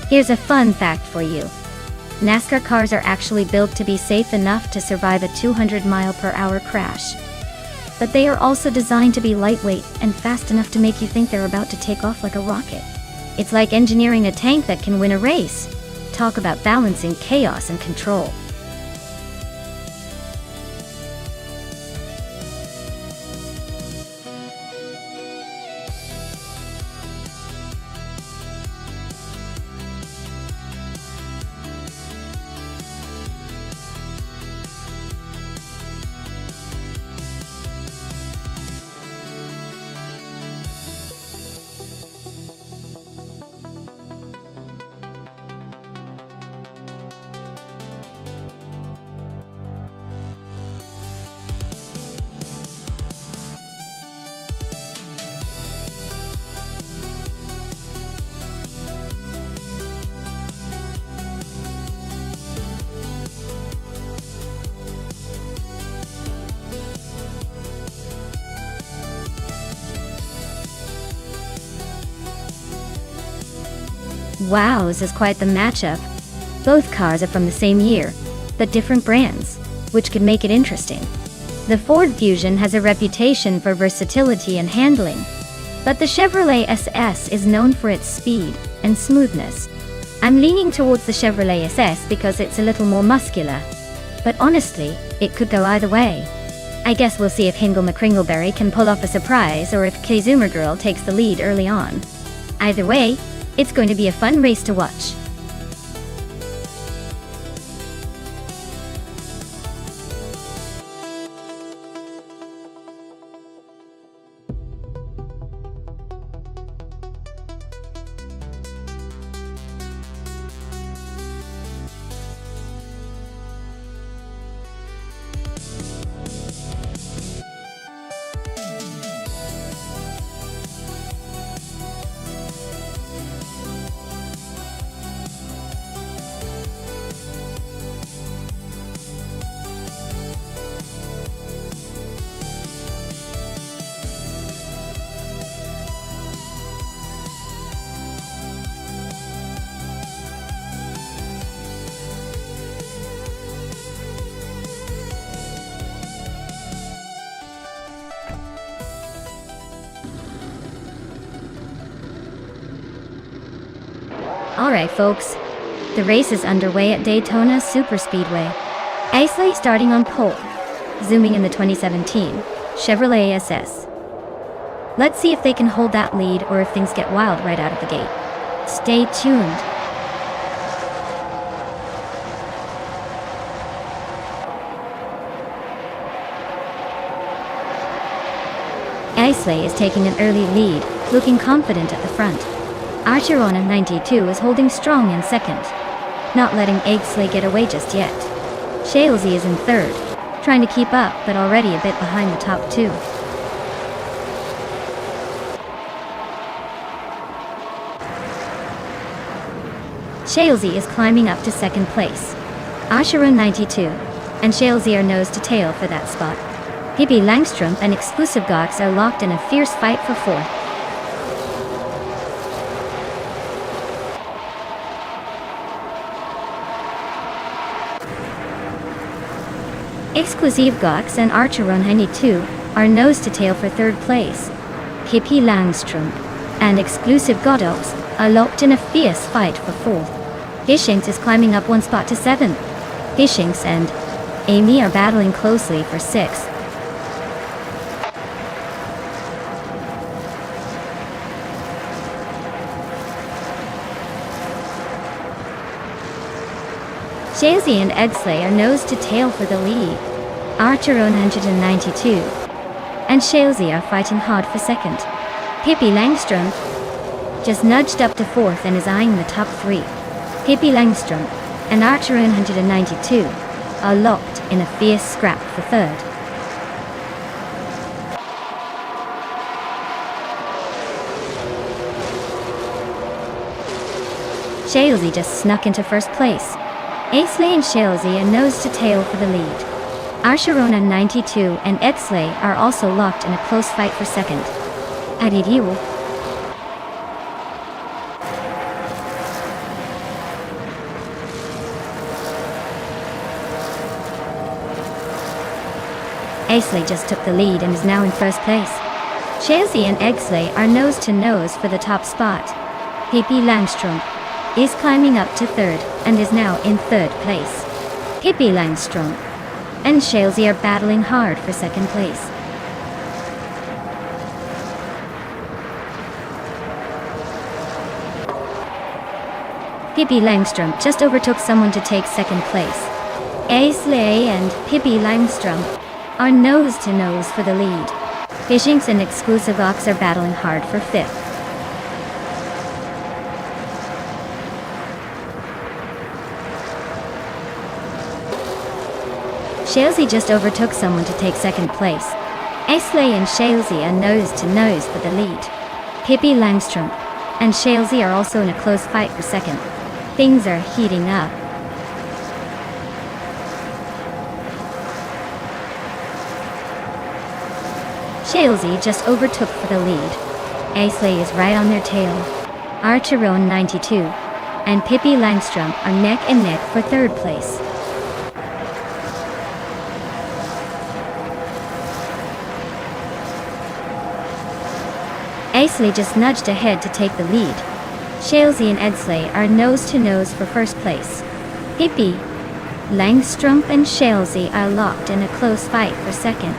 Here's a fun fact for you. NASCAR cars are actually built to be safe enough to survive a 200-mile-per-hour crash. But they are also designed to be lightweight and fast enough to make you think they're about to take off like a rocket. It's like engineering a tank that can win a race. Talk about balancing chaos and control. Wow, this is quite the matchup. Both cars are from the same year, but different brands, which could make it interesting. The Ford Fusion has a reputation for versatility and handling, but the Chevrolet SS is known for its speed and smoothness. I'm leaning towards the Chevrolet SS because it's a little more muscular, but honestly, it could go either way. I guess we'll see if Hingle McCringleberry can pull off a surprise or if K-Zoomer Girl takes the lead early on. Either way, it's going to be a fun race to watch. Alright folks, the race is underway at Daytona Superspeedway. Aisley starting on pole, zooming in the 2017 Chevrolet SS. Let's see if they can hold that lead or if things get wild right out of the gate. Stay tuned. Aisley is taking an early lead, looking confident at the front. Archerona 92 is holding strong in second, not letting Aisley get away just yet. Shalesy is in third, trying to keep up but already a bit behind the top two. Shalesy is climbing up to second place. Archerona 92 and Shalesy are nose to tail for that spot. Pippi Langstrom and Exclusive Gox are locked in a fierce fight for fourth. Exclusive Gox and Archerona 92 are nose to tail for third place. Pippi Langstrom and Exclusive Godox are locked in a fierce fight for fourth. Hishinx is climbing up one spot to seventh. Hishinx and Amy are battling closely for sixth. Shalesy and Edsley are nose to tail for the lead. Archerona 192 and Shalesy are fighting hard for second. Pippi Langstrom just nudged up to fourth and is eyeing the top three. Pippi Langstrom and Archerona 192 are locked in a fierce scrap for third. Shalesy just snuck into first place. Aisley and Shalesy are nose to tail for the lead. Archerona 92 and Edsley are also locked in a close fight for second. Adidiwo. Aisley just took the lead and is now in first place. Chelsea and Exley are nose to nose for the top spot. Pippi Langstrom is climbing up to third and is now in third place. Pippi Langstrom and Chelsea are battling hard for second place. Pippi Langstrom just overtook someone to take second place. Aisley and Pippi Langstrom are nose to nose for the lead. Fishings and Exclusive Ox are battling hard for fifth. Chelsea just overtook someone to take second place. Aisley and Chelsea are nose to nose for the lead. Pippi Langstrom and Chelsea are also in a close fight for second. Things are heating up. Chelsea just overtook for the lead. Aisley is right on their tail. Archerone 92 and Pippi Langstrom are neck and neck for third place. Aisley just nudged ahead to take the lead. Chelsea and Edsley are nose to nose for first place. Pippi Langstrom and Chelsea are locked in a close fight for second.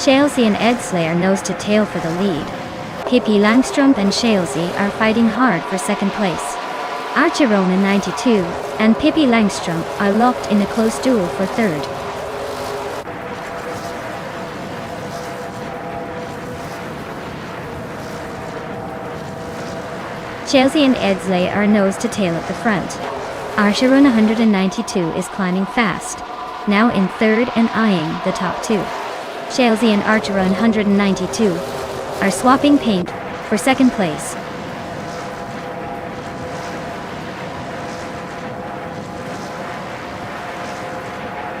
Chelsea and Edsley are nose to tail for the lead. Pippi Langstrom and Chelsea are fighting hard for second place. Archerone 92 and Pippi Langstrom are locked in a close duel for third. Chelsea and Edsley are nose to tail at the front. Archerone 192 is climbing fast, now in third and eyeing the top two. Chelsea and Archerone 192 are swapping paint for second place.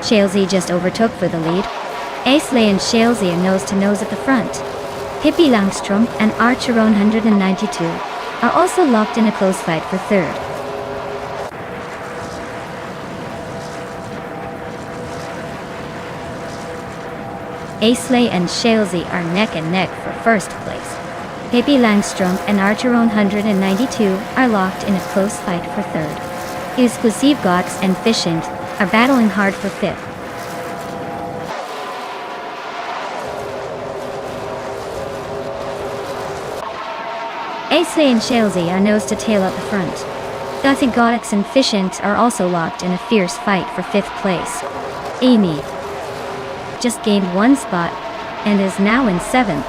Chelsea just overtook for the lead. Aisley and Chelsea are nose to nose at the front. Pippi Langstrom and Archerone 192 are also locked in a close fight for third. Aisley and Chelsea are neck and neck for first place. Pippi Langstrom and Archerone 192 are locked in a close fight for third. Exclusive Gox and Fishing are battling hard for fifth. Aisley and Chelsea are nose to tail at the front. Gox and Fishing are also locked in a fierce fight for fifth place. Amy just gained one spot and is now in seventh.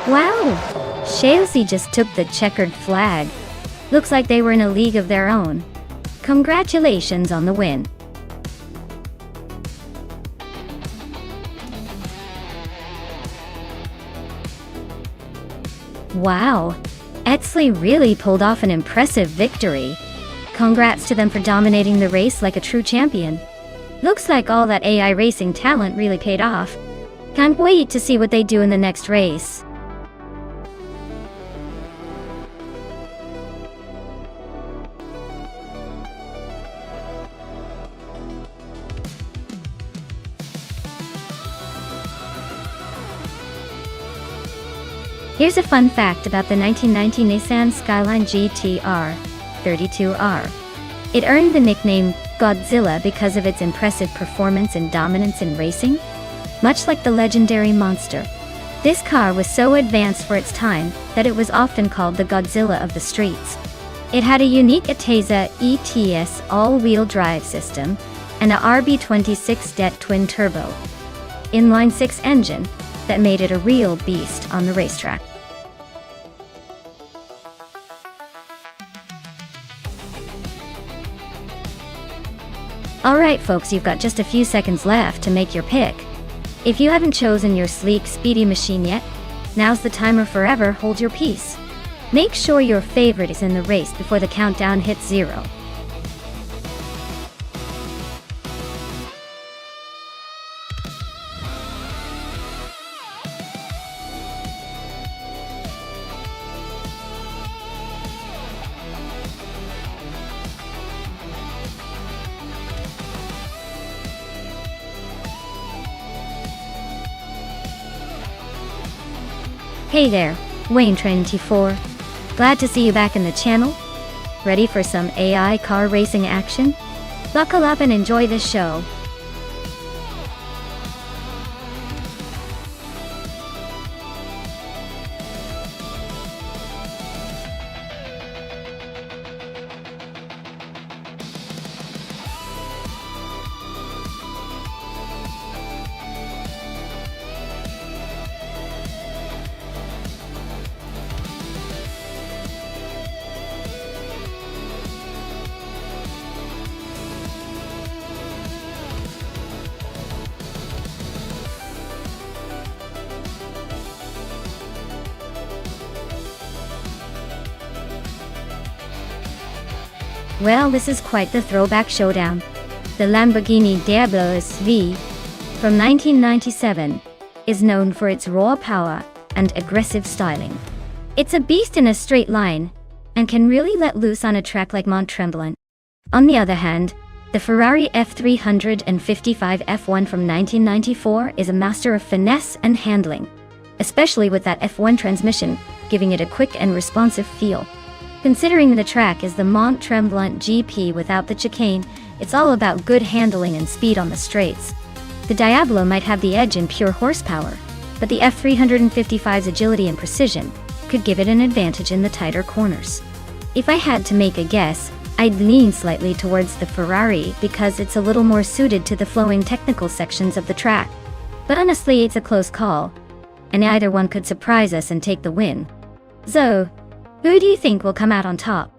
Wow! Chelsea just took the checkered flag. Looks like they were in a league of their own. Congratulations on the win. Wow! Edsley really pulled off an impressive victory. Congrats to them for dominating the race like a true champion. Looks like all that AI racing talent really paid off. Can't wait to see what they do in the next race. Here's a fun fact about the 1990 Nissan Skyline GT-R 32R. It earned the nickname Godzilla because of its impressive performance and dominance in racing. Much like the legendary monster, this car was so advanced for its time that it was often called the Godzilla of the streets. It had a unique Ateza ETS all-wheel drive system and a RB26 DET twin-turbo inline-6 engine that made it a real beast on the racetrack. Alright folks, you've got just a few seconds left to make your pick. If you haven't chosen your sleek, speedy machine yet, now's the time or forever hold your peace. Make sure your favorite is in the race before the countdown hits 0. Hey there, Wayne24. Glad to see you back in the channel. Ready for some AI car racing action? Buckle up and enjoy this show. Well, this is quite the throwback showdown. The Lamborghini Diablo SV from 1997 is known for its raw power and aggressive styling. It's a beast in a straight line and can really let loose on a track like Mont Tremblant. On the other hand, the Ferrari F355 F1 from 1994 is a master of finesse and handling, especially with that F1 transmission, giving it a quick and responsive feel. Considering the track is the Mont Tremblant GP without the chicane, it's all about good handling and speed on the straights. The Diablo might have the edge in pure horsepower, but the F355's agility and precision could give it an advantage in the tighter corners. If I had to make a guess, I'd lean slightly towards the Ferrari because it's a little more suited to the flowing technical sections of the track. But honestly, it's a close call, and either one could surprise us and take the win. So, who do you think will come out on top?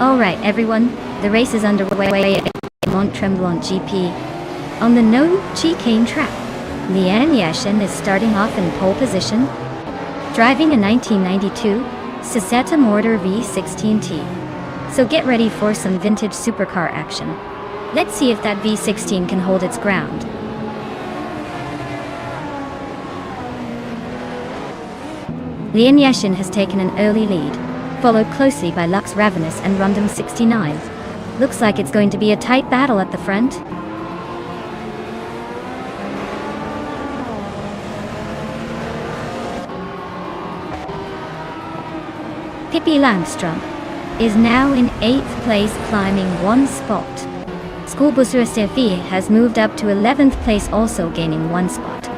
Alright everyone, the race is underway at Mont Tremblant GP. On the no chicane track, Liane Yashin is starting off in pole position, driving a 1992 Seseta Mortar V16T. So get ready for some vintage supercar action. Let's see if that V16 can hold its ground. Liane Yashin has taken an early lead, followed closely by Lux Ravenous and Rundum 69. Looks like it's going to be a tight battle at the front. Pippi Langström is now in 8th place, climbing one spot. Schoolbusser Steffi has moved up to 11th place, also gaining one spot.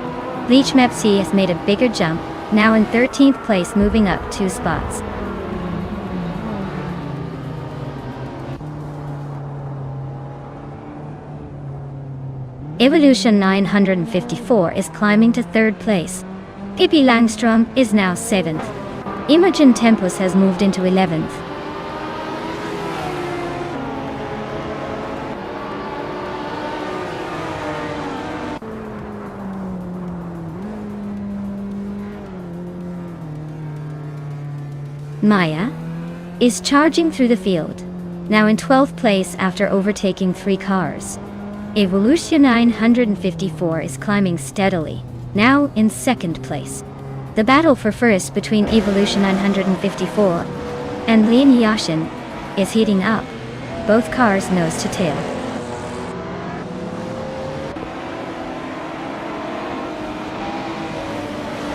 Leech Mepsi has made a bigger jump, now in 13th place, moving up 2 spots. Evolution 954 is climbing to 3rd place. Pippi Langström is now 7th. Imogen Tempus has moved into 11th. Maya is charging through the field, now in 12th place after overtaking 3 cars. Evolution 954 is climbing steadily, now in 2nd place. The battle for first between Evolution 954 and Liane Yashin is heating up, both cars nose to tail.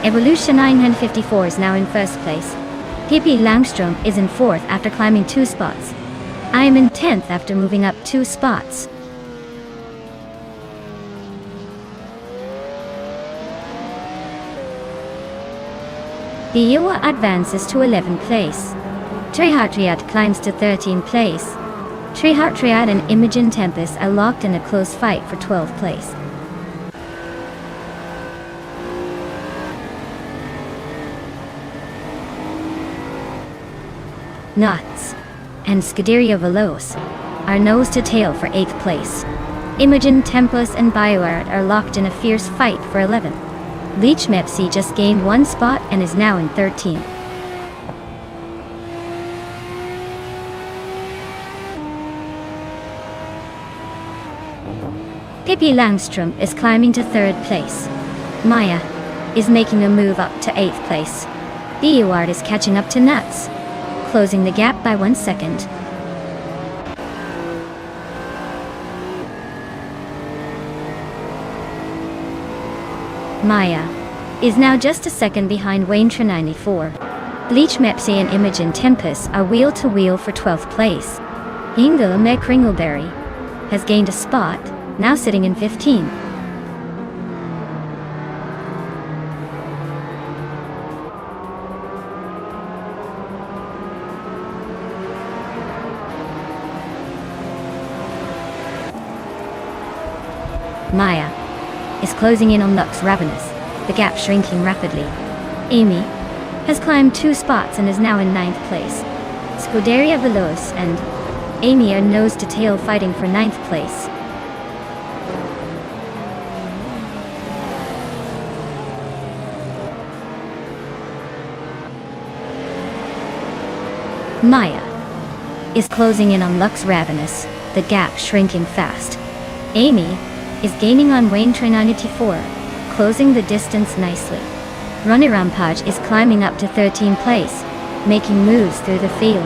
Evolution 954 is now in 1st place. Pippi Langström is in 4th after climbing 2 spots. I am in 10th after moving up 2 spots. The Iowa advances to 11th place. Trihartriad climbs to 13th place. Trihartriad and Imogen Tempest are locked in a close fight for 12th place. Nuts and Scuderia Veloce are nose to tail for 8th place. Imogen Tempest and BioArt are locked in a fierce fight for 11th. Leech Mepsi just gained 1 spot and is now in 13th. Pippi Langström is climbing to 3rd place. Maya is making a move up to 8th place. The Ewart is catching up to Nuts, closing the gap by 1 second. Maya is now just a second behind Wayne 94. Bleach Mepsi and Imogen Tempest are wheel to wheel for 12th place. Inga Kringleberry has gained a spot, now sitting in 15. Maya is closing in on Lux Ravenous, the gap shrinking rapidly. Amy has climbed 2 spots and is now in 9th place. Scuderia Veloz and Amy are nose to tail fighting for 9th place. Maya is closing in on Lux Ravenous, the gap shrinking fast. Amy is gaining on Wayne 94, closing the distance nicely. Ronnie Rampage is climbing up to 13th place, making moves through the field.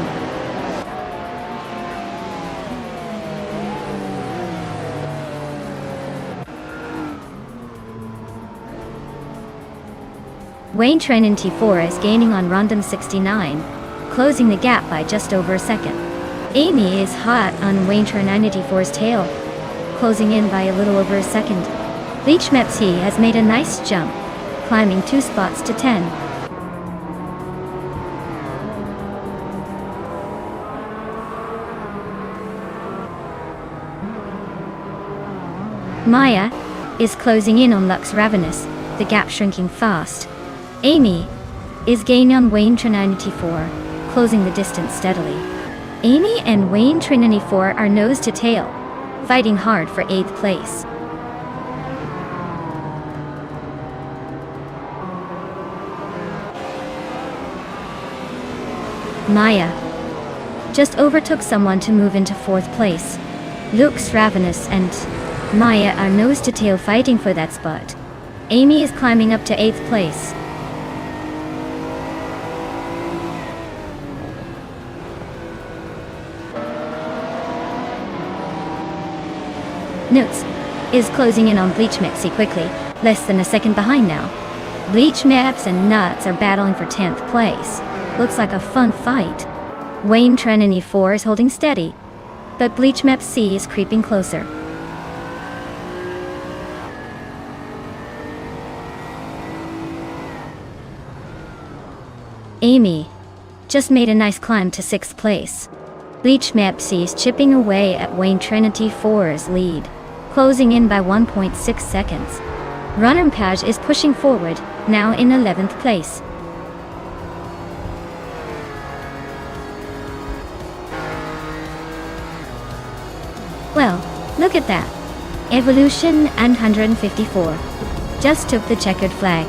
Wayne 94 is gaining on Rondon 69, closing the gap by just over a second. Amy is hot on Wayne 94's tail, closing in by a little over a second. Bleach Mepsi has made a nice jump, climbing 2 spots to 10. Maya is closing in on Lux Ravenous, the gap shrinking fast. Amy is gaining on Wayne 94, closing the distance steadily. Amy and Wayne 94 are nose to tail, fighting hard for 8th place. Maya just overtook someone to move into 4th place. Lux Ravenous and Maya are nose to tail fighting for that spot. Amy is climbing up to 8th place. Nuts is closing in on Bleach Mepsi quickly, less than a second behind now. Bleach Meps and Nuts are battling for 10th place. Looks like a fun fight. Wayne 94 is holding steady, but Bleach Mepsi is creeping closer. Amy just made a nice climb to 6th place. Bleach Mepsi is chipping away at Wayne 94's lead, closing in by 1.6 seconds. Runner Page is pushing forward, now in 11th place. Well, look at that. Evolution 154 just took the checkered flag.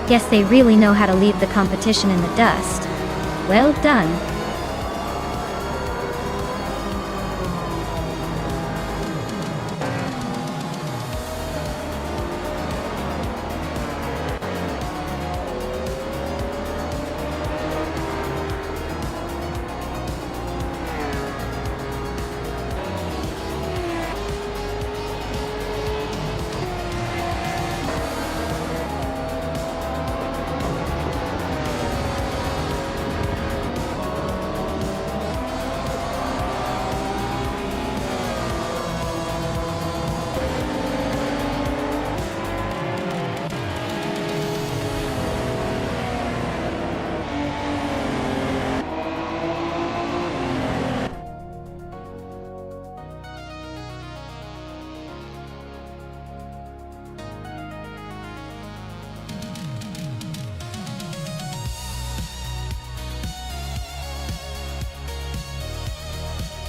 Guess they really know how to leave the competition in the dust. Well done.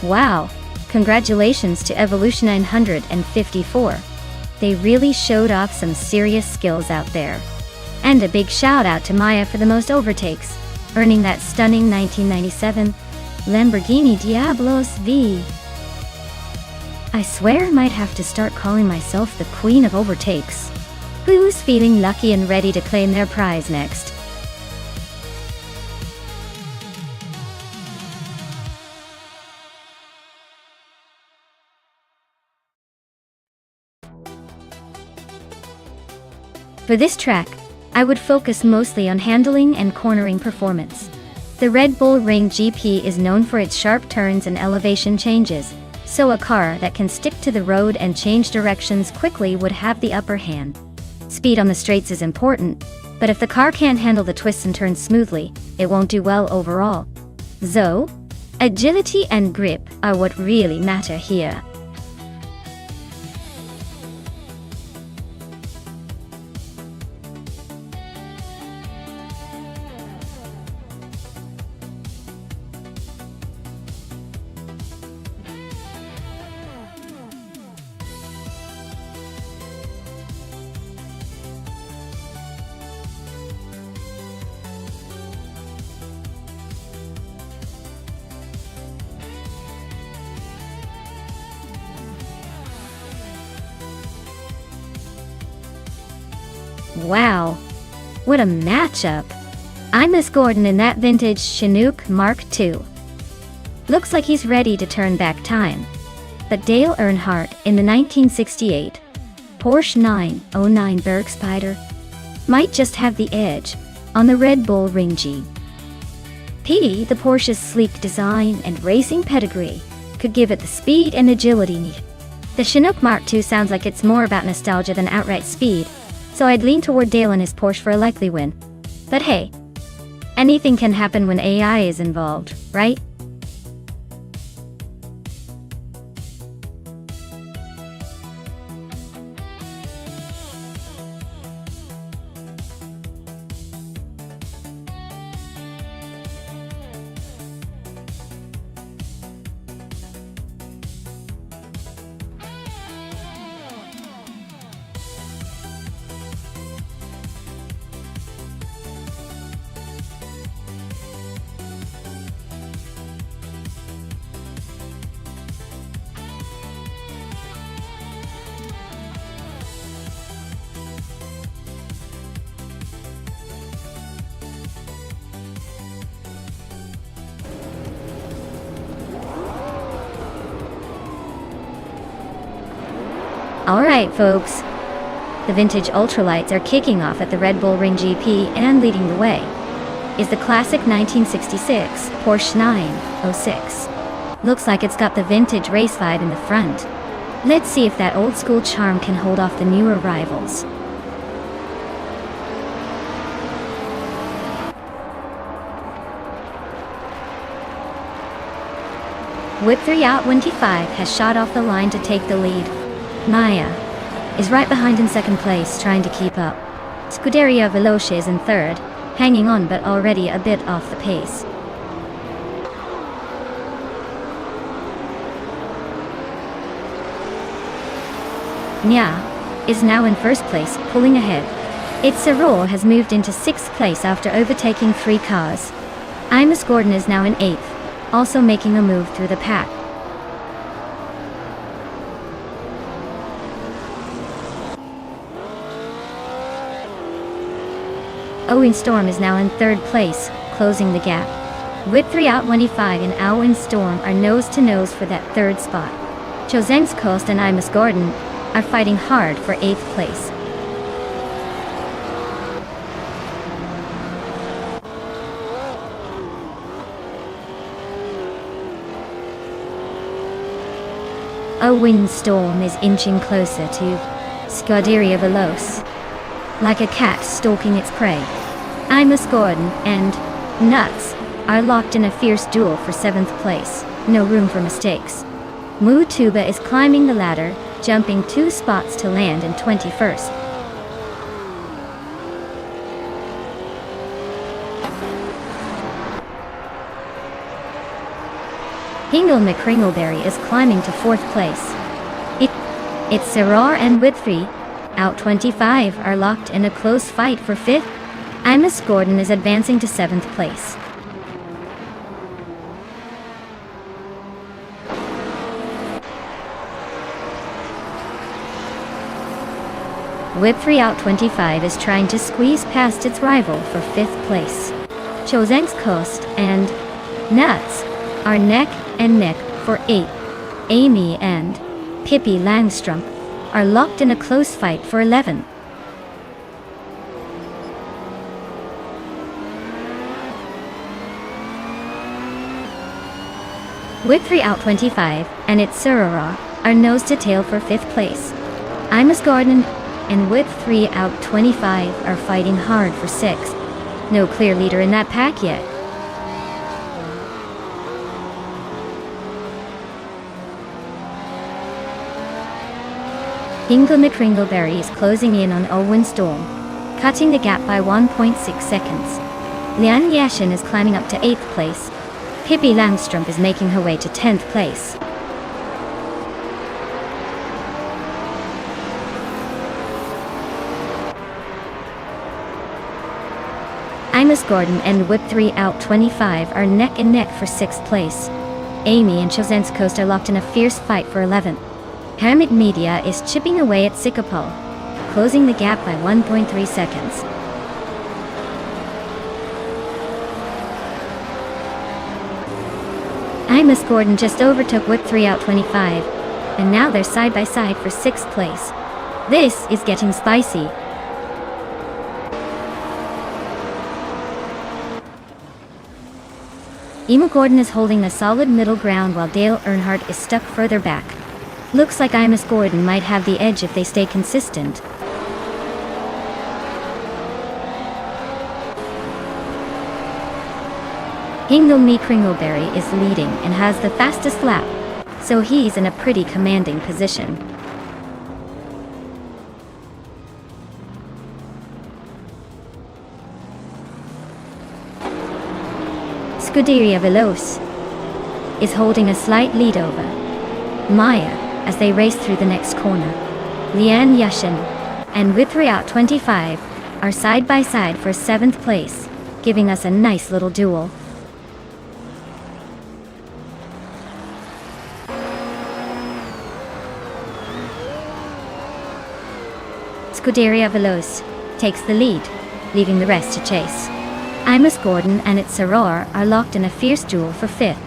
Wow, congratulations to Evolution 954. They really showed off some serious skills out there. And a big shout out to Maya for the most overtakes, earning that stunning 1997 Lamborghini Diablos V. I swear I might have to start calling myself the Queen of Overtakes. Who's feeling lucky and ready to claim their prize next? For this track, I would focus mostly on handling and cornering performance. The Red Bull Ring GP is known for its sharp turns and elevation changes, so a car that can stick to the road and change directions quickly would have the upper hand. Speed on the straights is important, but if the car can't handle the twists and turns smoothly, it won't do well overall. So, agility and grip are what really matter here. Wow, what a matchup! I'm Miss Gordon in that vintage Chinook Mark II. Looks like he's ready to turn back time. But Dale Earnhardt in the 1968 Porsche 909 Bergspider might just have the edge on the Red Bull Ring GP. The Porsche's sleek design and racing pedigree could give it the speed and agility needed. The Chinook Mark II sounds like it's more about nostalgia than outright speed, so I'd lean toward Dale and his Porsche for a likely win. But hey, anything can happen when AI is involved, right? Alright folks, the vintage ultralights are kicking off at the Red Bull Ring GP, and leading the way is the classic 1966 Porsche 906. Looks like it's got the vintage race vibe in the front. Let's see if that old school charm can hold off the newer rivals. Whip 3 out 25 has shot off the line to take the lead. Maya is right behind in second place, trying to keep up. Scuderia Veloce is in third, hanging on but already a bit off the pace. Nya is now in first place, pulling ahead. Its Seror has moved into sixth place after overtaking 3 cars. Imus Gordon is now in eighth, also making a move through the pack. Owen Storm is now in third place, closing the gap. Whip 3 out 25 and Owen Storm are nose to nose for that third spot. Chosen's Coast and Imus Gordon are fighting hard for 8th place. Owen Storm is inching closer to Scuderia Veloce, like a cat stalking its prey. Imus Gordon and Nuts are locked in a fierce duel for 7th place. No room for mistakes. Mutuba is climbing the ladder, jumping 2 spots to land in 21st. Hingle McCringleberry is climbing to 4th place. It's Serrar and Whip 3 out 25 are locked in a close fight for 5th. Imus Gordon is advancing to 7th place. Whip 3 out 25 is trying to squeeze past its rival for 5th place. Chozeng's Coast and Nuts are neck and neck for 8th. Amy and Pippi Langstrumpf are locked in a close fight for 11th. Whip 3 out 25 and its Surara are nose to tail for 5th place. Imus Gordon and Whip 3 out 25 are fighting hard for 6th. No clear leader in that pack yet. Hingle McCringleberry is closing in on Owen Storm, cutting the gap by 1.6 seconds. Lian Yashin is climbing up to 8th place. Pippi Langstrumpf is making her way to 10th place. Imus Gordon and Whip 3 out 25 are neck and neck for 6th place. Amy and Chozeng's Coast are locked in a fierce fight for 11th. Hermit Media is chipping away at Sikapol, closing the gap by 1.3 seconds. Imus Gordon just overtook Whip 3 out 25, and now they're side by side for 6th place. This is getting spicy. Emu Gordon is holding a solid middle ground while Dale Earnhardt is stuck further back. Looks like Imus Gordon might have the edge if they stay consistent. Hingle Me Kringleberry is leading and has the fastest lap, so he's in a pretty commanding position. Scuderia Veloce is holding a slight lead over Maya as they race through the next corner. Lian Yashin and Whip 3 out 25 are side by side for 7th place, giving us a nice little duel. Scuderia Veloce takes the lead, leaving the rest to chase. Imus Gordon and its Soror are locked in a fierce duel for 5th.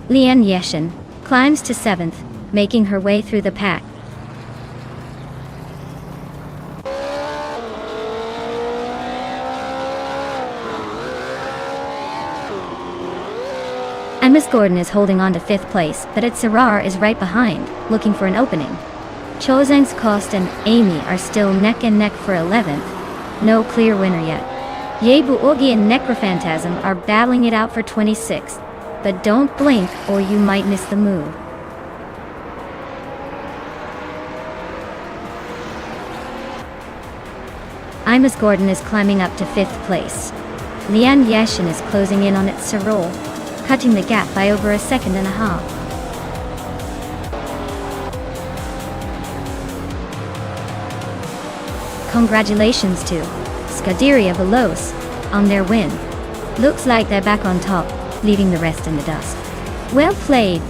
Lian Yashin climbs to 7th, making her way through the pack. Imus Gordon is holding on to 5th place, but its Soror is right behind, looking for an opening. Chozeng's Coast and Amy are still neck and neck for 11th. No clear winner yet. Yebu Oogie and Necrophantasm are battling it out for 26th, but don't blink or you might miss the move. Imus Gordon is climbing up to 5th place. Lian Yashin is closing in on its Soror, cutting the gap by over a second and a half. Congratulations to Scuderia Veloce on their win. Looks like they're back on top, leaving the rest in the dust. Well played.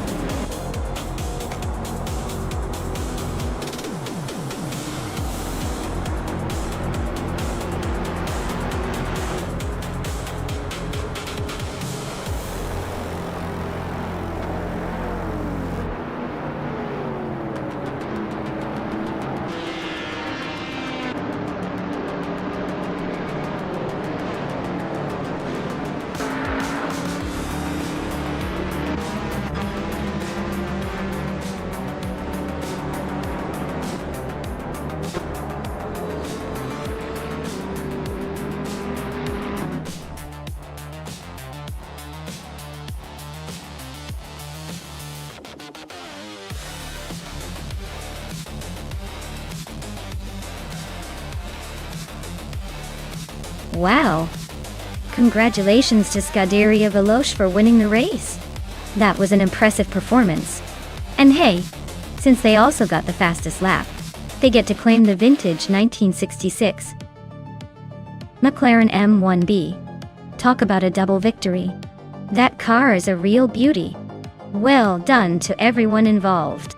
Wow! Congratulations to Scuderia Veloce for winning the race. That was an impressive performance. And hey, since they also got the fastest lap, they get to claim the vintage 1966 McLaren M1B. Talk about a double victory. That car is a real beauty. Well done to everyone involved.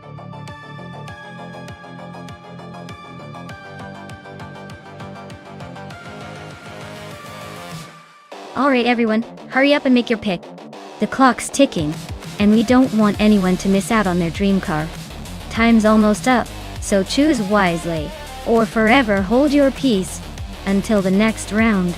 Alright everyone, hurry up and make your pick. The clock's ticking, and we don't want anyone to miss out on their dream car. Time's almost up, so choose wisely, or forever hold your peace until the next round.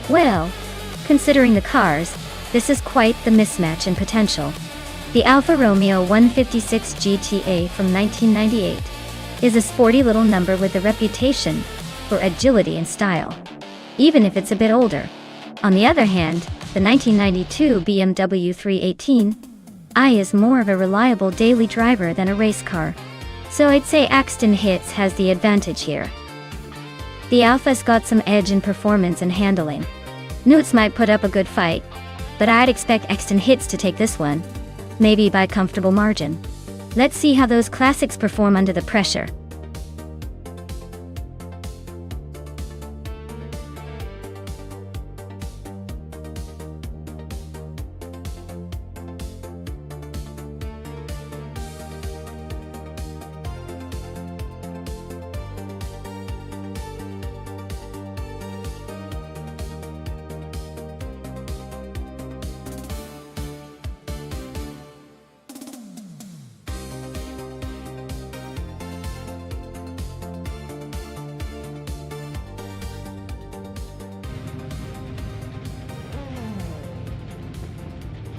Well, considering the cars, this is quite the mismatch in potential. The Alfa Romeo 156 GTA from 1998 is a sporty little number with a reputation for agility and style, even if it's a bit older. On the other hand, the 1992 BMW 318i is more of a reliable daily driver than a race car. So I'd say Axton Hits has the advantage here. The Alfa's got some edge in performance and handling. Newts might put up a good fight, but I'd expect Axton Hits to take this one, maybe by a comfortable margin. Let's see how those classics perform under the pressure.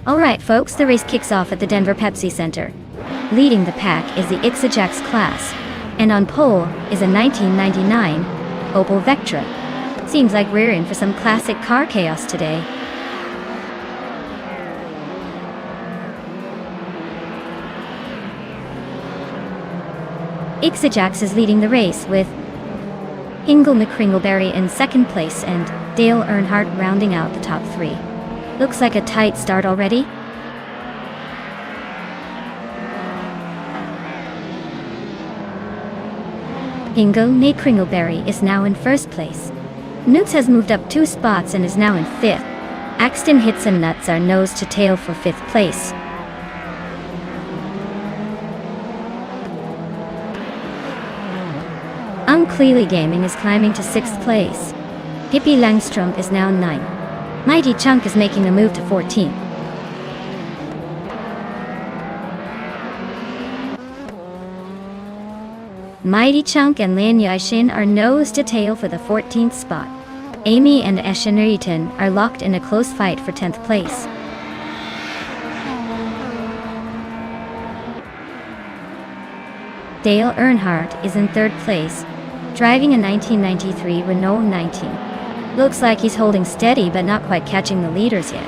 Alright folks, the race kicks off at the Denver Pepsi Center. Leading the pack is the Ixajax class, and on pole is a 1999 Opel Vectra. Seems like we're in for some classic car chaos today. Ixajax is leading the race with Ingle McCringleberry in second place and Dale Earnhardt rounding out the top three. Looks like a tight start already. Ingle McCringleberry is now in first place. Newts has moved up 2 spots and is now in 5th. Axton Hits and Nuts are nose to tail for 5th place. Unclearly Gaming is climbing to 6th place. Hippie Langstrom is now 9th. Mighty Chunk is making a move to 14th. Mighty Chunk and Lin Yixin are nose to tail for the 14th spot. Amy and Eshenriton are locked in a close fight for 10th place. Dale Earnhardt is in 3rd place, driving a 1993 Renault 19. Looks like he's holding steady but not quite catching the leaders yet.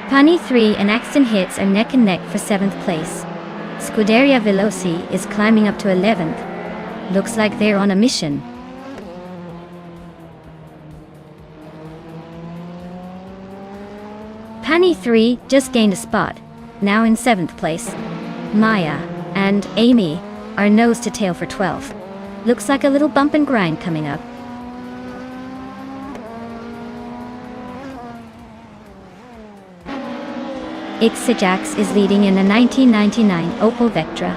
Pani 3 and Axton Hits are neck and neck for 7th place. Scuderia Veloci is climbing up to 11th. Looks like they're on a mission. Pani 3 just gained a spot, now in 7th place. Maya and Amy are nose to tail for 12th. Looks like a little bump and grind coming up. Ixajax is leading in a 1999 Opel Vectra.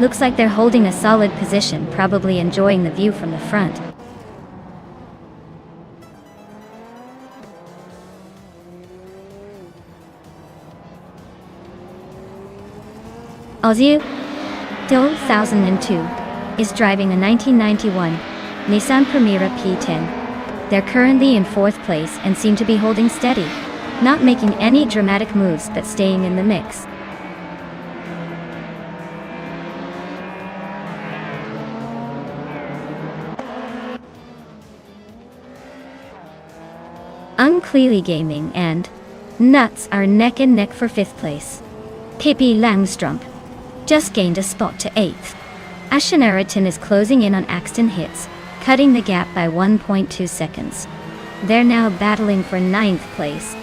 Looks like they're holding a solid position, probably enjoying the view from the front. Ozzy 2002 is driving a 1991 Nissan Primera P10. They're currently in 4th place and seem to be holding steady, not making any dramatic moves but staying in the mix. Unclearly Gaming and Nuts are neck and neck for 5th place. Pippi Langstrump just gained a spot to 8th. Ashenariton is closing in on Axton Hits, cutting the gap by 1.2 seconds. They're now battling for 9th place.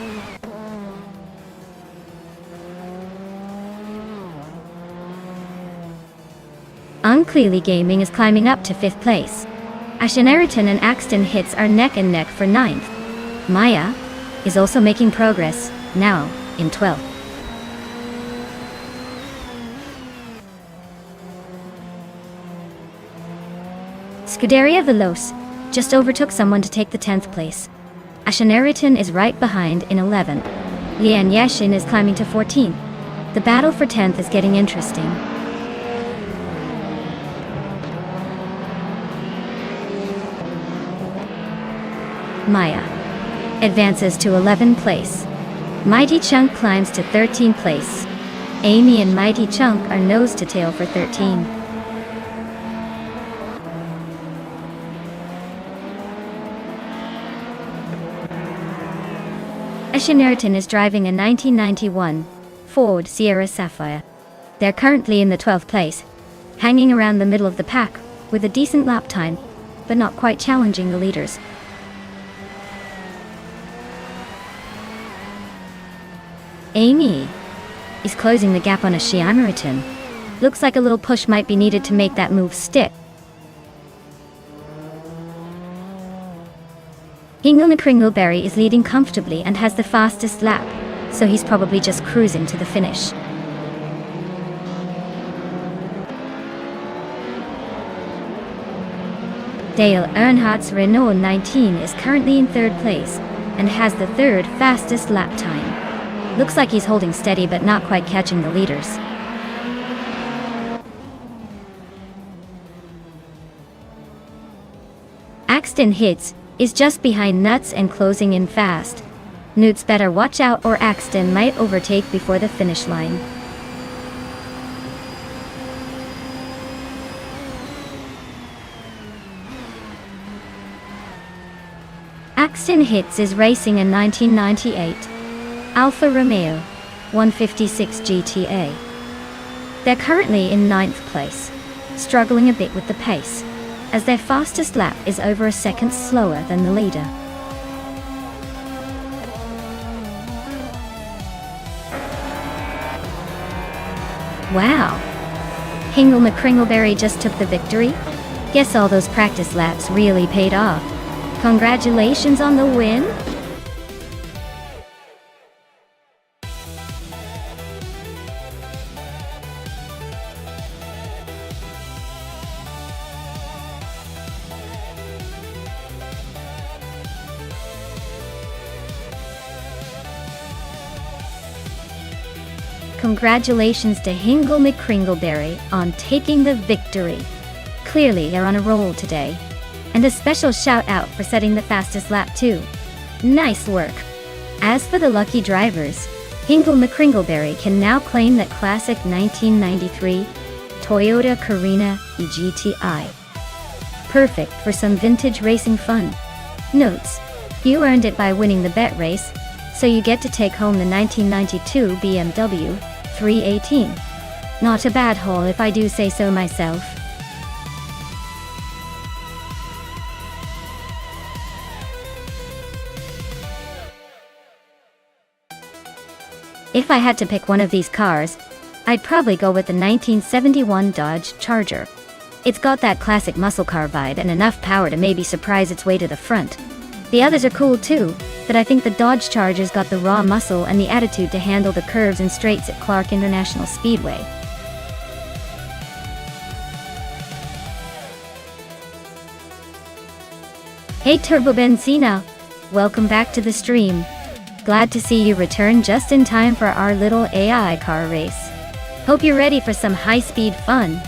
Unclearly Gaming is climbing up to 5th place. Ashenariton and Axton Hits are neck and neck for 9th. Maya is also making progress, now in 12th. Scuderia Veloce just overtook someone to take the 10th place. Ashenariton is right behind in 11th. Lian Yashin is climbing to 14th. The battle for 10th is getting interesting. Maya advances to 11th place. Mighty Chunk climbs to 13th place. Amy and Mighty Chunk are nose to tail for 13. Ashenariton is driving a 1991 Ford Sierra Sapphire. They're currently in the 12th place, hanging around the middle of the pack with a decent lap time, but not quite challenging the leaders. Amy is closing the gap on Ashenariton. Looks like a little push might be needed to make that move stick. Hingle McCringleberry is leading comfortably and has the fastest lap, so he's probably just cruising to the finish. Dale Earnhardt's Renault 19 is currently in 3rd place and has the 3rd fastest lap time. Looks like he's holding steady but not quite catching the leaders. Axton Hits is just behind Nuts and closing in fast. Newts better watch out or Axton might overtake before the finish line. Axton Hits is racing a 1998 Alfa Romeo 156 GTA. They're currently in 9th place, struggling a bit with the pace, as their fastest lap is over a second slower than the leader. Wow! Hingle McCringleberry just took the victory? Guess all those practice laps really paid off. Congratulations on the win! Congratulations to Hingle McCringleberry on taking the victory. Clearly they're on a roll today. And a special shout out for setting the fastest lap too. Nice work. As for the lucky drivers, Hingle McCringleberry can now claim that classic 1993 Toyota Carina eGTI. Perfect for some vintage racing fun. Notes: you earned it by winning the bet race, so you get to take home the 1992 BMW 318. Not a bad haul if I do say so myself. If I had to pick one of these cars, I'd probably go with the 1971 Dodge Charger. It's got that classic muscle car vibe and enough power to maybe surprise its way to the front. The others are cool too, but I think the Dodge Charger's got the raw muscle and the attitude to handle the curves and straights at Clark International Speedway. Hey Turbo Benzina! Welcome back to the stream. Glad to see you return just in time for our little AI car race. Hope you're ready for some high-speed fun.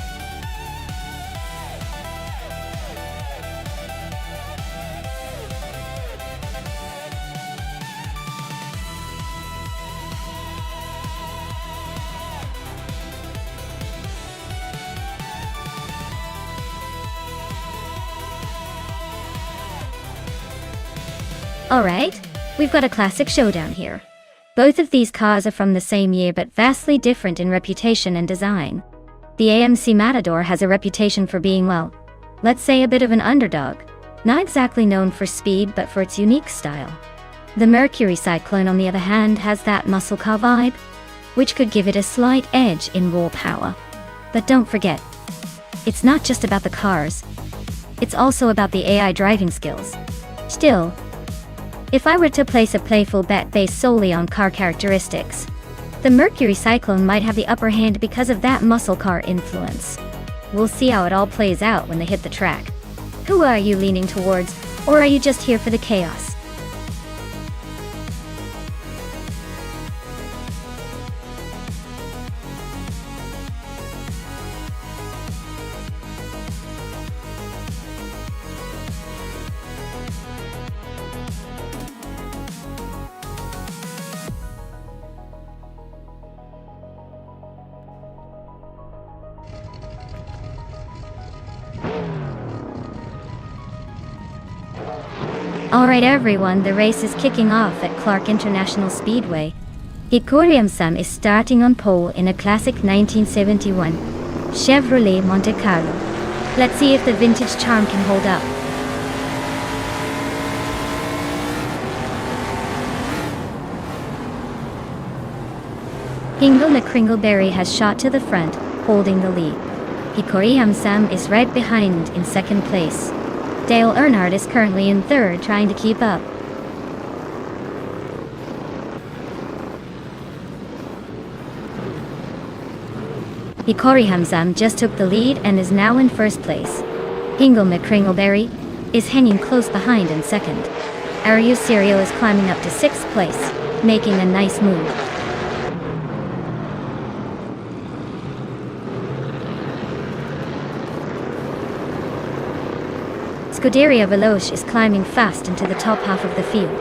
Alright, we've got a classic showdown here. Both of these cars are from the same year but vastly different in reputation and design. The AMC Matador has a reputation for being, well, let's say a bit of an underdog. Not exactly known for speed but for its unique style. The Mercury Cyclone on the other hand has that muscle car vibe, which could give it a slight edge in raw power. But don't forget, it's not just about the cars, it's also about the AI driving skills. Still, if I were to place a playful bet based solely on car characteristics, the Mercury Cyclone might have the upper hand because of that muscle car influence. We'll see how it all plays out when they hit the track. Who are you leaning towards, or are you just here for the chaos? Alright everyone, the race is kicking off at Clark International Speedway. Hikoriam-san is starting on pole in a classic 1971 Chevrolet Monte Carlo. Let's see if the vintage charm can hold up. Hingle the Kringleberry has shot to the front, holding the lead. Hikoriam-san is right behind in second place. Dale Earnhardt is currently in third, trying to keep up. Hikoriam-san just took the lead and is now in first place. Hingle McCringleberry is hanging close behind in second. Ariu Serio is climbing up to sixth place, making a nice move. Scuderia Veloce is climbing fast into the top half of the field.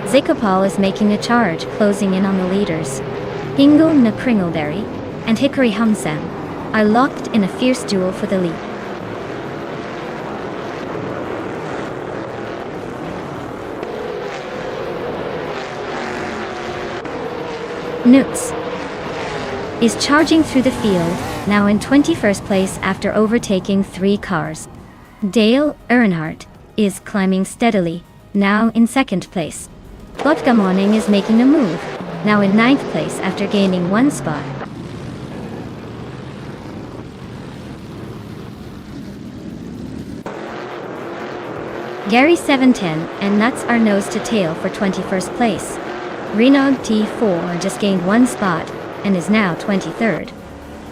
Zikopal is making a charge, closing in on the leaders. Hingle na Kringleberry and Hickory Humsam are locked in a fierce duel for the lead. Nutz is charging through the field, now in 21st place after overtaking 3 cars. Dale Earnhardt is climbing steadily, now in second place. Vodka Morning is making a move, now in 9th place after gaining 1 spot. Gary 710 and Nuts are nose to tail for 21st place. Renaud T4 just gained 1 spot and is now 23rd.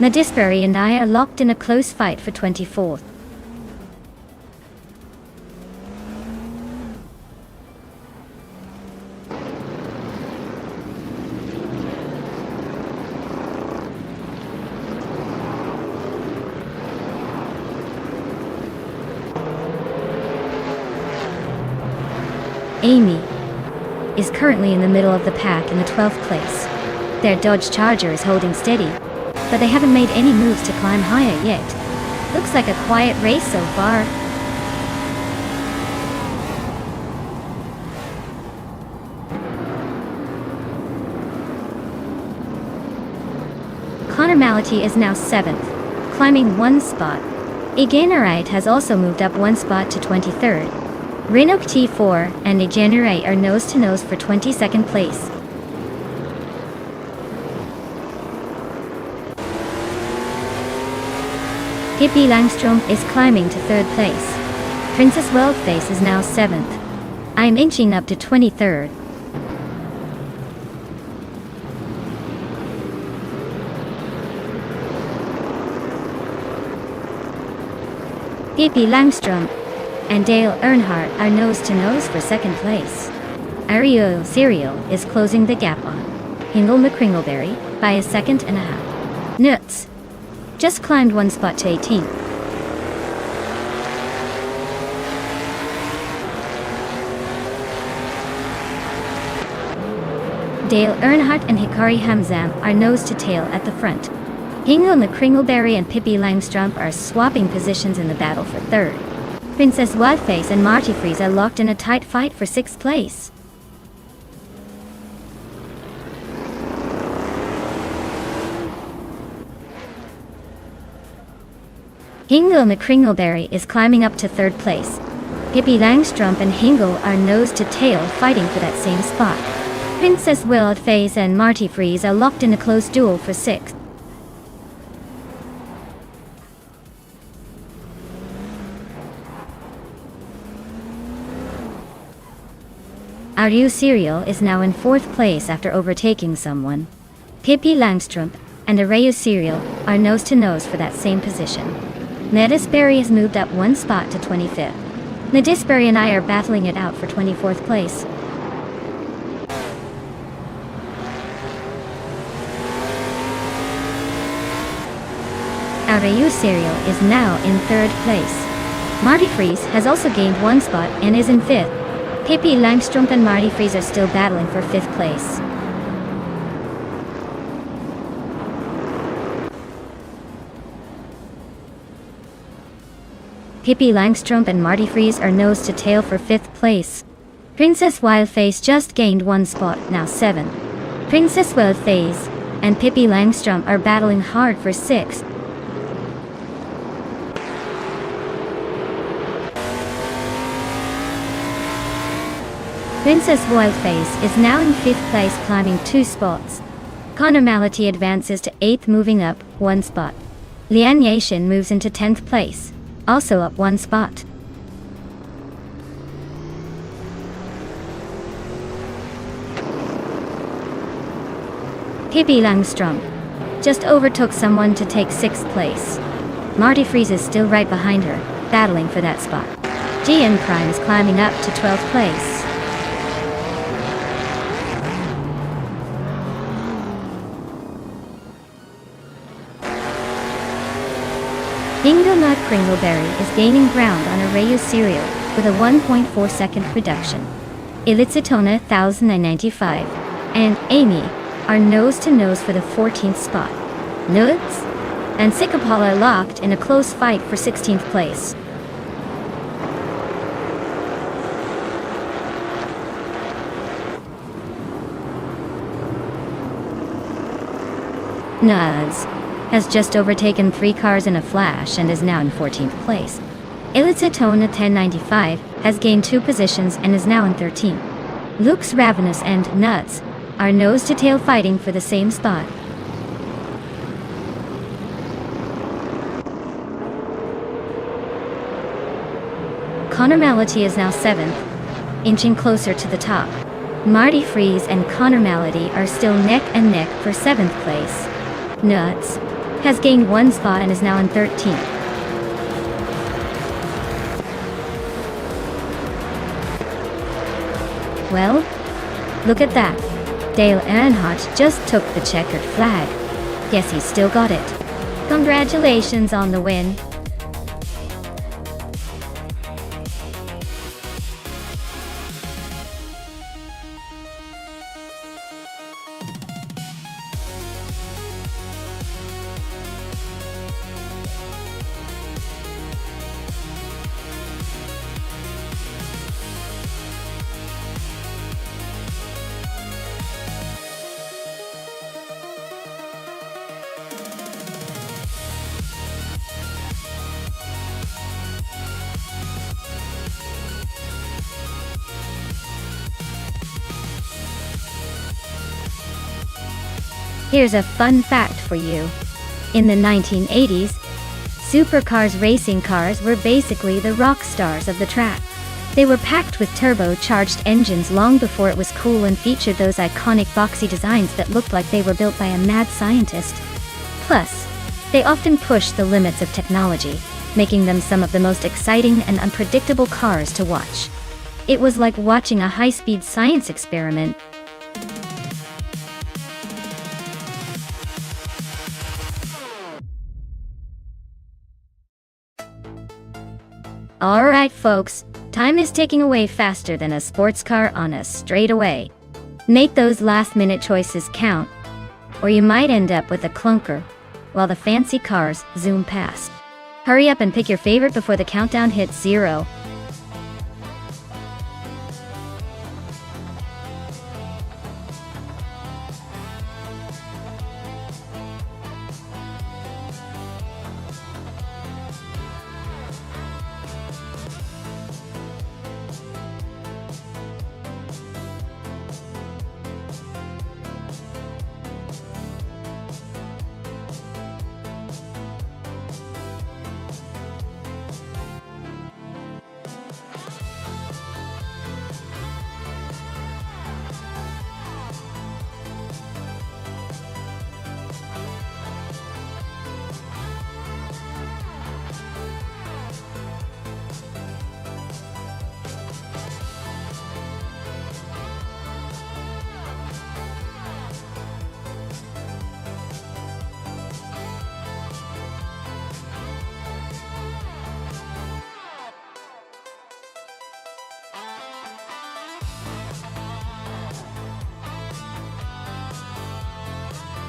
Nadisbury and I are locked in a close fight for 24th. Amy is currently in the middle of the pack in the 12th place. Their Dodge Charger is holding steady, but they haven't made any moves to climb higher yet. Looks like a quiet race so far. Connor Mality is now 7th, climbing 1 spot. Eganerite has also moved up 1 spot to 23rd. Renault T4 and Eganerite are nose-to-nose for 22nd place. Pippi Langstrom is climbing to 3rd place. Princess Worldface is now 7th. I'm inching up to 23rd. Pippi Langstrom and Dale Earnhardt are nose-to-nose for second place. Ario Serial is closing the gap on Hingle McCringleberry by a second and a half. Nuts just climbed one spot to 18th. Dale Earnhardt and Hikari Hamzam are nose-to-tail at the front. Hingle McCringleberry and Pippi Langstrumpf are swapping positions in the battle for third. Princess Wildface and Marty Freeze are locked in a tight fight for sixth place. Hingle McCringleberry is climbing up to third place. Pippi Langstrumpf and Hingle are nose-to-tail fighting for that same spot. Princess Wildface and Marty Freeze are locked in a close duel for sixth. Ario Serial is now in fourth place after overtaking someone. Pippi Langstrumpf and Ario Serial are nose-to-nose for that same position. Nedisberry has moved up one spot to 25th. Nedisberry and I are battling it out for 24th place. Ario Serial is now in third place. Marty Freeze has also gained one spot and is in fifth. Pippi Langstrumpf and Marty Freeze are still battling for fifth place. Pippi Langstrumpf and Marty Freeze are nose-to-tail for fifth place. Princess Wildface just gained one spot, now seventh. Princess Wildface and Pippi Langstrumpf are battling hard for sixth. Princess Wildface is now in fifth place, climbing two spots. Connor Mality advances to eighth, moving up one spot. Lian Yashin moves into 10th place, also up one spot. Pippi Langstrumpf just overtook someone to take sixth place. Marty Freeze is still right behind her, battling for that spot. GN Prime is climbing up to 12th place. Hingle McCringleberry is gaining ground on Ario Serial with a 1.4 second reduction. Elitsitona 1095 and Amy are nose-to-nose for the 14th spot. Nuts and Sikapala are locked in a close fight for 16th place. Nuts has just overtaken 3 cars in a flash and is now in 14th place. Elitsitona 1095 has gained 2 positions and is now in 13th. Luke's Ravenous and Nuts are nose-to-tail fighting for the same spot. Connor Mality is now 7th, inching closer to the top. Marty Freeze and Connor Mality are still neck and neck for 7th place. Nuts has gained 1 spot and is now in 13th. Well, look at that. Dale Earnhardt just took the checkered flag. Guess he's still got it. Congratulations on the win. Here's a fun fact for you. In the 1980s, supercars racing cars were basically the rock stars of the track. They were packed with turbocharged engines long before it was cool and featured those iconic boxy designs that looked like they were built by a mad scientist. Plus, they often pushed the limits of technology, making them some of the most exciting and unpredictable cars to watch. It was like watching a high-speed science experiment. Alright folks, time is ticking away faster than a sports car on a straightaway. Make those last-minute choices count, or you might end up with a clunker, while the fancy cars zoom past. Hurry up and pick your favorite before the countdown hits 0.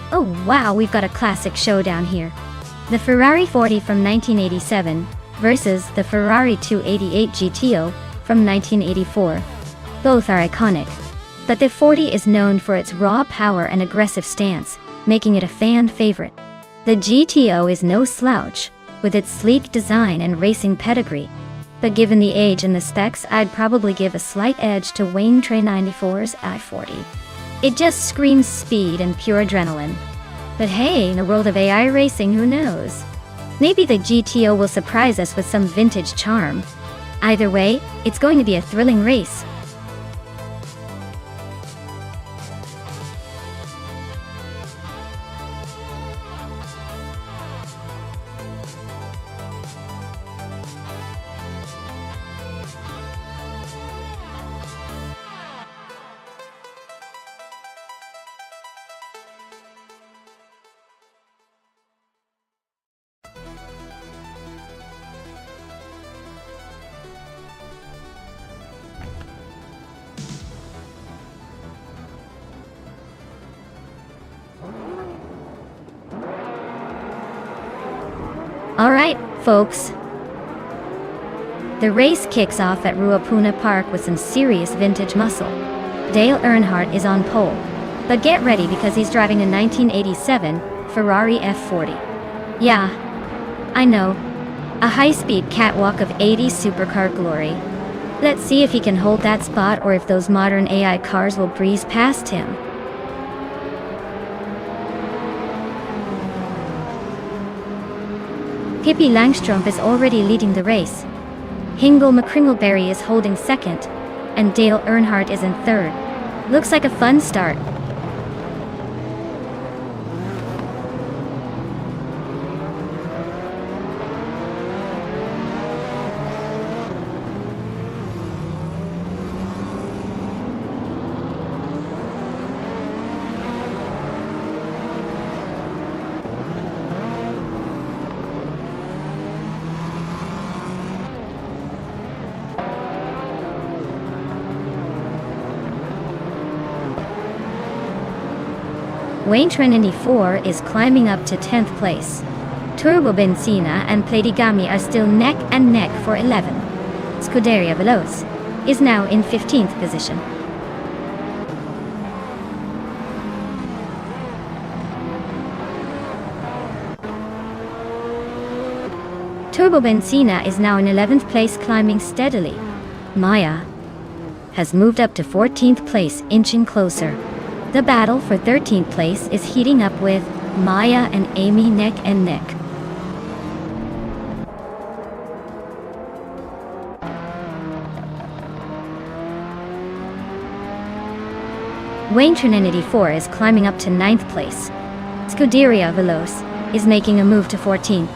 Oh wow, we've got a classic showdown here. The Ferrari 40 from 1987 versus the Ferrari 288 GTO from 1984. Both are iconic, but the 40 is known for its raw power and aggressive stance, making it a fan favorite. The GTO is no slouch, with its sleek design and racing pedigree, but given the age and the specs, I'd probably give a slight edge to Wayne Trey 94's i40. It just screams speed and pure adrenaline. But hey, in the world of AI racing, who knows? Maybe the GTO will surprise us with some vintage charm. Either way, it's going to be a thrilling race. Alright, folks. The race kicks off at Ruapuna Park with some serious vintage muscle. Dale Earnhardt is on pole, but get ready because he's driving a 1987 Ferrari F40. Yeah, I know. A high-speed catwalk of 80s supercar glory. Let's see if he can hold that spot or if those modern AI cars will breeze past him. Pippi Langstrumpf is already leading the race. Hingle McCringleberry is holding second, and Dale Earnhardt is in third. Looks like a fun start. Wayne Trey 94 is climbing up to 10th place. Turbo Benzina and Platigami are still neck and neck for 11. Scuderia Veloce is now in 15th position. Turbo Benzina is now in 11th place, climbing steadily. Maya has moved up to 14th place, inching closer. The battle for 13th place is heating up with Maya and Amy neck and neck. Wayne Trey 84 is climbing up to 9th place. Scuderia Veloce is making a move to 14th.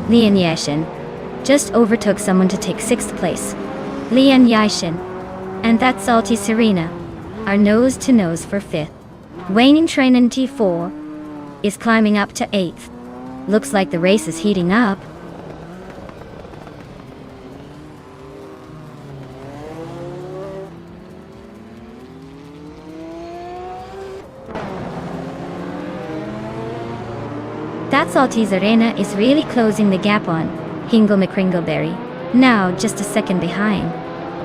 Lian Yashin just overtook someone to take 6th place. Lian Yashin and that salty Serena are nose to nose for 5th. Wayne Train in T4 is climbing up to 8th. Looks like the race is heating up. That salty Serena is really closing the gap on Hingle McCringleberry, now just a second behind.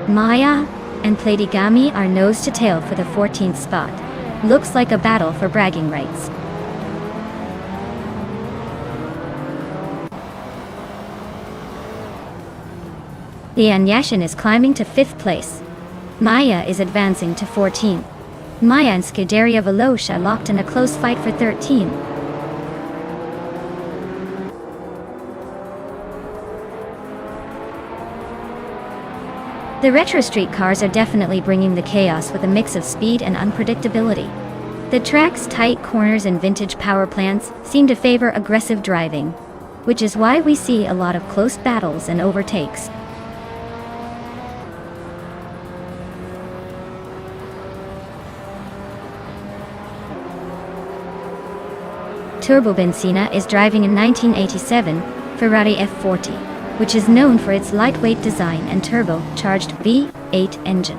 Maya and Platigami are nose to tail for the 14th spot. Looks like a battle for bragging rights. Lian Yashin is climbing to 5th place. Maya is advancing to 14th. Maya and Scuderia Veloce are locked in a close fight for 13th. The retro street cars are definitely bringing the chaos with a mix of speed and unpredictability. The track's tight corners and vintage power plants seem to favor aggressive driving, which is why we see a lot of close battles and overtakes. Turbo Benzina is driving a 1987 Ferrari F40, which is known for its lightweight design and turbo-charged V8 engine.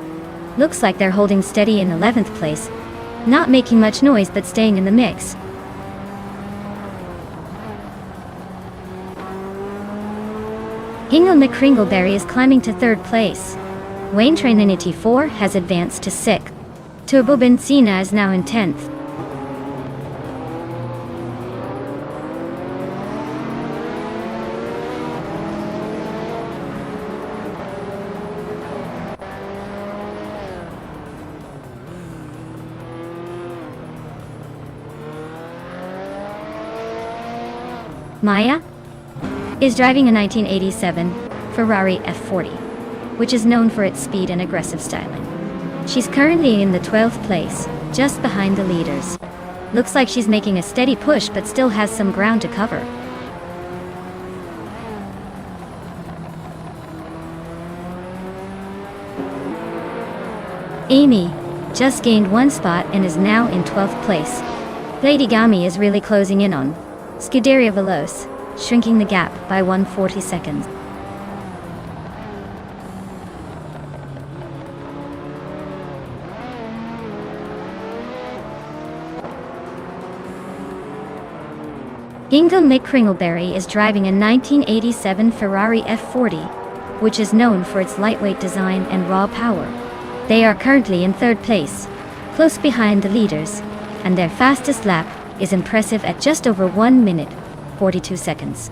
Looks like they're holding steady in 11th place, not making much noise but staying in the mix. Hingle McCringleberry is climbing to 3rd place. Wayne Train in T4 has advanced to 6th. Turbo Benzina is now in 10th. Maya is driving a 1987 Ferrari F40, which is known for its speed and aggressive styling. She's currently in the 12th place, just behind the leaders. Looks like she's making a steady push but still has some ground to cover. Amy just gained 1 spot and is now in 12th place. Lady Gami is really closing in on Scuderia Veloce, shrinking the gap by 140 seconds. Hingle McCringleberry is driving a 1987 Ferrari F40, which is known for its lightweight design and raw power. They are currently in 3rd place, close behind the leaders, and their fastest lap is impressive at just over 1 minute, 42 seconds.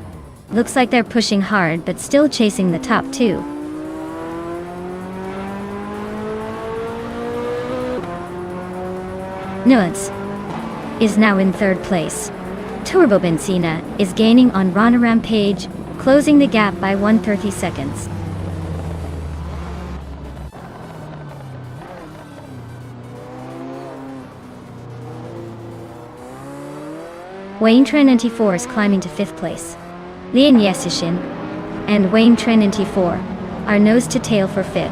Looks like they're pushing hard but still chasing the top 2. Nuts is now in 3rd place. Turbo Benzina is gaining on Rana Rampage, closing the gap by 130 seconds. Wayne Train in T4 is climbing to 5th place. Lian Yashin and Wayne Train in T4 are nose to tail for 5th.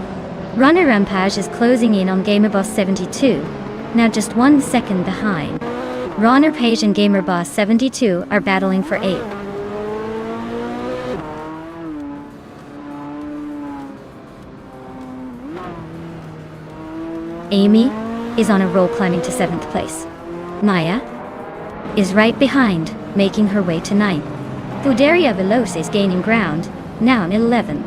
Rana Rampage is closing in on Gamerboss 72, now just 1 second behind. Rana Page and Gamerboss 72 are battling for 8th. Amy is on a roll climbing to 7th place. Maya is right behind, making her way to 9th. Scuderia Veloce is gaining ground, now in 11th.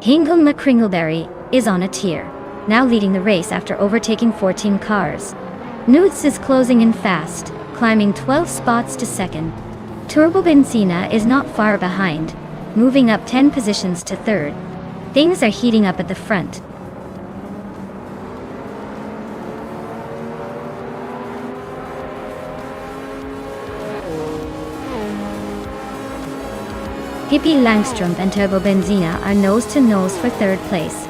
Hingle McCringleberry is on a tier, now leading the race after overtaking 14 cars. Newts is closing in fast, climbing 12 spots to 2nd. Turbo Benzina is not far behind, moving up 10 positions to 3rd. Things are heating up at the front. Hippie Langstrom and Turbo Benzina are nose to nose for 3rd place.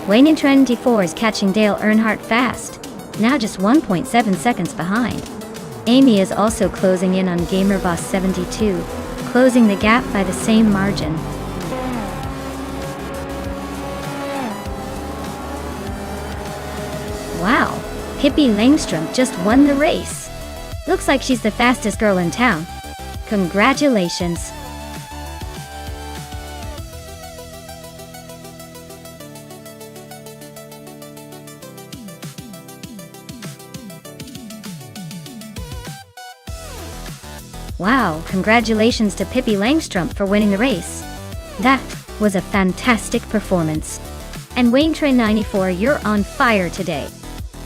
Wayne 24 is catching Dale Earnhardt fast, now just 1.7 seconds behind. Amy is also closing in on GamerBoss 72, closing the gap by the same margin. Wow, Pippi Langstrom just won the race. Looks like she's the fastest girl in town. Congratulations. Wow, congratulations to Pippi Langstrom for winning the race. That was a fantastic performance. And Wayne 94, you're on fire today.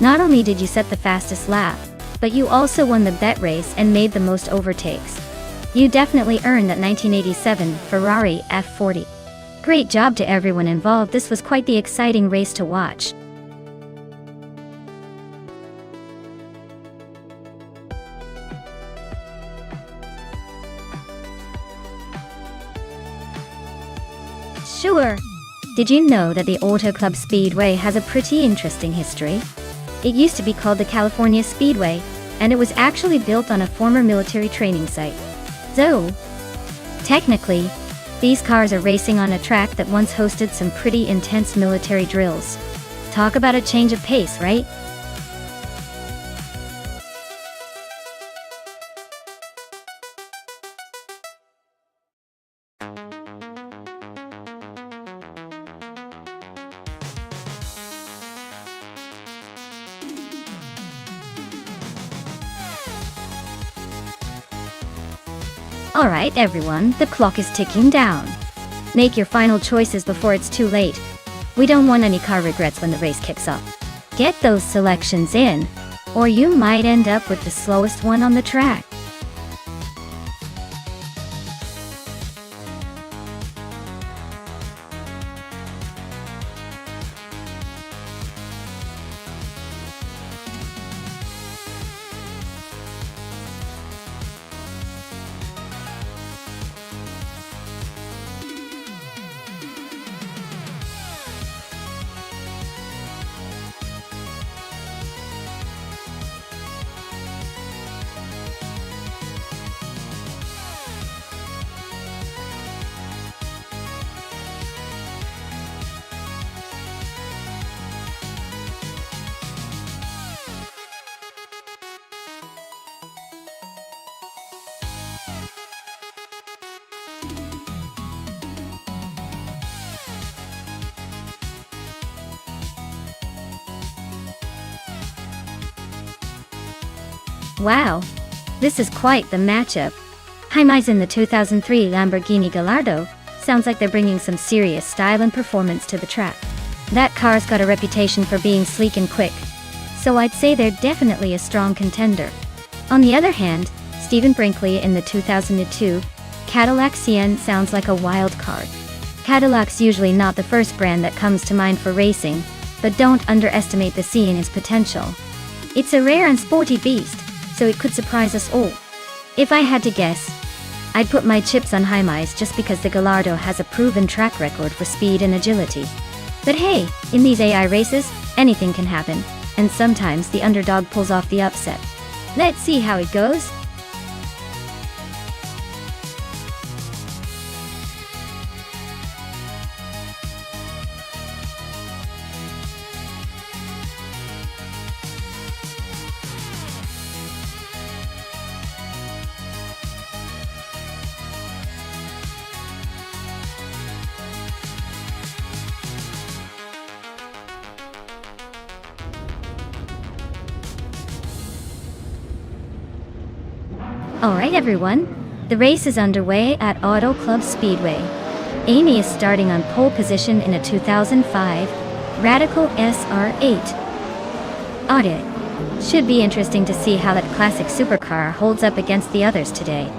Not only did you set the fastest lap, but you also won the bet race and made the most overtakes. You definitely earned that 1987 Ferrari F40. Great job to everyone involved. This was quite the exciting race to watch. Sure. Did you know that the Auto Club Speedway has a pretty interesting history? It used to be called the California Speedway, and it was actually built on a former military training site. So, technically, these cars are racing on a track that once hosted some pretty intense military drills. Talk about a change of pace, right? Alright everyone, the clock is ticking down. Make your final choices before it's too late. We don't want any car regrets when the race kicks off. Get those selections in, or you might end up with the slowest one on the track. Wow, this is quite the matchup. Jaime's in the 2003 Lamborghini Gallardo. Sounds like they're bringing some serious style and performance to the track. That car's got a reputation for being sleek and quick, so I'd say they're definitely a strong contender. On the other hand, Stephen Brinkley in the 2002 Cadillac Sienne sounds like a wild card. Cadillac's usually not the first brand that comes to mind for racing, but don't underestimate the Sienne's potential. It's a rare and sporty beast, so it could surprise us all. If I had to guess, I'd put my chips on Jaime's just because the Gallardo has a proven track record for speed and agility. But hey, in these AI races, anything can happen, and sometimes the underdog pulls off the upset. Let's see how it goes. Alright everyone, the race is underway at Auto Club Speedway. Amy is starting on pole position in a 2005 Radical SR8. Audit. Should be interesting to see how that classic supercar holds up against the others today.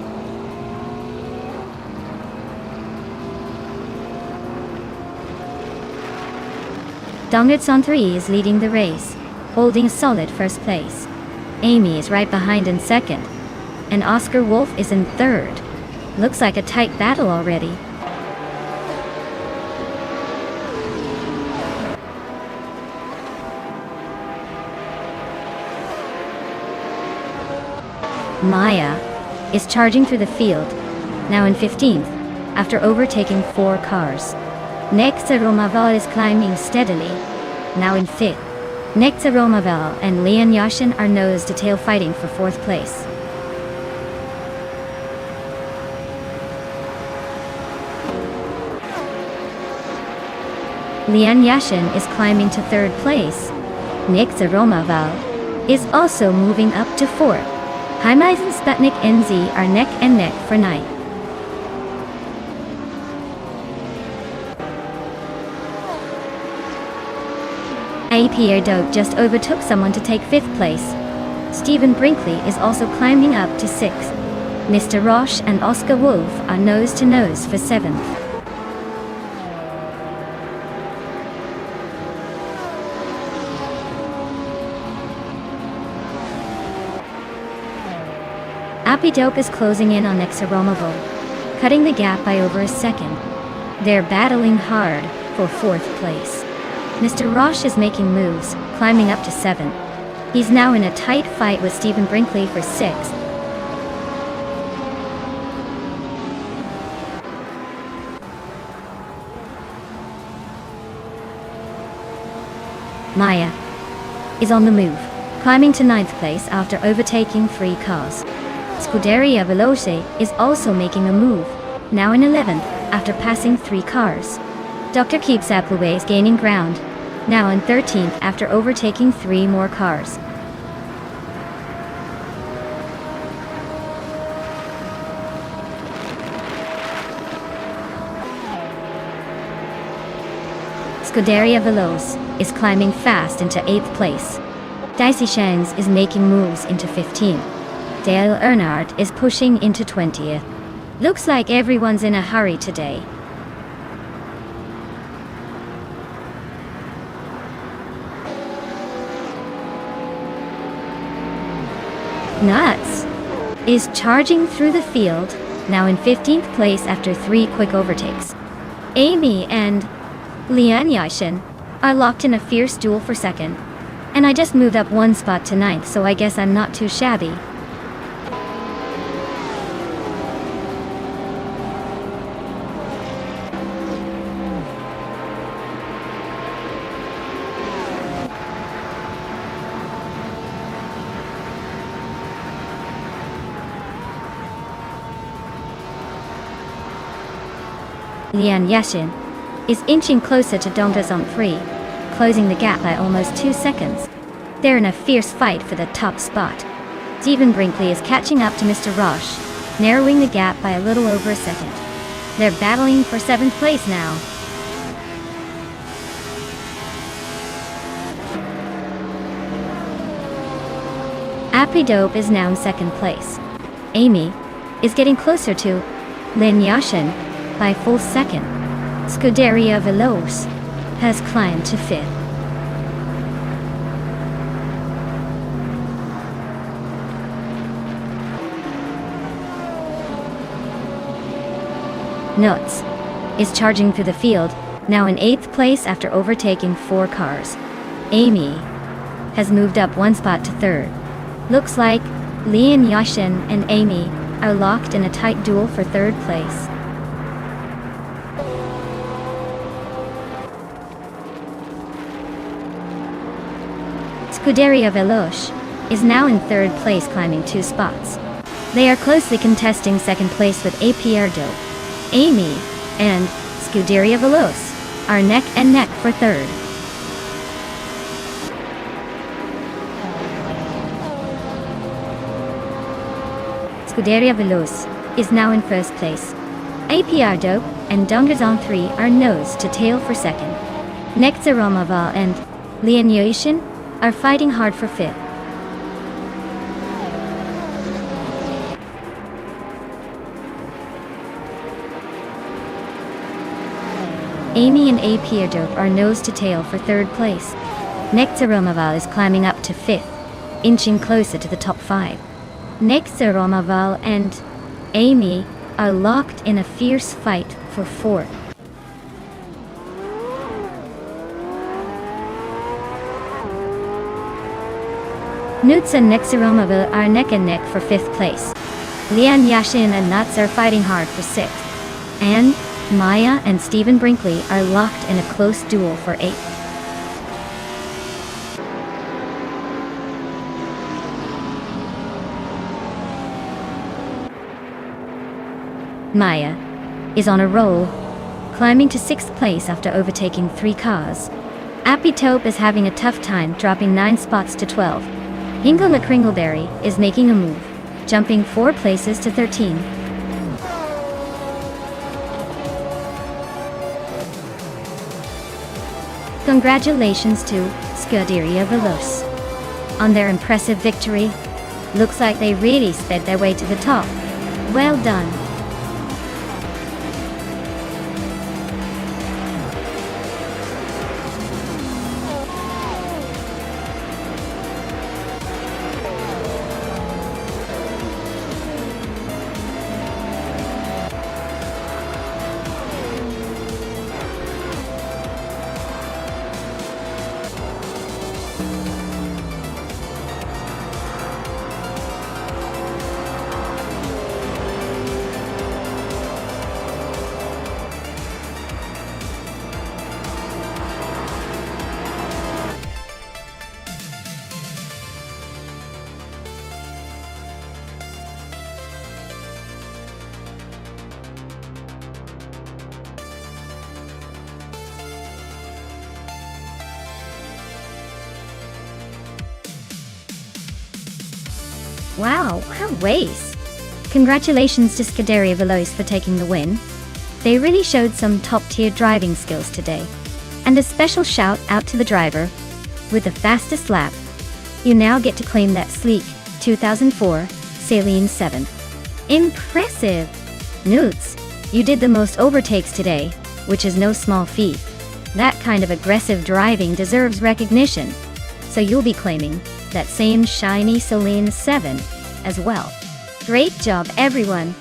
Dongitson 3 is leading the race, holding a solid first place. Amy is right behind in second, and Oscar Wolf is in third. Looks like a tight battle already. Maya is charging through the field, now in 15th, after overtaking 4 cars. Next, Romaval is climbing steadily, now in 5th. Next, Romaval and Leon Yashin are nose-to-tail fighting for 4th place. Leon Yashin is climbing to 3rd place. Next, Romaval is also moving up to 4th. Heimeis and Sputnik NZ are neck and neck for 9th. Pierre Doak just overtook someone to take 5th place. Stephen Brinkley is also climbing up to 6th. Mr. Roche and Oscar Wolf are nose to nose for 7th. Appy Dope is closing in on Nexaromovo, cutting the gap by over a second. They're battling hard for 4th place. Mr. Roche is making moves, climbing up to 7th. He's now in a tight fight with Stephen Brinkley for 6th. Maya is on the move, climbing to 9th place after overtaking 3 cars. Scuderia Veloce is also making a move, now in 11th after passing 3 cars. Dr. Keeps Appleaway is gaining ground, now in 13th after overtaking 3 more cars. Scuderia Veloce is climbing fast into 8th place. Dicey Shangs is making moves into 15th. Dale Earnhardt is pushing into 20th. Looks like everyone's in a hurry today. Nuts is charging through the field, now in 15th place after 3 quick overtakes. Amy and Leon Yashin are locked in a fierce duel for 2nd. And I just moved up 1 spot to 9th, so I guess I'm not too shabby. Leon Yashin is inching closer to Dongas on 3, closing the gap by almost 2 seconds. They're in a fierce fight for the top spot. Stephen Brinkley is catching up to Mr. Roche, narrowing the gap by a little over a second. They're battling for 7th place now. Appy Dope is now in 2nd place. Amy is getting closer to Leon Yashin by full second. Scuderia Veloce has climbed to 5th. Nuts is charging through the field, now in 8th place after overtaking 4 cars. Amy has moved up 1 spot to 3rd. Looks like Leon Yashin and Amy are locked in a tight duel for 3rd place. Scuderia Veloce is now in 3rd place, climbing 2 spots. They are closely contesting 2nd place with Pierre Dope. Amy and Scuderia Veloce are neck and neck for 3rd. Scuderia Veloce is now in 1st place. Pierre Dope and Dongas on 3 are nose to tail for 2nd. Next, Romaval and Leon Yashin are fighting hard for 5th. Amy and Pierre Dope are nose to tail for 3rd place. Next, Romaval is climbing up to 5th, inching closer to the top 5. Next, Romaval and Amy are locked in a fierce fight for 4th. Newts and Nexaromaville are neck and neck for 5th place. Lian Yashin and Nuts are fighting hard for 6th. And Maya and Stephen Brinkley are locked in a close duel for 8th. Maya is on a roll, climbing to 6th place after overtaking 3 cars. Appy Taupe is having a tough time, dropping 9 spots to 12. Hingle McCringleberry is making a move, jumping 4 places to 13. Congratulations to Scuderia Veloce on their impressive victory. Looks like they really sped their way to the top. Well done. Wow, what a race! Congratulations to Scuderia Veloce for taking the win. They really showed some top-tier driving skills today. And a special shout out to the driver with the fastest lap. You now get to claim that sleek 2004 Saleen 7. Impressive! Newts, you did the most overtakes today, which is no small feat. That kind of aggressive driving deserves recognition. So you'll be claiming that same shiny Saleen 7 as well. Great job, everyone!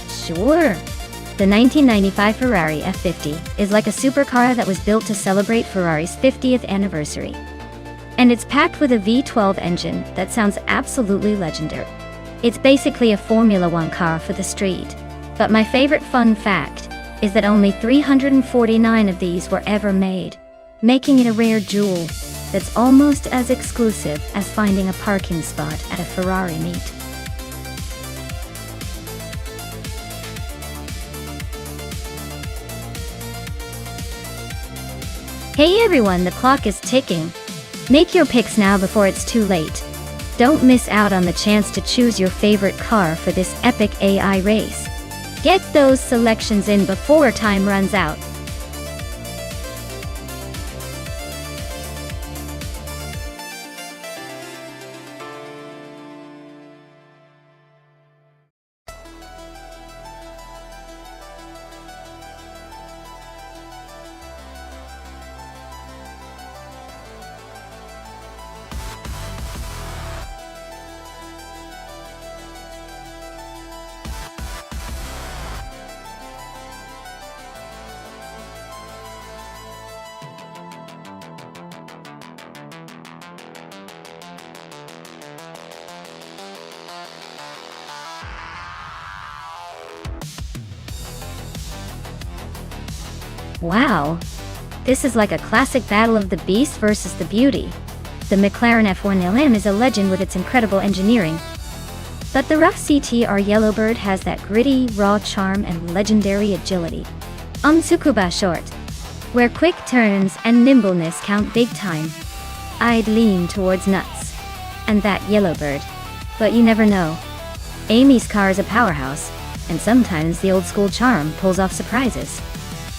Sure! The 1995 Ferrari F50 is like a supercar that was built to celebrate Ferrari's 50th anniversary. And it's packed with a V12 engine that sounds absolutely legendary. It's basically a Formula One car for the street. But my favorite fun fact is that only 349 of these were ever made, making it a rare jewel that's almost as exclusive as finding a parking spot at a Ferrari meet. Hey everyone, the clock is ticking. Make your picks now before it's too late. Don't miss out on the chance to choose your favorite car for this epic AI race. Get those selections in before time runs out. Wow, this is like a classic battle of the beast versus the beauty. The McLaren F1LM is a legend with its incredible engineering. But the rough CTR Yellowbird has that gritty, raw charm and legendary agility. Tsukuba short, where quick turns and nimbleness count big time. I'd lean towards Nuts and that Yellowbird, but you never know. Amy's car is a powerhouse, and sometimes the old school charm pulls off surprises.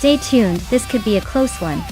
Stay tuned, this could be a close one.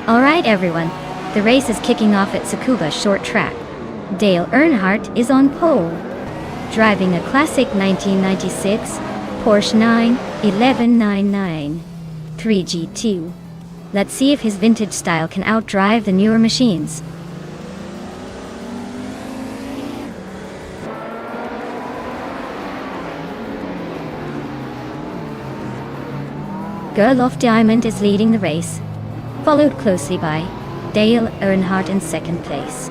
Alright everyone, the race is kicking off at Tsukuba short track. Dale Earnhardt is on pole, driving a classic 1996 Porsche 91199 3G2. Let's see if his vintage style can outdrive the newer machines. Girl of Diamond is leading the race, followed closely by Dale Earnhardt in second place.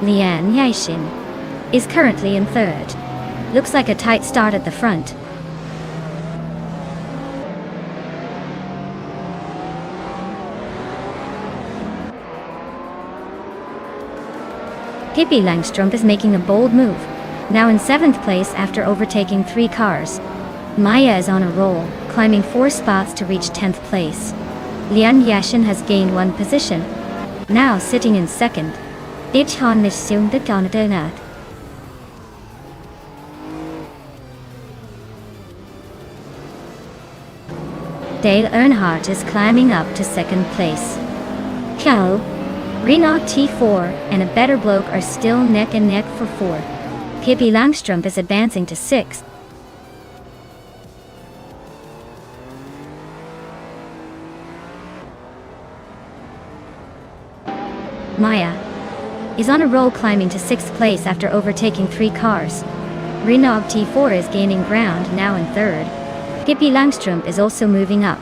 Lian Yixin is currently in third. Looks like a tight start at the front. Pippi Langstrup is making a bold move, now in 7th place after overtaking 3 cars. Maya is on a roll, climbing 4 spots to reach 10th place. Lian Yixin has gained 1 position, now sitting in 2nd. Ich han nicht so getan. Dale Earnhardt is climbing up to 2nd place. Ciao. Renault T4 and a Better Bloke are still neck and neck for 4th. Pippi Langstrup is advancing to 6th. Maya is on a roll, climbing to 6th place after overtaking 3 cars. Renault T4 is gaining ground, now in 3rd. Pippi Langstrup is also moving up,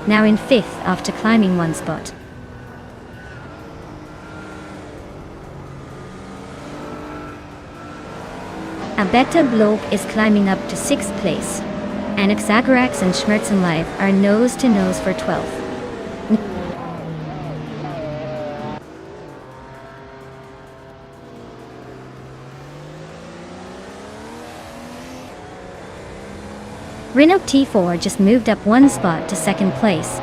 now in 5th after climbing 1 spot. A Better Bloke is climbing up to 6th place. Anaxagorax and Schmerzenlife are nose to nose for 12th. Renault T4 just moved up 1 spot to 2nd place.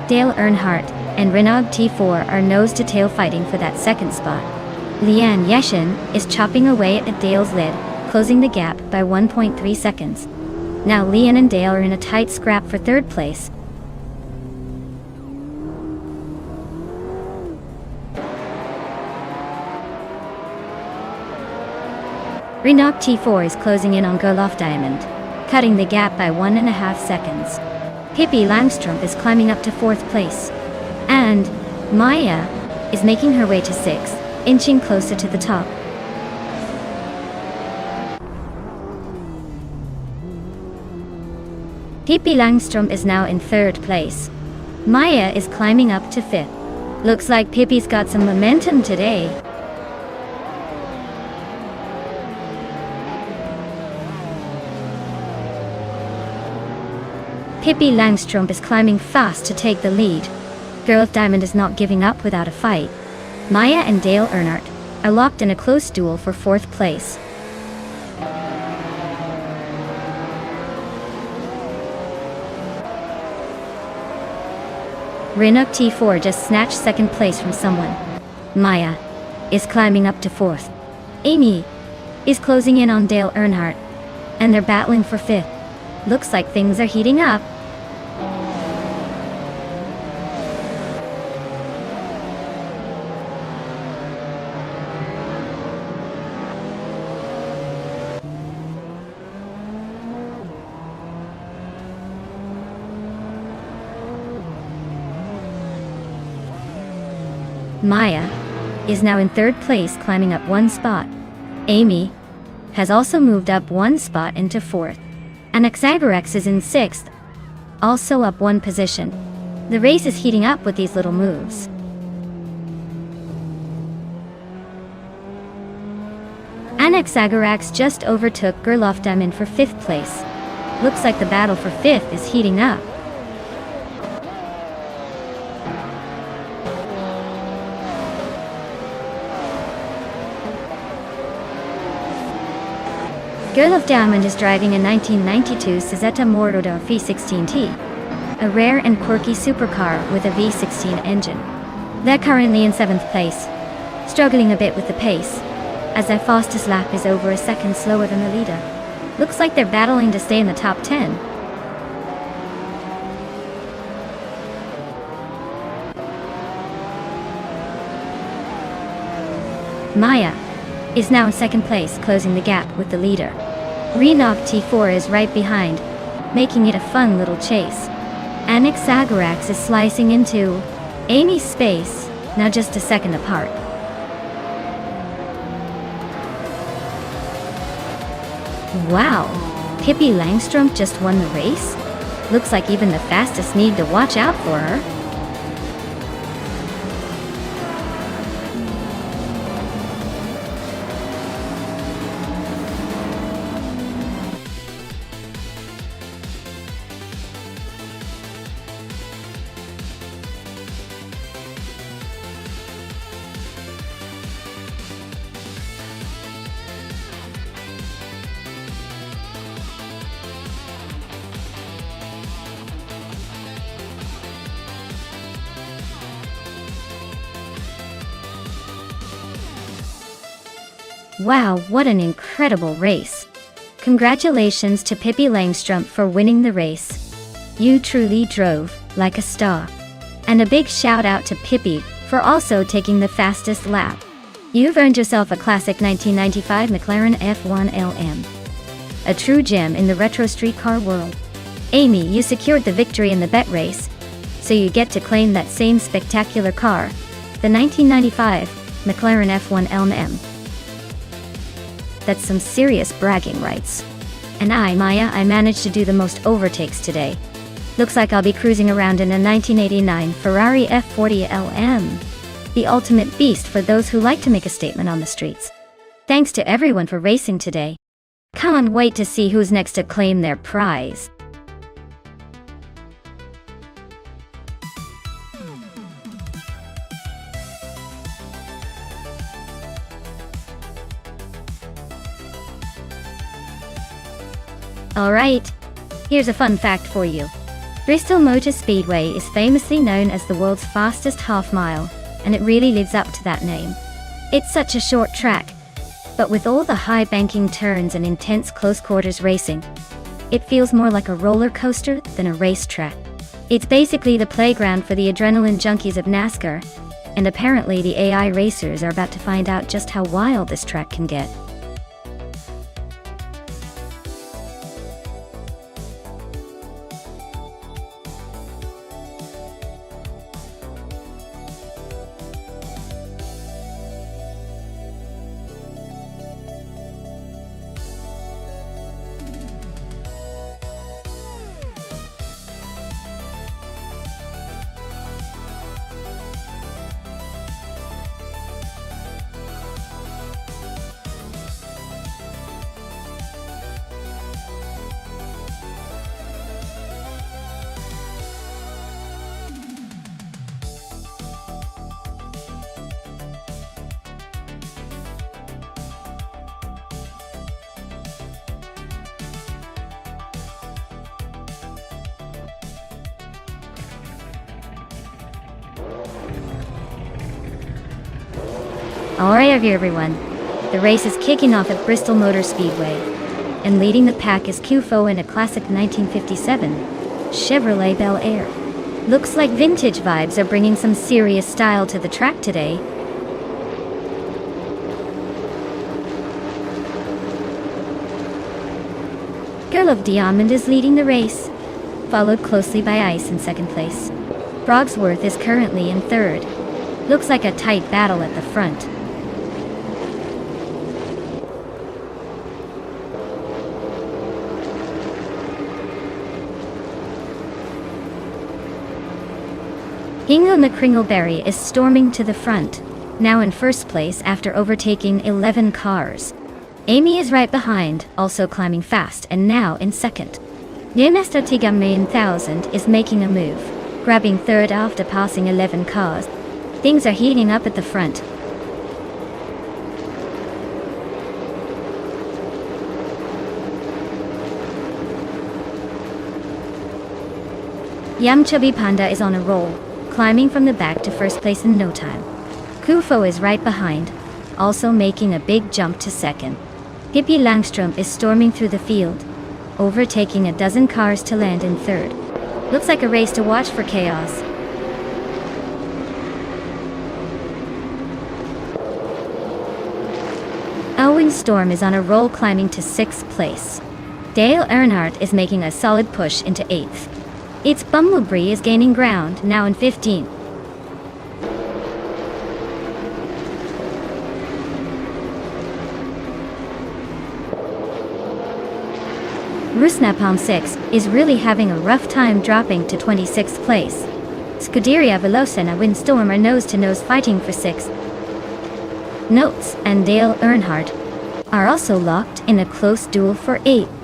Dale Earnhardt and Renault T4 are nose-to-tail fighting for that 2nd spot. Lian Yixin is chopping away at Dale's lead, closing the gap by 1.3 seconds. Now Lian and Dale are in a tight scrap for 3rd place. Renault T4 is closing in on Girl of Diamond, cutting the gap by 1.5 seconds. Pippi Langstrup is climbing up to 4th place. And Maya is making her way to 6th, inching closer to the top. Pippi Langstrup is now in 3rd place. Maya is climbing up to 5th. Looks like Pippi's got some momentum today. Pippi Langstrup is climbing fast to take the lead. Girl of Diamond is not giving up without a fight. Maya and Dale Earnhardt are locked in a close duel for 4th place. Renault T4 just snatched 2nd place from someone. Maya is climbing up to 4th. Amy is closing in on Dale Earnhardt, and they're battling for 5th. Looks like things are heating up. Maya is now in 3rd place, climbing up 1 spot. Amy has also moved up 1 spot into 4th. Anaxagorax is in 6th, also up 1 position. The race is heating up with these little moves. Anaxagorax just overtook Girl of Diamond for 5th place. Looks like the battle for 5th is heating up. Girl of Diamond is driving a 1992 Cizeta Morodo V16T, a rare and quirky supercar with a V16 engine. They're currently in 7th place, struggling a bit with the pace, as their fastest lap is over a second slower than the leader. Looks like they're battling to stay in the top 10. Maya is now in second place, closing the gap with the leader. Renov T4 is right behind, making it a fun little chase. Anaxagorax is slicing into Amy's space, now just a second apart. Wow, Pippi Langstrom just won the race? Looks like even the fastest need to watch out for her. Wow, what an incredible race. Congratulations to Pippi Langstrom for winning the race. You truly drove like a star. And a big shout out to Pippi for also taking the fastest lap. You've earned yourself a classic 1995 McLaren F1 LM. A true gem in the retro street car world. Amy, you secured the victory in the bet race, so you get to claim that same spectacular car, the 1995 McLaren F1 LM. That's some serious bragging rights. And Maya, I managed to do the most overtakes today. Looks like I'll be cruising around in a 1989 Ferrari F40 LM. The ultimate beast for those who like to make a statement on the streets. Thanks to everyone for racing today. Can't wait to see who's next to claim their prize. Alright, here's a fun fact for you. Bristol Motor Speedway is famously known as the world's fastest half mile, and it really lives up to that name. It's such a short track, but with all the high banking turns and intense close quarters racing, it feels more like a roller coaster than a racetrack. It's basically the playground for the adrenaline junkies of NASCAR, and apparently the AI racers are about to find out just how wild this track can get. Alright everyone, the race is kicking off at Bristol Motor Speedway, and leading the pack is QFO in a classic 1957 Chevrolet Bel Air. Looks like vintage vibes are bringing some serious style to the track today. Girl of Diamond is leading the race, followed closely by Ice in second place. Brogsworth is currently in third. Looks like a tight battle at the front. Hingle McCringleberry is storming to the front, now in first place after overtaking 11 cars. Amy is right behind, also climbing fast and now in second. Neomesto Tigame 1000 is making a move, grabbing third after passing 11 cars. Things are heating up at the front. Yam Chubby Panda is on a roll, climbing from the back to first place in no time. Kufo is right behind, also making a big jump to second. Pippi Langstrom is storming through the field, overtaking a dozen cars to land in third. Looks like a race to watch for chaos. following Storm is on a roll, climbing to 6th place. Dale Earnhardt is making a solid push into 8th. Its Bumblebee is gaining ground, now in 15th. Rusnapalm 6 is really having a rough time, dropping to 26th place. Scuderia Veloce and Windstorm are nose-to-nose fighting for 6th. Notes and Dale Earnhardt are also locked in a close duel for 8th.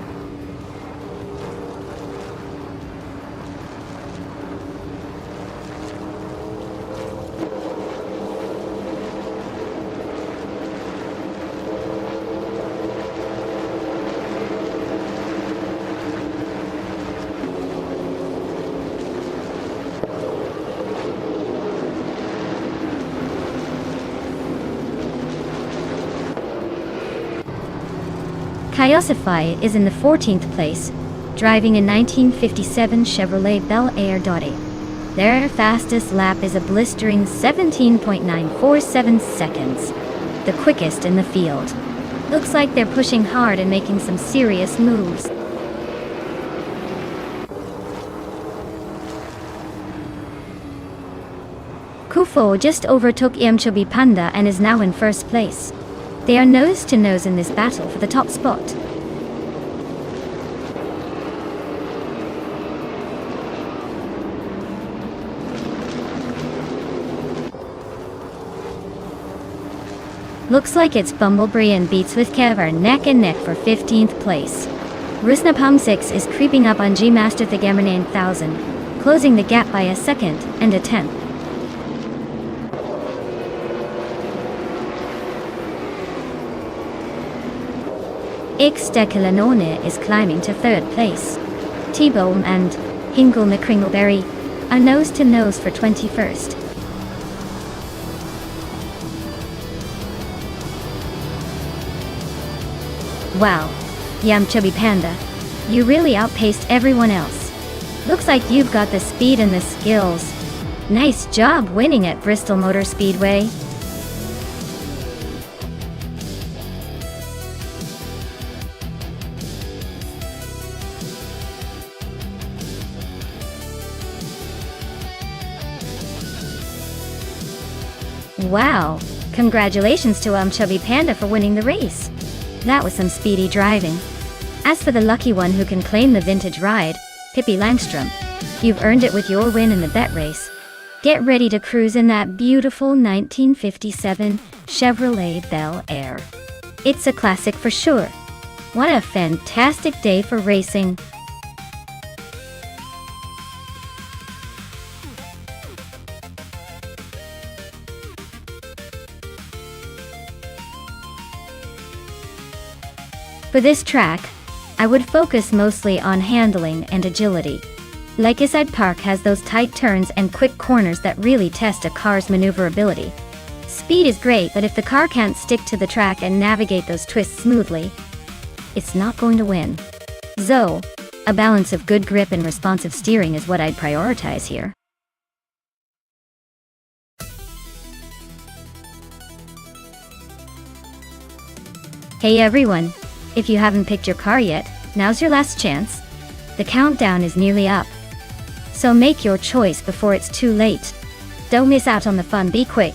Kyosify is in the 14th place, driving a 1957 Chevrolet Bel Air Dottie. Their fastest lap is a blistering 17.947 seconds, the quickest in the field. Looks like they're pushing hard and making some serious moves. Kufo just overtook Yamchobi Panda and is now in 1st place. They are nose-to-nose in this battle for the top spot. Looks like it's Bumblebee and Beats with Kev are neck and neck for 15th place. Rusnapalm 6 is creeping up on G-Master Thigamer 9000, closing the gap by a 2nd and a 10th. Ixtekilanone is climbing to 3rd place. T-Bone and Hingle McCringleberry are nose-to-nose for 21st. Wow, Yamchobi Panda, you really outpaced everyone else. Looks like you've got the speed and the skills. Nice job winning at Bristol Motor Speedway. Wow, congratulations to Chubby Panda for winning the race. That was some speedy driving. As for the lucky one who can claim the vintage ride, Pippi Langstrom, you've earned it with your win in the bet race. Get ready to cruise in that beautiful 1957 Chevrolet Bel Air. It's a classic for sure. What a fantastic day for racing. For this track, I would focus mostly on handling and agility. Lakeside Park has those tight turns and quick corners that really test a car's maneuverability. Speed is great, but if the car can't stick to the track and navigate those twists smoothly, it's not going to win. So, a balance of good grip and responsive steering is what I'd prioritize here. Hey everyone! If you haven't picked your car yet, now's your last chance. The countdown is nearly up. So make your choice before it's too late. Don't miss out on the fun, be quick.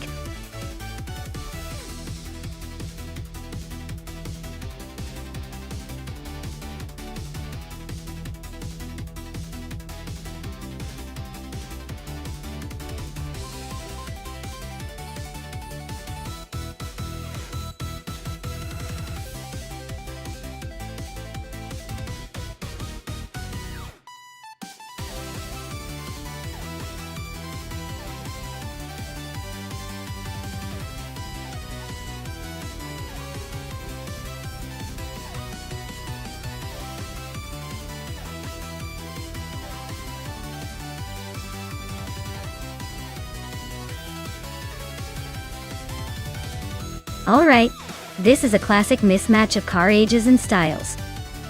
Alright, this is a classic mismatch of car ages and styles.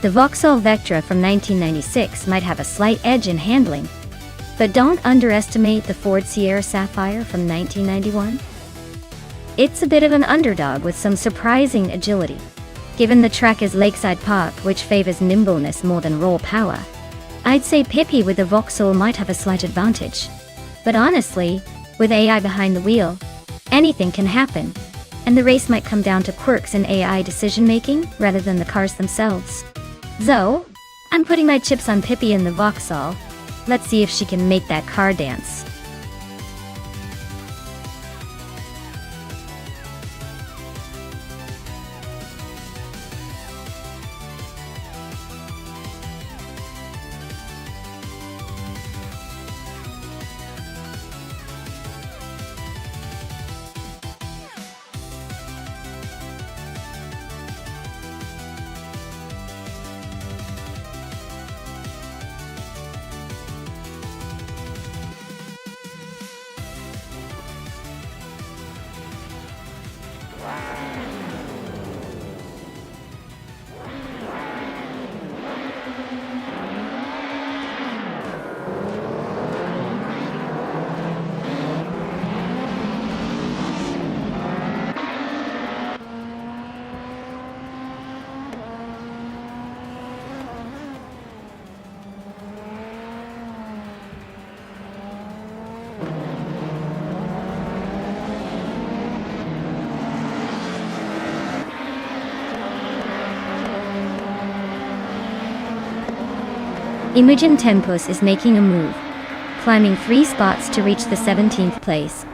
The Vauxhall Vectra from 1996 might have a slight edge in handling, but don't underestimate the Ford Sierra Sapphire from 1991. It's a bit of an underdog with some surprising agility. Given the track is Lakeside Park, which favors nimbleness more than raw power, I'd say Pippi with the Vauxhall might have a slight advantage. But honestly, with AI behind the wheel, anything can happen, and the race might come down to quirks in AI decision-making rather than the cars themselves. So, I'm putting my chips on Pippi in the Vauxhall. Let's see if she can make that car dance. Imogen Tempus is making a move, climbing 3 spots to reach the 17th place.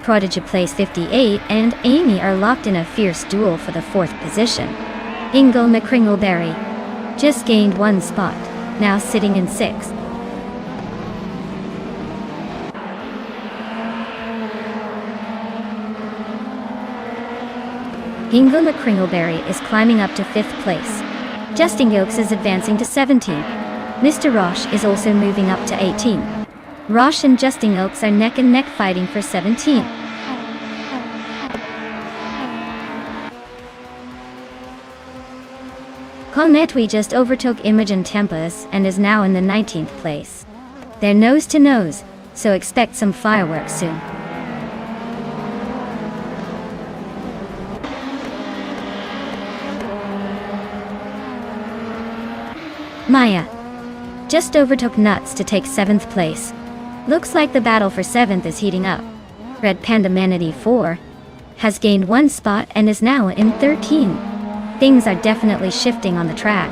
Prodigy place 58 and Amy are locked in a fierce duel for the 4th position. Ingle McCringleberry just gained 1 spot, now sitting in 6th. Ingle McCringleberry is climbing up to 5th place. Justin Gilks is advancing to 17th. Mr. Roche is also moving up to 18. Roche and Justin Oaks are neck and neck fighting for 17. Colmetwi just overtook Imogen Tempus and is now in the 19th place. They're nose to nose, so expect some fireworks soon. Maya just overtook Nuts to take 7th place. Looks like the battle for 7th is heating up. Red Panda Manatee 4 has gained 1 spot and is now in 13. Things are definitely shifting on the track.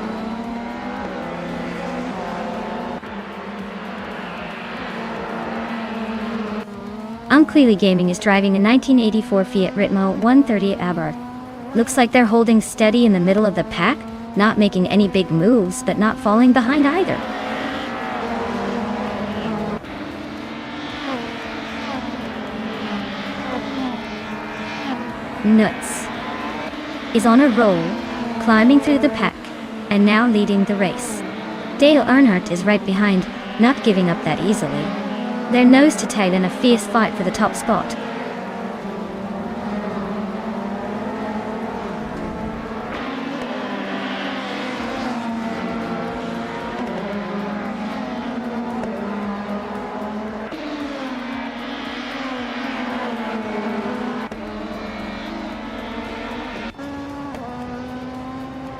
Uncleely Gaming is driving a 1984 Fiat Ritmo 130 Abarth. Looks like they're holding steady in the middle of the pack, not making any big moves but not falling behind either. Nuts is on a roll, climbing through the pack, and now leading the race. Dale Earnhardt is right behind, not giving up that easily. They're nose to tail in a fierce fight for the top spot.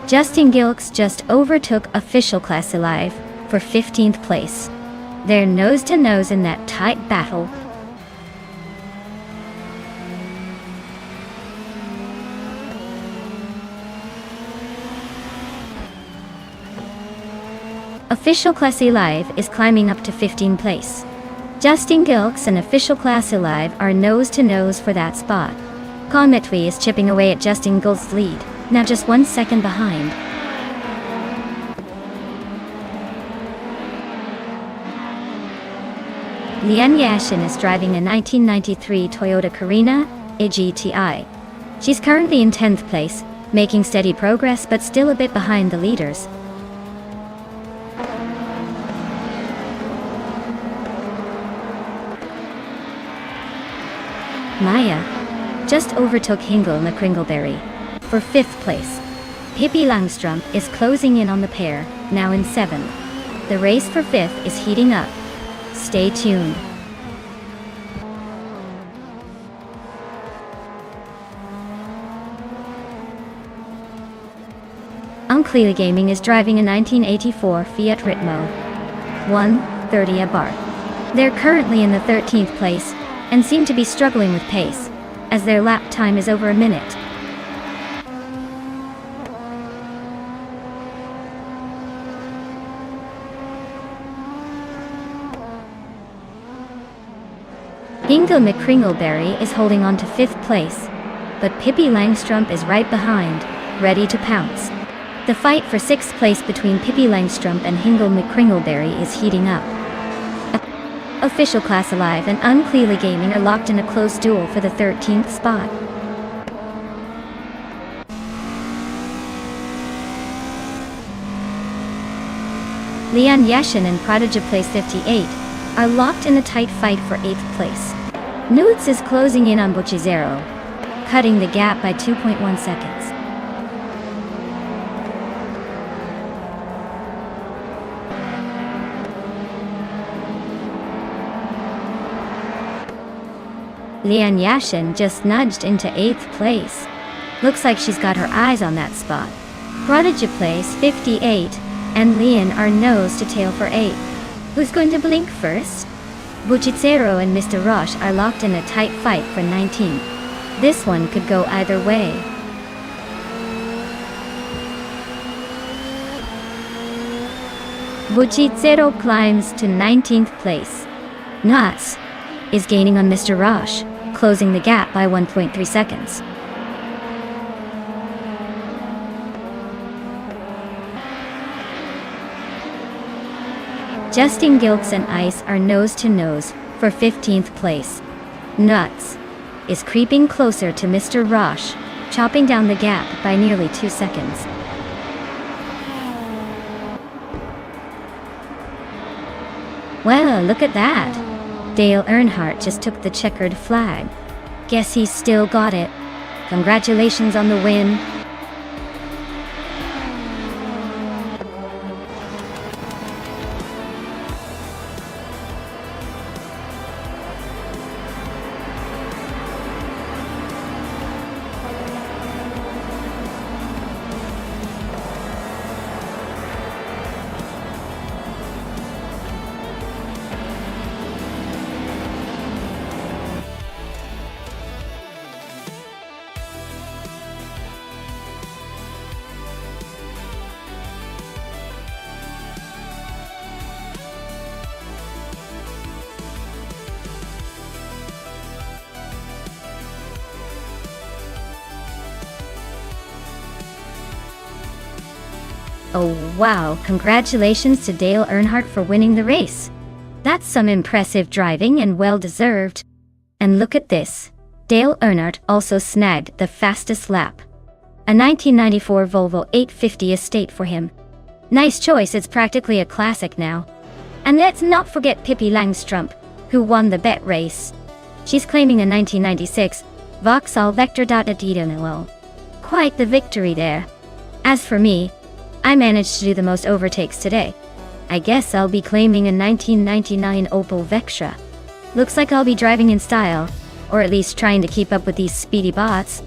Justin Gilks just overtook Official Class Alive for 15th place. They're nose to nose in that tight battle. Official Class Alive is climbing up to 15th place. Justin Gilks and Official Class Alive are nose to nose for that spot. Colmetwi is chipping away at Justin Gilks' lead, now just 1 second behind. Lian Yashin is driving a 1993 Toyota Carina GTI. She's currently in 10th place, making steady progress but still a bit behind the leaders. Maya just overtook Hingle McCringleberry for 5th place. Pippi Langstrom is closing in on the pair, now in 7th. The race for 5th is heating up. Stay tuned. Unclear Gaming is driving a 1984 Fiat Ritmo 130 Abarth. They're currently in the 13th place and seem to be struggling with pace, as their lap time is over a minute. Ingo McCringleberry is holding on to 5th place, but Pippi Langstrumpf is right behind, ready to pounce. The fight for 6th place between Pippi Langstrumpf and Hingle McCringleberry is heating up. Official Class Alive and Unclear Gaming are locked in a close duel for the 13th spot. Leon Yashin and Prodigy Place 58 are locked in a tight fight for 8th place. Nudes is closing in on Buchizero, cutting the gap by 2.1 seconds. Lian Yashin just nudged into 8th place. Looks like she's got her eyes on that spot. Prodigy Place 58 and Lian are nose to tail for 8th. Who's going to blink first? Buchizero and Mr. Roche are locked in a tight fight for 19th. This one could go either way. Buchizero climbs to 19th place. Nuts is gaining on Mr. Roche, closing the gap by 1.3 seconds. Justin Gilks and Ice are nose to nose for 15th place. Nuts is creeping closer to Mr. Roche, chopping down the gap by nearly 2 seconds. Well, look at that. Dale Earnhardt just took the checkered flag. Guess he's still got it. Congratulations on the win. Oh wow, congratulations to Dale Earnhardt for winning the race. That's some impressive driving and well deserved. And look at this. Dale Earnhardt also snagged the fastest lap. A 1994 Volvo 850 Estate for him. Nice choice, it's practically a classic now. And let's not forget Pippi Langstrumpf, who won the bet race. She's claiming a 1996 Vauxhall Vector. Quite the victory there. As for me, I managed to do the most overtakes today. I guess I'll be claiming a 1999 Opel Vectra. Looks like I'll be driving in style, or at least trying to keep up with these speedy bots.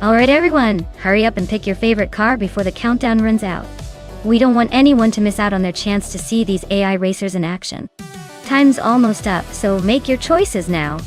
Alright everyone, hurry up and pick your favorite car before the countdown runs out. We don't want anyone to miss out on their chance to see these AI racers in action. Time's almost up, so make your choices now.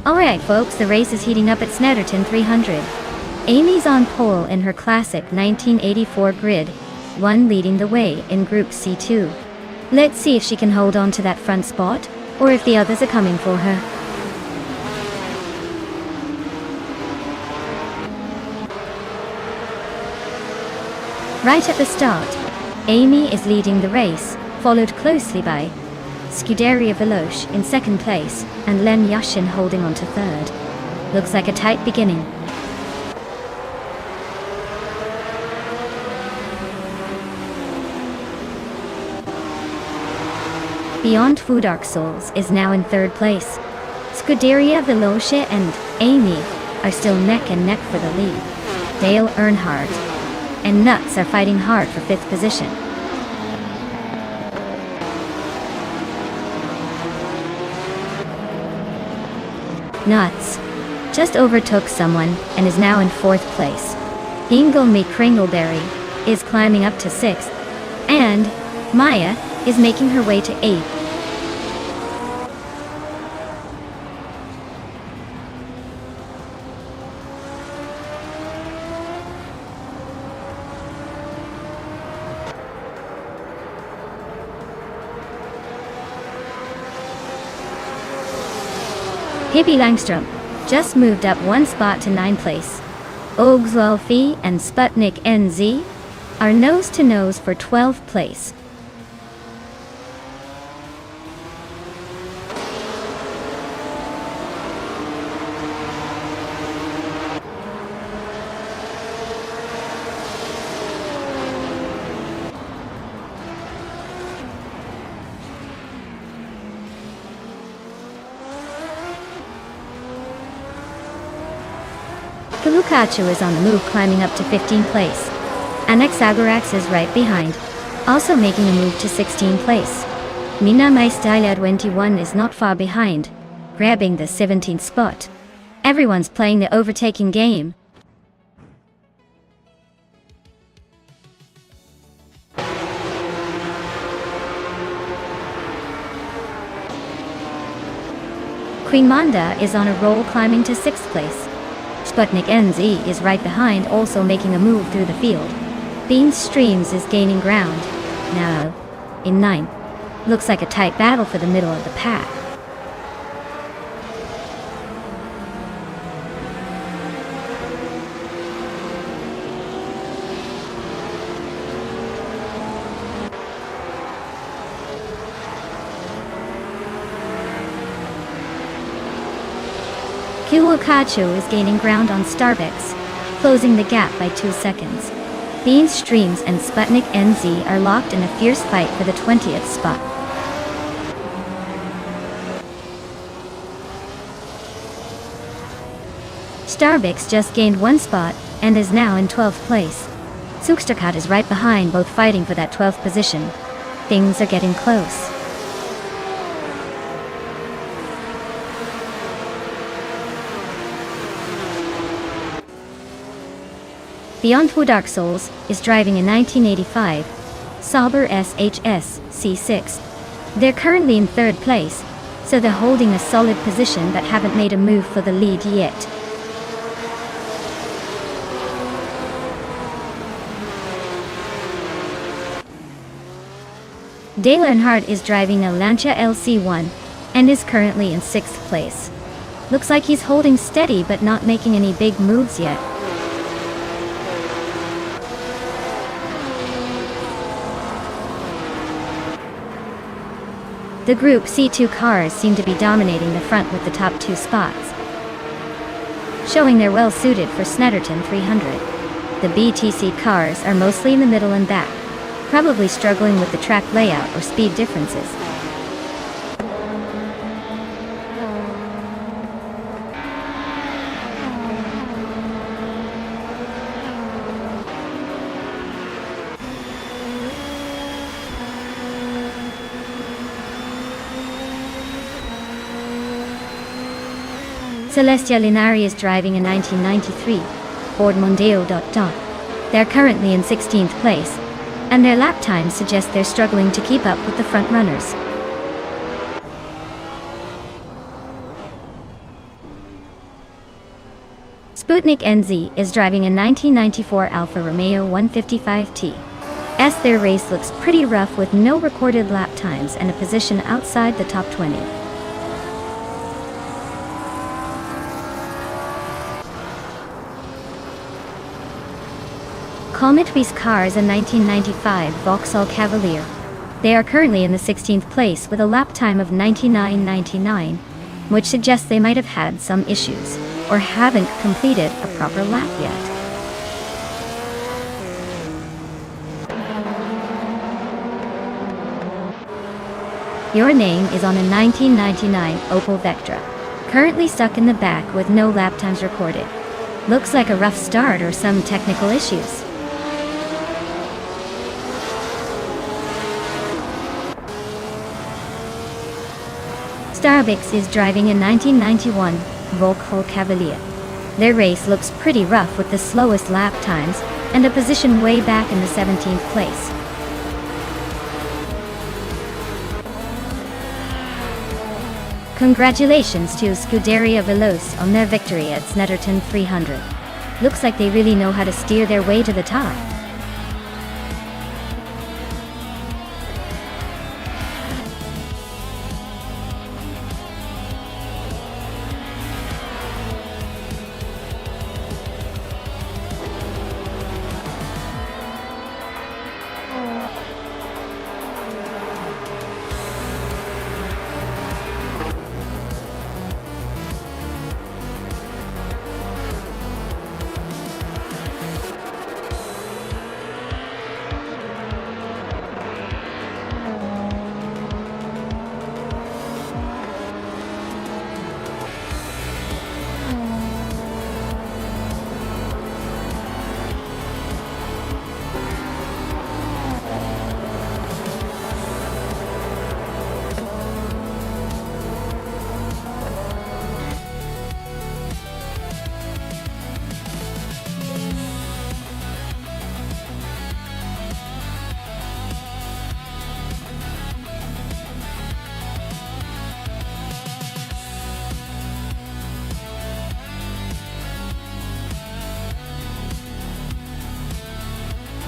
Alright folks, the race is heating up at Snetterton 300. Amy's on pole in her classic 1984 grid, 1 leading the way in Group C2. Let's see if she can hold on to that front spot, or if the others are coming for her. Right at the start, Amy is leading the race, followed closely by Scuderia Veloce in second place, and Len Yashin holding on to third. Looks like a tight beginning. Beyond Fu Dark Souls is now in third place. Scuderia Veloce and Amy are still neck and neck for the lead. Dale Earnhardt and Nuts are fighting hard for 5th position. Nuts just overtook someone and is now in 4th place. Dingle Me Kringleberry is climbing up to 6th, and Maya is making her way to 8th. Hippie Langstrom just moved up 1 spot to 9th place. Ogzwalfi and Sputnik NZ are nose to nose for 12th place. Kalukachu is on the move, climbing up to 15th place. Anaxagorax is right behind, also making a move to 16th place. Mina Maistylad 21 is not far behind, grabbing the 17th spot. Everyone's playing the overtaking game. Queen Manda is on a roll, climbing to 6th place. Sputnik NZ is right behind, also making a move through the field. Beans Streams is gaining ground, now in 9th. Looks like a tight battle for the middle of the pack. Kiwakachu is gaining ground on Starbucks, closing the gap by 2 seconds. Beans Streams and Sputnik NZ are locked in a fierce fight for the 20th spot. Starbucks just gained 1 spot and is now in 12th place. Sukstakat is right behind, both fighting for that 12th position. Things are getting close. Beyond Fu Dark Souls is driving a 1985 Sauber SHS C6. They're currently in 3rd place, so they're holding a solid position but haven't made a move for the lead yet. Dale Earnhardt is driving a Lancia LC1 and is currently in 6th place. Looks like he's holding steady but not making any big moves yet. The Group C2 cars seem to be dominating the front with the top 2 spots, showing they're well suited for Snetterton 300. The BTC cars are mostly in the middle and back, probably struggling with the track layout or speed differences. Celestia Linari is driving a 1993 Ford Mondeo. They're currently in 16th place, and their lap times suggest they're struggling to keep up with the front runners. Sputnik NZ is driving a 1994 Alfa Romeo 155T. Their race looks pretty rough with no recorded lap times and a position outside the top 20. Cometry's car is a 1995 Vauxhall Cavalier. They are currently in the 16th place with a lap time of 99.99, which suggests they might have had some issues, or haven't completed a proper lap yet. Your name is on a 1999 Opel Vectra, currently stuck in the back with no lap times recorded. Looks like a rough start or some technical issues. Starbix is driving a 1991 Vauxhall Cavalier. Their race looks pretty rough with the slowest lap times and a position way back in the 17th place. Congratulations to Scuderia Veloce on their victory at Snetterton 300. Looks like they really know how to steer their way to the top.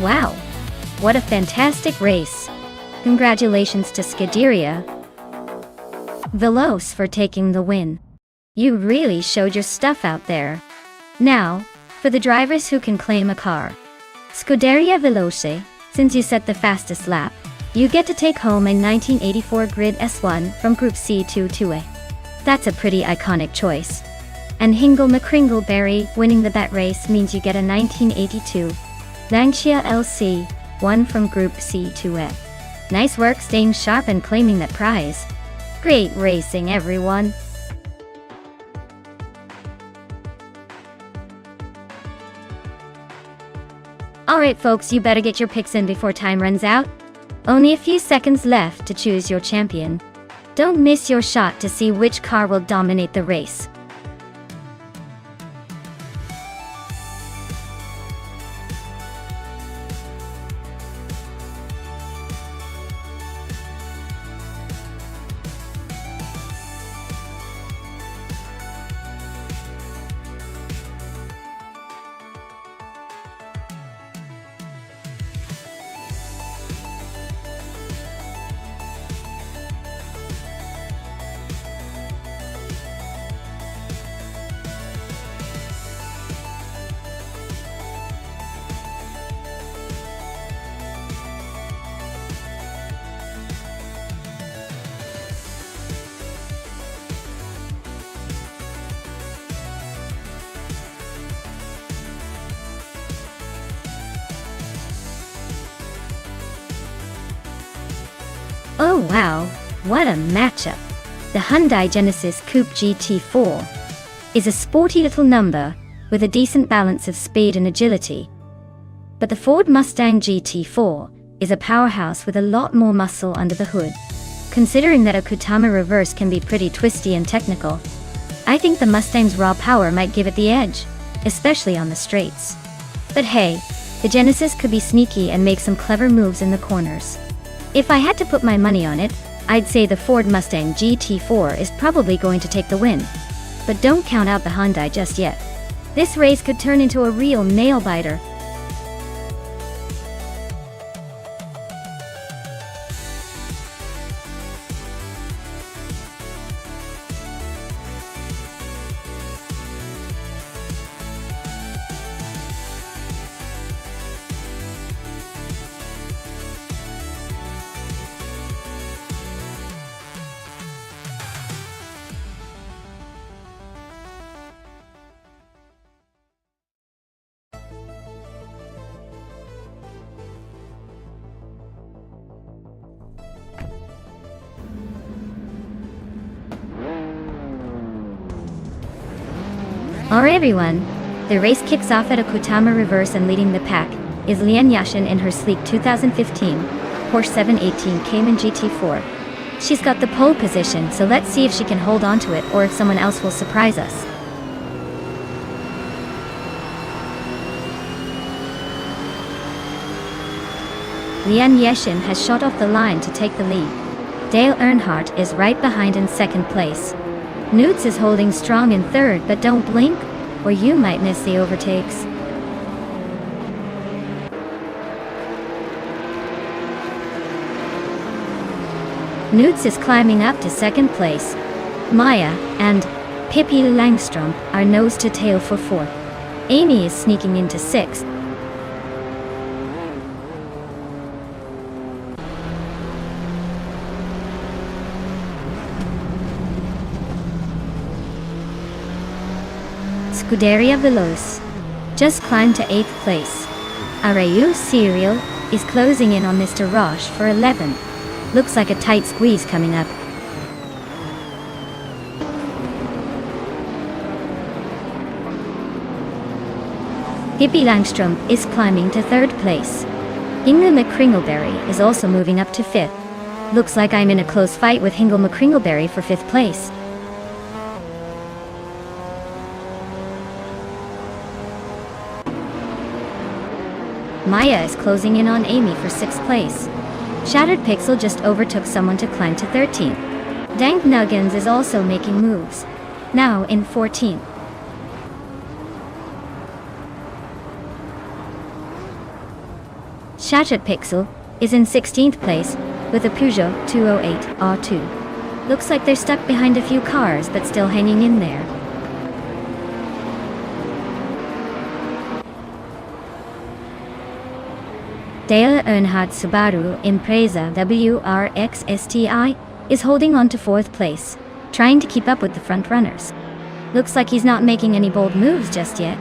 Wow, what a fantastic race. Congratulations to Scuderia Veloce for taking the win. You really showed your stuff out there. Now, for the drivers who can claim a car. Scuderia Veloce, since you set the fastest lap, you get to take home a 1984 Grid S1 from Group C22A. That's a pretty iconic choice. And Hingle McCringleberry winning the bet race means you get a 1982 Lancia LC1 from Group C2A. Nice work staying sharp and claiming that prize. Great racing, everyone. Alright folks, you better get your picks in before time runs out. Only a few seconds left to choose your champion. Don't miss your shot to see which car will dominate the race. Oh wow, what a matchup! The Hyundai Genesis Coupe GT4 is a sporty little number with a decent balance of speed and agility. But the Ford Mustang GT4 is a powerhouse with a lot more muscle under the hood. Considering that a Kutama reverse can be pretty twisty and technical, I think the Mustang's raw power might give it the edge, especially on the straights. But hey, the Genesis could be sneaky and make some clever moves in the corners. If I had to put my money on it, I'd say the Ford Mustang GT4 is probably going to take the win. But don't count out the Hyundai just yet. This race could turn into a real nail-biter. Alright everyone, the race kicks off at a Kutama reverse, and leading the pack is Lian Yashin in her sleek 2015 Porsche 718 Cayman GT4. She's got the pole position, so let's see if she can hold on to it or if someone else will surprise us. Lian Yashin has shot off the line to take the lead. Dale Earnhardt is right behind in second place. Newts is holding strong in third, but don't blink, or you might miss the overtakes. Newts is climbing up to second place. Maya and Pippi Langstrom are nose to tail for fourth. Amy is sneaking into sixth. Scuderia Veloz just climbed to 8th place. Arayu Serial is closing in on Mr. Roche for 11th. Looks like a tight squeeze coming up. Pippi Langstrom is climbing to 3rd place. Hingle McCringleberry is also moving up to 5th. Looks like I'm in a close fight with Hingle McCringleberry for 5th place. Maya is closing in on Amy for 6th place. Shattered Pixel just overtook someone to climb to 13th. Dank Nuggins is also making moves, now in 14th. Shattered Pixel is in 16th place with a Peugeot 208 R2. Looks like they're stuck behind a few cars but still hanging in there. Dale Earnhardt Subaru Impreza WRX STI is holding on to 4th place, trying to keep up with the front runners. Looks like he's not making any bold moves just yet.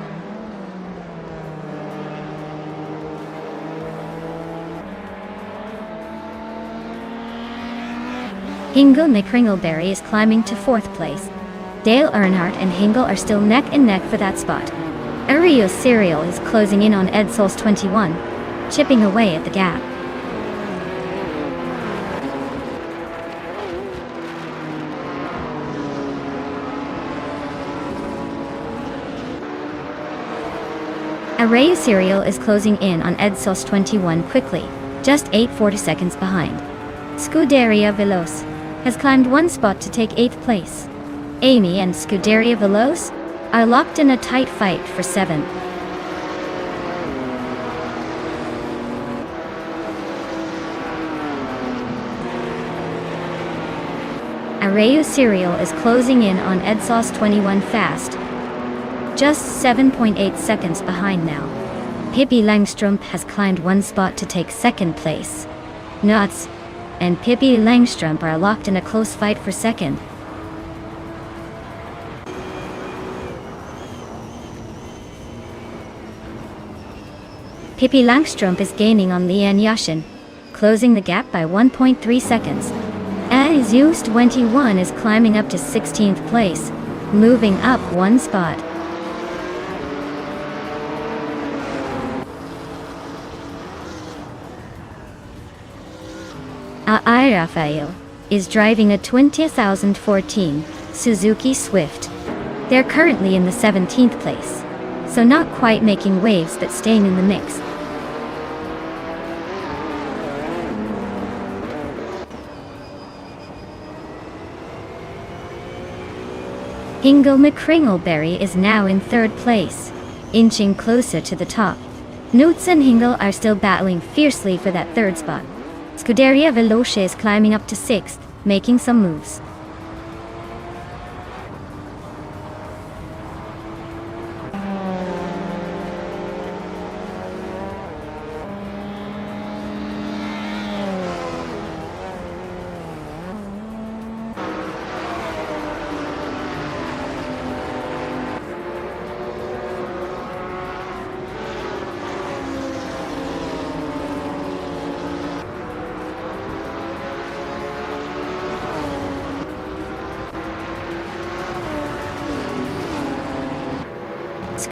Hingle McCringleberry is climbing to 4th place. Dale Earnhardt and Hingle are still neck and neck for that spot. Ariel Serial is closing in on Ed Souls 21, chipping away at the gap. Arayu Serial is closing in on Ed Sauce 21 quickly, just 8 seconds behind. Scuderia Veloz has climbed 1 spot to take 8th place. Amy and Scuderia Veloz are locked in a tight fight for 7th. Arayu Serial is closing in on Ed Sauce 21 fast, just 7.8 seconds behind now. Pippi Langstrom has climbed 1 spot to take 2nd place. Nuts and Pippi Langstrom are locked in a close fight for 2nd. Pippi Langstrom is gaining on Lian Yashin, closing the gap by 1.3 seconds. Azuz 21 is climbing up to 16th place, moving up 1 spot. AI Rafael is driving a 2014 Suzuki Swift. They're currently in the 17th place, so not quite making waves but staying in the mix. Hingle McCringleberry is now in third place, inching closer to the top. Newts and Hingle are still battling fiercely for that third spot. Scuderia Veloce is climbing up to sixth, making some moves.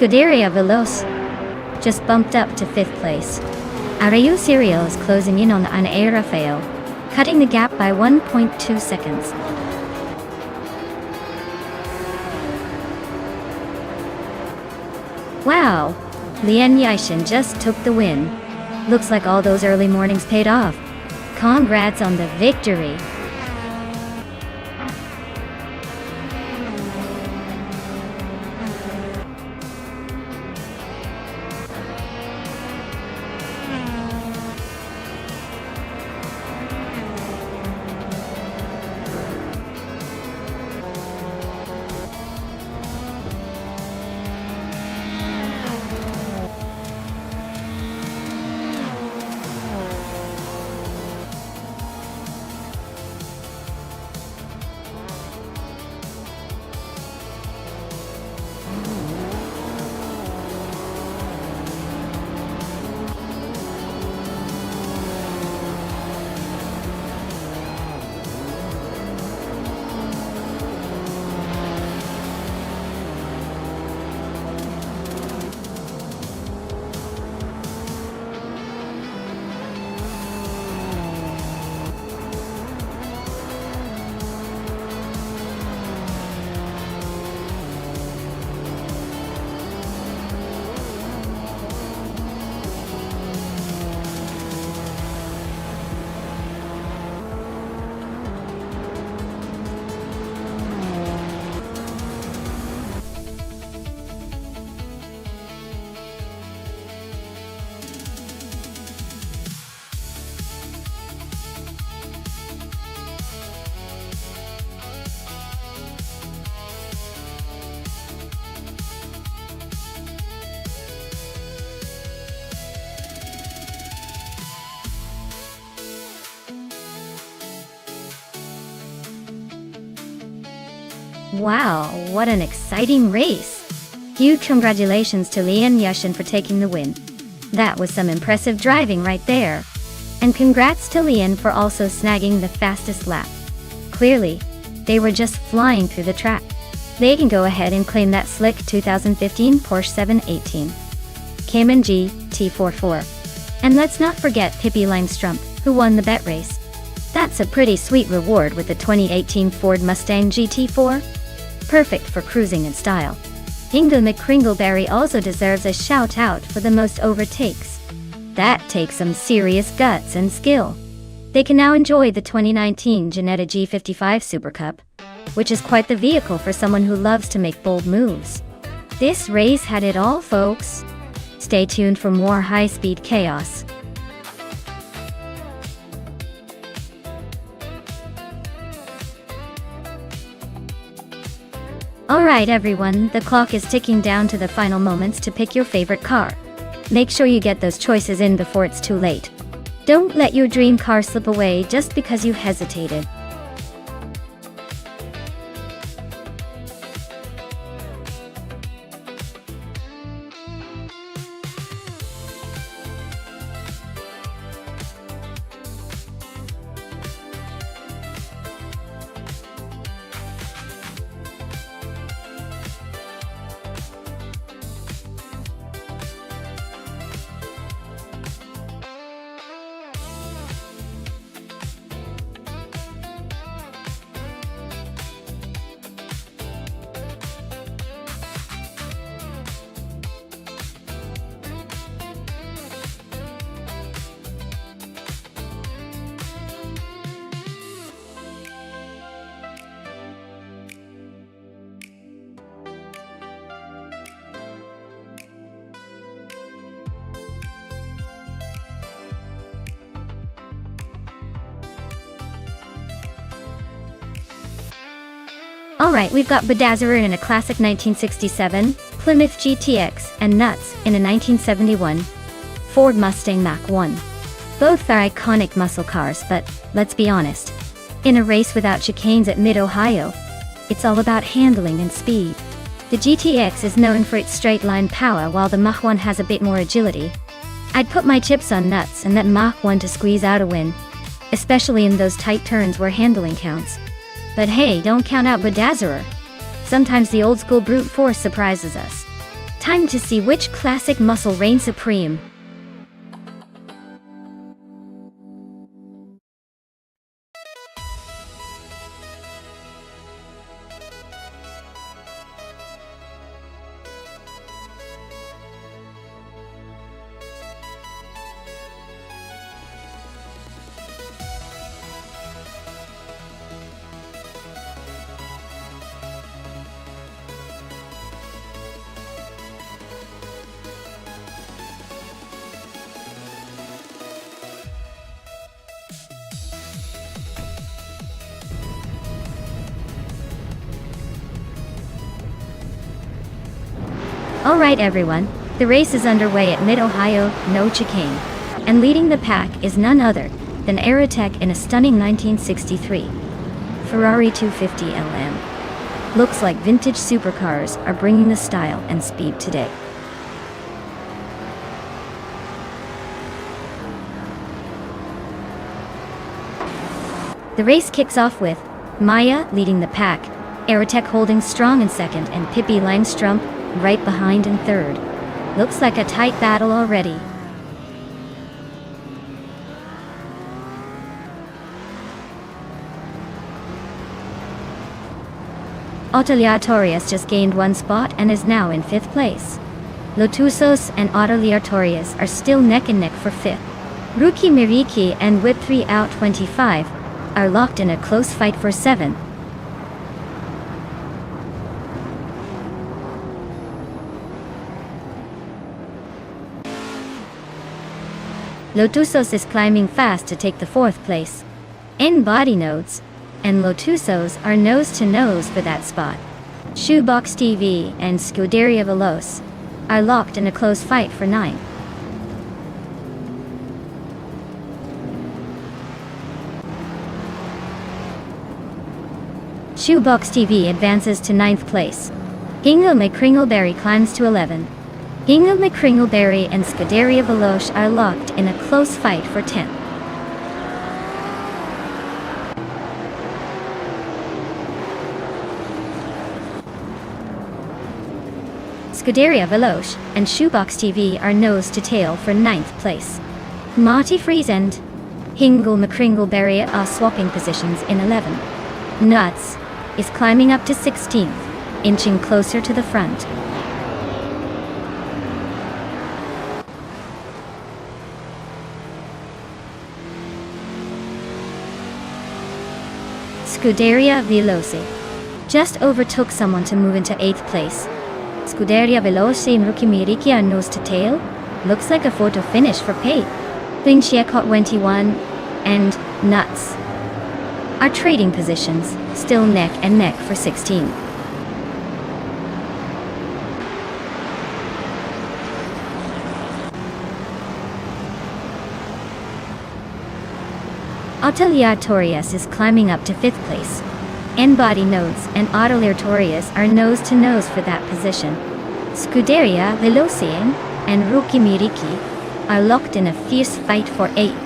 Scuderia Veloce just bumped up to fifth place. Arayu Serial is closing in on Ana Rafael, cutting the gap by 1.2 seconds. Wow, Lian Yishin just took the win. Looks like all those early mornings paid off. Congrats on the victory. Wow, what an exciting race! Huge congratulations to Lian Yushin for taking the win. That was some impressive driving right there. And congrats to Lian for also snagging the fastest lap. Clearly, they were just flying through the track. They can go ahead and claim that slick 2015 Porsche 718 Cayman GT44. And let's not forget Pippi Langstrumpf, who won the bet race. That's a pretty sweet reward with the 2018 Ford Mustang GT4. Perfect for cruising in style. Hingle McCringleberry also deserves a shout out for the most overtakes. That takes some serious guts and skill. They can now enjoy the 2019 Ginetta G55 Super Cup, which is quite the vehicle for someone who loves to make bold moves. This race had it all, folks. Stay tuned for more high-speed chaos. Alright everyone, the clock is ticking down to the final moments to pick your favorite car. Make sure you get those choices in before it's too late. Don't let your dream car slip away just because you hesitated. Alright, we've got Bedazzler in a classic 1967, Plymouth GTX, and Nuts in a 1971 Ford Mustang Mach-1. Both are iconic muscle cars, but let's be honest. In a race without chicanes at Mid-Ohio, it's all about handling and speed. The GTX is known for its straight-line power while the Mach-1 has a bit more agility. I'd put my chips on Nuts and that Mach-1 to squeeze out a win, especially in those tight turns where handling counts. But hey, don't count out Bedazzler. Sometimes the old-school brute force surprises us. Time to see which classic muscle reigns supreme. Alright everyone, the race is underway at Mid-Ohio, no chicane. And leading the pack is none other than Aerotech in a stunning 1963 Ferrari 250 LM. Looks like vintage supercars are bringing the style and speed today. The race kicks off with Maya leading the pack, Aerotech holding strong in second, and Pippi Langstrumpf right behind in third. Looks like a tight battle already. Autoliatorius just gained one spot and is now in 5th place. Lotusos and Autoliatorius are still neck and neck for 5th. Rookie Miriki and Whip 3 out 25 are locked in a close fight for 7th. Lotusos is climbing fast to take the 4th place. In body nodes, and Lotusos are nose to nose for that spot. Shoebox TV and Scuderia Veloce are locked in a close fight for 9th. Shoebox TV advances to 9th place. Gingle McCringleberry climbs to 11th. Gingle McCringleberry and Scuderia Veloce are locked in a close fight for 10th. Scuderia Veloce and Shoebox TV are nose to tail for 9th place. Marty Freeze and Gingle McCringleberry are swapping positions in 11th. Nuts is climbing up to 16th, inching closer to the front. Scuderia Veloce just overtook someone to move into 8th place. Scuderia Veloce and Rookie Miriki are nose to tail. Looks like a photo finish for Pate. Vincia caught 21 and Nuts are trading positions, still neck and neck for 16. Autoliatorius is climbing up to 5th place. N-body nodes and Autoliatorius are nose to nose for that position. Scuderia Veloce and Rookie Miriki are locked in a fierce fight for 8th.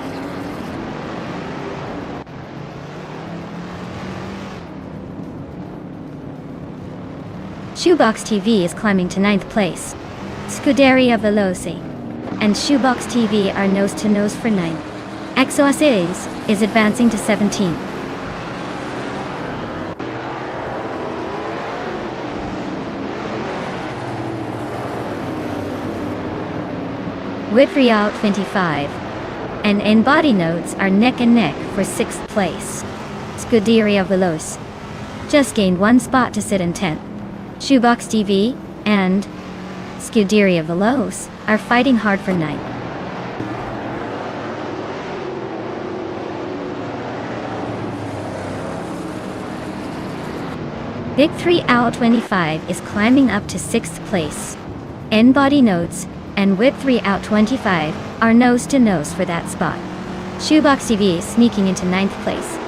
Shoebox TV is climbing to 9th place. Scuderia Veloce and Shoebox TV are nose to nose for 9th. Exoaces is advancing to 17th. Whitry out 25 and N-body nodes are neck and neck for 6th place. Scuderia Veloce just gained one spot to sit in 10th. Shoebox TV and Scuderia Veloce are fighting hard for 9th. Big 3 out 25 is climbing up to 6th place. N-body notes and Whip 3 out 25 are nose to nose for that spot. Shoebox TV is sneaking into 9th place.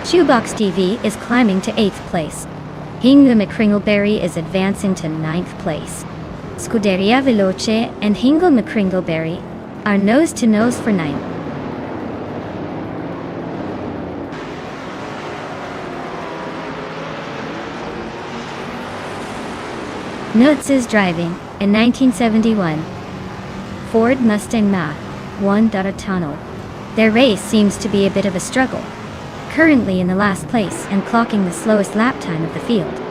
Shoebox TV is climbing to 8th place. Hingo McCringleberry is advancing to 9th place. Scuderia Veloce and Hingo McCringleberry are nose to nose for 9th. Nuts is driving in 1971. Ford Mustang Mach-1 tunnel. Their race seems to be a bit of a struggle, currently in the last place and clocking the slowest lap time of the field.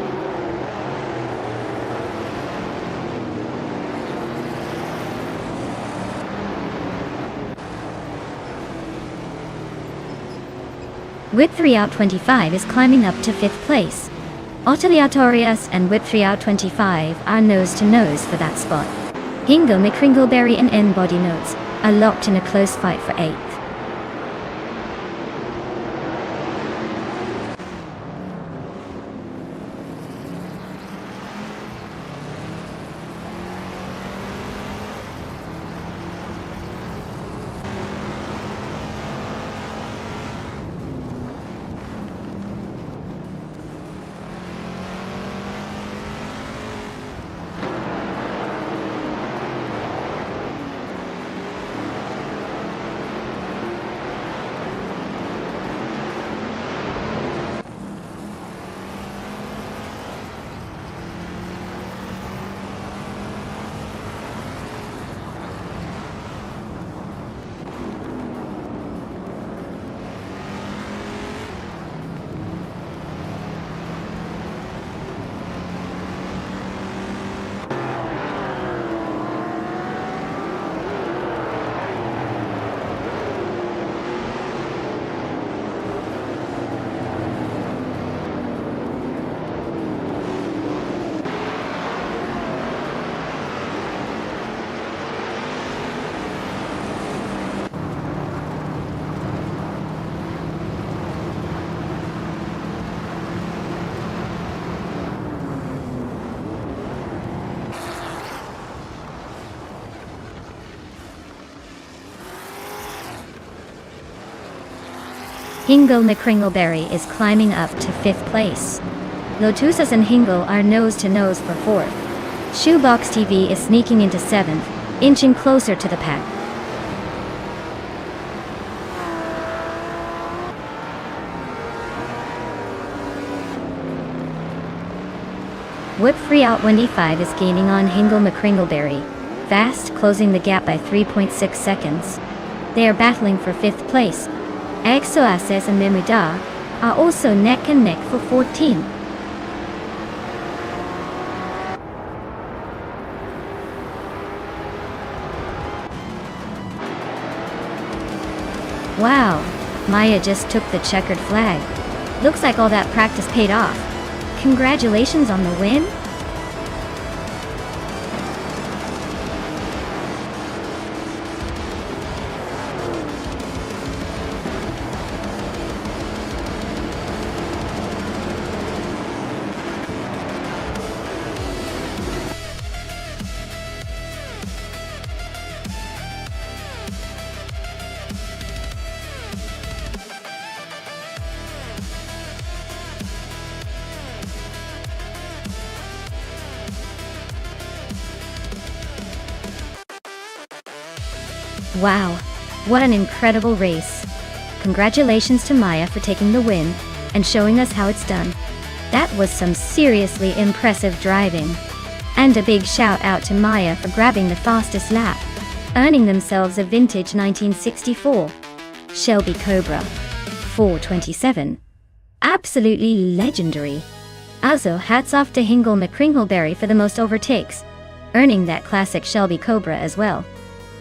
Whip 3 out 25 is climbing up to 5th place. Oteliatorius and Whip 3 out 25 are nose to nose for that spot. Hingo McCringleberry and N-body notes are locked in a close fight for 8th. Hingo McCringleberry is climbing up to 5th place. Lotusas and Hingo are nose to nose for 4th. Shoebox TV is sneaking into 7th, inching closer to the pack. Whip 3 out 25 is gaining on Hingo McCringleberry, fast, closing the gap by 3.6 seconds. They are battling for 5th place. Exoaces and Memuda are also neck and neck for 14th. Wow, Maya just took the checkered flag. Looks like all that practice paid off. Congratulations on the win. Wow, what an incredible race. Congratulations to Maya for taking the win and showing us how it's done. That was some seriously impressive driving. And a big shout out to Maya for grabbing the fastest lap, earning themselves a vintage 1964 Shelby Cobra 427. Absolutely legendary. Also, hats off to Hingo McCringleberry for the most overtakes, earning that classic Shelby Cobra as well.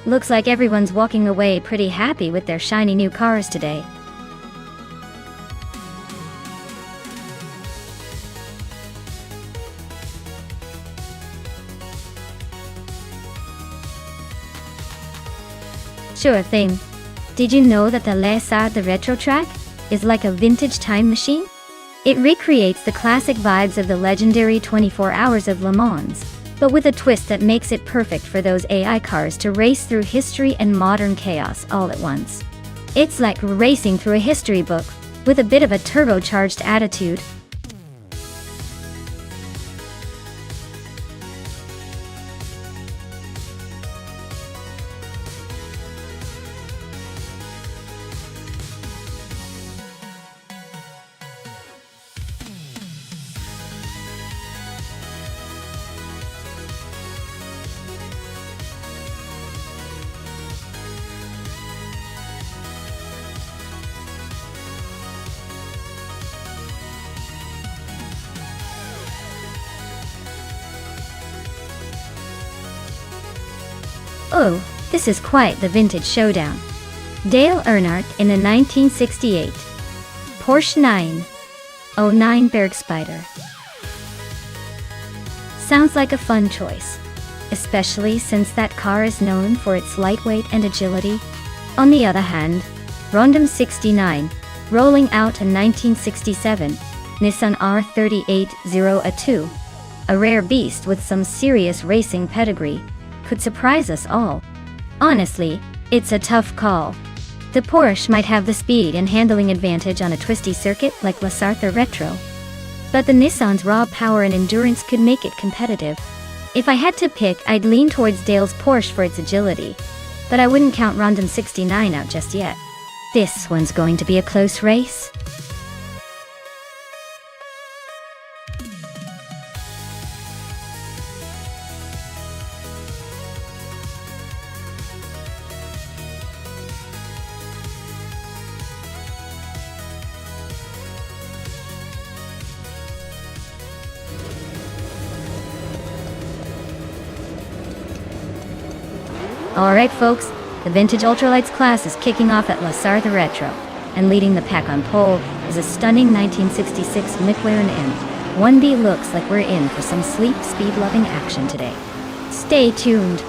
Looks like everyone's walking away pretty happy with their shiny new cars today. Sure thing. Did you know that the Nonstop the retro track is like a vintage time machine? It recreates the classic vibes of the legendary 24 Hours of Le Mans, but with a twist that makes it perfect for those AI cars to race through history and modern chaos all at once. It's like racing through a history book, with a bit of a turbocharged attitude. Oh, this is quite the vintage showdown. Dale Earnhardt in a 1968 Porsche 909 Bergspider. Sounds like a fun choice, especially since that car is known for its lightweight and agility. On the other hand, Rondom 69, rolling out in 1967, Nissan R3802, a rare beast with some serious racing pedigree, could surprise us all. Honestly, it's a tough call. The Porsche might have the speed and handling advantage on a twisty circuit like La Sarthe Retro, but the Nissan's raw power and endurance could make it competitive. If I had to pick, I'd lean towards Dale's Porsche for its agility, but I wouldn't count Rondom 69 out just yet. This one's going to be a close race. Alright folks, the Vintage Ultralights class is kicking off at La Sarthe Retro, and leading the pack on pole is a stunning 1966 McLaren M. 1B. Looks like we're in for some sleek, speed-loving action today. Stay tuned.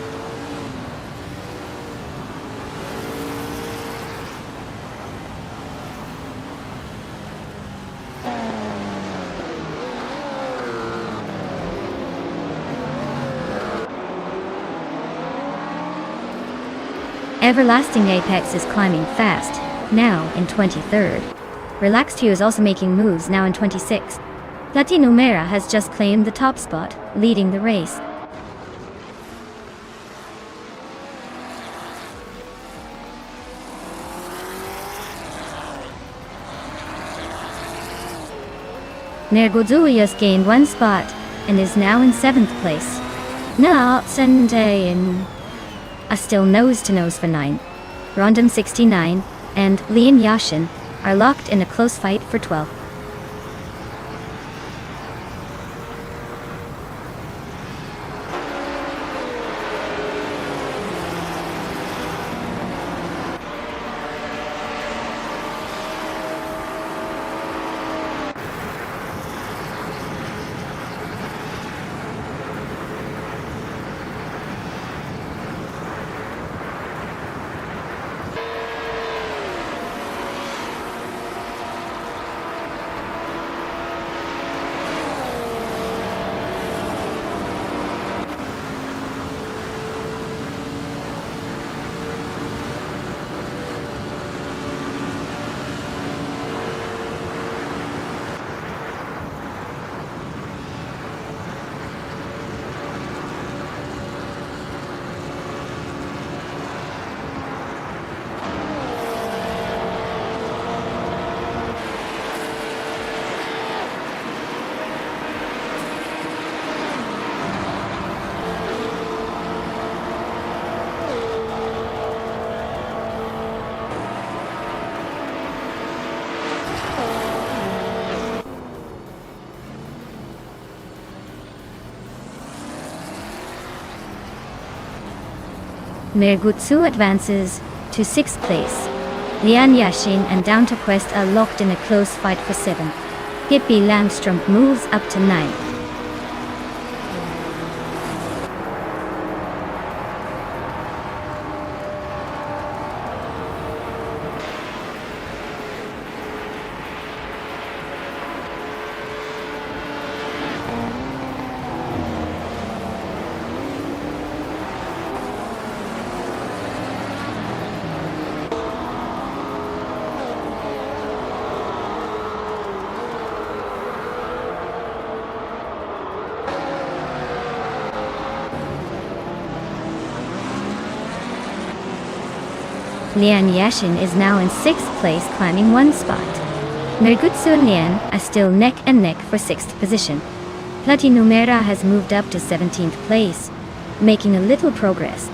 Everlasting Apex is climbing fast, now in 23rd. Relaxed Hue is also making moves, now in 26th. Latinumera has just claimed the top spot, leading the race. Nergozulias gained one spot, and is now in 7th place. Naatsendain are still nose-to-nose for 9. Rondom 69 and Leon Yashin are locked in a close fight for 12th. Mergutsu advances to 6th place. Lian Yashin and Down to Quest are locked in a close fight for 7th. Hippie Lamstrom moves up to 9th. Lian Yashin is now in 6th place, climbing 1 spot. Nergutsu and Lian are still neck and neck for 6th position. Platinumera has moved up to 17th place, making a little progress.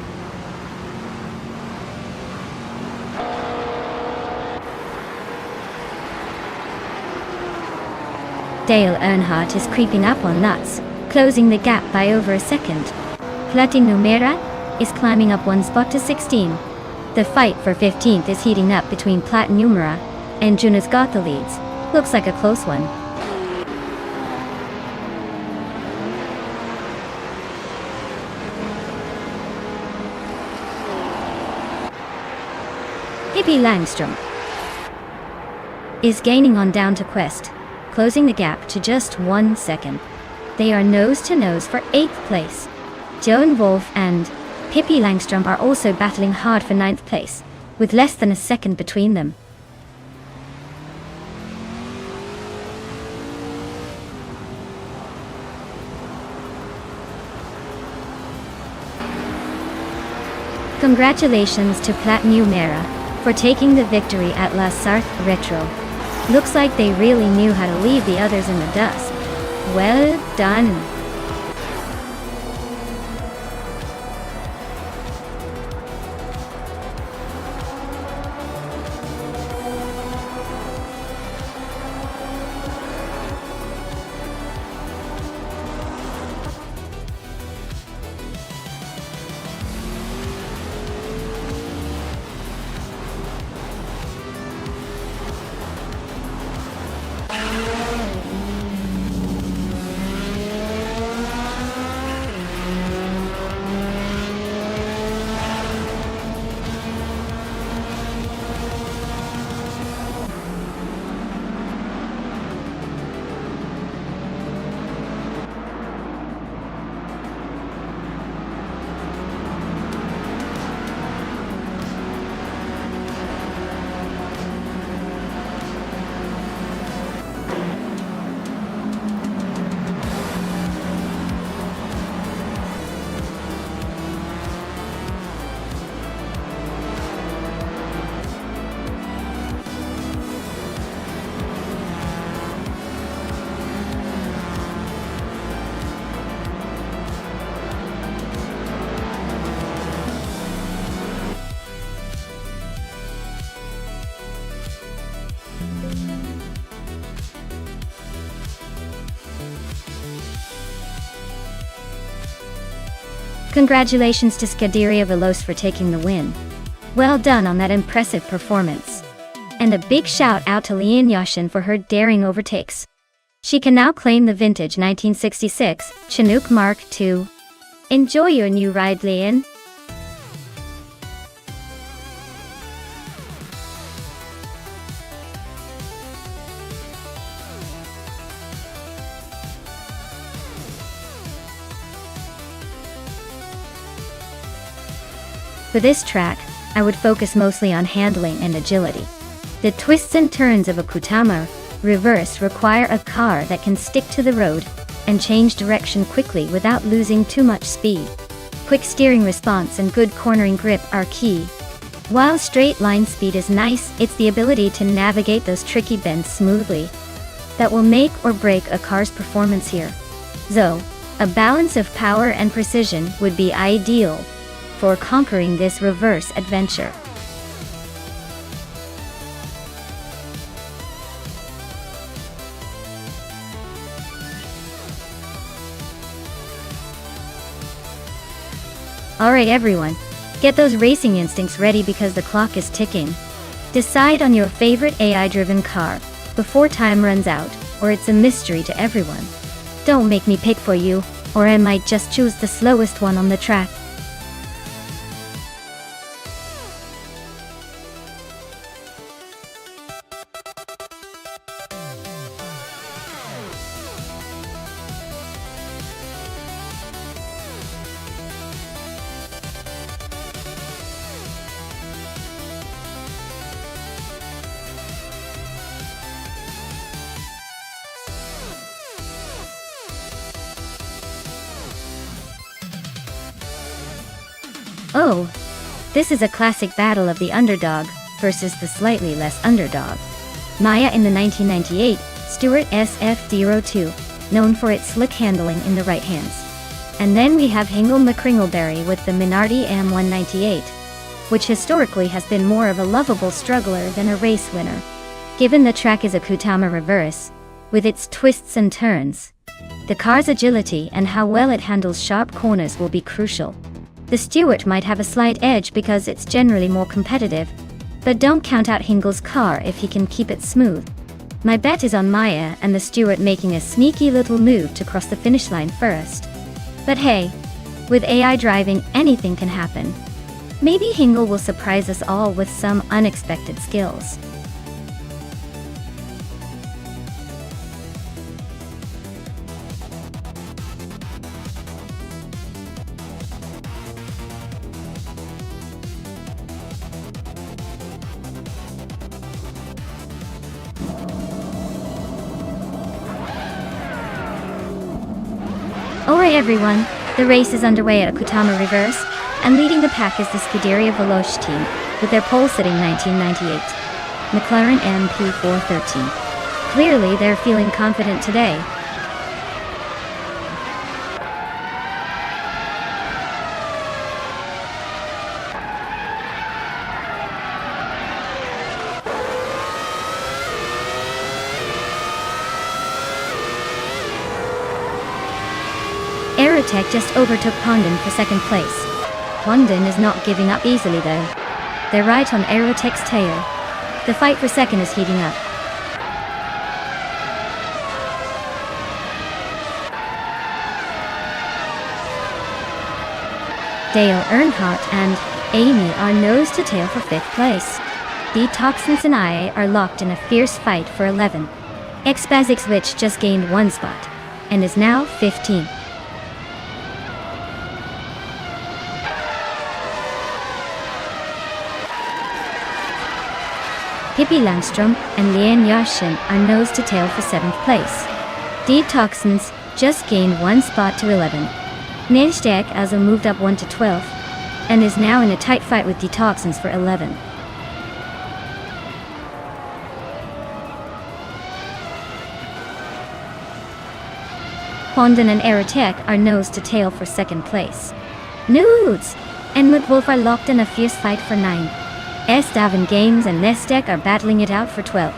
Dale Earnhardt is creeping up on Nuts, closing the gap by over a second. Platinumera is climbing up 1 spot to 16. The fight for 15th is heating up between Platinumera and Junas Gotha leads. Looks like a close one. Pippi Langstrom is gaining on Down to Quest, closing the gap to just 1 second. They are nose to nose for 8th place. Joan Wolf and Pippi Langstrom are also battling hard for 9th place, with less than a second between them. Congratulations to Platinumera for taking the victory at La Sarthe Retro. Looks like they really knew how to leave the others in the dust. Well done. Congratulations to Scuderia Veloce for taking the win. Well done on that impressive performance. And a big shout out to Lian Yashin for her daring overtakes. She can now claim the vintage 1966 Chinook Mark II. Enjoy your new ride, Lian. For this track, I would focus mostly on handling and agility. The twists and turns of a Kutama reverse require a car that can stick to the road and change direction quickly without losing too much speed. Quick steering response and good cornering grip are key. While straight line speed is nice, it's the ability to navigate those tricky bends smoothly that will make or break a car's performance here. So, a balance of power and precision would be ideal for conquering this reverse adventure. Alright everyone, get those racing instincts ready because the clock is ticking. Decide on your favorite AI-driven car before time runs out, or it's a mystery to everyone. Don't make me pick for you, or I might just choose the slowest one on the track. Oh, This is a classic battle of the underdog versus the slightly less underdog. Maya in the 1998 Stewart SF02, known for its slick handling in the right hands. And then we have Hingle McCringleberry with the Minardi M198, which historically has been more of a lovable struggler than a race winner. Given the track is a Kutama reverse, with its twists and turns, the car's agility and how well it handles sharp corners will be crucial. The Stewart might have a slight edge because it's generally more competitive, but don't count out Hingle's car if he can keep it smooth. My bet is on Maya and the Stewart making a sneaky little move to cross the finish line first. But hey, with AI driving, anything can happen. Maybe Hingle will surprise us all with some unexpected skills. Alright everyone, the race is underway at a Kutama reverse, and leading the pack is the Scuderia Veloce team, with their pole sitting 1998 McLaren MP413. Clearly they're feeling confident today. Aerotech just overtook Condon for second place. Condon is not giving up easily though. They're right on Aerotech's tail. The fight for second is heating up. Dale Earnhardt and Amy are nose to tail for fifth place. Detoxins and I are locked in a fierce fight for 11. Xbazixvich just gained one spot, and is now 15. Pippi Landstrom and Lian Yashin are nose to tail for 7th place. Detoxins just gained one spot to 11. Nijstek also moved up 1 to 12th, and is now in a tight fight with Detoxins for 11. Condon and Aerotech are nose to tail for 2nd place. Nudes and McWolf are locked in a fierce fight for 9. Estavan Games and Nestek are battling it out for 12.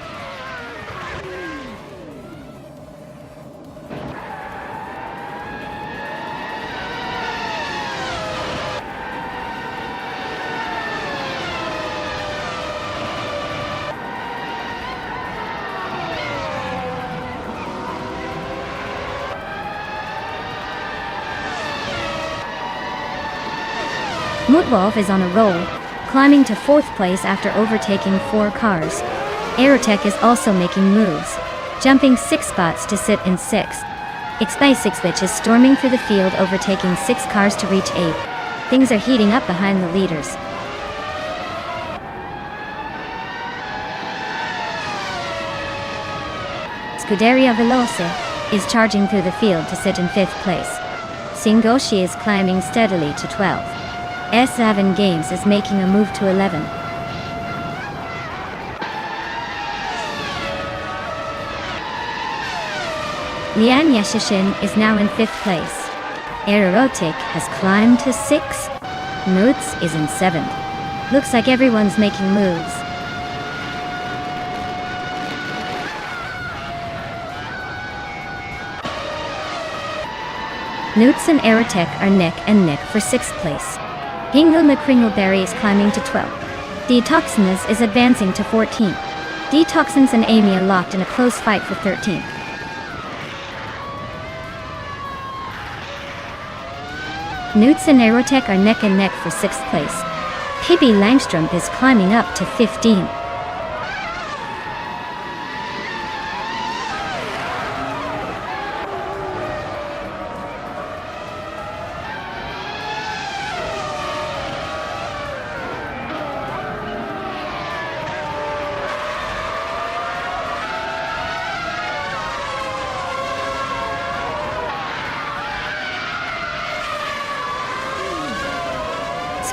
Mutwolf is on a roll, climbing to 4th place after overtaking 4 cars. Aerotech is also making moves, jumping 6 spots to sit in 6th. Xbazixvich is storming through the field, overtaking 6 cars to reach 8th. Things are heating up behind the leaders. Scuderia Veloce is charging through the field to sit in 5th place. Singoshi is climbing steadily to 12th. S7 Games is making a move to 11. Lian Yashishin is now in 5th place. Aerotic has climbed to 6th. Nutz is in 7th. Looks like everyone's making moves. Nutz and Aerotech are neck and neck for 6th place. Hingle McCringleberry is climbing to 12th. Detoxins is advancing to 14th. Detoxins and Amy are locked in a close fight for 13th. Nutz and Aerotech are neck and neck for 6th place. Pippi Langstrom is climbing up to 15th.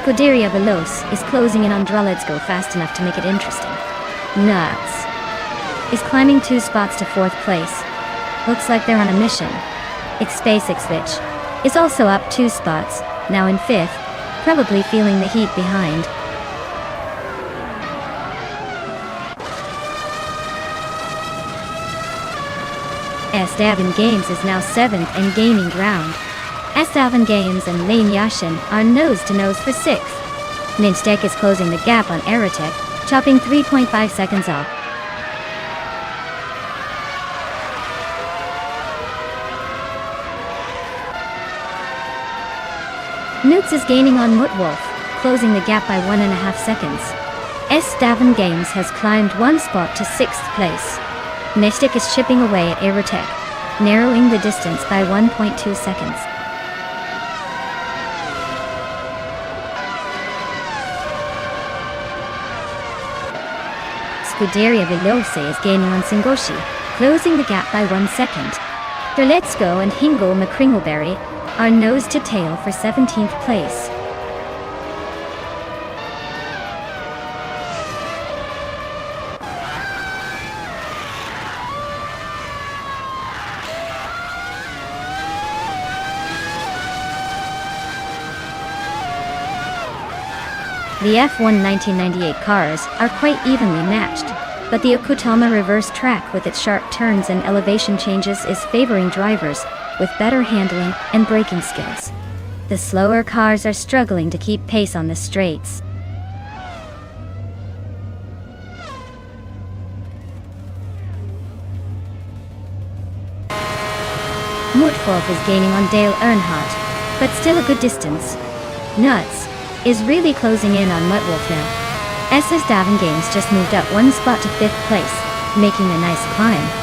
Scuderia Veloce is closing in on Let's Go fast enough to make it interesting. Nuts is climbing 2 spots to 4th place. Looks like they're on a mission. XSpaceXvich is also up 2 spots, now in 5th, probably feeling the heat behind. S-Davin Games is now 7th and gaining ground. S-Davin Games and Lane Yashin are nose-to-nose for 6th. Nonstop is closing the gap on Aerotech, chopping 3.5 seconds off. Newts is gaining on Mutwolf, closing the gap by 1.5 seconds. S-Davin Games has climbed 1 spot to 6th place. Nonstop is chipping away at Aerotech, narrowing the distance by 1.2 seconds. Scuderia Veloce is gaining on Singoshi, closing the gap by 1 second. Let's Go and Hingle McCringleberry are nose to tail for 17th place. The F1 1998 cars are quite evenly matched, but the Okutama reverse track with its sharp turns and elevation changes is favoring drivers with better handling and braking skills. The slower cars are struggling to keep pace on the straights. Mutwolf is gaining on Dale Earnhardt, but still a good distance. Nuts is really closing in on Mutwolf now. S-Davin Games just moved up 1 spot to 5th place, making a nice climb.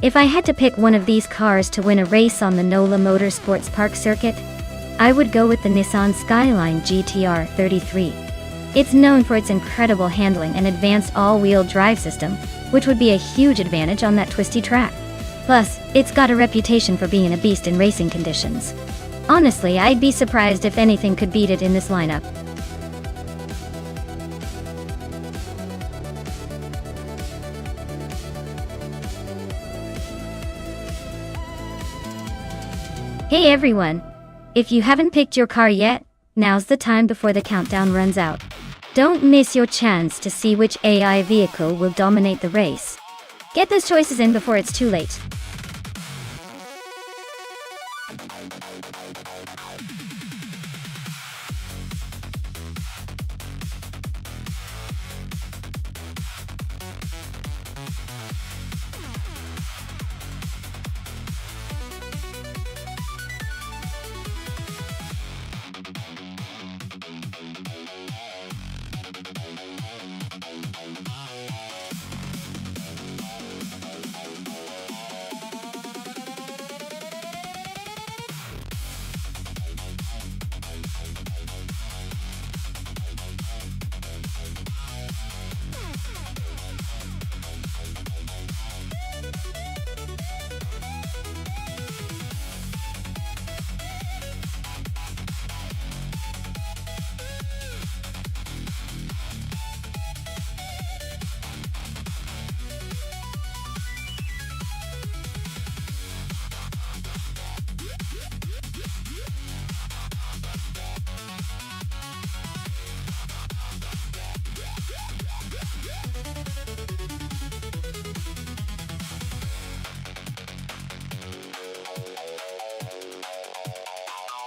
If I had to pick one of these cars to win a race on the NOLA Motorsports Park circuit, I would go with the Nissan Skyline GTR 33. It's known for its incredible handling and advanced all-wheel drive system, which would be a huge advantage on that twisty track. Plus, it's got a reputation for being a beast in racing conditions. Honestly, I'd be surprised if anything could beat it in this lineup. Hey everyone! If you haven't picked your car yet, now's the time before the countdown runs out. Don't miss your chance to see which AI vehicle will dominate the race. Get those choices in before it's too late.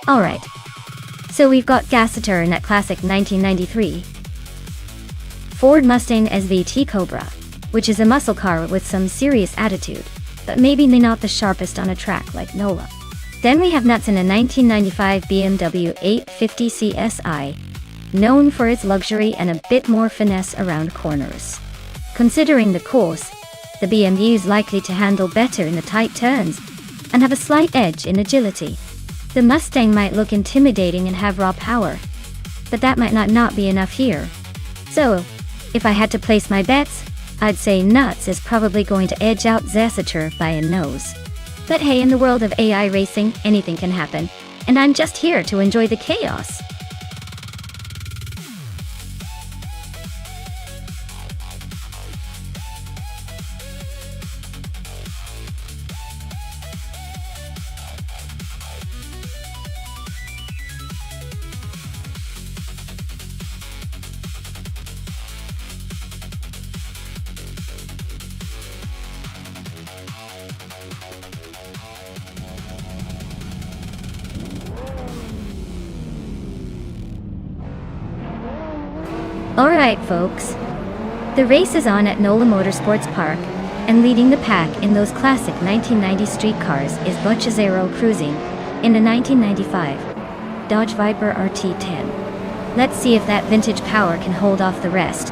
Alright. So we've got Gassiter in that classic 1993 Ford Mustang SVT Cobra, which is a muscle car with some serious attitude, but maybe not the sharpest on a track like NOLA. Then we have nuts in a 1995 BMW 850 CSI, known for its luxury and a bit more finesse around corners. Considering the course, the BMW is likely to handle better in the tight turns and have a slight edge in agility. The Mustang might look intimidating and have raw power, but that might not be enough here. So, if I had to place my bets, I'd say Nuts is probably going to edge out Gassiter by a nose. But hey, in the world of AI racing, anything can happen, and I'm just here to enjoy the chaos. Alright folks, the race is on at NOLA Motorsports Park, and leading the pack in those classic 1990 street cars is Butchazero cruising in a 1995 Dodge Viper RT10. Let's see if that vintage power can hold off the rest.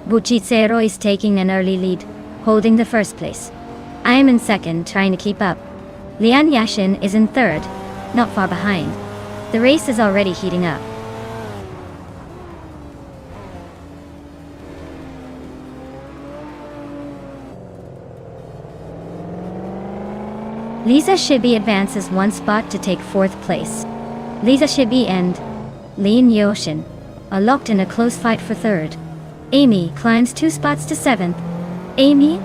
Butchazero is taking an early lead, holding the first place. I am in second, trying to keep up. Lian Yashin is in third, not far behind. The race is already heating up. Lisa Shibi advances one spot to take fourth place. Lisa Shibi and Lian Yoshin are locked in a close fight for third. Amy climbs 2 spots to seventh. Amy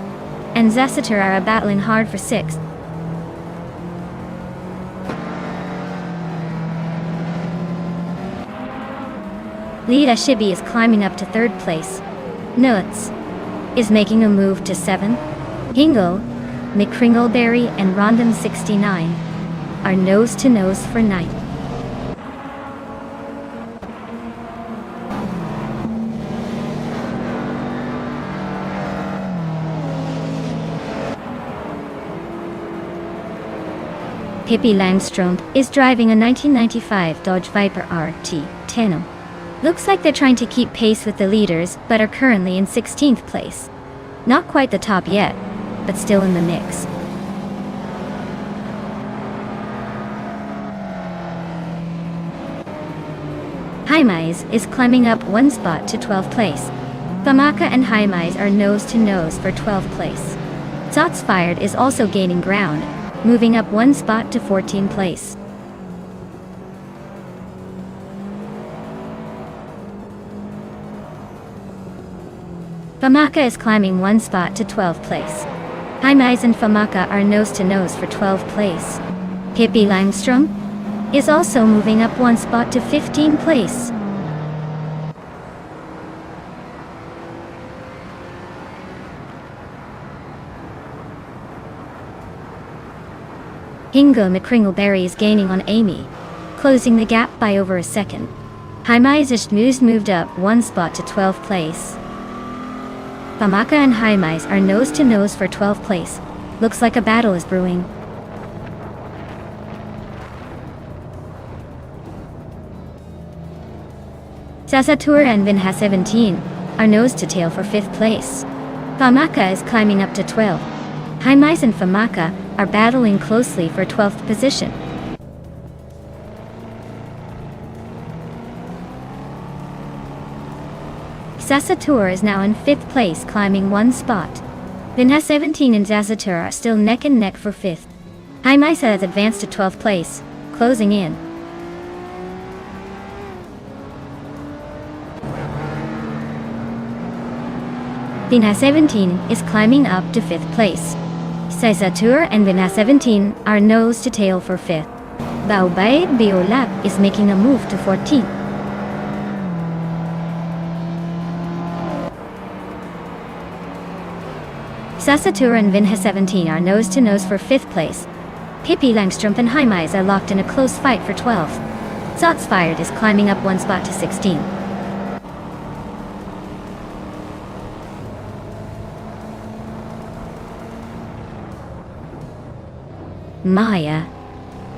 and Gassiter are battling hard for sixth. Lita Shibi is climbing up to third place. Nuts is making a move to seventh. Hingle, McCringleberry, and Rondom 69 are nose to nose for ninth. Pippi Langstrom is driving a 1995 Dodge Viper RT10. Looks like they're trying to keep pace with the leaders, but are currently in 16th place. Not quite the top yet, but still in the mix. Haimais is climbing up one spot to 12th place. Famaka and Haimais are nose to nose for 12th place. Shots Fired is also gaining ground, moving up one spot to 14th place. Famaka is climbing one spot to 12th place. Haimais and Famaka are nose to nose for 12th place. Pippi Langstrom is also moving up one spot to 15th place. Ingo McCringleberry is gaining on Amy, closing the gap by over a second. Haimais moved up one spot to 12th place. Famaka and Haimais are nose to nose for 12th place. Looks like a battle is brewing. Sasatur and Vinha 17 are nose to tail for 5th place. Famaka is climbing up to 12. Haimais and Famaka are battling closely for 12th position. Sasatur is now in 5th place, climbing one spot. Vinha 17 and Sasatur are still neck and neck for 5th. Haimais has advanced to 12th place, closing in. Vinha 17 is climbing up to 5th place. Sasatur and Vinha 17 are nose to tail for 5th. Baubaid Biolab is making a move to 14th. Sasatur and Vinha 17 are nose to nose for 5th place. Pippi Langstrom and Haimais are locked in a close fight for 12th. Shots Fired is climbing up one spot to 16. Maya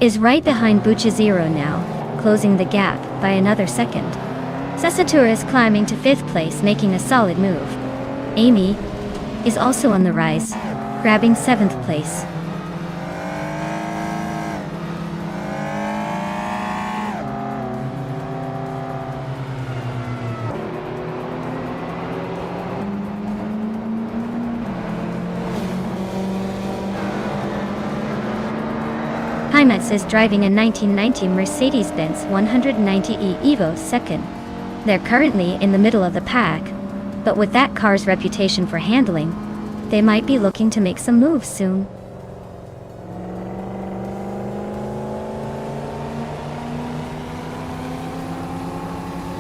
is right behind Bucha Zero now, closing the gap by another second. Sasatur is climbing to 5th place, making a solid move. Amy is also on the rise, grabbing 7th place. Haimais is driving a 1990 Mercedes-Benz 190e Evo second. They're currently in the middle of the pack, but with that car's reputation for handling, they might be looking to make some moves soon.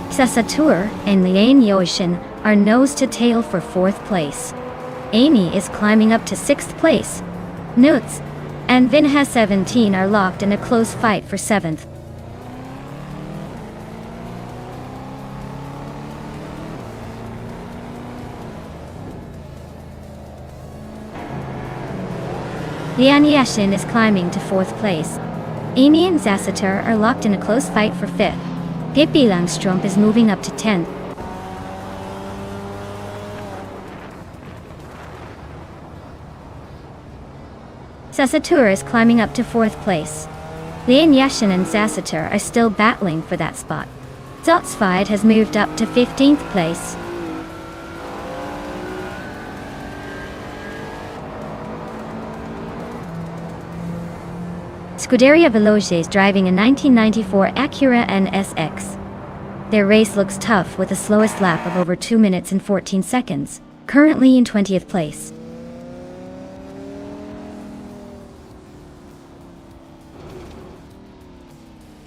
Sasatur and Lian Yoshin are nose to tail for 4th place. Amy is climbing up to 6th place. Nuts and Vinha 17 are locked in a close fight for 7th. Lian Yashin is climbing to 4th place. Amy and Sasatur are locked in a close fight for 5th. Pippi Langstrom is moving up to 10th. Sasatur is climbing up to 4th place. Lian Yashin and Sasatur are still battling for that spot. Zotsfied has moved up to 15th place. Scuderia Veloce is driving a 1994 Acura NSX. Their race looks tough with the slowest lap of over 2 minutes and 14 seconds, currently in 20th place.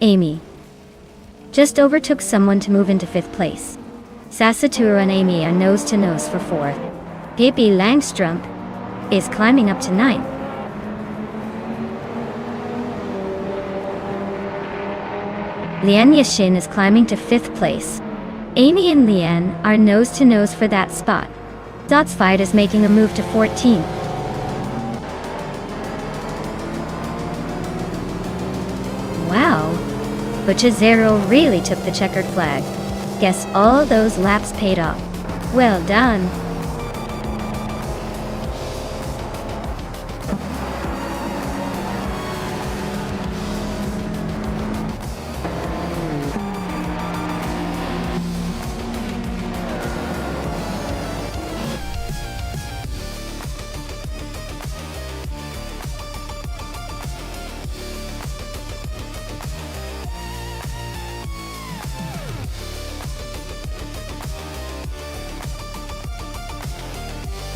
Amy just overtook someone to move into 5th place. Sasatur and Amy are nose to nose for 4th. Pippi Langstrom is climbing up to 9th. Lian Yashin is climbing to 5th place. Amy and Lian are nose to nose for that spot. Zotsfied is making a move to 14th. Wow, Bucha Zero really took the checkered flag. Guess all those laps paid off. Well done.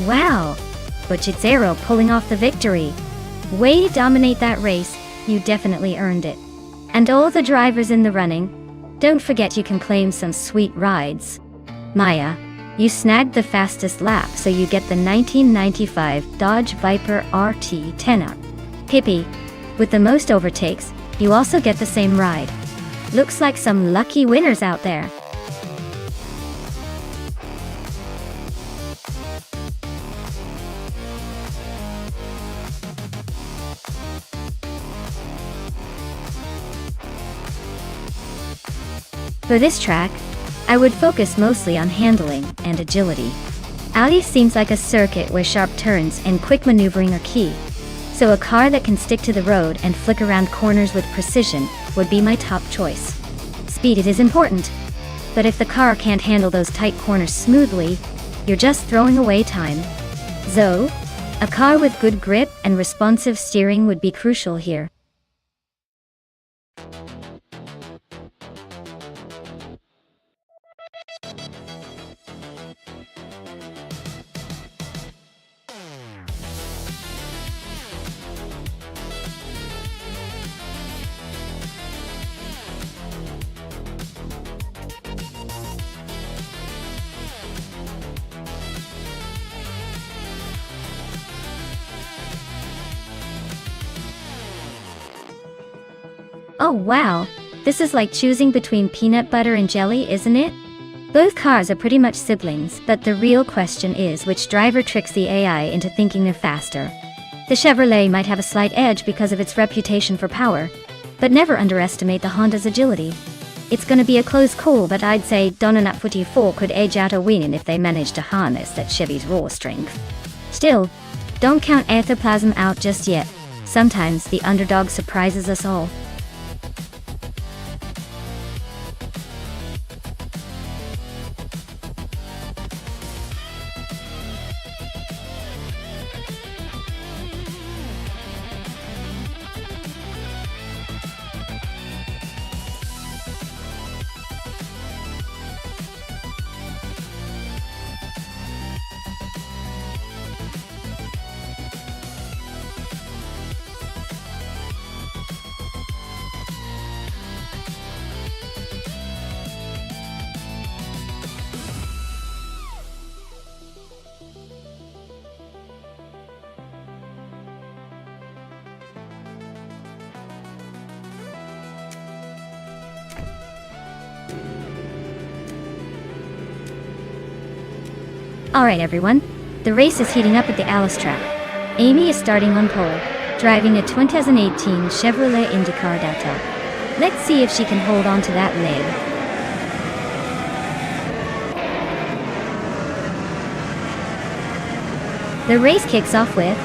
Wow! Bochitsero pulling off the victory. Way to dominate that race, you definitely earned it. And all the drivers in the running, don't forget you can claim some sweet rides. Maya, you snagged the fastest lap, so you get the 1995 Dodge Viper RT 10R. Pippi, with the most overtakes, you also get the same ride. Looks like some lucky winners out there. For this track, I would focus mostly on handling and agility. Ali seems like a circuit where sharp turns and quick maneuvering are key, so a car that can stick to the road and flick around corners with precision would be my top choice. Speed is important, but if the car can't handle those tight corners smoothly, you're just throwing away time. So, a car with good grip and responsive steering would be crucial here. Oh wow, this is like choosing between peanut butter and jelly, isn't it? Both cars are pretty much siblings, but the real question is which driver tricks the AI into thinking they're faster. The Chevrolet might have a slight edge because of its reputation for power, but never underestimate the Honda's agility. It's gonna be a close call, but I'd say Donut 44 could edge out a win if they manage to harness that Chevy's raw strength. Still, don't count Aetherplasm out just yet. Sometimes the underdog surprises us all. Alright everyone, the race is heating up at the Alice track. Amy is starting on pole, driving a 2018 Chevrolet IndyCar Delta. Let's see if she can hold on to that lead. The race kicks off with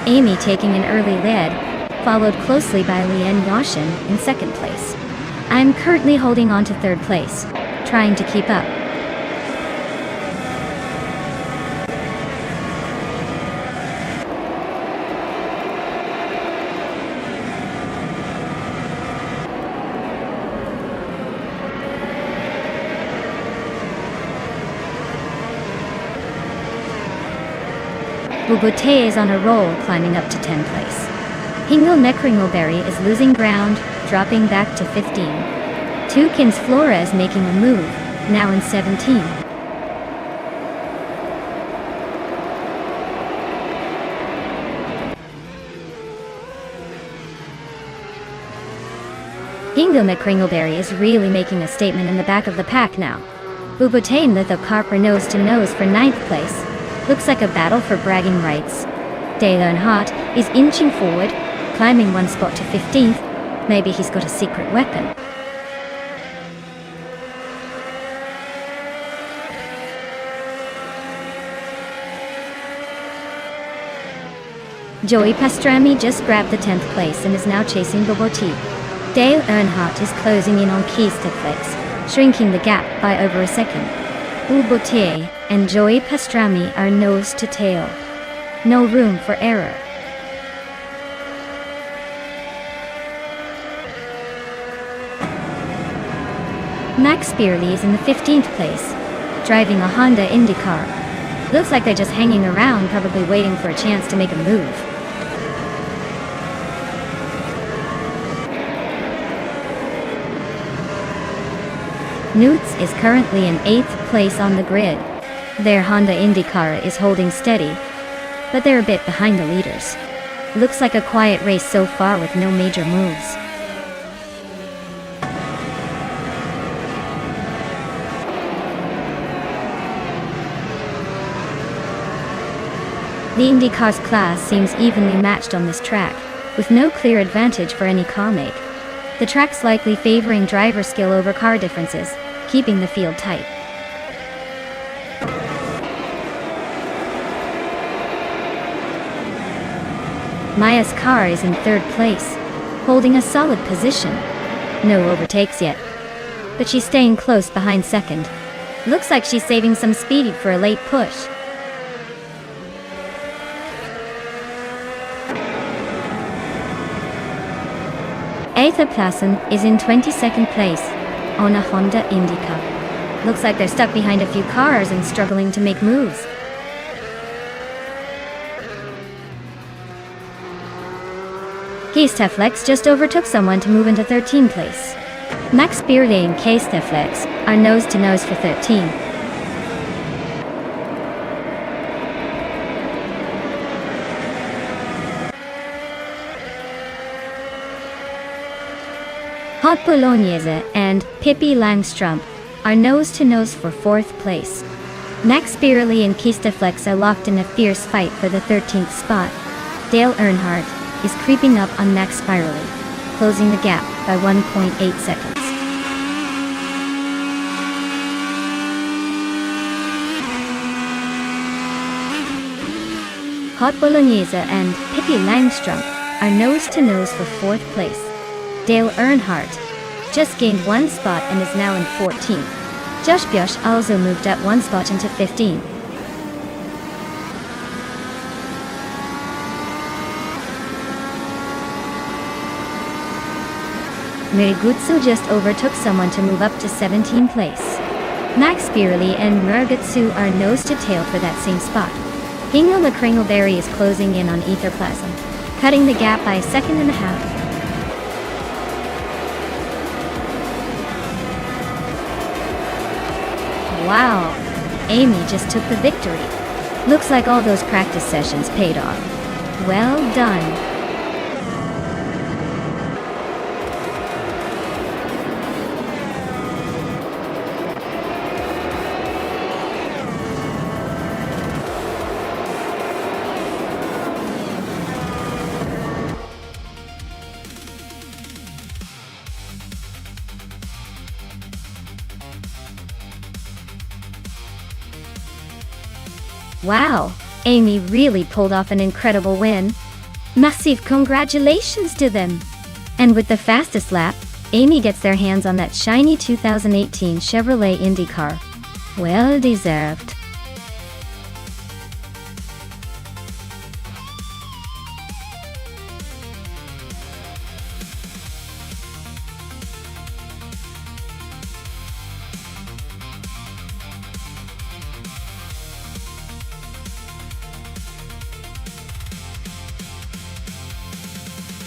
Amy taking an early lead, followed closely by Lian Yashin in second place. I'm currently holding on to third place, trying to keep up. Bubote is on a roll, climbing up to 10th place. Hingle Mekringleberry is losing ground, dropping back to 15. Tukins Flores making a move, now in 17. Hingle Mekringleberry is really making a statement in the back of the pack now. Bubote and Lithocarper nose to nose for 9th place. Looks like a battle for bragging rights. Dalen Hart is inching forward, climbing one spot to 15th. Maybe he's got a secret weapon. Joey Pastrami just grabbed the 10th place and is now chasing Bobotti. Dale Earnhardt is closing in on Keistaflex, shrinking the gap by over a second. Bobotti and Joey Pastrami are nose to tail. No room for error. Max Spearley is in the 15th place, driving a Honda IndyCar. Looks like they're just hanging around, probably waiting for a chance to make a move. Newts is currently in 8th place on the grid. Their Honda IndyCar is holding steady, but they're a bit behind the leaders. Looks like a quiet race so far with no major moves. The IndyCar's class seems evenly matched on this track, with no clear advantage for any car make. The track's likely favoring driver skill over car differences, keeping the field tight. Maya's car is in 3rd place, holding a solid position. No overtakes yet, but she's staying close behind 2nd. Looks like she's saving some speed for a late push. Aether Plassen is in 22nd place on a Honda IndyCar. Looks like they're stuck behind a few cars and struggling to make moves. Keistaflex just overtook someone to move into 13th place. Max Spearley and Keistaflex are nose to nose for 13. Hot Bolognese and Pippi Langstrump are nose to nose for 4th place. Max Spearley and Keistaflex are locked in a fierce fight for the 13th spot. Dale Earnhardt is creeping up on Max Spearley, closing the gap by 1.8 seconds. Hot Bolognese and Pippi Langstrump are nose to nose for 4th place. Dale Earnhardt just gained 1 spot and is now in 14th. Josh Bioch also moved up 1 spot into 15th. Merigutsu just overtook someone to move up to 17th place. Max Spearley and Merigutsu are nose to tail for that same spot. Hingle McCringleberry is closing in on Aether Plassen, cutting the gap by a second and a half. Wow, Amy just took the victory. Looks like all those practice sessions paid off. Well done. Wow, Amy really pulled off an incredible win. Massive congratulations to them! And with the fastest lap, Amy gets their hands on that shiny 2018 Chevrolet IndyCar. Well deserved.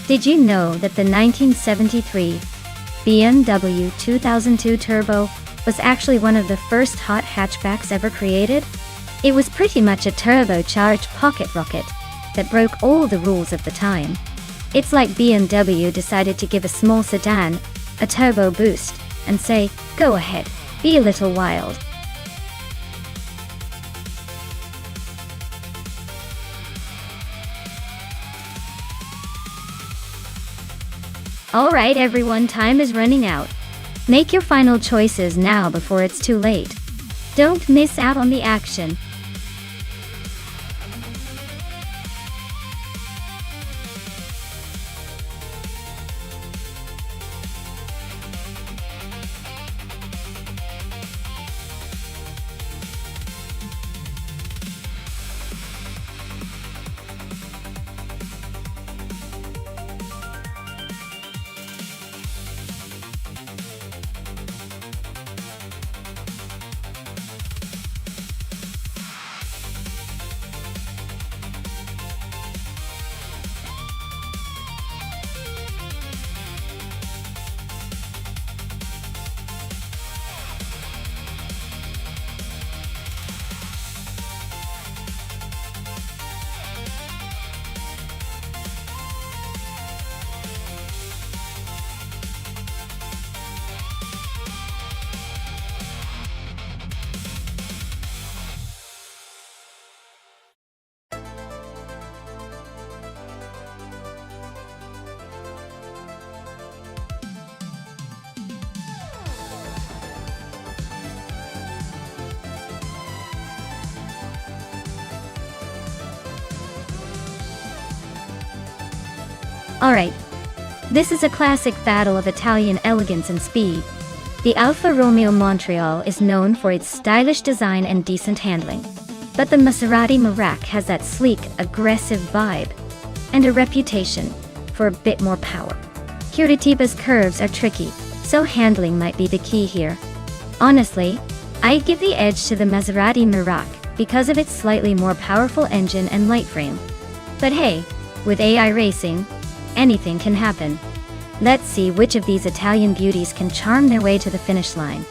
Did you know that the 1973 BMW 2002 Turbo was actually one of the first hot hatchbacks ever created? It was pretty much a turbocharged pocket rocket that broke all the rules of the time. It's like BMW decided to give a small sedan a turbo boost and say, go ahead, be a little wild. Alright everyone, time is running out. Make your final choices now before it's too late. Don't miss out on the action. Alright, this is a classic battle of Italian elegance and speed. The Alfa Romeo Montreal is known for its stylish design and decent handling. But the Maserati Merak has that sleek, aggressive vibe, and a reputation for a bit more power. Curitiba's curves are tricky, so handling might be the key here. Honestly, I'd give the edge to the Maserati Merak because of its slightly more powerful engine and light frame. But hey, with AI racing, anything can happen. Let's see which of these Italian beauties can charm their way to the finish line.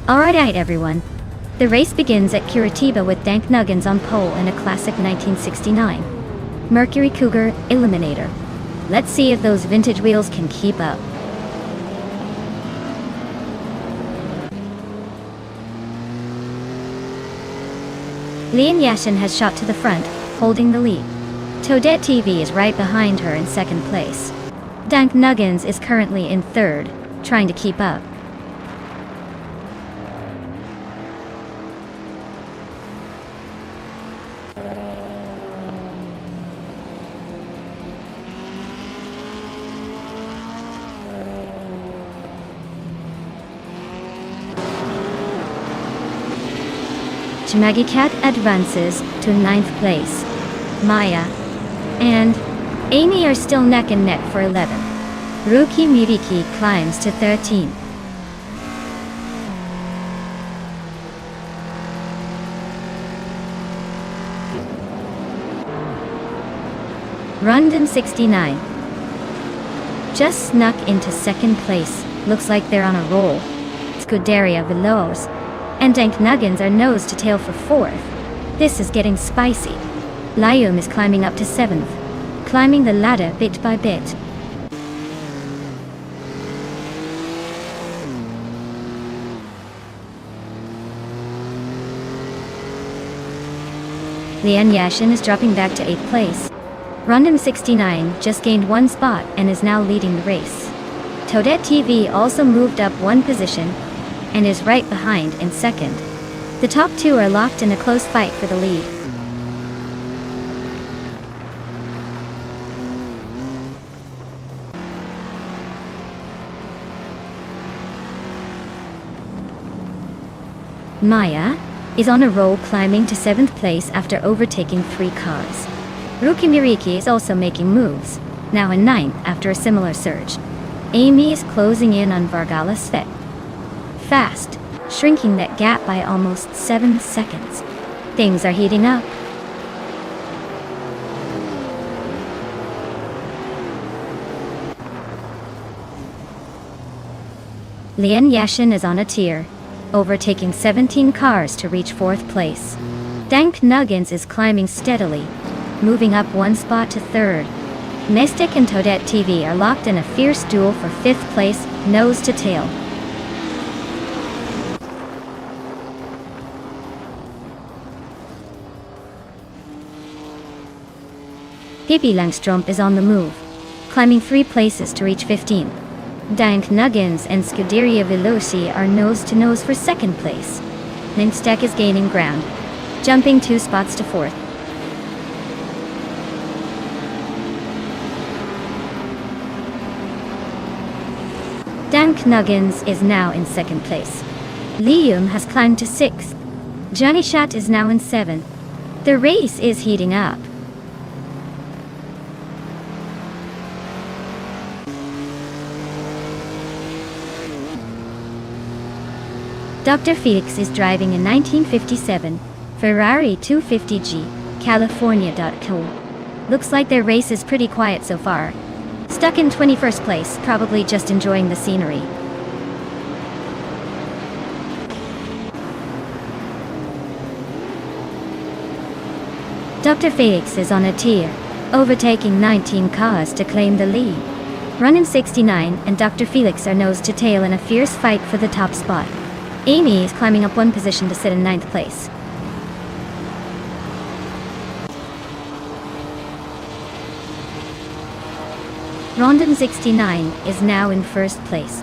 Alright everyone, the race begins at Curitiba with Dank Nuggins on pole in a classic 1969 Mercury Cougar Eliminator. Let's see if those vintage wheels can keep up. Lian Yashin has shot to the front, holding the lead. Toadette TV is right behind her in second place. Dank Nuggins is currently in third, trying to keep up. Magicat advances to 9th place. Maya and Amy are still neck and neck for 11th. Ruki Miriki climbs to 13th. Rundin 69 just snuck into second place. Looks like they're on a roll. Scuderia Veloz and Dank Nuggins are nose to tail for 4th. This is getting spicy. Liam is climbing up to 7th, climbing the ladder bit by bit. Lian Yashin is dropping back to 8th place. Rundum 69 just gained 1 spot and is now leading the race. Toadette TV also moved up 1 position and is right behind in second. The top 2 are locked in a close fight for the lead. Maya is on a roll, climbing to 7th place after overtaking 3 cars. Ruki Miriki is also making moves, now in 9th after a similar surge. Amy is closing in on Vargala Svet fast, shrinking that gap by almost 7 seconds. Things are heating up. Lian Yashin is on a tier, overtaking 17 cars to reach 4th place. Dank Nuggins is climbing steadily, moving up 1 spot to 3rd. Mystic and Toadette TV are locked in a fierce duel for 5th place, nose to tail. Pippi Langström is on the move, climbing 3 places to reach 15th. Dank Nuggins and Scuderia Veloci are nose to nose for 2nd place. Nonstop is gaining ground, jumping 2 spots to 4th. Dank Nuggins is now in 2nd place. Liam has climbed to 6th. Johnny Shat is now in 7th. The race is heating up. Dr. Felix is driving a 1957 Ferrari 250G, California.co. Looks like their race is pretty quiet so far. Stuck in 21st place, probably just enjoying the scenery. Dr. Felix is on a tier, overtaking 19 cars to claim the lead. Random 69 and Dr. Felix are nose to tail in a fierce fight for the top spot. Amy is climbing up one position to sit in 9th place. Rondon 69 is now in 1st place.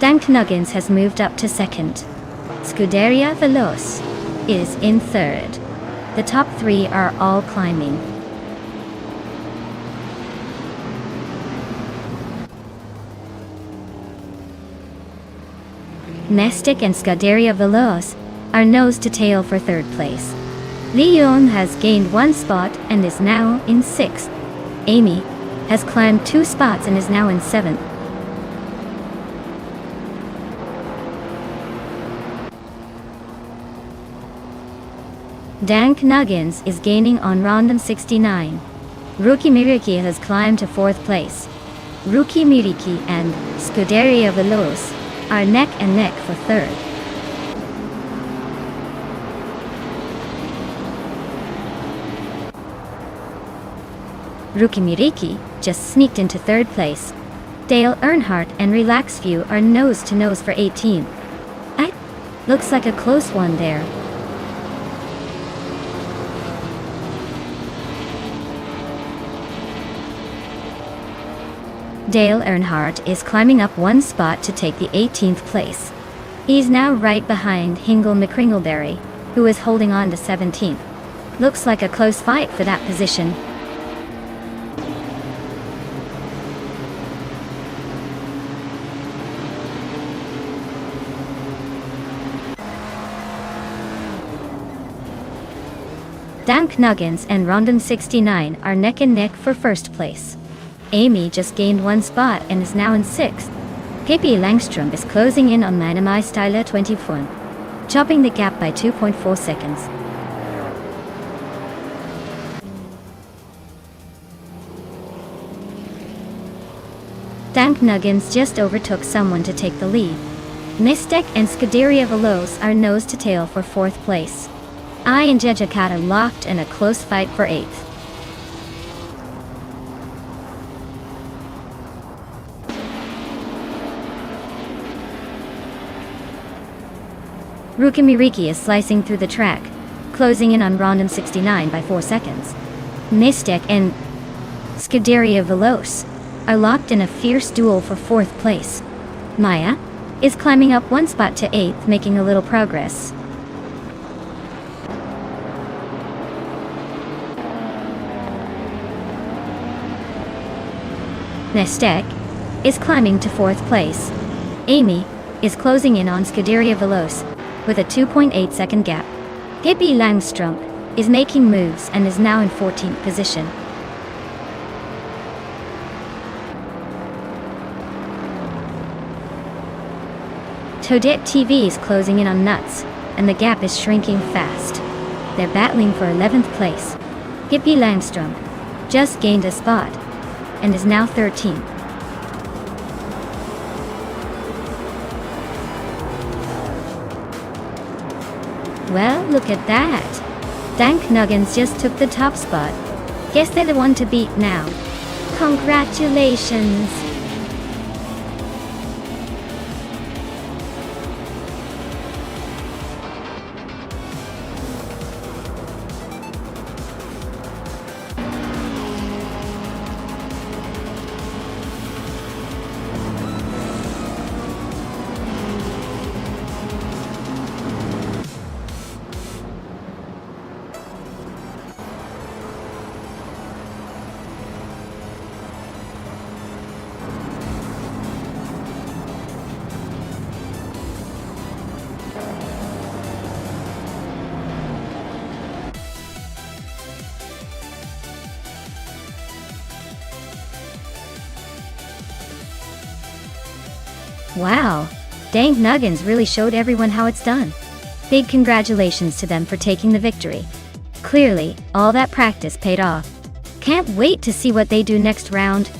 Dan Knuggins has moved up to 2nd. Scuderia Veloce is in 3rd. The top 3 are all climbing. Nestic and Scuderia Veloce are nose to tail for 3rd place. Leon has gained 1 spot and is now in 6th. Amy has climbed 2 spots and is now in 7th. Dan Knuggins is gaining on Rondon 69. Rookie Miriki has climbed to 4th place. Rookie Miriki and Scuderia Veloce are neck and neck for 3rd. Rookie Miriki just sneaked into 3rd place. Dale Earnhardt and Relax View are nose to nose for 18th. Looks like a close one there. Dale Earnhardt is climbing up 1 spot to take the 18th place. He's now right behind Hingle McCringleberry, who is holding on to 17th. Looks like a close fight for that position. Dan Knuggins and Rondon 69 are neck and neck for 1st place. Amy just gained 1 spot and is now in 6th. Pippi Langstrom is closing in on Manamai Styler 24, chopping the gap by 2.4 seconds. Dan Knuggins just overtook someone to take the lead. Nistek and Scuderia Veloce are nose to tail for 4th place. I and Jejakat are locked in a close fight for 8th. Rookie Miriki is slicing through the track, closing in on Rondon 69 by 4 seconds. Nistek and Scuderia Veloce are locked in a fierce duel for 4th place. Maya is climbing up 1 spot to 8th, making a little progress. Nestek is climbing to 4th place. Amy is closing in on Scuderia Veloce with a 2.8 second gap. Pippi Langstrom is making moves and is now in 14th position. Toadette TV is closing in on Nuts, and the gap is shrinking fast. They're battling for 11th place. Pippi Langstrom just gained a spot and is now 13th. Well, look at that. Dan Knuggins just took the top spot. Guess they're the one to beat now. Congratulations! Wow, Dan Knuggins really showed everyone how it's done. Big congratulations to them for taking the victory. Clearly, all that practice paid off. Can't wait to see what they do next round.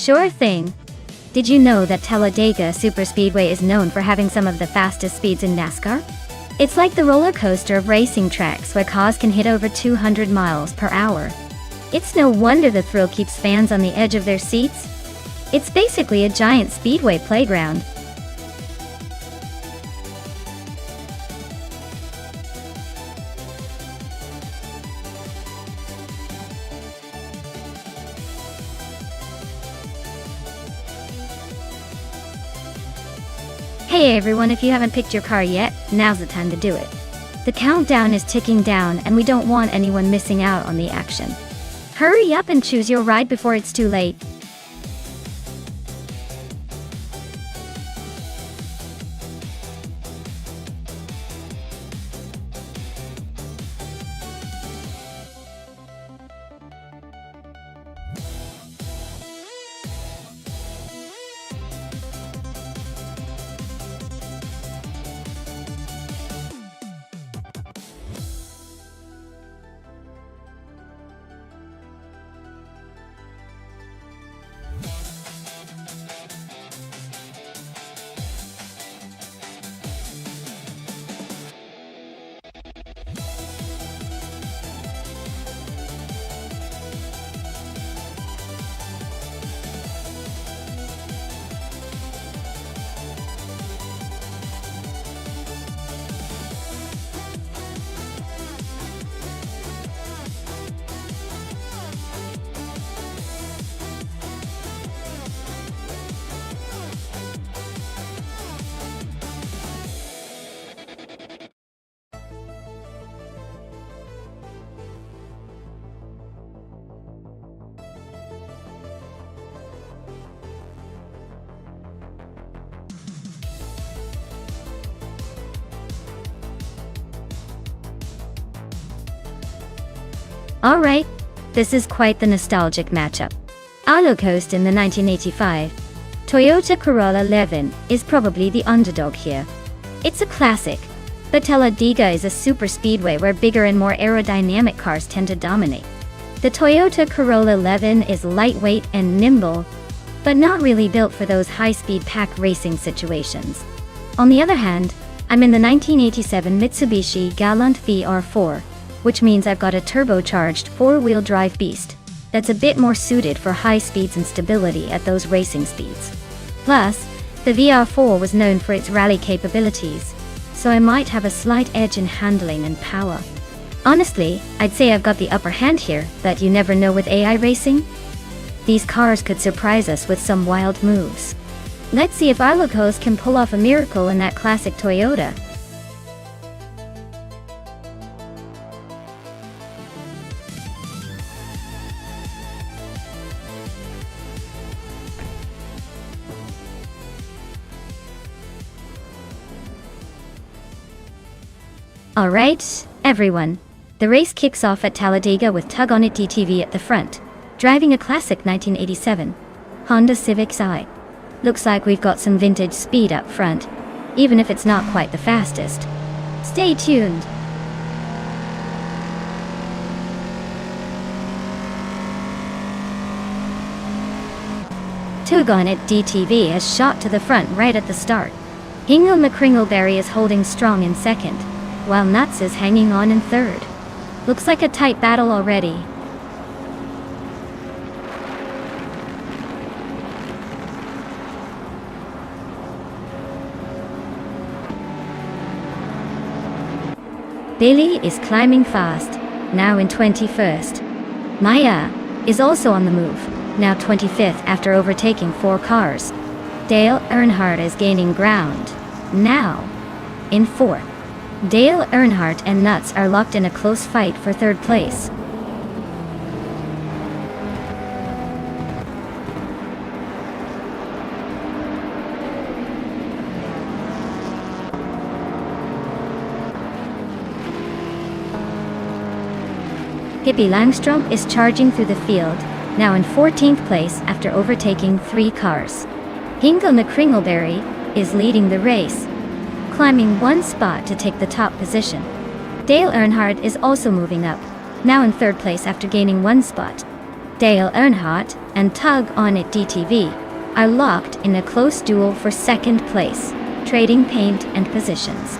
Sure thing. Did you know that Talladega Superspeedway is known for having some of the fastest speeds in NASCAR? It's like the roller coaster of racing tracks where cars can hit over 200 miles per hour. It's no wonder the thrill keeps fans on the edge of their seats. It's basically a giant speedway playground. Hey everyone, if you haven't picked your car yet, now's the time to do it. The countdown is ticking down and we don't want anyone missing out on the action. Hurry up and choose your ride before it's too late. Alright, this is quite the nostalgic matchup. Coast in the 1985 Toyota Corolla 11 is probably the underdog here. It's a classic, but Talladega is a super speedway where bigger and more aerodynamic cars tend to dominate. The Toyota Corolla 11 is lightweight and nimble, but not really built for those high-speed pack racing situations. On the other hand, I'm in the 1987 Mitsubishi Galant VR4, which means I've got a turbocharged four-wheel drive beast that's a bit more suited for high speeds and stability at those racing speeds. Plus, the VR4 was known for its rally capabilities, so I might have a slight edge in handling and power. Honestly, I'd say I've got the upper hand here, but you never know with AI racing. These cars could surprise us with some wild moves. Let's see if Ilocos can pull off a miracle in that classic Toyota. Alright, everyone. The race kicks off at Talladega with Tug On It DTV at the front, driving a classic 1987 Honda Civic Si. Looks like we've got some vintage speed up front, even if it's not quite the fastest. Stay tuned. Tug On It DTV has shot to the front right at the start. Hingle McCringleberry is holding strong in second, while Nuts is hanging on in third. Looks like a tight battle already. Billy is climbing fast, now in 21st. Maya is also on the move, now 25th after overtaking 4 cars. Dale Earnhardt is gaining ground, now in 4th. Dale Earnhardt and Nuts are locked in a close fight for 3rd place. Hippie Langstrom is charging through the field, now in 14th place after overtaking 3 cars. Hingle McCringleberry is leading the race, climbing 1 spot to take the top position. Dale Earnhardt is also moving up, now in 3rd place after gaining 1 spot. Dale Earnhardt and Tug on It DTV are locked in a close duel for second place, trading paint and positions.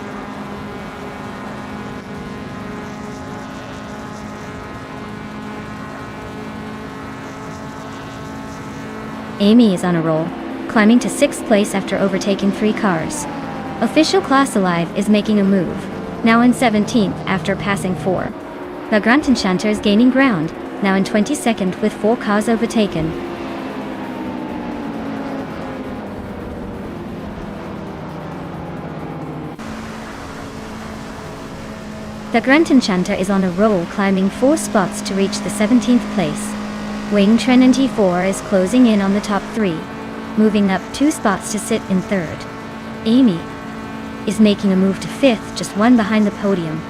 Amy is on a roll, climbing to 6th place after overtaking 3 cars. Official Class Alive is making a move, now in 17th after passing 4. The Grand Enchanter is gaining ground, now in 22nd with 4 cars overtaken. The Grand Enchanter is on a roll, climbing 4 spots to reach the 17th place. Wayne Trinity 4 is closing in on the top 3, moving up 2 spots to sit in 3rd. Amy is making a move to 5th, just 1 behind the podium.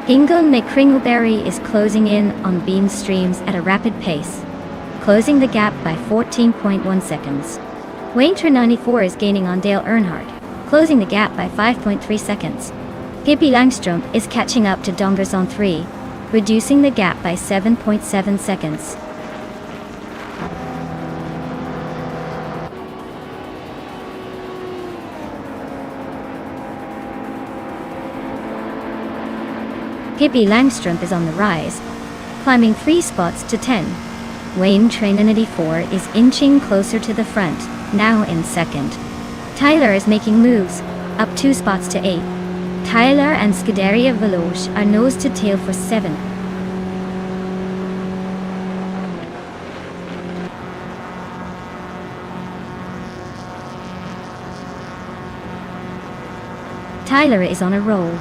Ingle McCringleberry is closing in on Bean Streams at a rapid pace, closing the gap by 14.1 seconds. Wayne 94 is gaining on Dale Earnhardt, closing the gap by 5.3 seconds. Pippi Langstrom is catching up to Dongers on 3, reducing the gap by 7.7 seconds. Pippi Langstrom is on the rise, climbing 3 spots to 10. Wayne Trinity 4 is inching closer to the front, now in 2nd. Tyler is making moves, up 2 spots to 8. Tyler and Scuderia Veloce are nose to tail for 7th. Tyler is on a roll,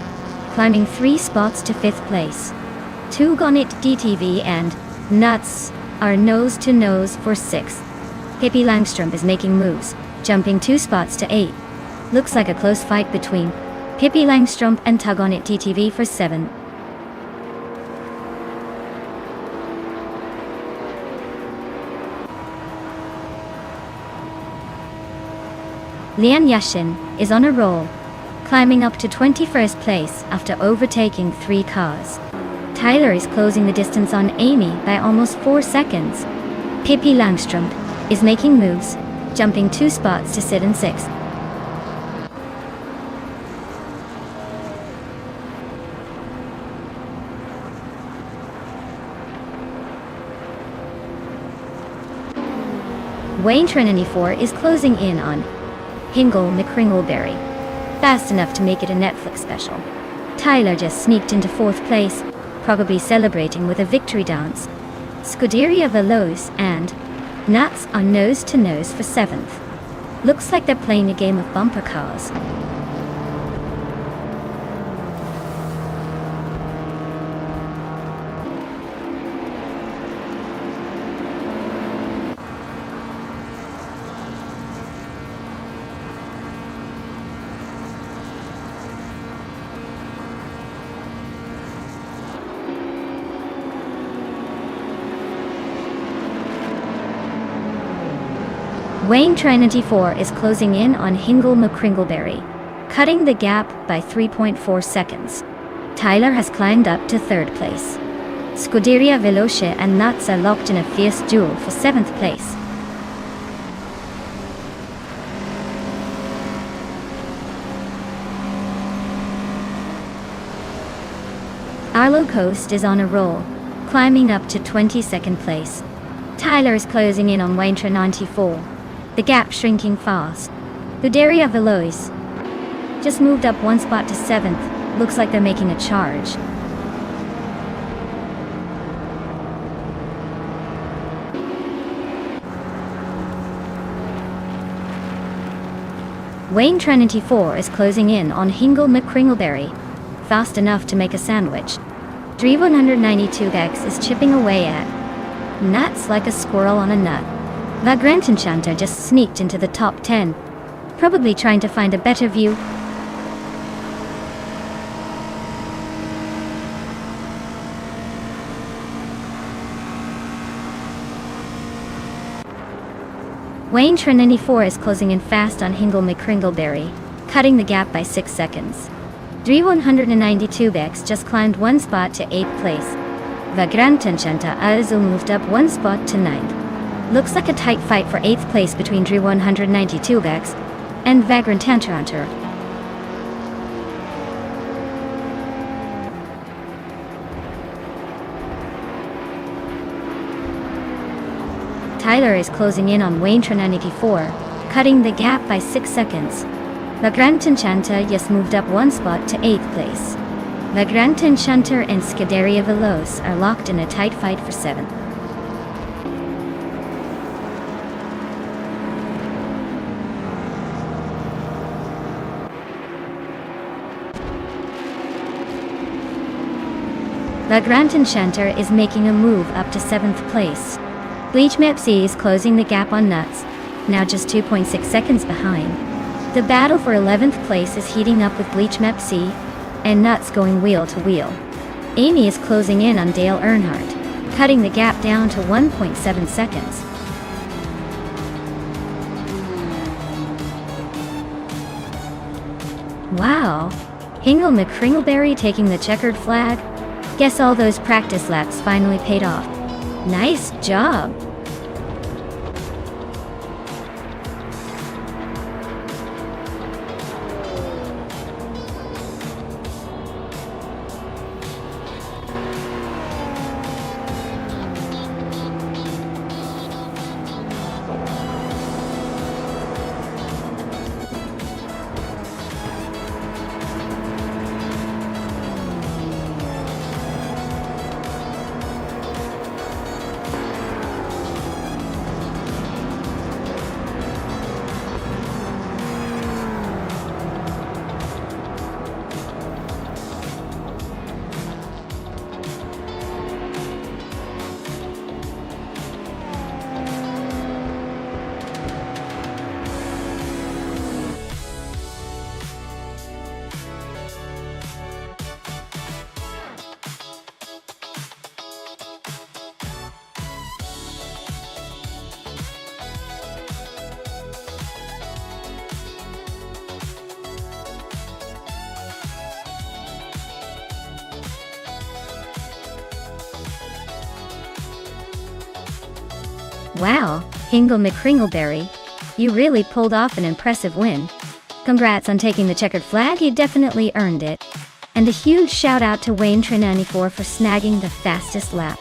climbing 3 spots to 5th place. Two Gonit DTV and Nuts are nose to nose for 6th. Pippi Langstrom is making moves, jumping 2 spots to 8. Looks like a close fight between Pippi Langstrom and Tug on It DTV for 7th. Lian Yashin is on a roll, climbing up to 21st place after overtaking 3 cars. Tyler is closing the distance on Amy by almost 4 seconds. Pippi Langstrom is making moves, jumping 2 spots to sit in 6th. Wayne Trinity 4 is closing in on Hingle McCringleberry, fast enough to make it a Netflix special. Tyler just sneaked into 4th place, probably celebrating with a victory dance. Scuderia Veloce and Nuts are nose to nose for 7th. Looks like they're playing a game of bumper cars. Wayne Trinity 4 is closing in on Hingle McCringleberry, cutting the gap by 3.4 seconds. Tyler has climbed up to 3rd place. Scuderia Veloce and Nuts are locked in a fierce duel for 7th place. Arlo Coast is on a roll, climbing up to 22nd place. Tyler is closing in on Wayne 94. The gap shrinking fast. Scuderia Veloce just moved up 1 spot to 7th. Looks like they're making a charge. Wayne Trinity 4 is closing in on Hingle McCringleberry, fast enough to make a sandwich. 3192X is chipping away at Nuts like a squirrel on a nut. The Grand Enchanter just sneaked into the top 10, probably trying to find a better view. Wayne Trinity 4 is closing in fast on Hingle McCringleberry, cutting the gap by 6 seconds. 392X just climbed 1 spot to 8th place. Vagrantenchanta also moved up 1 spot to 9th. Looks like a tight fight for 8th place between 392X and Vagrantenchanta. Tyler is closing in on Wayne Trinity 4, cutting the gap by 6 seconds. Vagrantenchanta just moved up 1 spot to 8th place. Vagrantenchanta and Scuderia Veloce are locked in a tight fight for 7th. Vagrantenchanta is making a move up to 7th place. Bleach Mepsi is closing the gap on Nuts, now just 2.6 seconds behind. The battle for 11th place is heating up with Bleach Mepsi and Nuts going wheel to wheel. Amy is closing in on Dale Earnhardt, cutting the gap down to 1.7 seconds. Wow! Hingle McCringleberry taking the checkered flag? Guess all those practice laps finally paid off. Nice job! Wow, Hingle McCringleberry, you really pulled off an impressive win. Congrats on taking the checkered flag, you definitely earned it. And a huge shout out to Wayne Trinity 4 for snagging the fastest lap.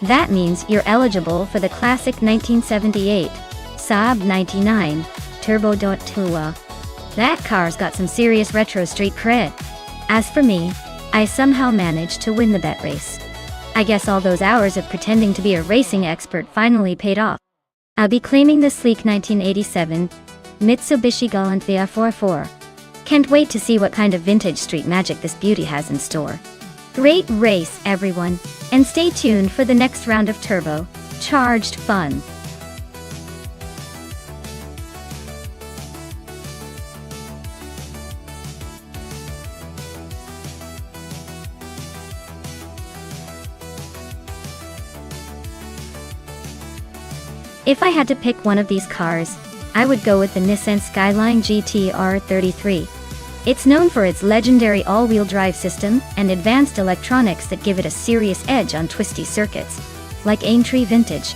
That means you're eligible for the classic 1978 Saab 99 Turbo Tua. That car's got some serious retro street cred. As for me, I somehow managed to win the bet race. I guess all those hours of pretending to be a racing expert finally paid off. I'll be claiming the sleek 1987 Mitsubishi Galant VR44. Can't wait to see what kind of vintage street magic this beauty has in store. Great race, everyone, and stay tuned for the next round of turbo charged fun. If I had to pick one of these cars, I would go with the Nissan Skyline GT-R 33. It's known for its legendary all-wheel drive system and advanced electronics that give it a serious edge on twisty circuits, like Aintree Vintage.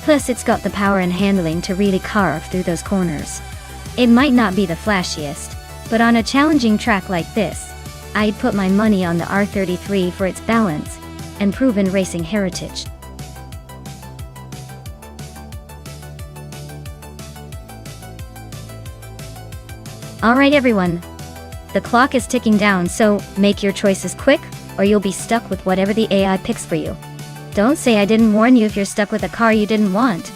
Plus it's got the power and handling to really carve through those corners. It might not be the flashiest, but on a challenging track like this, I'd put my money on the R33 for its balance and proven racing heritage. Alright everyone, the clock is ticking down, so make your choices quick or you'll be stuck with whatever the AI picks for you. Don't say I didn't warn you if you're stuck with a car you didn't want.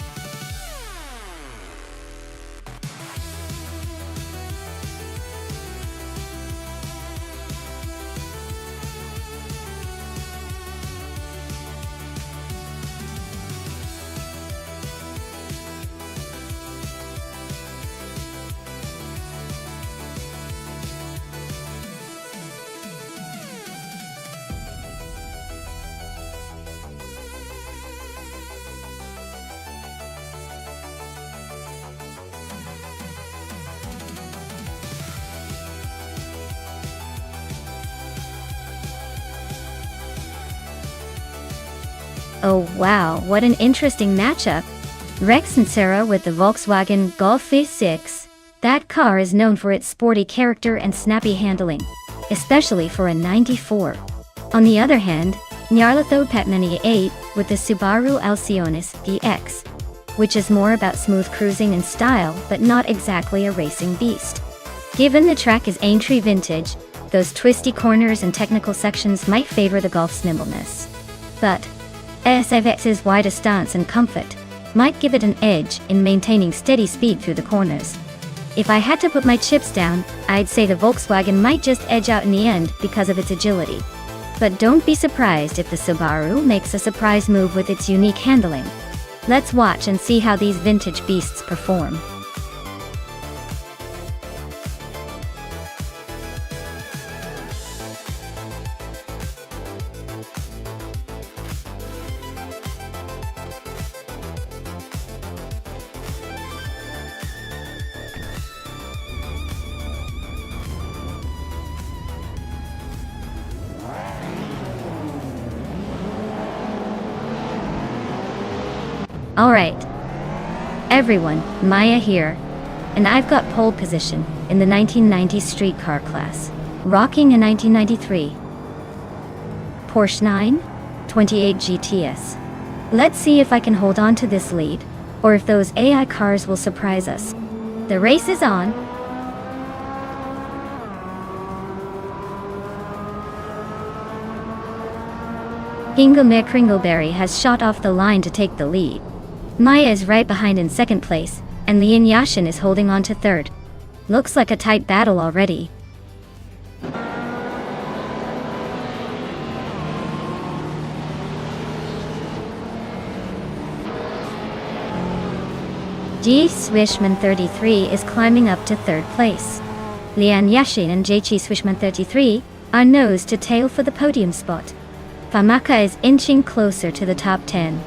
Oh wow, what an interesting matchup. Rex and Sarah with the Volkswagen Golf V6. That car is known for its sporty character and snappy handling, especially for a 94. On the other hand, Nyarlathotep Petmani 8 with the Subaru Alcionis DX, which is more about smooth cruising and style but not exactly a racing beast. Given the track is Aintree vintage, those twisty corners and technical sections might favor the Golf's nimbleness. But SVX's wider stance and comfort might give it an edge in maintaining steady speed through the corners. If I had to put my chips down, I'd say the Volkswagen might just edge out in the end because of its agility. But don't be surprised if the Subaru makes a surprise move with its unique handling. Let's watch and see how these vintage beasts perform. Alright, everyone, Maya here, and I've got pole position in the 1990s streetcar class, rocking a 1993 Porsche 928 GTS. Let's see if I can hold on to this lead, or if those AI cars will surprise us. The race is on. Ingelmir Kringleberry has shot off the line to take the lead. Maya is right behind in second place, and Lian Yashin is holding on to third. Looks like a tight battle already. G. Swishman 33 is climbing up to third place. Lian Yashin and JC Swishman 33 are nose to tail for the podium spot. Famaka is inching closer to the top 10.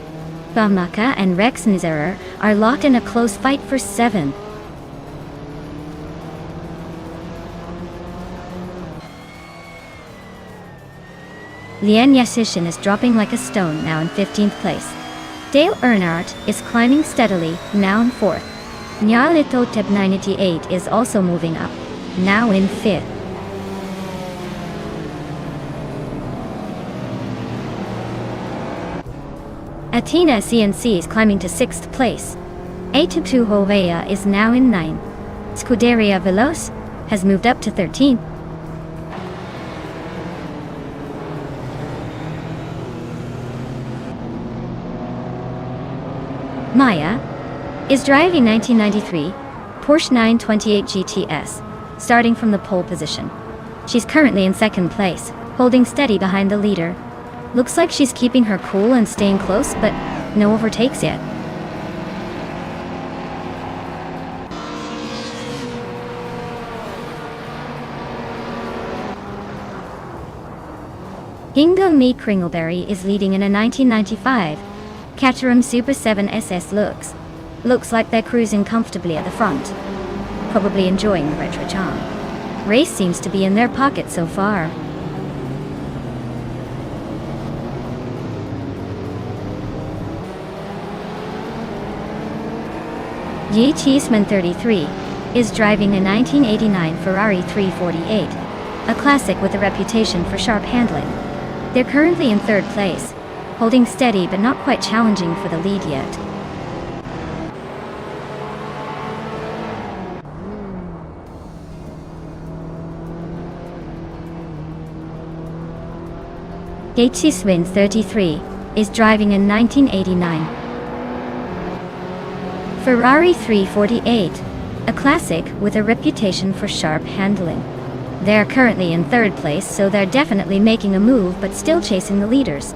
Famaka and Rex Nizerer are locked in a close fight for 7th. Lian Yasishin is dropping like a stone, now in 15th place. Dale Earnhardt is climbing steadily, now in 4th. Nyarlathotep 98 is also moving up, now in 5th. Athena CNC is climbing to 6th place. A22 Hovea is now in 9th. Scuderia Veloz has moved up to 13th. Maya is driving 1993 Porsche 928 GTS, starting from the pole position. She's currently in 2nd place, holding steady behind the leader. Looks like she's keeping her cool and staying close, but no overtakes yet. Hingo Meat Kringleberry is leading in a 1995 Caterham Super 7 SS Looks like they're cruising comfortably at the front, probably enjoying the retro charm. Race seems to be in their pocket so far. Yi Cheeseman 33 is driving a 1989 Ferrari 348, a classic with a reputation for sharp handling. They're currently in 3rd place, holding steady but not quite challenging for the lead yet. Gaethje Swin 33 is driving a 1989 Ferrari 348, a classic with a reputation for sharp handling. They're currently in 3rd place, so they're definitely making a move but still chasing the leaders.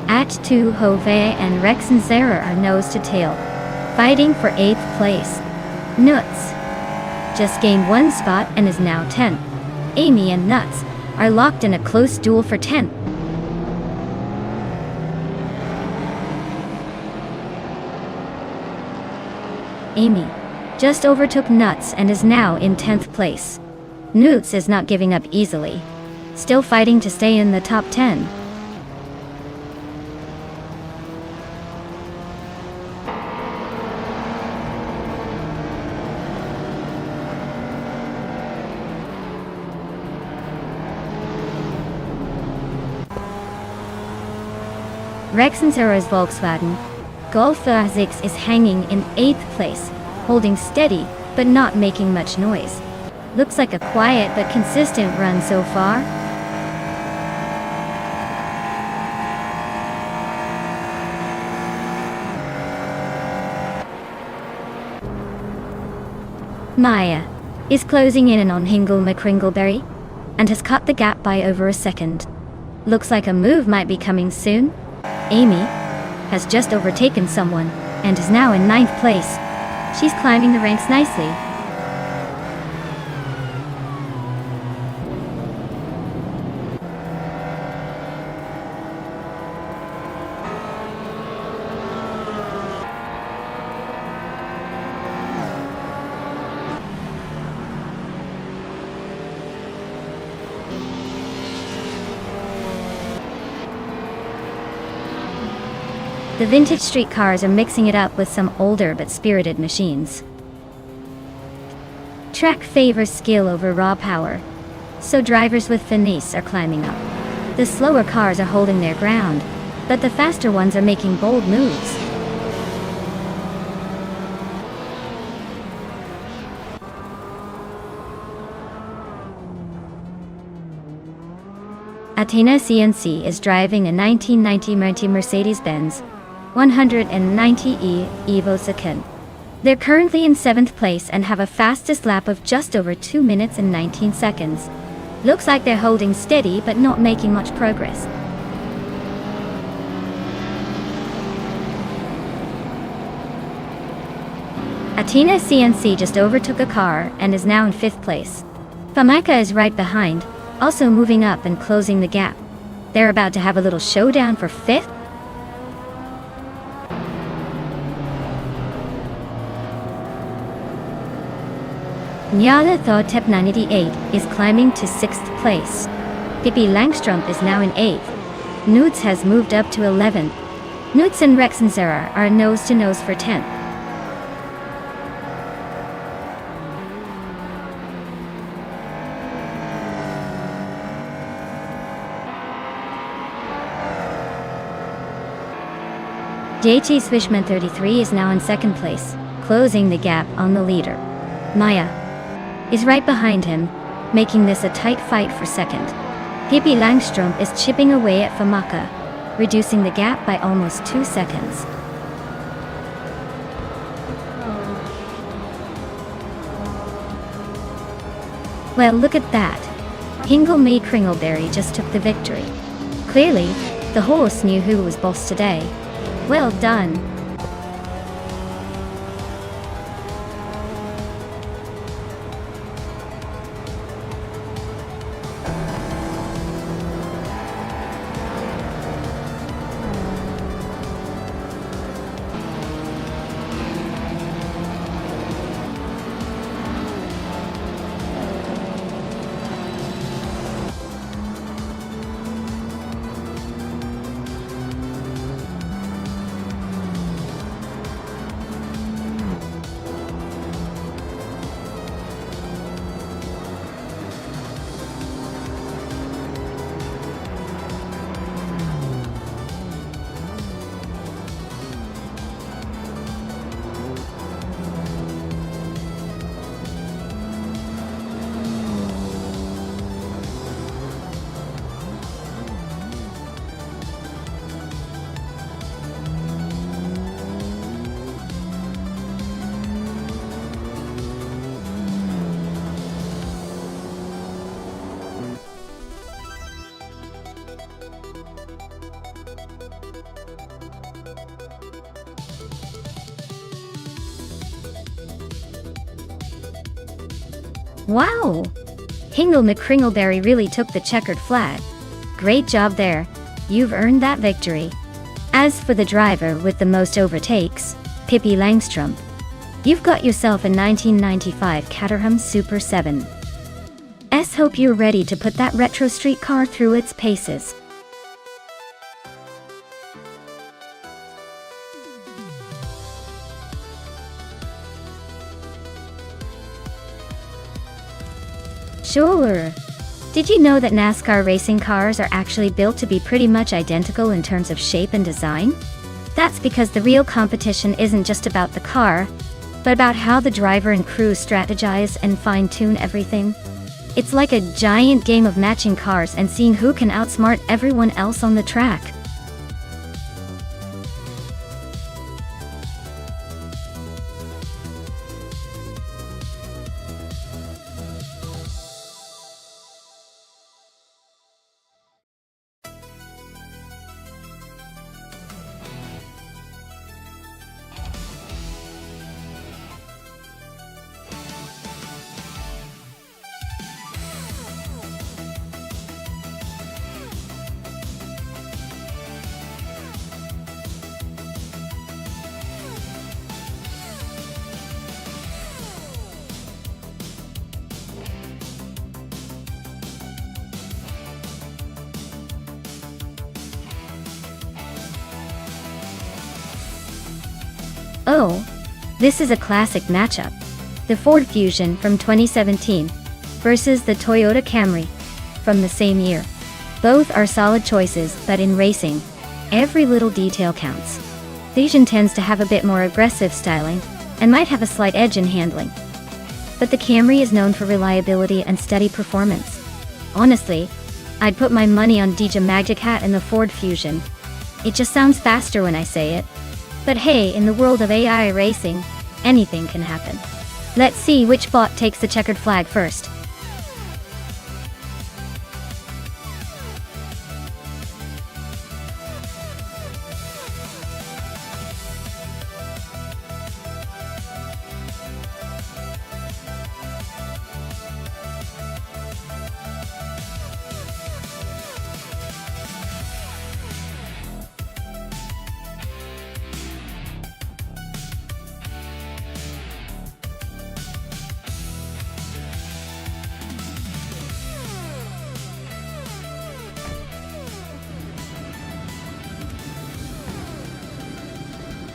At2 Hove and Rex and Zara are nose to tail, fighting for 8th place. Nuts just gained 1 spot and is now 10th. Amy and Nuts are locked in a close duel for 10th. Amy just overtook Nuts and is now in 10th place. Newts is not giving up easily, still fighting to stay in the top 10. Rex and Sarah's Volkswagen Golf 6 is hanging in 8th place, holding steady but not making much noise. Looks like a quiet but consistent run so far. Maya is closing in on Hingle McCringleberry and has cut the gap by over a second. Looks like a move might be coming soon. Amy has just overtaken someone and is now in 9th place. She's climbing the ranks nicely. The vintage street cars are mixing it up with some older but spirited machines. Track favors skill over raw power, so drivers with finesse are climbing up. The slower cars are holding their ground, but the faster ones are making bold moves. Athena CNC is driving a 1990 Mercedes-Benz 190e Evo Second. They're currently in 7th place and have a fastest lap of just over 2 minutes and 19 seconds. Looks like they're holding steady but not making much progress. Athena CNC just overtook a car and is now in 5th place. Famika is right behind, also moving up and closing the gap. They're about to have a little showdown for 5th. Nyala Thotep 98 is climbing to 6th place. Pippi Langstrump is now in 8th. Newts has moved up to 11th. Newts and Rex and Sarah are nose-to-nose for 10th. JT Swishman 33 is now in 2nd place, closing the gap on the leader. Maya is right behind him, making this a tight fight for 2nd. Pippi Langstrump is chipping away at Famaka, reducing the gap by almost 2 seconds. Well, look at that. Hingle McCringleberry just took the victory. Clearly, the horse knew who was boss today. Well done. Wow! Hingle McCringleberry really took the checkered flag. Great job there. You've earned that victory. As for the driver with the most overtakes, Pippi Langstrump You've got yourself a 1995 Caterham Super 7. Hope you're ready to put that retro street car through its paces. Sure. Did you know that NASCAR racing cars are actually built to be pretty much identical in terms of shape and design? That's because the real competition isn't just about the car, but about how the driver and crew strategize and fine-tune everything. It's like a giant game of matching cars and seeing who can outsmart everyone else on the track. Oh, this is a classic matchup. The Ford Fusion from 2017 versus the Toyota Camry from the same year. Both are solid choices, but in racing, every little detail counts. Fusion tends to have a bit more aggressive styling and might have a slight edge in handling. But the Camry is known for reliability and steady performance. Honestly, I'd put my money on DJ Magnicat and the Ford Fusion. It just sounds faster when I say it. But hey, in the world of AI racing, anything can happen. Let's see which bot takes the checkered flag first.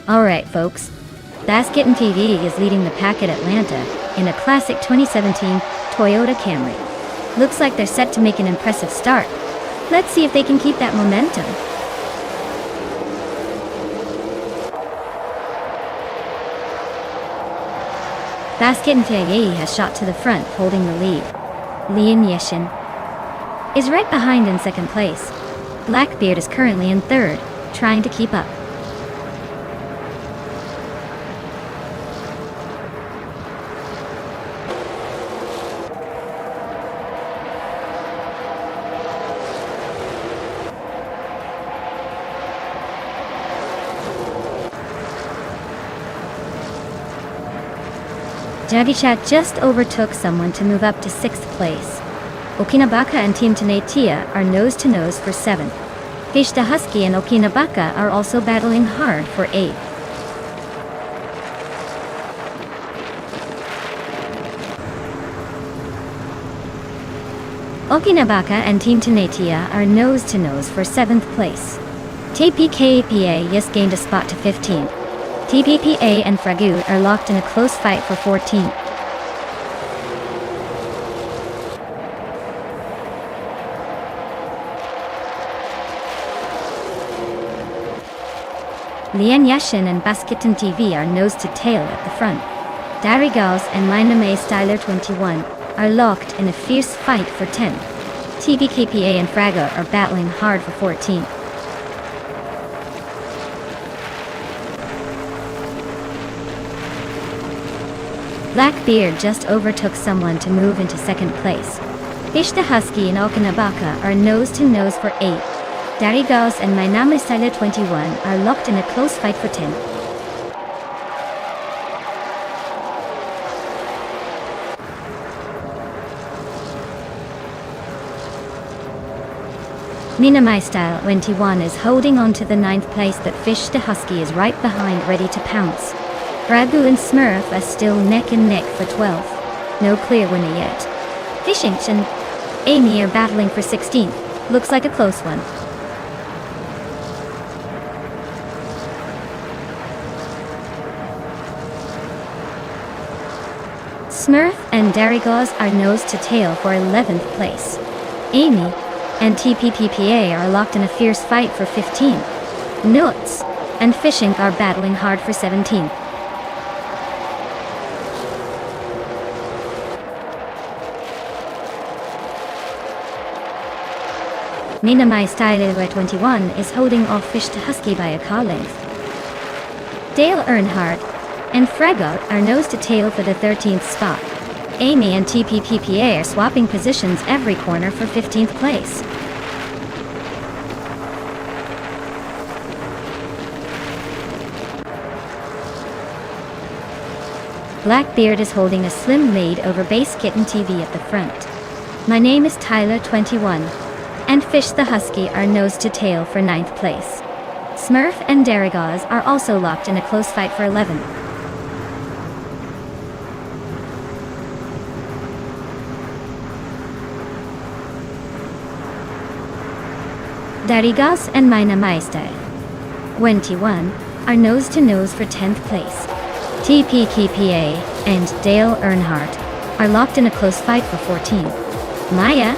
Alright folks, Basketin TV is leading the pack at Atlanta in a classic 2017 Toyota Camry. Looks like they're set to make an impressive start. Let's see if they can keep that momentum. Basketin TV has shot to the front, holding the lead. Lian Yeshin is right behind in second place. Blackbeard is currently in third, trying to keep up. Javishat just overtook someone to move up to 6th place. Okinabaka and Team Tenatia are nose-to-nose for 7th. Fishta Husky and Okinabaka are also battling hard for 8th. Okinabaka and Team Tenatia are nose-to-nose for 7th place. TPKPA just gained a spot to 15th. TPPA and Fragut are locked in a close fight for 14th. Lian Yashin and Basketin TV are nose to tail at the front. Darigals and Mindame Styler 21 are locked in a fierce fight for 10th. TPKPA and Fragut are battling hard for 14th. Blackbeard just overtook someone to move into 2nd place. Fishta Husky and Okinabaka are nose-to-nose for 8. Darigals and Mainame Style 21 are locked in a close fight for 10. Minamai Style 21 is holding on to the 9th place, but Fishta Husky is right behind, ready to pounce. Ragu and Smurf are still neck and neck for 12th. No clear winner yet. Fishing and Amy are battling for 16th. Looks like a close one. Smurf and Darigaz are nose to tail for 11th place. Amy and TPPPA are locked in a fierce fight for 15th. Nuts and Fishing are battling hard for 17th. Minamai Style 21 is holding off Fish to Husky by a car length. Dale Earnhardt and Fregot are nose to tail for the 13th spot. Amy and TPPPA are swapping positions every corner for 15th place. Blackbeard is holding a slim lead over Base Kitten TV at the front. My name is Tyler 21. And Fish the Husky are nose to tail for 9th place. Smurf and Darigaz are also locked in a close fight for 11th. Darigaz and Mina Meister 21 are nose to nose for 10th place. TPKPA and Dale Earnhardt are locked in a close fight for 14th. Maya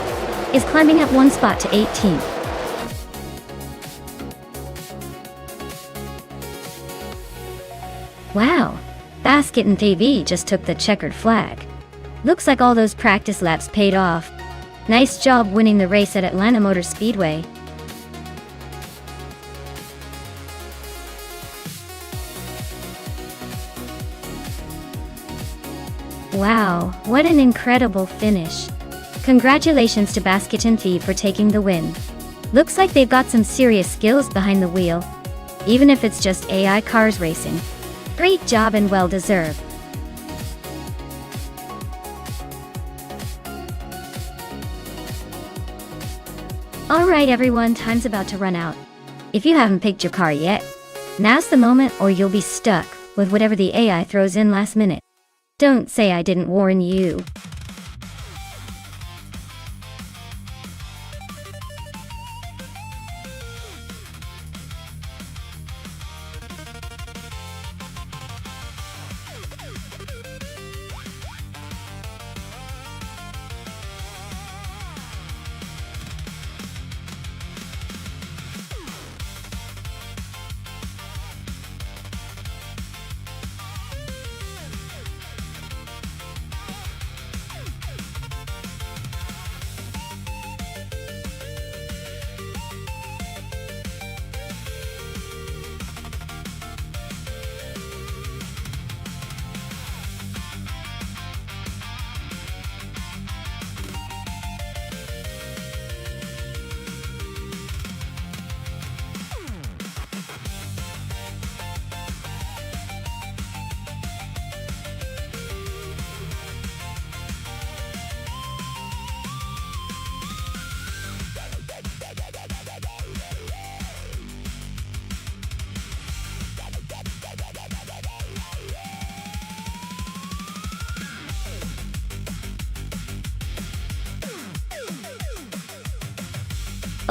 is climbing up one spot to 18th. Wow, Basket and TV just took the checkered flag. Looks like all those practice laps paid off. Nice job winning the race at Atlanta Motor Speedway. Wow, what an incredible finish. Congratulations to Basket and TV for taking the win. Looks like they've got some serious skills behind the wheel, even if it's just AI cars racing. Great job and well deserved. Alright everyone, time's about to run out. If you haven't picked your car yet, now's the moment or you'll be stuck with whatever the AI throws in last minute. Don't say I didn't warn you.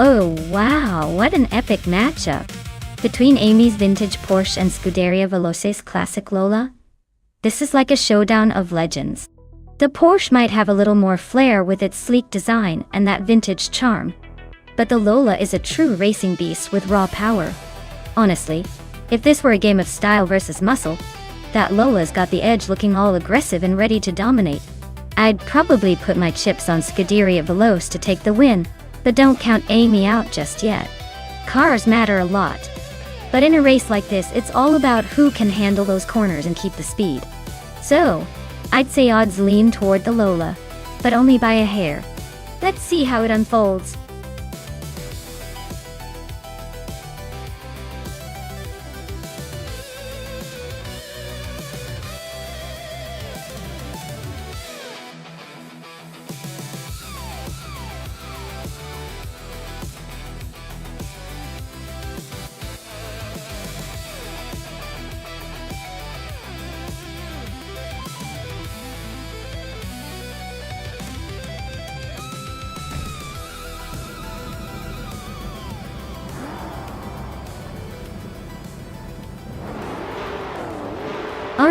Oh wow, what an epic matchup! Between Amy's vintage Porsche and Scuderia Veloce's classic Lola? This is like a showdown of legends. The Porsche might have a little more flair with its sleek design and that vintage charm, but the Lola is a true racing beast with raw power. Honestly, if this were a game of style versus muscle, that Lola's got the edge, looking all aggressive and ready to dominate. I'd probably put my chips on Scuderia Veloce to take the win, but don't count Amy out just yet. Cars matter a lot. But in a race like this, it's all about who can handle those corners and keep the speed. So, I'd say odds lean toward the Lola, but only by a hair. Let's see how it unfolds.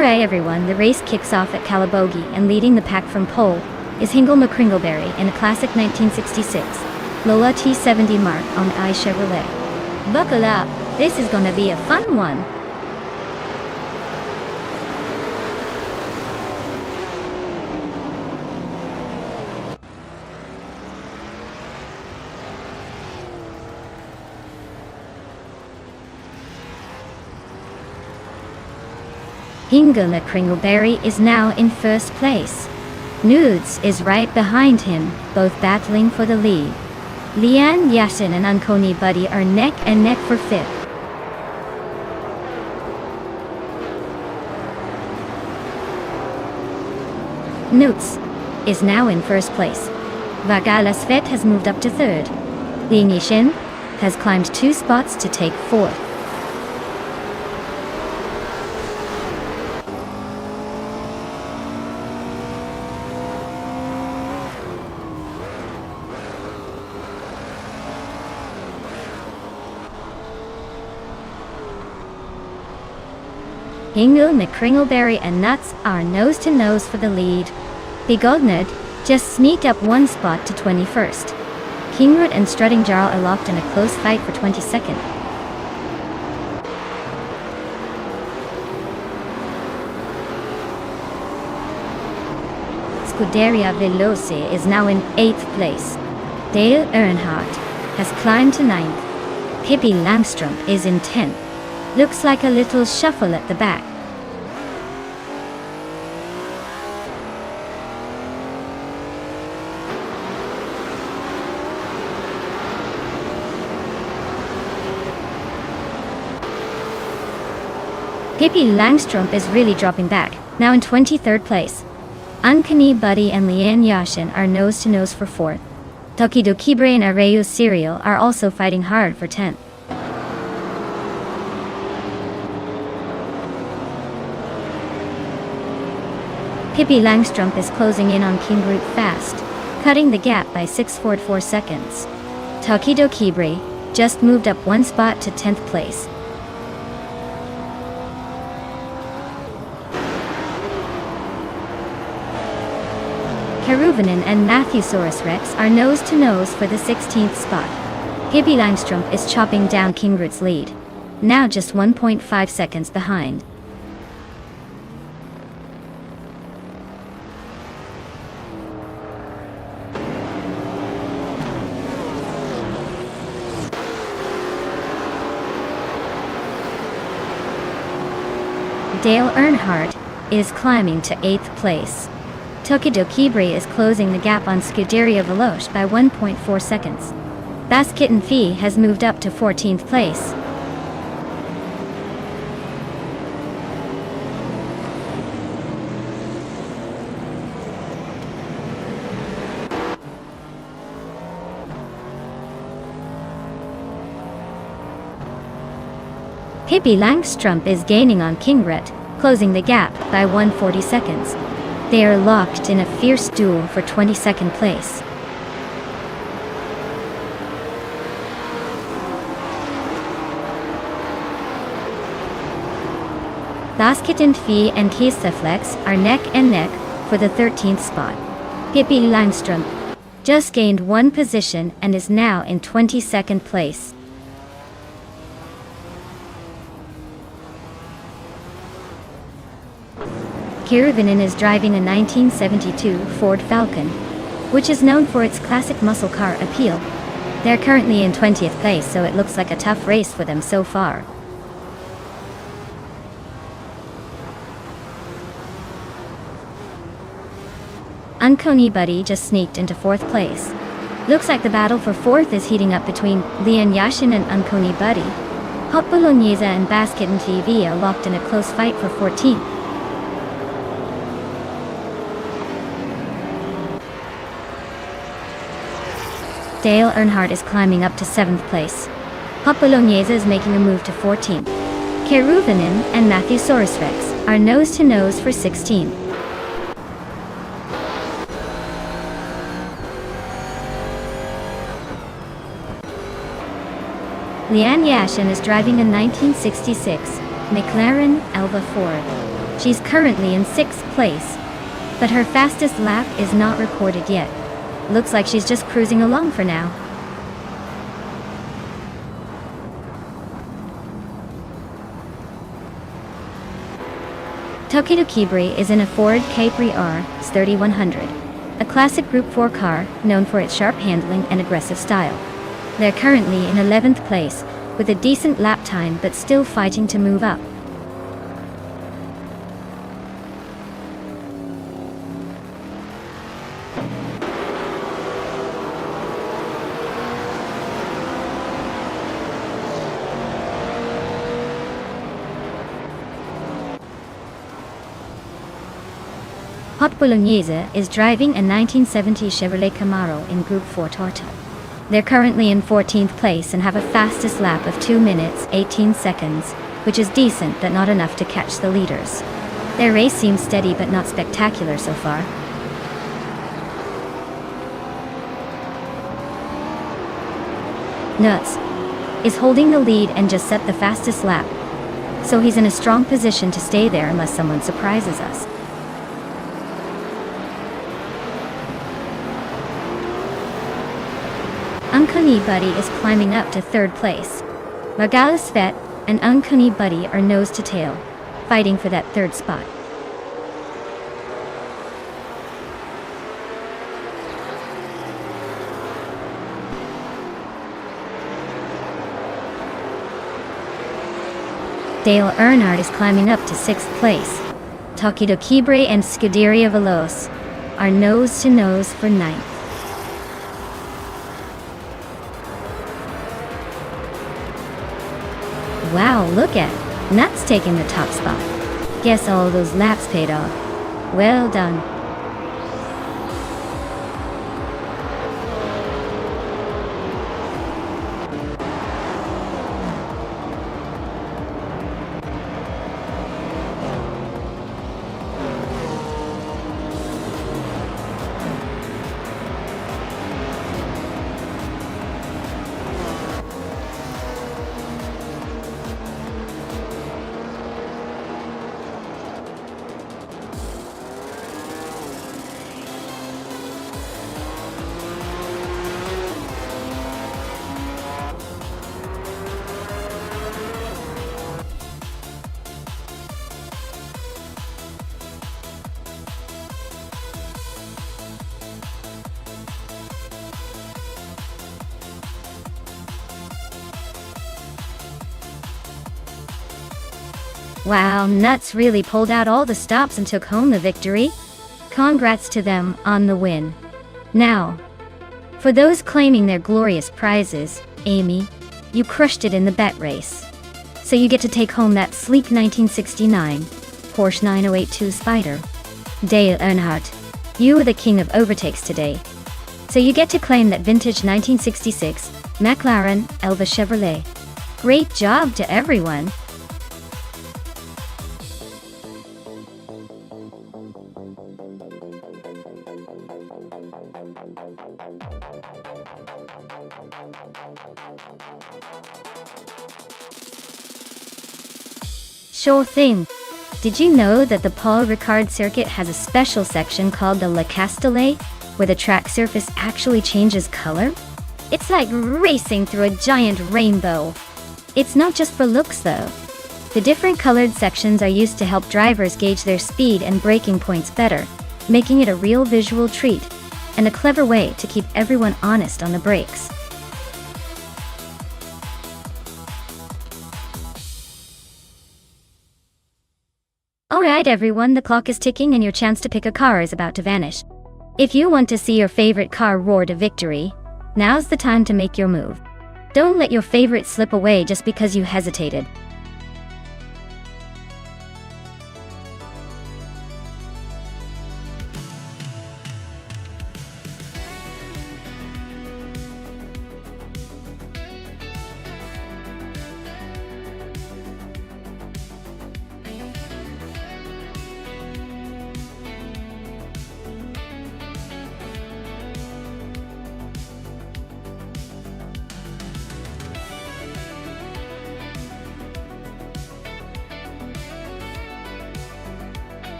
Alright everyone, the race kicks off at Calabogie, and leading the pack from pole is Hingle McCringleberry in a classic 1966 Lola T70 Mark on I Chevrolet. Buckle up, this is gonna be a fun one. Hingle McCringleberry is now in first place. Nudes is right behind him, both battling for the lead. Leanne Yashin and Unconi Buddy are neck and neck for fifth. Nudes is now in first place. Vagalasvet has moved up to third. Lian Yashin has climbed 2 spots to take fourth. Hingle McCringleberry and Nuts are nose to nose for the lead. Bigodnad just sneaked up 1 spot to 21st. Kingroot and Strutting Jarl are locked in a close fight for 22nd. Scuderia Veloce is now in 8th place. Dale Earnhardt has climbed to 9th. Pippi Langstrom is in 10th. Looks like a little shuffle at the back. Pippi Langstrom is really dropping back, now in 23rd place. Unconi Buddy and Leanne Yashin are nose to nose for 4th. Tokidokibre and Arayu Serial are also fighting hard for 10th. Pippi Langstrom is closing in on Kingroot fast, cutting the gap by 6.4 seconds. Tokidokibre just moved up 1 spot to 10th place. Karuvanen and Matthewsaurus Rex are nose to nose for the 16th spot. Pippi Langstrom is chopping down Kingroot's lead, now just 1.5 seconds behind. Dale Earnhardt is climbing to 8th place. Tokidokibre is closing the gap on Scuderia Veloce by 1.4 seconds. Basket and Fee has moved up to 14th place. Pippi Langstrom is gaining on Kingroot, closing the gap by 140 seconds. They are locked in a fierce duel for 22nd place. Basket and Fee and Kisaflex are neck and neck for the 13th spot. Pippi Langstrom just gained 1 position and is now in 22nd place. Karuvanen is driving a 1972 Ford Falcon, which is known for its classic muscle car appeal. They're currently in 20th place, so it looks like a tough race for them so far. Unconi Buddy just sneaked into 4th place. Looks like the battle for 4th is heating up between Leanne Yashin and Unconi Buddy. Hot Bolognese and Basket and TV are locked in a close fight for 14th. Dale Earnhardt is climbing up to 7th place. Hot Bolognese is making a move to 14th. Karuvanen and Matthewsaurus Rex are nose to nose for 16th. Leanne Yashin is driving a 1966 McLaren Elva Ford. She's currently in 6th place, but her fastest lap is not recorded yet. Looks like she's just cruising along for now. Takedo Kibri is in a Ford Capri R 3100, a classic Group 4 car known for its sharp handling and aggressive style. They're currently in 11th place, with a decent lap time but still fighting to move up. Hot Bolognese is driving a 1970 Chevrolet Camaro in Group 4 Torto. They're currently in 14th place and have a fastest lap of 2 minutes 18 seconds, which is decent but not enough to catch the leaders. Their race seems steady but not spectacular so far. Nuts is holding the lead and just set the fastest lap, so he's in a strong position to stay there unless someone surprises us. Uncanny Buddy is climbing up to 3rd place. Margalis Vet and Uncanny Buddy are nose to tail, fighting for that 3rd spot. Dale Earnhardt is climbing up to 6th place. Takedo Kibri and Scuderia Veloce are nose to nose for 9th. Wow, look at Nuts taking the top spot. Guess all those laps paid off. Well done. Wow, Nuts really pulled out all the stops and took home the victory. Congrats to them on the win. Now, for those claiming their glorious prizes, Amy, you crushed it in the bet race. So you get to take home that sleek 1969 Porsche 9082 Spider. Dale Earnhardt, you were the king of overtakes today. So you get to claim that vintage 1966 McLaren Elva Chevrolet. Great job to everyone. Sure thing. Did you know that the Paul Ricard circuit has a special section called the Le Castellet, where the track surface actually changes color? It's like racing through a giant rainbow. It's not just for looks though. The different colored sections are used to help drivers gauge their speed and braking points better, making it a real visual treat, and a clever way to keep everyone honest on the brakes. Alright everyone, the clock is ticking and your chance to pick a car is about to vanish. If you want to see your favorite car roar to victory, now's the time to make your move. Don't let your favorite slip away just because you hesitated.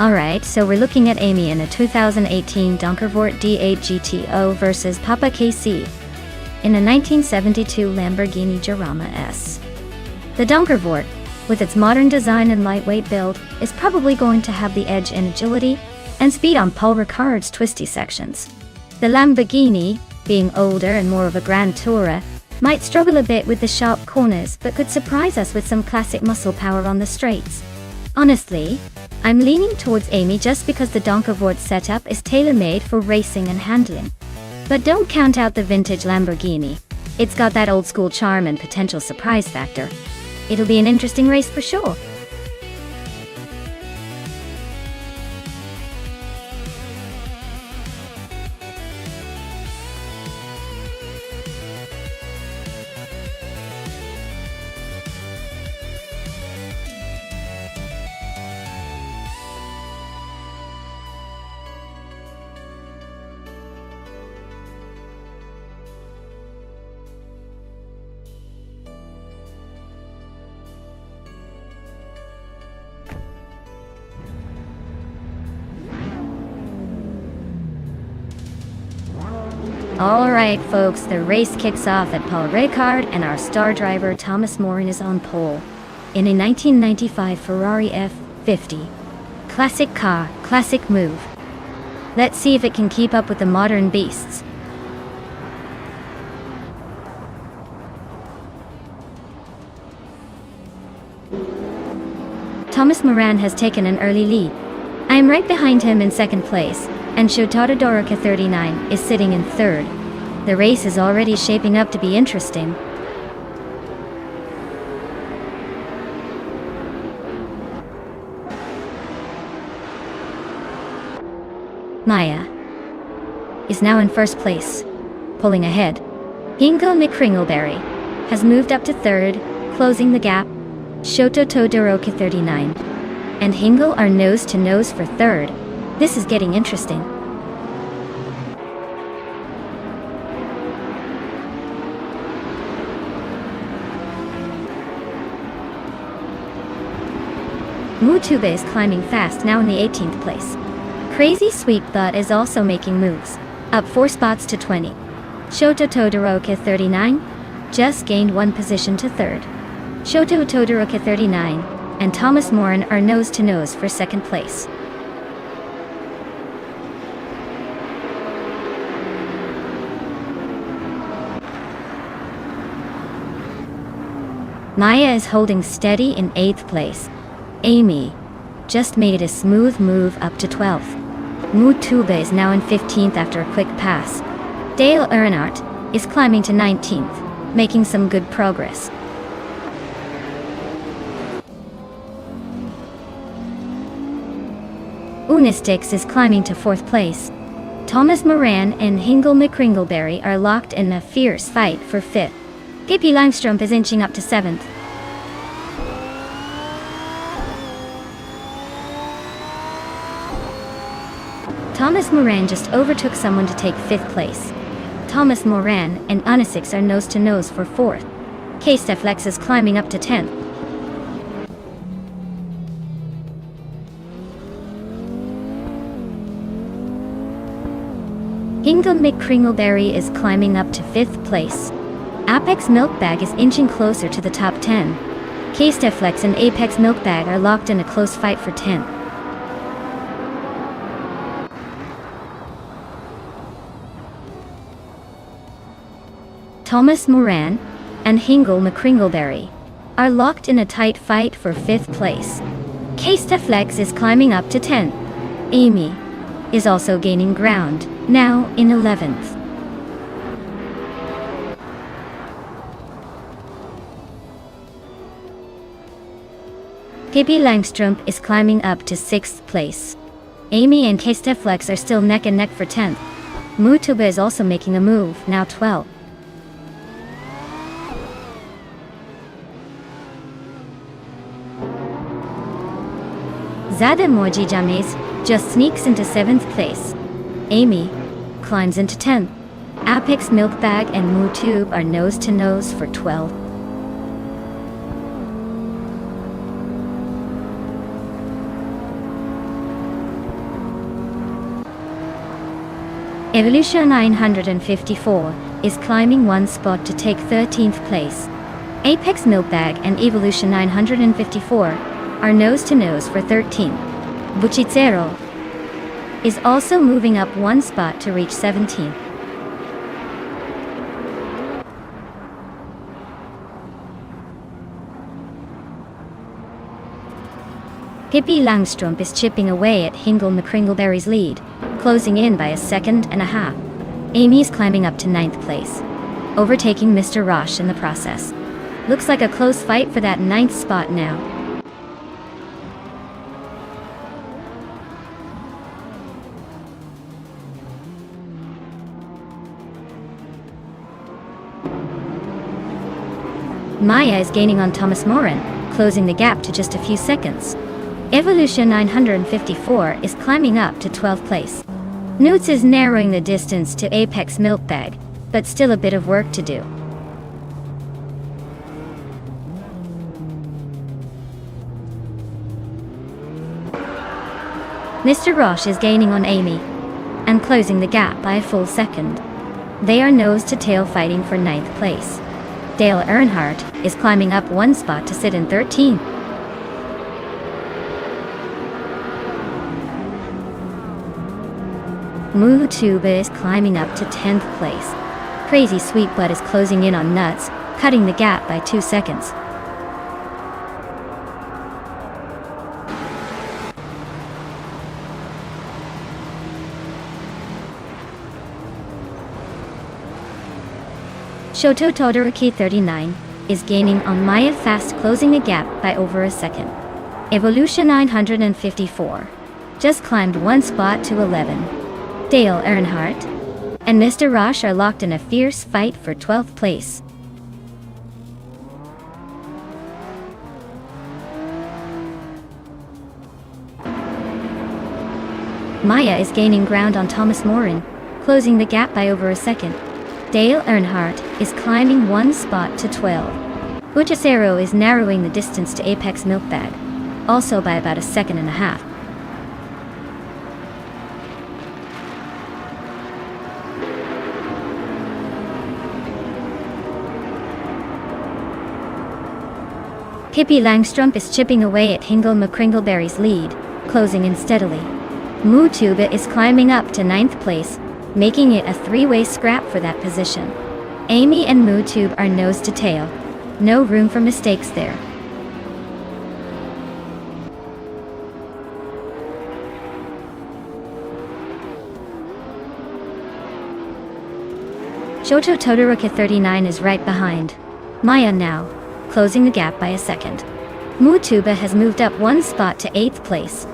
Alright, so we're looking at Amy in a 2018 Donkervoort D8 GTO versus Papa KC in a 1972 Lamborghini Jarama S. The Donkervoort, with its modern design and lightweight build, is probably going to have the edge in agility and speed on Paul Ricard's twisty sections. The Lamborghini, being older and more of a grand tourer, might struggle a bit with the sharp corners but could surprise us with some classic muscle power on the straights. Honestly, I'm leaning towards Amy just because the Donkervoort setup is tailor-made for racing and handling. But don't count out the vintage Lamborghini. It's got that old-school charm and potential surprise factor. It'll be an interesting race for sure. Alright folks, the race kicks off at Paul Ricard and our star driver Thomas Moran is on pole in a 1995 Ferrari F50. Classic car, classic move. Let's see if it can keep up with the modern beasts. Thomas Moran has taken an early lead. I am right behind him in second place, and Shotaro Doroka 39 is sitting in third. The race is already shaping up to be interesting. Maya is now in first place, pulling ahead. Hingo McCringleberry has moved up to third, closing the gap. Shoto Todoroki 39 and Hingle are nose to nose for third. This is getting interesting. Mutube is climbing fast, now in the 18th place. Crazy Sweet Butt is also making moves, up 4 spots to 20. Shoto Todoroki 39 just gained 1 position to third. Shoto Todoroki 39 and Thomas Moran are nose to nose for second place. Maya is holding steady in 8th place. Amy just made a smooth move up to 12th. Mutube is now in 15th after a quick pass. Dale Earnhardt is climbing to 19th, making some good progress. Unistix is climbing to 4th place. Thomas Moran and Hingle McCringleberry are locked in a fierce fight for 5th. Gippy Langstrup is inching up to 7th. Thomas Moran just overtook someone to take 5th place. Thomas Moran and Unistix are nose to nose for 4th. K-Steflex is climbing up to 10th. Hingle McCringleberry is climbing up to 5th place. Apex Milkbag is inching closer to the top 10. K-Steflex and Apex Milkbag are locked in a close fight for 10th. Thomas Moran and Hingle McCringleberry are locked in a tight fight for 5th place. K-Steflex is climbing up to 10th. Amy is also gaining ground, now in 11th. Gippy Langstrup is climbing up to 6th place. Amy and K-Steflex are still neck and neck for 10th. Mutube is also making a move, now 12th. Zada Moji James just sneaks into 7th place. Amy climbs into 10th. Apex Milkbag and Mutube are nose to nose for 12th. Evolution 954 is climbing one spot to take 13th place. Apex Milkbag and Evolution 954 are nose to nose for 13th. Buchitsero is also moving up one spot to reach 17th. Pippi Langstrump is chipping away at Hingle McCringleberry's lead, closing in by a second and a half. Amy is climbing up to 9th place, overtaking Mr. Roche in the process. Looks like a close fight for that 9th spot now. Maya is gaining on Thomas Morin, closing the gap to just a few seconds. Evolution 954 is climbing up to 12th place. Newts is narrowing the distance to Apex Milkbag, but still a bit of work to do. Mr. Roche is gaining on Amy and closing the gap by a full second. They are nose to tail fighting for 9th place. Dale Earnhardt is climbing up one spot to sit in 13th. Moo Tuba is climbing up to 10th place. Crazy Sweet Butt is closing in on Nuts, cutting the gap by 2 seconds. Shoto Todoroki 39 is gaining on Maya fast, closing the gap by over a second. Evolution 954 just climbed one spot to 11. Dale Earnhardt and Mr. Roche are locked in a fierce fight for 12th place. Maya is gaining ground on Thomas Morin, closing the gap by over a second. Dale Earnhardt is climbing one spot to 12. Buchitsero is narrowing the distance to Apex Milkbag, also by about a second and a half. Pippi Langstrump is chipping away at Hingle McCringleberry's lead, closing in steadily. Moo Tuba is climbing up to 9th place, making it a three-way scrap for that position. Amy and Moo Tube are nose to tail. No room for mistakes there. Shoto Todoroki 39 is right behind Maya now, closing the gap by a second. Moo Tuba has moved up one spot to 8th place.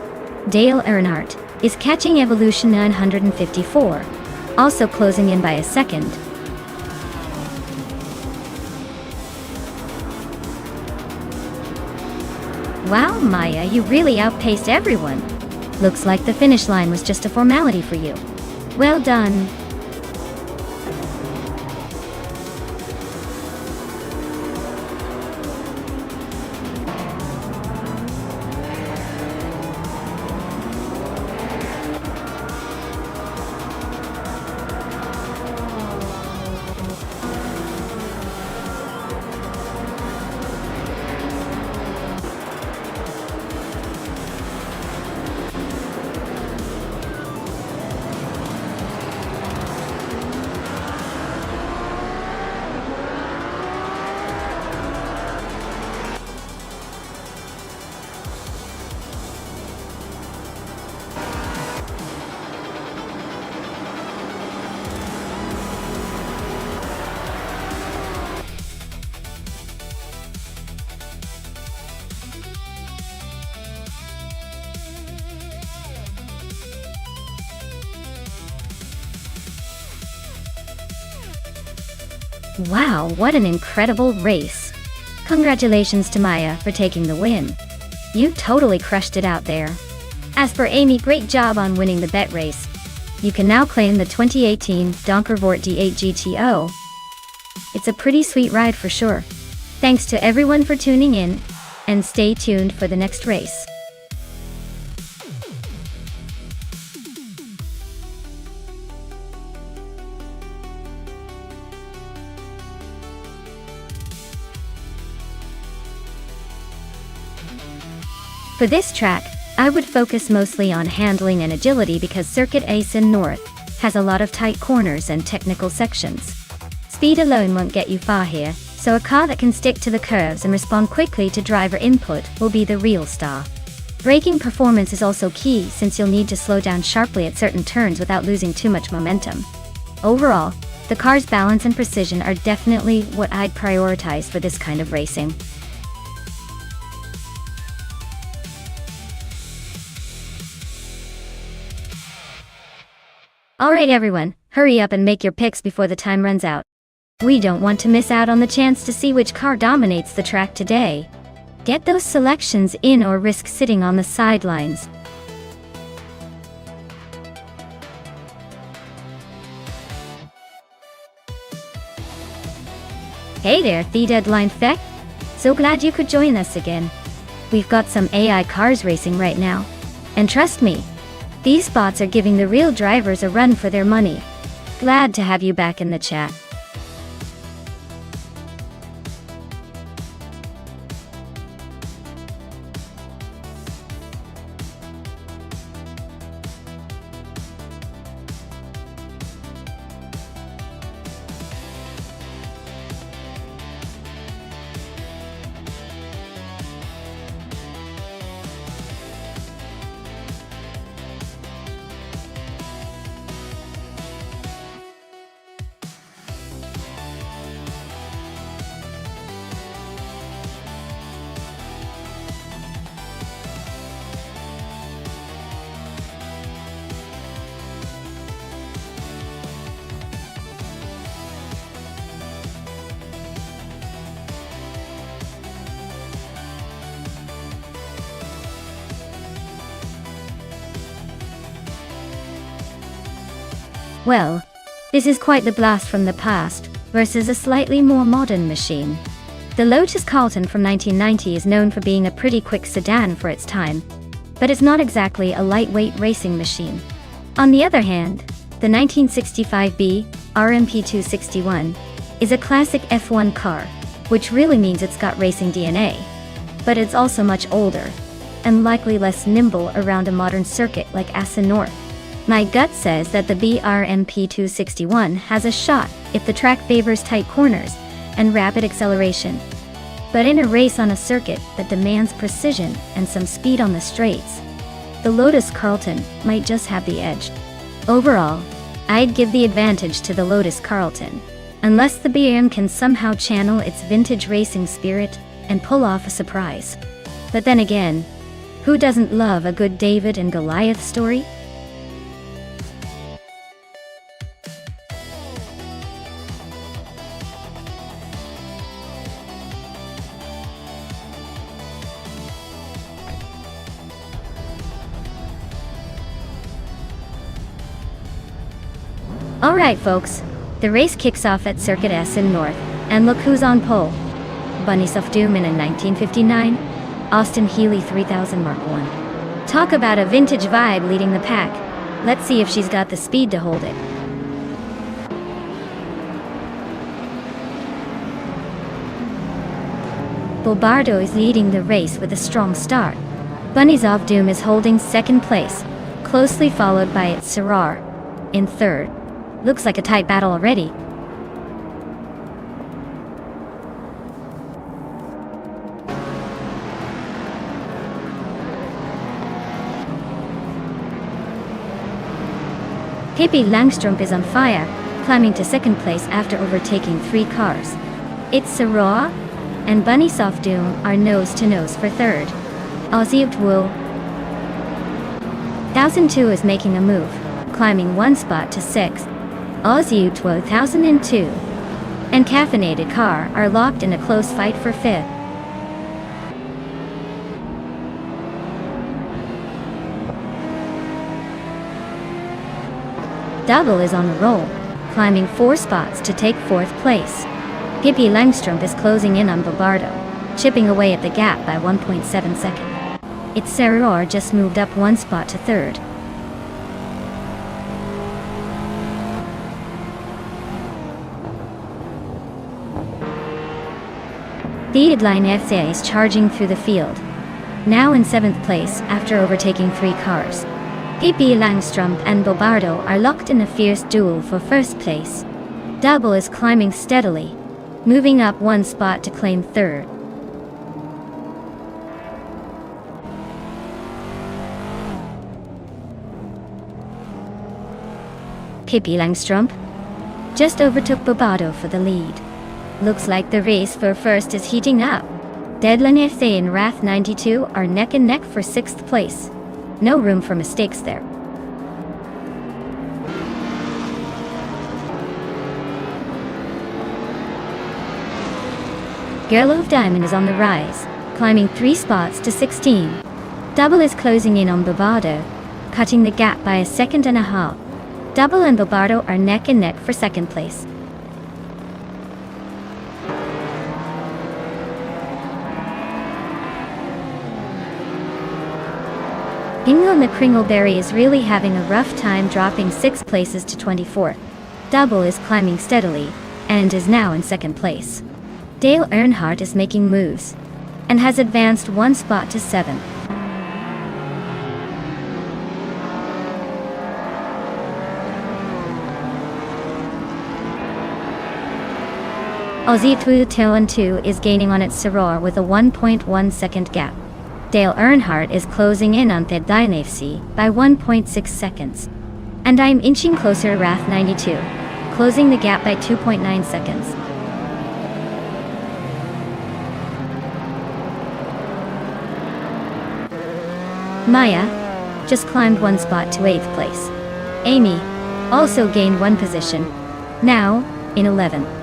Dale Earnhardt is catching Evolution 954, also closing in by a second. Wow, Maya, you really outpaced everyone. Looks like the finish line was just a formality for you. Well done. Wow, what an incredible race. Congratulations to Maya for taking the win. You totally crushed it out there. As for Amy, great job on winning the bet race. You can now claim the 2018 Donkervort D8 GTO. It's a pretty sweet ride for sure. Thanks to everyone for tuning in, and stay tuned for the next race. For this track, I would focus mostly on handling and agility because Circuit Asin North has a lot of tight corners and technical sections. Speed alone won't get you far here, so a car that can stick to the curves and respond quickly to driver input will be the real star. Braking performance is also key since you'll need to slow down sharply at certain turns without losing too much momentum. Overall, the car's balance and precision are definitely what I'd prioritize for this kind of racing. Alright everyone, hurry up and make your picks before the time runs out. We don't want to miss out on the chance to see which car dominates the track today. Get those selections in or risk sitting on the sidelines. Hey there, the Deadline Feck. So glad you could join us again. We've got some AI cars racing right now. And trust me, these spots are giving the real drivers a run for their money. Glad to have you back in the chat. Well, this is quite the blast from the past, versus a slightly more modern machine. The Lotus Carlton from 1990 is known for being a pretty quick sedan for its time, but it's not exactly a lightweight racing machine. On the other hand, the 1965B RMP261 is a classic F1 car, which really means it's got racing DNA. But it's also much older, and likely less nimble around a modern circuit like Assen North. My gut says that the BRMP261 has a shot if the track favors tight corners and rapid acceleration. But in a race on a circuit that demands precision and some speed on the straights, the Lotus Carlton might just have the edge. Overall, I'd give the advantage to the Lotus Carlton, unless the BM can somehow channel its vintage racing spirit and pull off a surprise. But then again, who doesn't love a good David and Goliath story? Alright folks, the race kicks off at Circuit Assen North, and look who's on pole. Bunny Doom in 1959, Austin Healey 3000 Mark I. Talk about a vintage vibe leading the pack. Let's see if she's got the speed to hold it. Bobardo is leading the race with a strong start. Bunny's Doom is holding second place, closely followed by its Serrar in third. Looks like a tight battle already. Pippi Langstrup is on fire, climbing to second place after overtaking 3 cars. It's Serrar and Bunny Doom are nose-to-nose for third. Aussie Wool 1002 is making a move, climbing 1 spot to 6th. Aussie 1002 and Caffeinated Car are locked in a close fight for 5th. Double is on the roll, climbing 4 spots to take 4th place. Pippi Langstrup is closing in on Bobardo, chipping away at the gap by 1.7 seconds. It's Serrar just moved up 1 spot to 3rd. The Deadline FC is charging through the field. now in 7th place after overtaking 3 cars. Pippi Langstrup and Bobardo are locked in a fierce duel for first place. Double is climbing steadily, moving up 1 spot to claim 3rd. Pippi Langstrup just overtook Bobardo for the lead. Looks like the race for first is heating up. Deadline FC and Wrath 92 are neck and neck for 6th place. No room for mistakes there. Girl of Diamond is on the rise, climbing 3 spots to 16. Double is closing in on Bobardo, cutting the gap by 1.5 seconds. Double and Bobardo are neck and neck for 2nd place. Ingo the Kringleberry is really having a rough time, dropping 6 places to 24. Double is climbing steadily, and is now in 2nd place. Dale Earnhardt is making moves, and has advanced 1 spot to 7th. Aussie 2 is gaining on its Soror with a 1.1 second gap. Dale Earnhardt is closing in on Deadline FC by 1.6 seconds. And I'm inching closer to Wrath 92, closing the gap by 2.9 seconds. Maya just climbed 1 spot to 8th place. Amy also gained 1 position, now in 11th.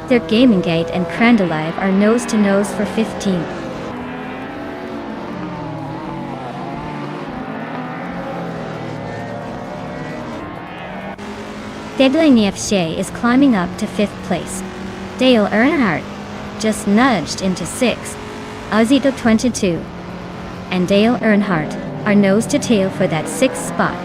Their Gaming Gate and Crandalive are nose to nose for 15th. Deadline FC is climbing up to 5th place. Dale Earnhardt just nudged into 6th. Ozito 22 and Dale Earnhardt are nose to tail for that 6th spot.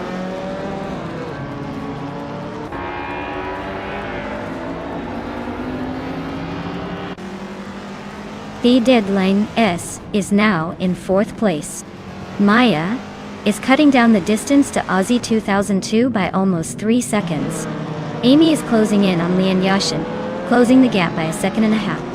The Deadline S is now in 4th place. Maya is cutting down the distance to Aussie 2002 by almost 3 seconds. Amy is closing in on Lian Yashin, closing the gap by 1.5 seconds.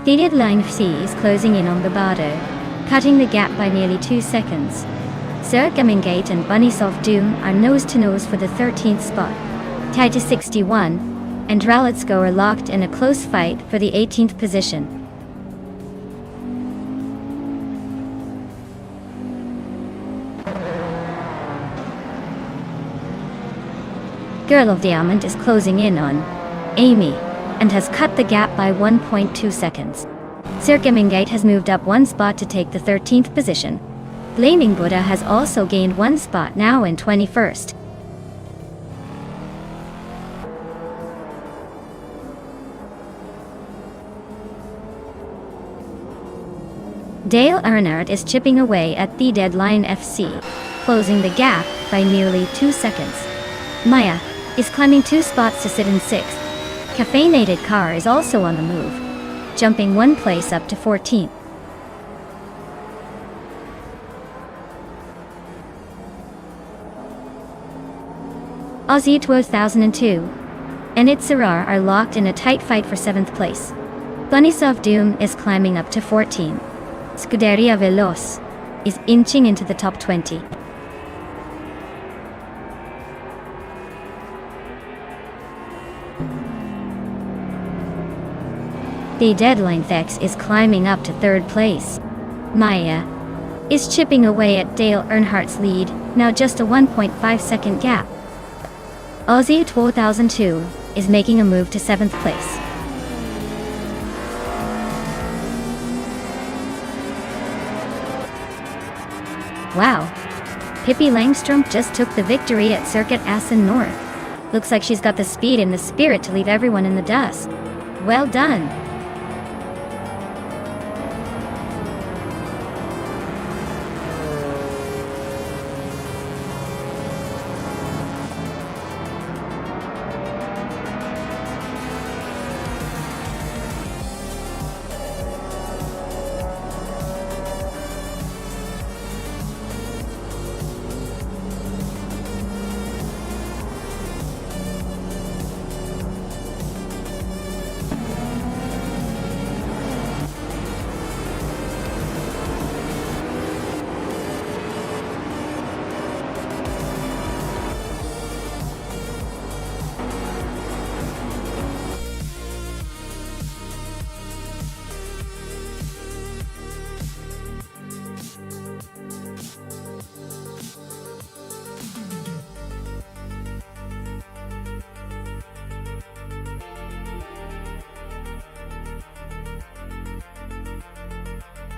The Deadline C is closing in on Bobardo, cutting the gap by nearly 2 seconds. Sir Gamingate and Bunnysoft Doom are nose to nose for the 13th spot, tied to 61, and Ralitsko are locked in a close fight for the 18th position. Girl of Diamond is closing in on Amy, and has cut the gap by 1.2 seconds. Sir Gamingate has moved up 1 spot to take the 13th position. Blaming Buddha has also gained 1 spot, now in 21st. Dale Earnhardt is chipping away at the Deadline FC, closing the gap by nearly 2 seconds. Maya is climbing 2 spots to sit in 6th. Caffeinated Car is also on the move, jumping 1 place up to 14th. Aussie 2002 and Itzerar are locked in a tight fight for 7th place. Bunnysoft Doom is climbing up to 14. Scuderia Veloz is inching into the top 20. The Deadline Thex is climbing up to 3rd place. Maya is chipping away at Dale Earnhardt's lead, now just a 1.5 second gap. Aussie 2002 is making a move to 7th place. Wow, Pippi Langstrup just took the victory at Circuit Assen North. Looks like she's got the speed and the spirit to leave everyone in the dust. Well done.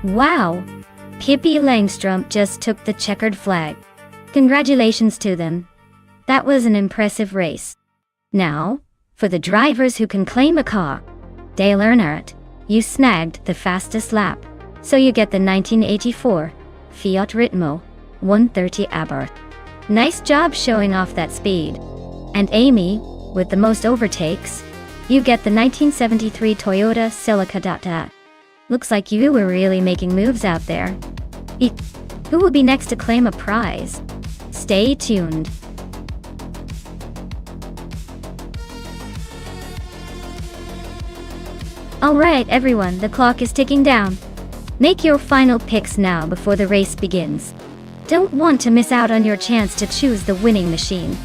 Wow! Pippi Langstrumpf just took the checkered flag. Congratulations to them. That was an impressive race. Now, for the drivers who can claim a car. Dale Earnhardt, you snagged the fastest lap, so you get the 1984 Fiat Ritmo 130 Abarth. Nice job showing off that speed. And Amy, with the most overtakes, you get the 1973 Toyota Celica. Looks like you were really making moves out there. Who will be next to claim a prize? Stay tuned. Alright everyone, the clock is ticking down. Make your final picks now before the race begins. Don't want to miss out on your chance to choose the winning machine.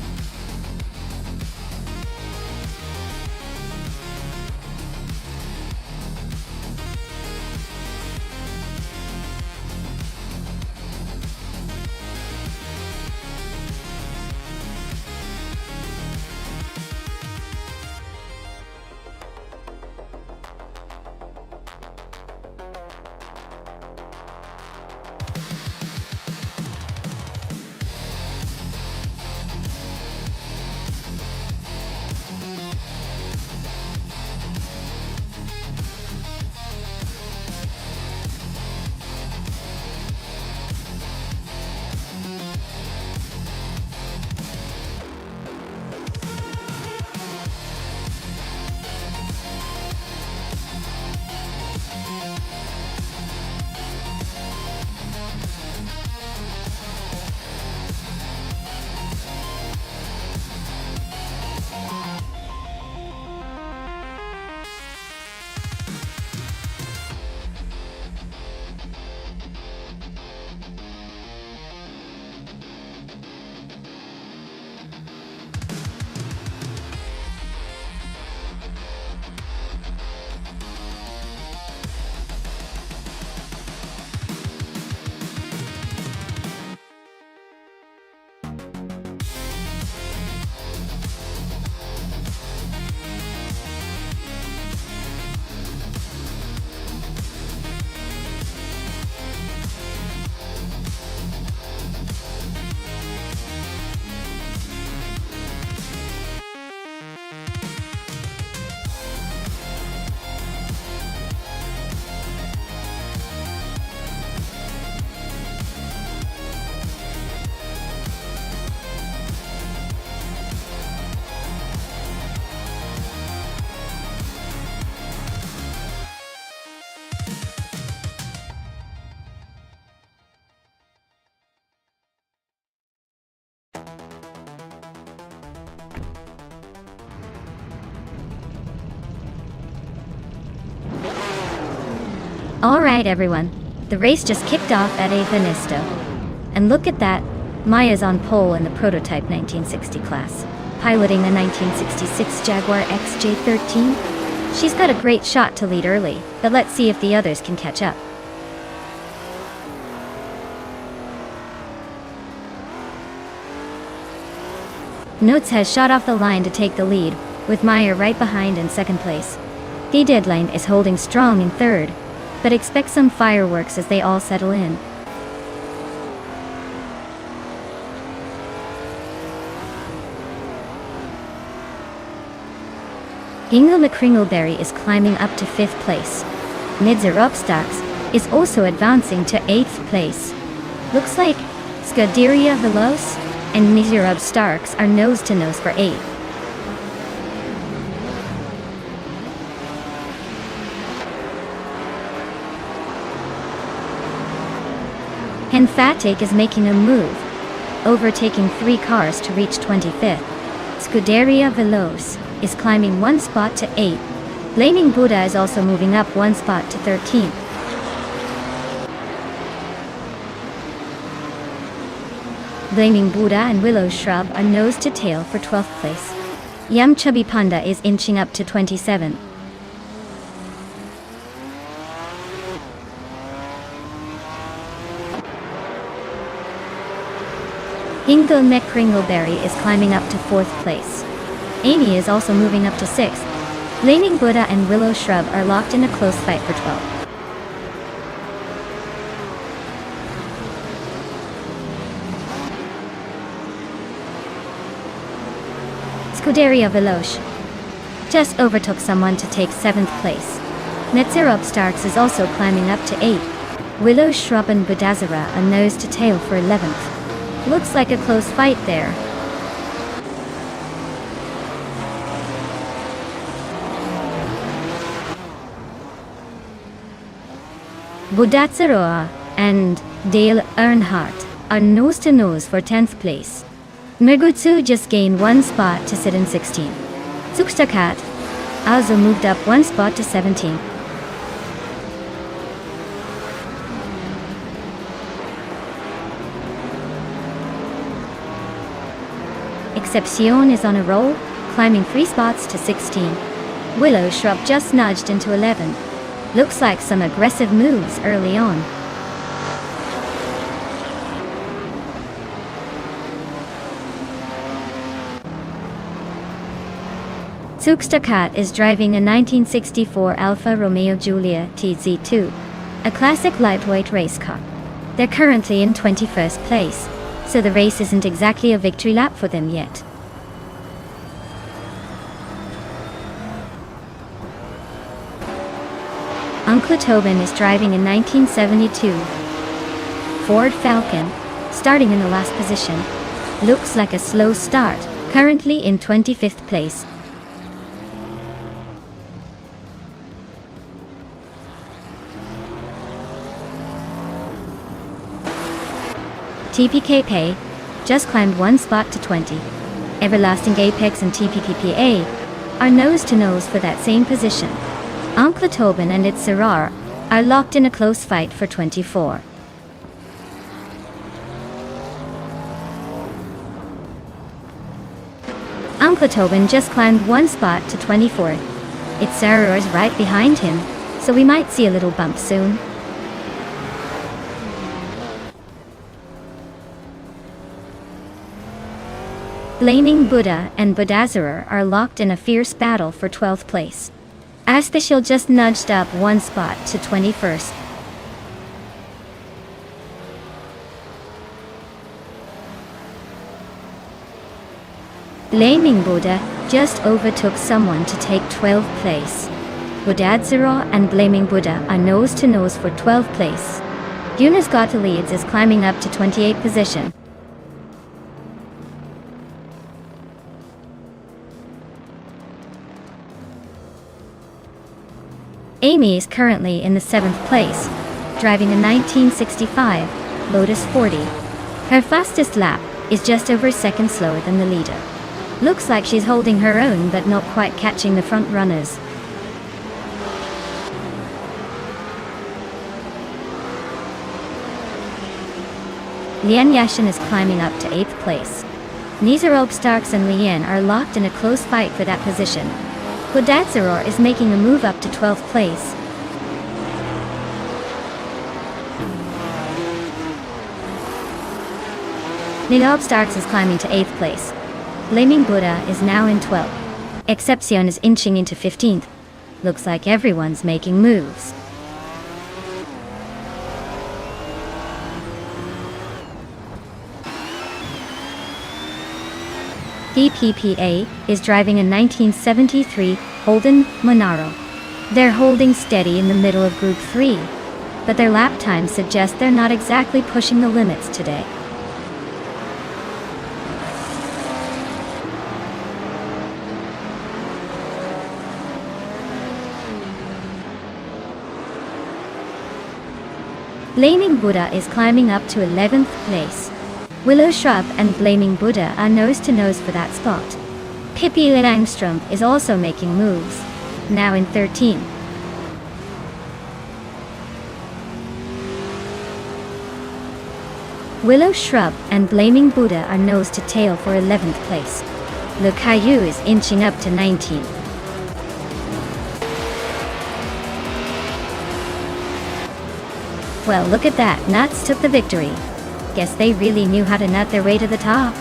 Alright everyone, the race just kicked off at Avenisto. And look at that, Maya's on pole in the prototype 1960 class, piloting the 1966 Jaguar XJ13. She's got a great shot to lead early, but let's see if the others can catch up. Notes has shot off the line to take the lead, with Maya right behind in second place. The Deadline is holding strong in third, but expect some fireworks as they all settle in. Inga McCringleberry is climbing up to 5th place. Midzer Upstocks is also advancing to 8th place. Looks like Scuderia Veloce and Miserab Starks are nose to nose for 8th. Henfatic is making a move, overtaking 3 cars to reach 25th. Scuderia Veloce is climbing 1 spot to 8th. Blaming Buddha is also moving up 1 spot to 13th. Blaming Buddha and Willow Shrub are nose to tail for 12th place. Yum Chubby Panda is inching up to 27th. Inga McCringleberry is climbing up to 4th place. Amy is also moving up to 6th. Blaming Buddha and Willow Shrub are locked in a close fight for 12th. Scuderia Veloce just overtook someone to take 7th place. Nonstop Starks is also climbing up to 8. Willow Shrub and Budazara are nose to tail for 11th. Looks like a close fight there. Budazara and Dale Earnhardt are nose to nose for 10th place. Mergutsu just gained 1 spot to sit in 16th. Tsukstakat also moved up 1 spot to 17th. Excepcion is on a roll, climbing 3 spots to 16. Willow Shrub just nudged into 11. Looks like some aggressive moves early on. Tsukstakat is driving a 1964 Alfa Romeo Giulia TZ2, a classic lightweight race car. They're currently in 21st place, so the race isn't exactly a victory lap for them yet. Uncle Tobin is driving a 1972 Ford Falcon, starting in the last position. Looks like a slow start, currently in 25th place. TPKP just climbed 1 spot to 20. Everlasting Apex and TPPPA are nose to nose for that same position. Uncle Tobin and its Sarar are locked in a close fight for 24. Uncle Tobin just climbed 1 spot to 24. Its Sarar is right behind him, so we might see a little bump soon. Blaming Buddha and Budazara are locked in a fierce battle for 12th place. Astashil just nudged up 1 spot to 21st. Blaming Buddha just overtook someone to take 12th place. Budazara and Blaming Buddha are nose to nose for 12th place. Yunus Gottlieb is climbing up to 28th position. Amy is currently in the 7th place, driving a 1965 Lotus 40. Her fastest lap is just over a second slower than the leader. Looks like she's holding her own but not quite catching the front runners. Lian Yashin is climbing up to 8th place. Nizarolb Starks and Lian are locked in a close fight for that position. Budazaror is making a move up to 12th place. Nilab Starks is climbing to 8th place. Blaming Buddha is now in 12th. Excepcion is inching into 15th. Looks like everyone's making moves. DPPA is driving a 1973 Holden Monaro. They're holding steady in the middle of Group 3, but their lap times suggest they're not exactly pushing the limits today. Blaming Buddha is climbing up to 11th place. Willow Shrub and Blaming Buddha are nose to nose for that spot. Pippi Langstrom is also making moves, now in 13. Willow Shrub and Blaming Buddha are nose to tail for 11th place. Le Caillou is inching up to 19. Well, look at that, Nuts took the victory. Guess they really knew how to nut their way to the top.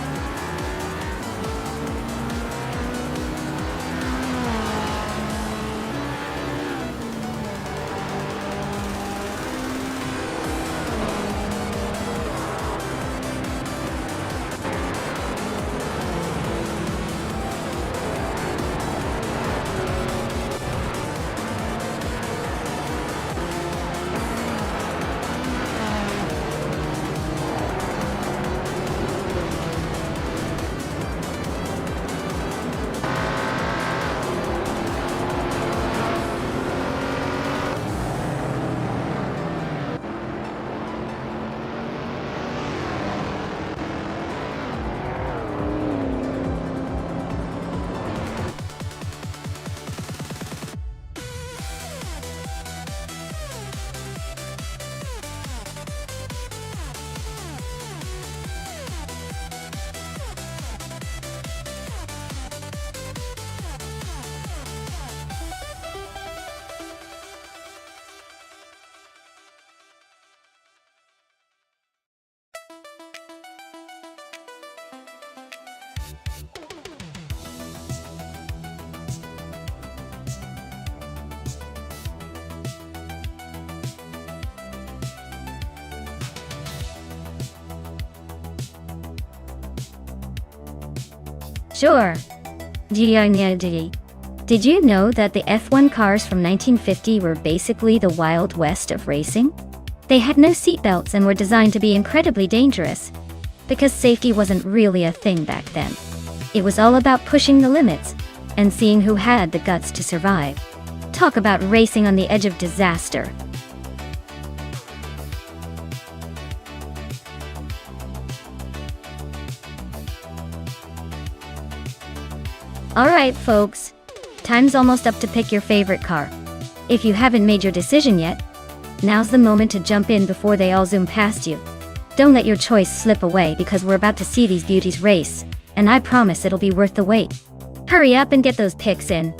Sure. Did you know that the F1 cars from 1950 were basically the Wild West of racing? They had no seatbelts and were designed to be incredibly dangerous, because safety wasn't really a thing back then. It was all about pushing the limits and seeing who had the guts to survive. Talk about racing on the edge of disaster. Alright folks, time's almost up to pick your favorite car. If you haven't made your decision yet, now's the moment to jump in before they all zoom past you. Don't let your choice slip away because we're about to see these beauties race, and I promise it'll be worth the wait. Hurry up and get those picks in.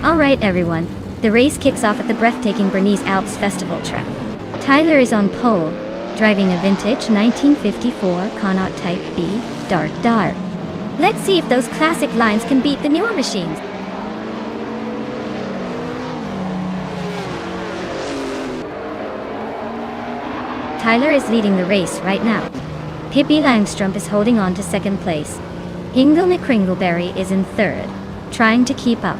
Alright everyone, the race kicks off at the breathtaking Bernese Alps Festival track. Tyler is on pole, driving a vintage 1954 Connaught Type B Dart Dart. Let's see if those classic lines can beat the newer machines. Tyler is leading the race right now. Pippi Langstrup is holding on to second place. Ingle McCringleberry is in third, trying to keep up.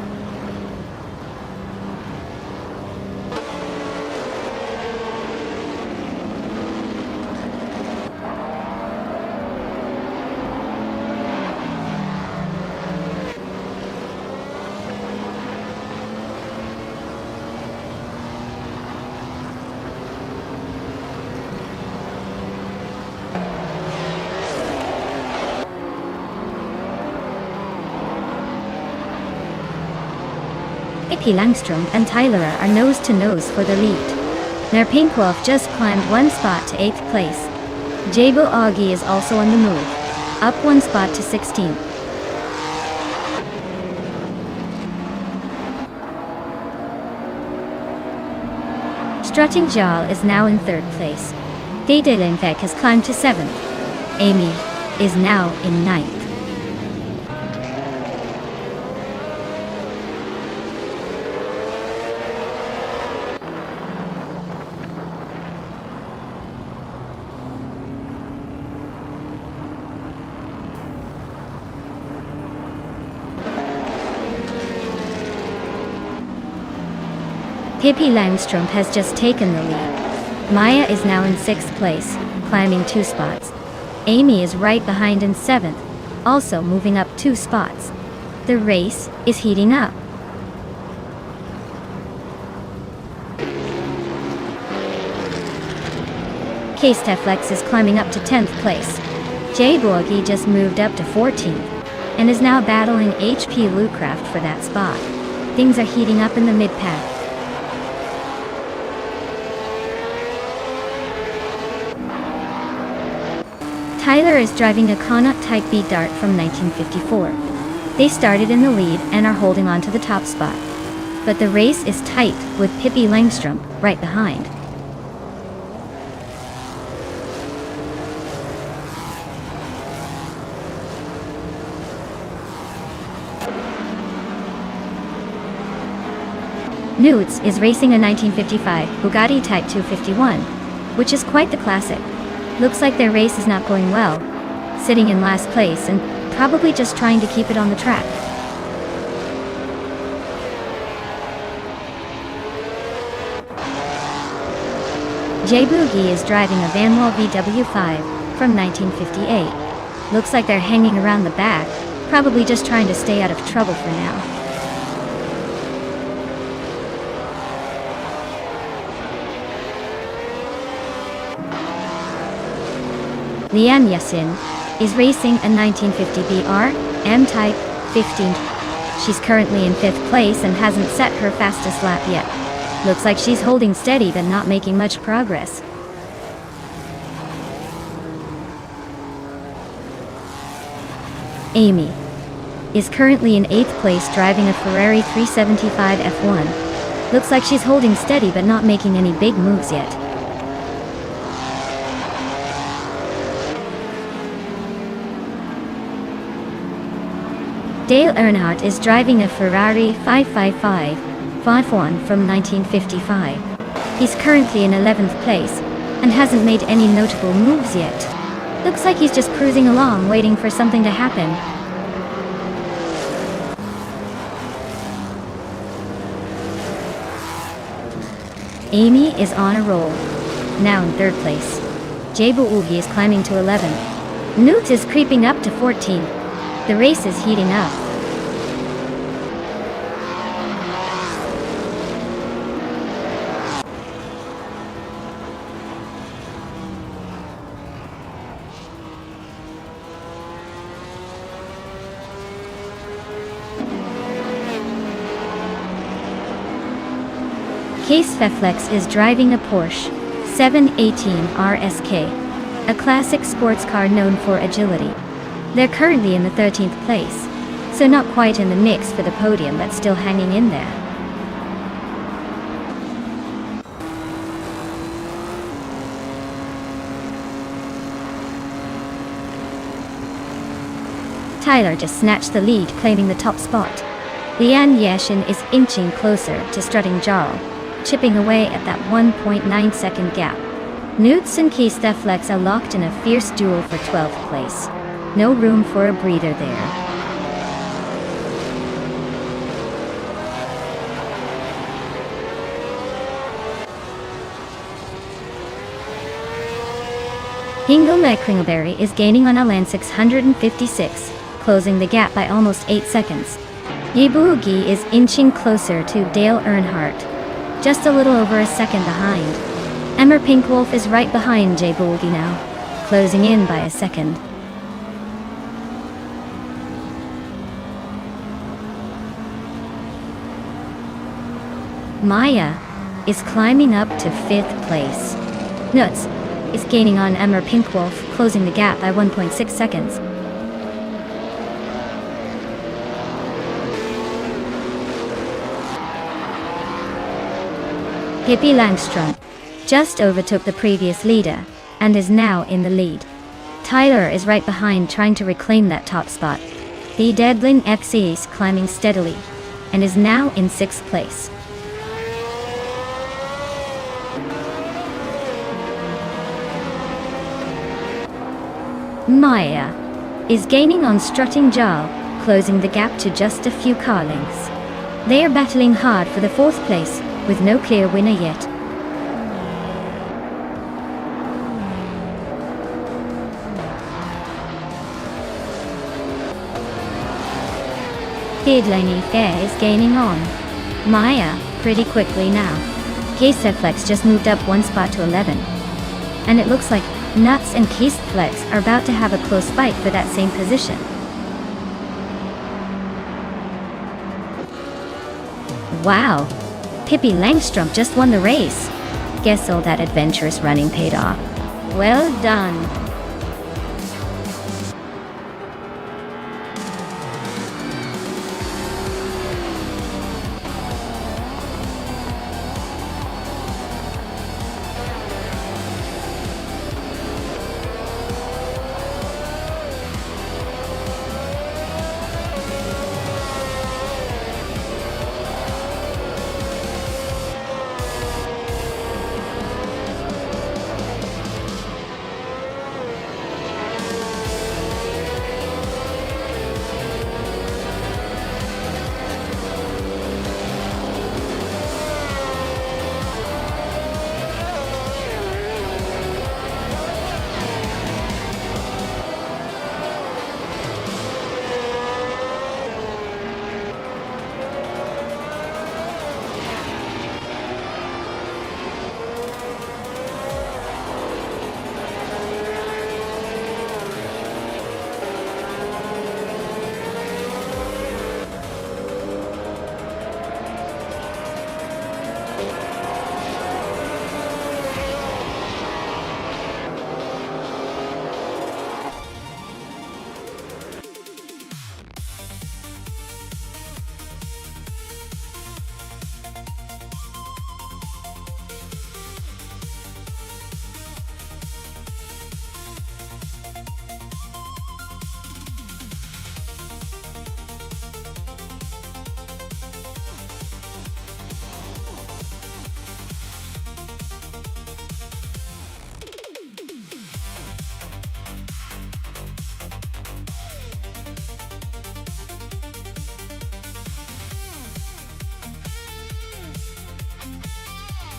Pippi Langstrup and Tyler are nose to nose for the lead. Nerpinkov just climbed one spot to 8th place. Jabo Augie is also on the move, up one spot to 16th. Strutting Jal is now in 3rd place. Dede Lindbeck has climbed to 7th. Amy is now in 9th. Pippi Langstrumpf has just taken the lead. Maya is now in 6th place, climbing 2 spots. Amy is right behind in 7th, also moving up 2 spots. The race is heating up. K-Steflex is climbing up to 10th place. J Borgie just moved up to 14th, and is now battling HP Lucraft for that spot. Things are heating up in the mid-pack. Tyler is driving a Connaught Type B Dart from 1954. They started in the lead and are holding on to the top spot. But the race is tight, with Pippi Langstrumpf right behind. Newts is racing a 1955 Bugatti Type 251, which is quite the classic. Looks like their race is not going well, sitting in last place and probably just trying to keep it on the track. J Boogie is driving a Vanwall VW5 from 1958. Looks like they're hanging around the back, probably just trying to stay out of trouble for now. Lian Yassin is racing a 1950 BR M-Type 15. She's currently in 5th place and hasn't set her fastest lap yet. Looks like she's holding steady but not making much progress. Amy is currently in 8th place driving a Ferrari 375 F1. Looks like she's holding steady but not making any big moves yet. Dale Earnhardt is driving a Ferrari 555 F1 from 1955. He's currently in 11th place and hasn't made any notable moves yet. Looks like he's just cruising along waiting for something to happen. Amy is on a roll, now in 3rd place. J Boogie is climbing to 11th. Newt is creeping up to 14th. The race is heating up. K-Steflex is driving a Porsche 718 RSK, a classic sports car known for agility. They're currently in the 13th place, so not quite in the mix for the podium but still hanging in there. Tyler just snatched the lead, claiming the top spot. Lian Yashin is inching closer to strutting Jarl, chipping away at that 1.9 second gap. Newts and K-Steflex are locked in a fierce duel for 12th place. No room for a breather there. Hingle Kringleberry is gaining on Alan 656, closing the gap by almost 8 seconds. Yeboogie is inching closer to Dale Earnhardt, just a little over a second behind. Emmer Pinkwolf is right behind J Boogie now, closing in by a second. Maya is climbing up to 5th place. Nuts is gaining on Emmer Pinkwolf, closing the gap by 1.6 seconds. Pippi Langstrumpf just overtook the previous leader and is now in the lead. Tyler is right behind, trying to reclaim that top spot. The Deadlin XE is climbing steadily and is now in 6th place. Maya is gaining on strutting Jarl, closing the gap to just a few car lengths. They are battling hard for the 4th place, with no clear winner yet. Headlining Fair is gaining on Maya pretty quickly now. Caseflex just moved up one spot to 11. And it looks like Nuts and Caseflex are about to have a close fight for that same position. Wow! Pippi Langstrom just won the race. Guess all that adventurous running paid off. Well done!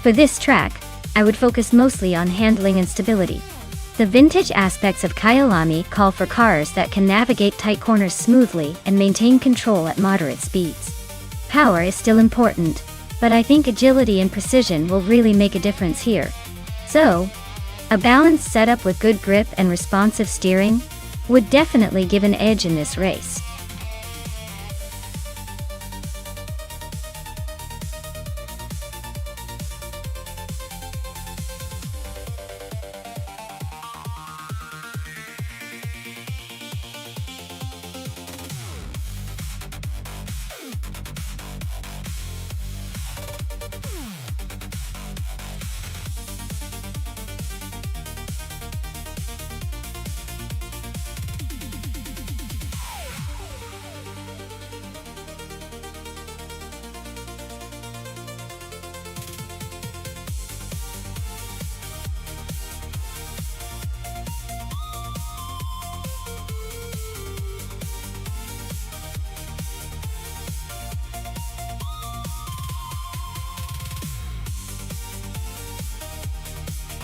For this track, I would focus mostly on handling and stability. The vintage aspects of Kyalami call for cars that can navigate tight corners smoothly and maintain control at moderate speeds. Power is still important, but I think agility and precision will really make a difference here. So, a balanced setup with good grip and responsive steering would definitely give an edge in this race.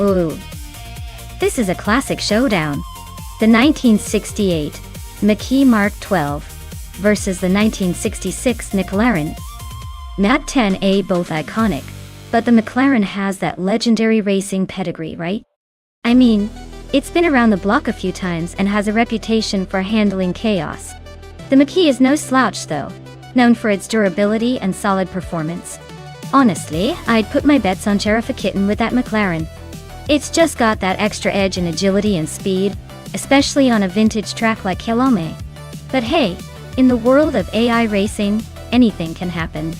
Ooh. This is a classic showdown. The 1968 McKee Mark 12 versus the 1966 McLaren. Nat 10A both iconic, but the McLaren has that legendary racing pedigree, right? I mean, it's been around the block a few times and has a reputation for handling chaos. The McKee is no slouch though, known for its durability and solid performance. Honestly, I'd put my bets on Sheriff Kitten with that McLaren. It's just got that extra edge in agility and speed, especially on a vintage track like Kyalami. But hey, in the world of AI racing, anything can happen.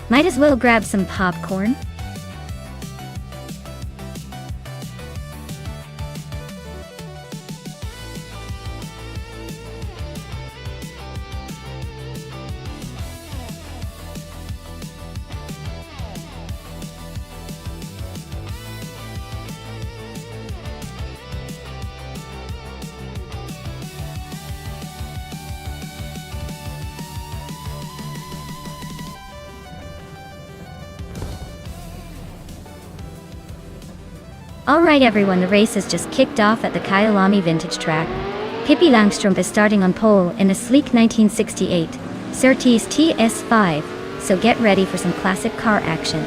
Might as well grab some popcorn. Alright everyone, the race has just kicked off at the Kyalami Vintage Track. Pippi Langstrumpf is starting on pole in a sleek 1968 Surtees TS5, so get ready for some classic car action.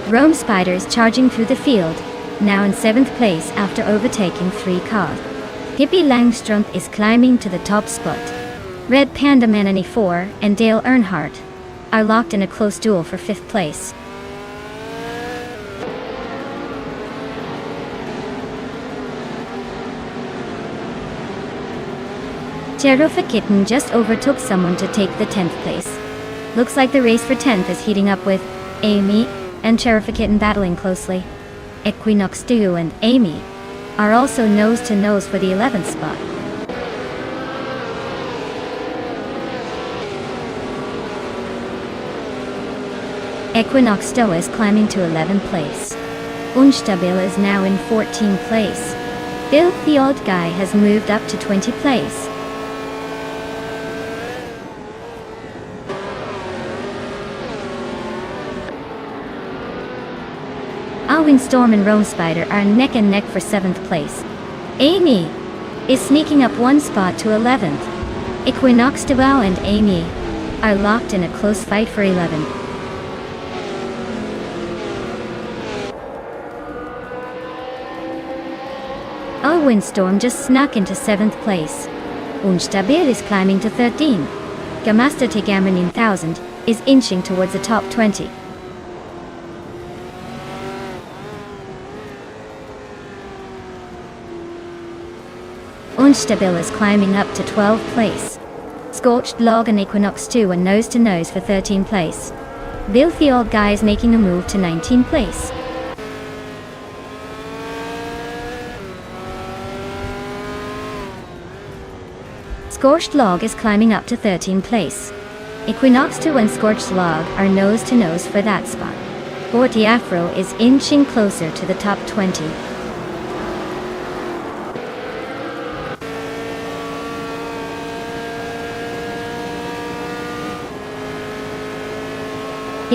Rome Spiders charging through the field, now in 7th place after overtaking 3 cars. Pippi Langstrumpf is climbing to the top spot. Red Panda Manani 4 and Dale Earnhardt are locked in a close duel for 5th place. Cherufa Kitten just overtook someone to take the 10th place. Looks like the race for 10th is heating up with Amy and Cherufa Kitten battling closely. Equinox 2 and Amy are also nose-to-nose for the 11th spot. Equinox 2 is climbing to 11th place. Unstabil is now in 14th place. Bill the Old Guy has moved up to 20th place. Storm and Rome Spider are neck and neck for 7th place. Amy is sneaking up 1 spot to 11th. Equinox 2 and Amy are locked in a close fight for 11th. Windstorm just snuck into 7th place. Unstabil is climbing to 13. Gamasta Tegamin 1000 is inching towards the top 20. Unstabil is climbing up to 12th place. Scorched Log and Equinox 2 are nose-to-nose for 13th place. Bill the Old Guy is making a move to 19th place. Scorched Log is climbing up to 13th place. Equinox 2 and Scorched Log are nose-to-nose for that spot. Forty Afro is inching closer to the top 20.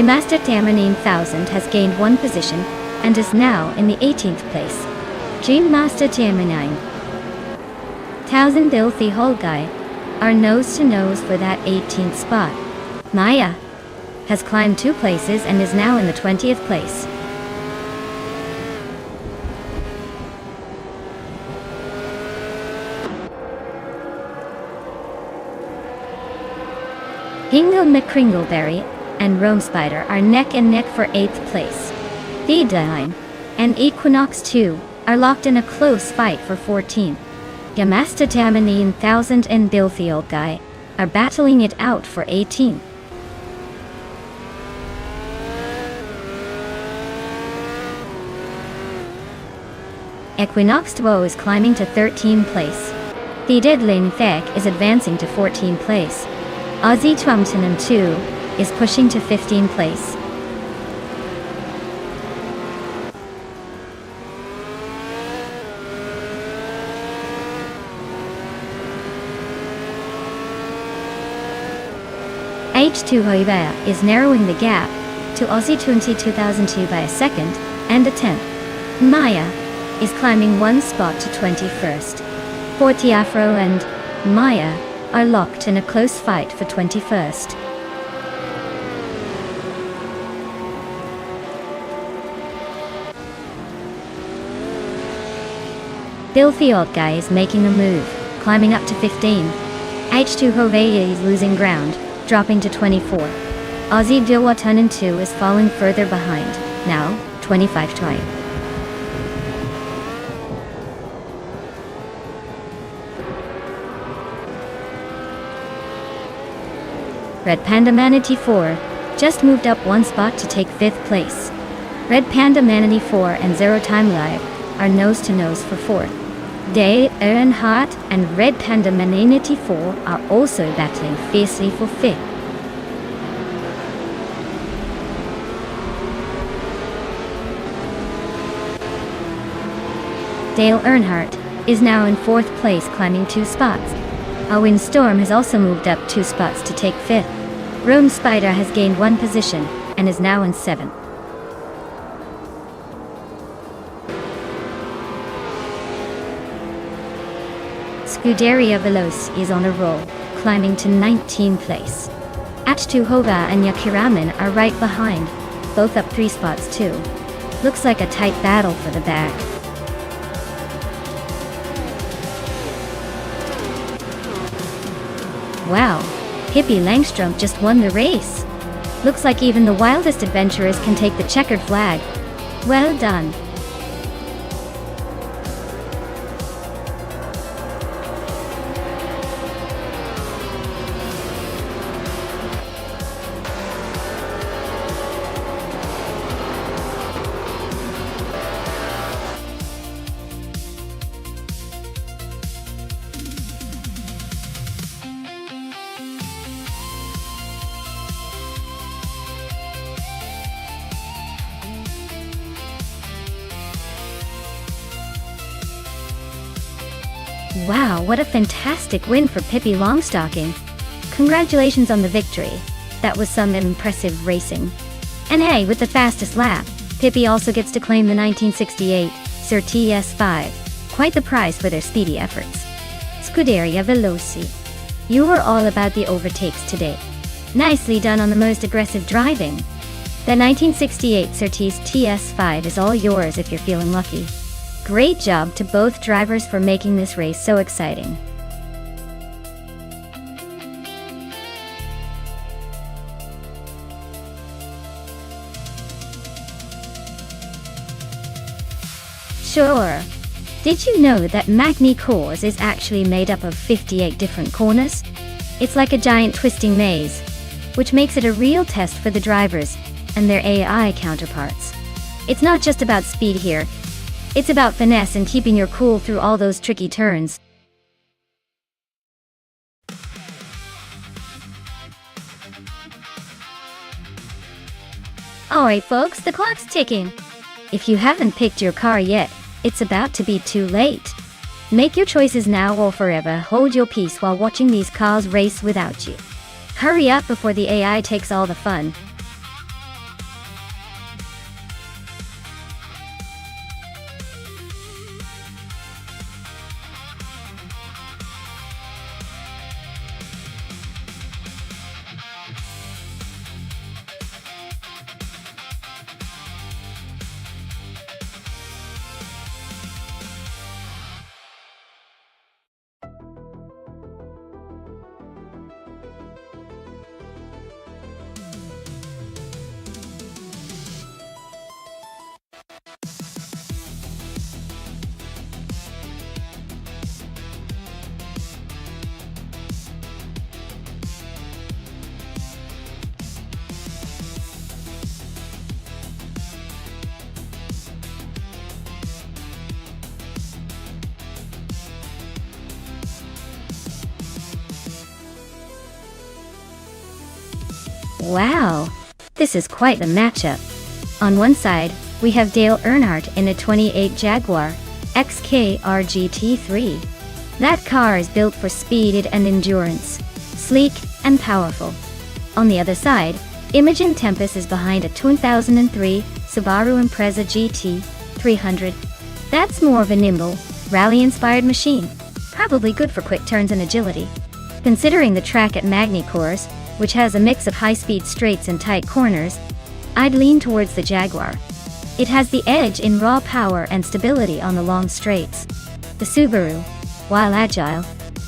Master Tamanine 1000 has gained 1 position and is now in the 18th place. Dream Master Tamanine 1000 Filthy Hole Guy are nose-to-nose for that 18th spot. Maya has climbed 2 places and is now in the 20th place. Hingle McCringleberry and Rome Spider are neck and neck for 8th place. The Dime and Equinox 2 are locked in a close fight for 14th. Gamasta Tamanine 1000 and Bill the Old Guy are battling it out for 18th. Equinox 2 is climbing to 13th place. The Deadline Thek is advancing to 14th place. Ozzy Twumtonen 2 is pushing to 15th place. H2 Hoivea is narrowing the gap to Aussie 2002 by a second and a tenth. Maya is climbing 1 spot to 21st. Forty Afro and Maya are locked in a close fight for 21st. Bill the Old Guy is making a move, climbing up to 15. H2 Hovea is losing ground, dropping to 24. Aussie Diwatunen 2 is falling further behind, now 25 time. Red Panda Manatee 4 just moved up one spot to take 5th place. Red Panda Manatee 4 and Zero Time Live are nose-to-nose for 4th. Dale Earnhardt and Red Panda Manatee 4 are also battling fiercely for 5th. Dale Earnhardt is now in 4th place, climbing 2 spots. A windstorm has also moved up 2 spots to take 5th. Rome Spider has gained 1 position and is now in 7th. Scuderia Veloci is on a roll, climbing to 19th place. H2Hova and Yakiraman are right behind, both up 3 spots too. Looks like a tight battle for the bag. Wow, Pippi Langstrom just won the race. Looks like even the wildest adventurers can take the checkered flag. Well done. Wow, what a fantastic win for Pippi Longstocking. Congratulations on the victory. That was some impressive racing. And hey, with the fastest lap, Pippi also gets to claim the 1968 Sir TS5. Quite the prize for their speedy efforts. Scuderia Veloci. You were all about the overtakes today. Nicely done on the most aggressive driving. The 1968 Surtees TS5 is all yours if you're feeling lucky. Great job to both drivers for making this race so exciting. Sure. Did you know that Magni Course is actually made up of 58 different corners? It's like a giant twisting maze, which makes it a real test for the drivers and their AI counterparts. It's not just about speed here. It's about finesse and keeping your cool through all those tricky turns. Alright folks, the clock's ticking. If you haven't picked your car yet, it's about to be too late. Make your choices now or forever hold your peace while watching these cars race without you. Hurry up before the AI takes all the fun. Wow, this is quite the matchup. On one side, we have Dale Earnhardt in a 28 Jaguar XK RGT3. That car is built for speed and endurance, sleek and powerful. On the other side, Imogen Tempest is behind a 2003 Subaru Impreza GT 300. That's more of a nimble, rally-inspired machine, probably good for quick turns and agility. Considering the track at Magni Course, which has a mix of high-speed straights and tight corners, I'd lean towards the Jaguar. It has the edge in raw power and stability on the long straights. The Subaru, while agile,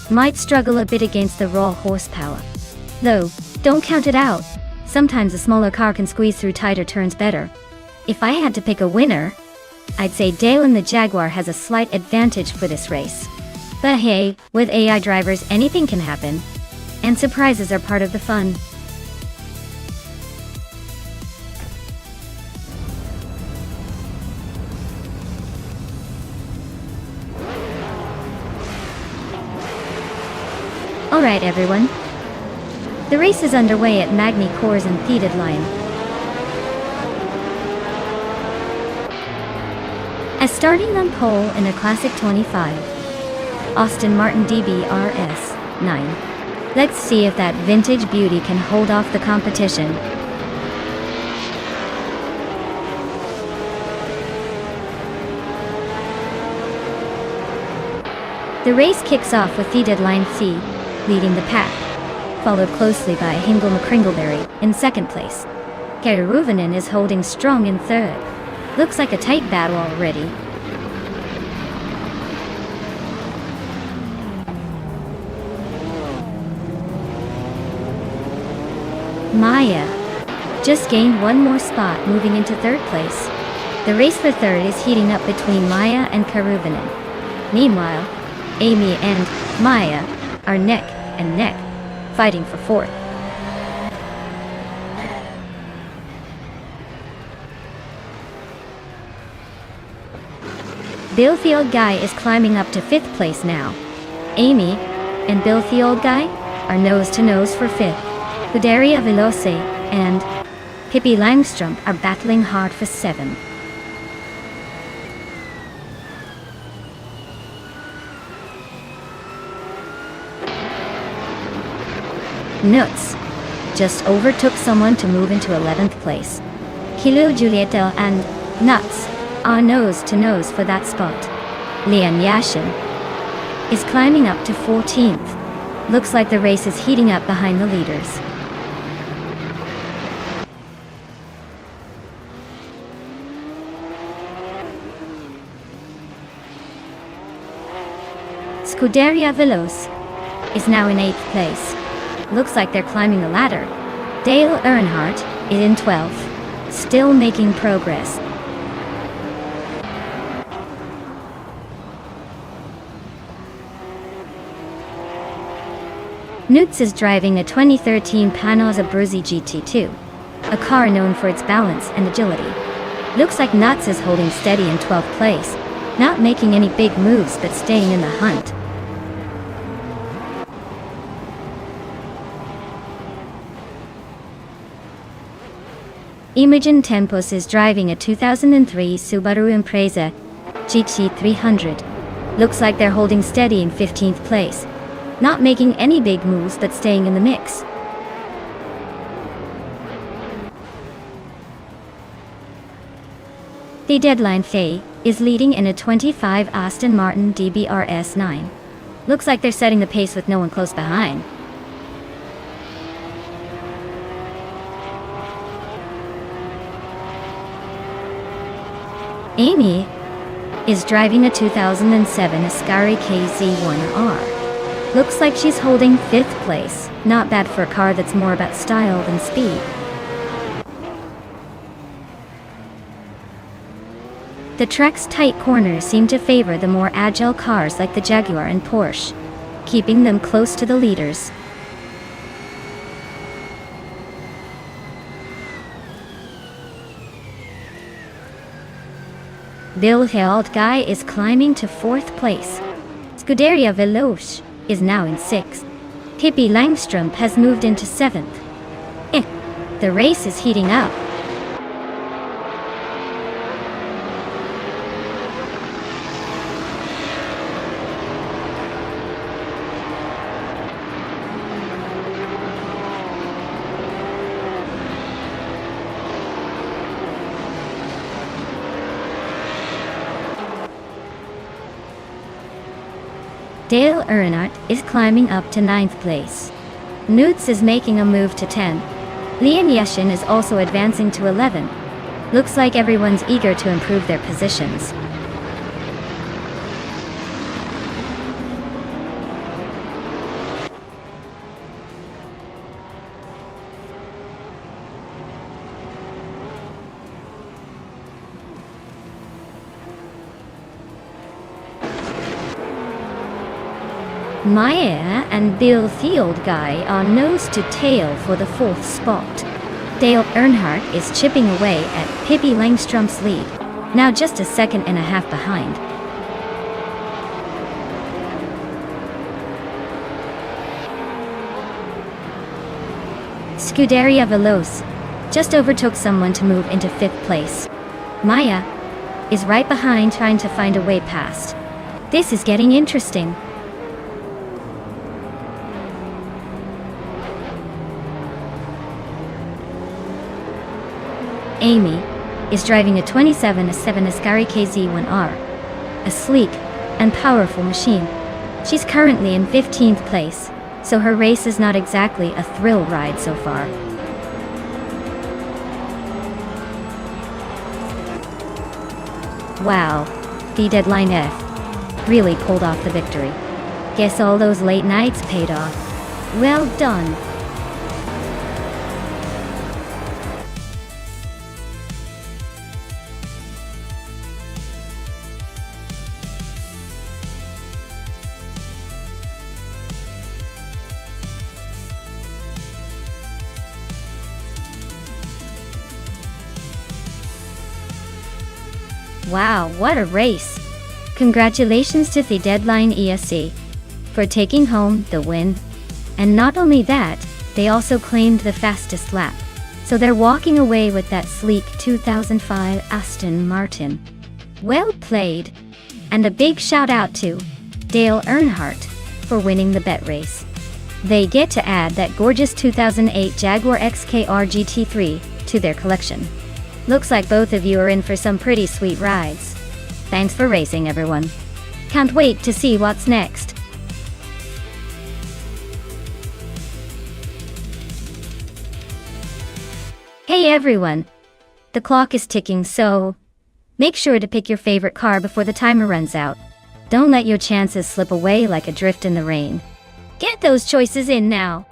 might struggle a bit against the raw horsepower. Though, don't count it out. Sometimes a smaller car can squeeze through tighter turns better. If I had to pick a winner, I'd say Dale in the Jaguar has a slight advantage for this race. But hey, with AI drivers anything can happen. And surprises are part of the fun. Alright everyone. The race is underway at Magni Cours and Theated Line. As starting on pole in a Classic 25, Aston Martin DBRS 9. Let's see if that vintage beauty can hold off the competition. The race kicks off with Theated Line C leading the pack, followed closely by Hingle McCringleberry in second place. Keruvanen is holding strong in third. Looks like a tight battle already. Maya just gained one more spot, moving into third place. The race for third is heating up between Maya and Keruvanen. Meanwhile, Amy and Maya are neck and neck, fighting for fourth. Bill the Old Guy is climbing up to fifth place now. Amy and Bill the Old Guy are nose to nose for fifth. Scuderia Veloce and Pippi Langstrump are battling hard for seventh. Nuts just overtook someone to move into 11th place. Kilo Julieta and Nuts are nose to nose for that spot. Leon Yashin is climbing up to 14th. Looks like the race is heating up behind the leaders. Scuderia Veloce is now in 8th place. Looks like they're climbing the ladder. Dale Earnhardt is in 12th, still making progress. Nutz is driving a 2013 Panhard Abruzzi GT2, a car known for its balance and agility. Looks like Nutz is holding steady in 12th place, not making any big moves but staying in the hunt. Imogen Tempos is driving a 2003 Subaru Impreza GT300. Looks like they're holding steady in 15th place, not making any big moves but staying in the mix. The Deadline Faye is leading in a 25 Aston Martin DBRS 9. Looks like they're setting the pace with no one close behind. Amy is driving a 2007 Ascari KZ1R. Looks like she's holding 5th place. Not bad for a car that's more about style than speed. The track's tight corners seem to favor the more agile cars like the Jaguar and Porsche, keeping them close to the leaders. Bill the Old Guy is climbing to 4th place. Scuderia Veloce is now in 6th. Pippi Langstrump has moved into 7th. The race is heating up. Dale Earnhardt is climbing up to 9th place. Nutz is making a move to 10. Leon Yashin is also advancing to 11. Looks like everyone's eager to improve their positions. Maya and Bill the Old Guy are nose to tail for the 4th spot. Dale Earnhardt is chipping away at Pippi Langstrump's lead, now just a second and a half behind. Scuderia Veloce just overtook someone to move into 5th place. Maya is right behind, trying to find a way past. This is getting interesting. Amy is driving a 2707 Ascari KZ1R, a sleek and powerful machine. She's currently in 15th place, so her race is not exactly a thrill ride so far. Wow, the Deadline F really pulled off the victory. Guess all those late nights paid off. Well done. Wow, what a race! Congratulations to the Deadline ESC for taking home the win. And not only that, they also claimed the fastest lap. So they're walking away with that sleek 2005 Aston Martin. Well played! And a big shout out to Dale Earnhardt for winning the bet race. They get to add that gorgeous 2008 Jaguar XKR GT3 to their collection. Looks like both of you are in for some pretty sweet rides. Thanks for racing, everyone. Can't wait to see what's next. Hey everyone! The clock is ticking, so make sure to pick your favorite car before the timer runs out. Don't let your chances slip away like a drift in the rain. Get those choices in now!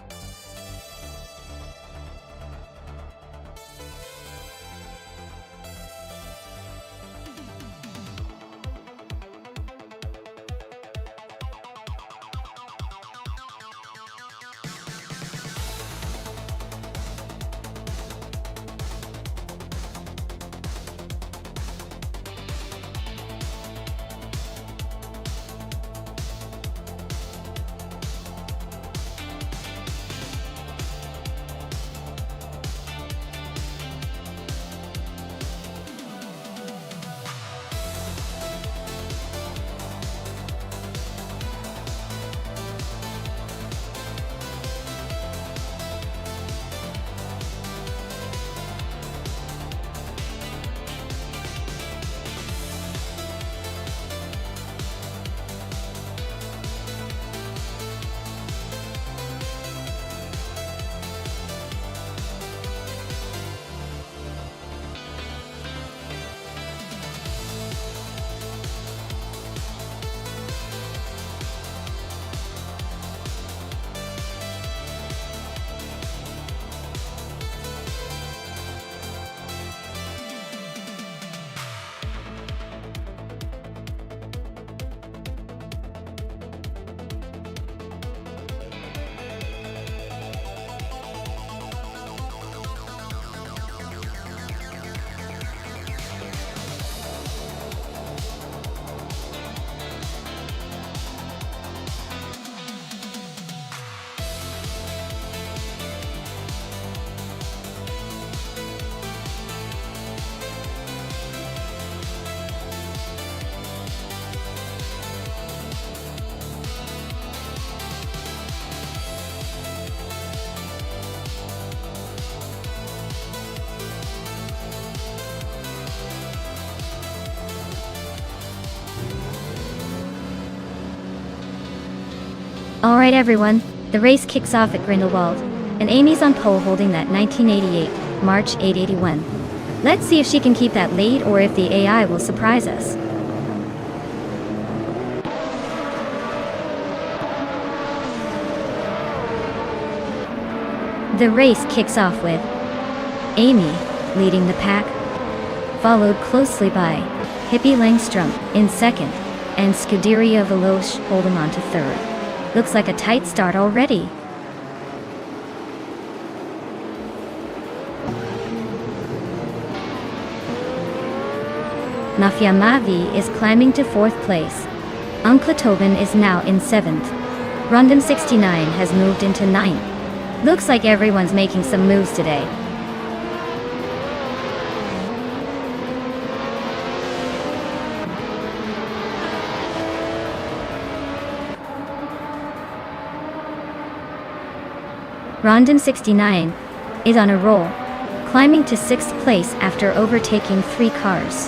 Alright everyone, the race kicks off at Grindelwald, and Amy's on pole holding that 1988 March 881. Let's see if she can keep that lead or if the AI will surprise us. The race kicks off with Amy leading the pack, followed closely by Hippie Langstrom in second, and Scuderia Veloce holding on to third. Looks like a tight start already. Mafia Mavi is climbing to 4th place. Uncle Tobin is now in 7th. Rundum 69 has moved into 9th. Looks like everyone's making some moves today. Rondon 69 is on a roll, climbing to 6th place after overtaking 3 cars.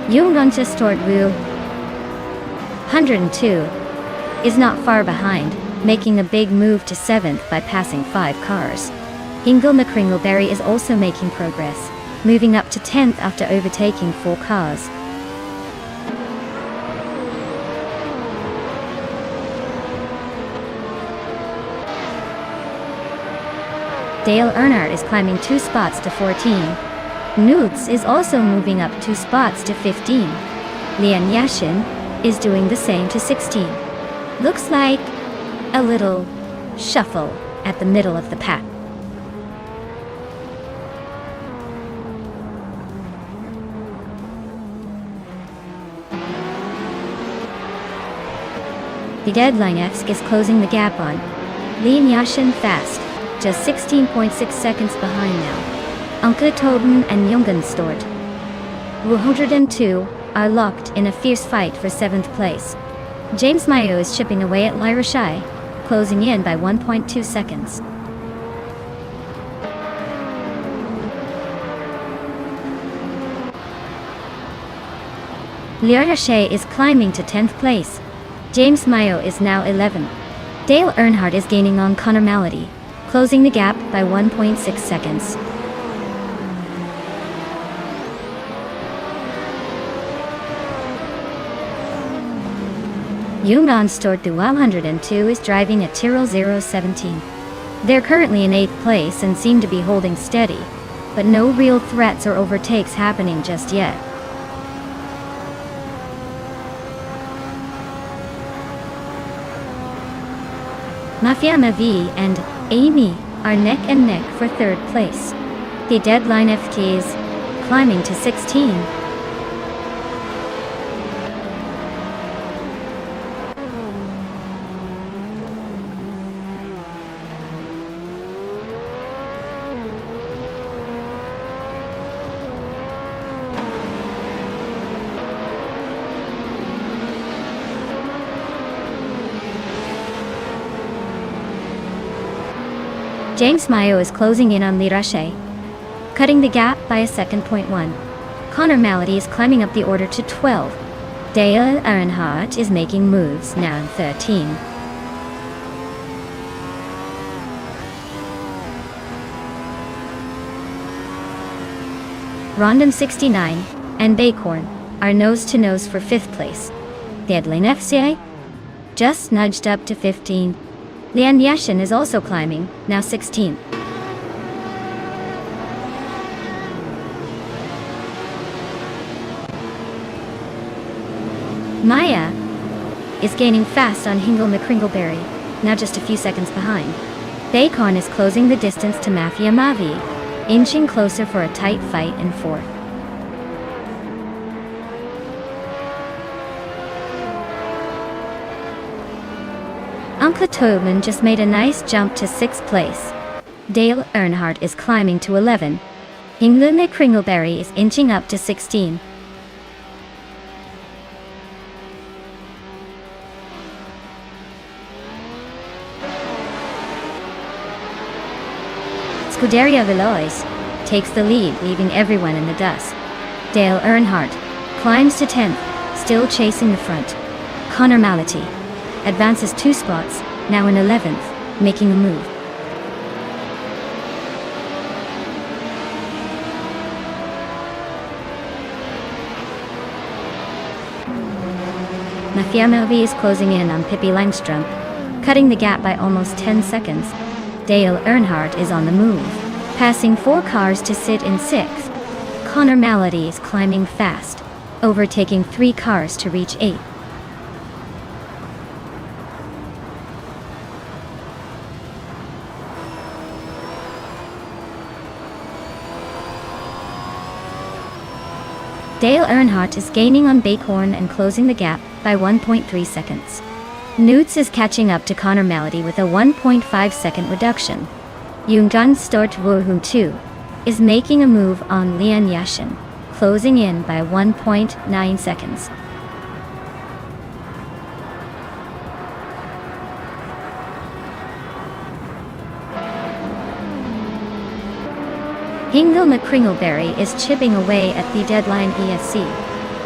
Yungonta Stortwu 102 is not far behind, making a big move to 7th by passing 5 cars. Ingel McCringleberry is also making progress, moving up to 10th after overtaking 4 cars. Dale Earnhardt is climbing 2 spots to 14. Newts is also moving up 2 spots to 15. Lian Yashin is doing the same to 16. Looks like a little shuffle at the middle of the pack. The deadline is closing the gap on Lian Yashin fast, just 16.6 seconds behind now. Anke Tobin and Jungen Stort 102 are locked in a fierce fight for 7th place. James Mayo is chipping away at Lyra Shai, closing in by 1.2 seconds. Lyra Shai is climbing to 10th place. James Mayo is now 11. Dale Earnhardt is gaining on Connor Malady, closing the gap by 1.6 seconds. Yunnan Stort 102 is driving a Tyrrell 017. They're currently in 8th place and seem to be holding steady, but no real threats or overtakes happening just yet. Mafia Mavi and Amy are neck and neck for 3rd place. The deadline FK is climbing to 16. James Mayo is closing in on Lyra Shai, cutting the gap by a second. Connor Malady is climbing up the order to 12. Dale Earnhardt is making moves, now in 13. Rondon 69 and Bacorn are nose-to-nose for 5th place. The Adeline FCA just nudged up to 15. Lian Yashin is also climbing, now 16. Maya is gaining fast on Hingle McCringleberry, now just a few seconds behind. Bacon is closing the distance to Mafia Mavi, inching closer for a tight fight in 4th. Anke Tobin just made a nice jump to 6th place. Dale Earnhardt is climbing to 11. Hingle McCringleberry is inching up to 16. Scuderia Veloz takes the lead, leaving everyone in the dust. Dale Earnhardt climbs to 10th, still chasing the front. Connor Malady advances 2 spots, now in 11th, making a move. Mafia Mavi is closing in on Pippi Langstrom, cutting the gap by almost 10 seconds. Dale Earnhardt is on the move, passing 4 cars to sit in 6th. Connor Malady is climbing fast, overtaking 3 cars to reach 8th. Dale Earnhardt is gaining on Bacorn and closing the gap by 1.3 seconds. Newts is catching up to Connor Malady with a 1.5 second reduction. Nonstop 2 is making a move on Lian Yashin, closing in by 1.9 seconds. Hingle McCringleberry is chipping away at the deadline ESC,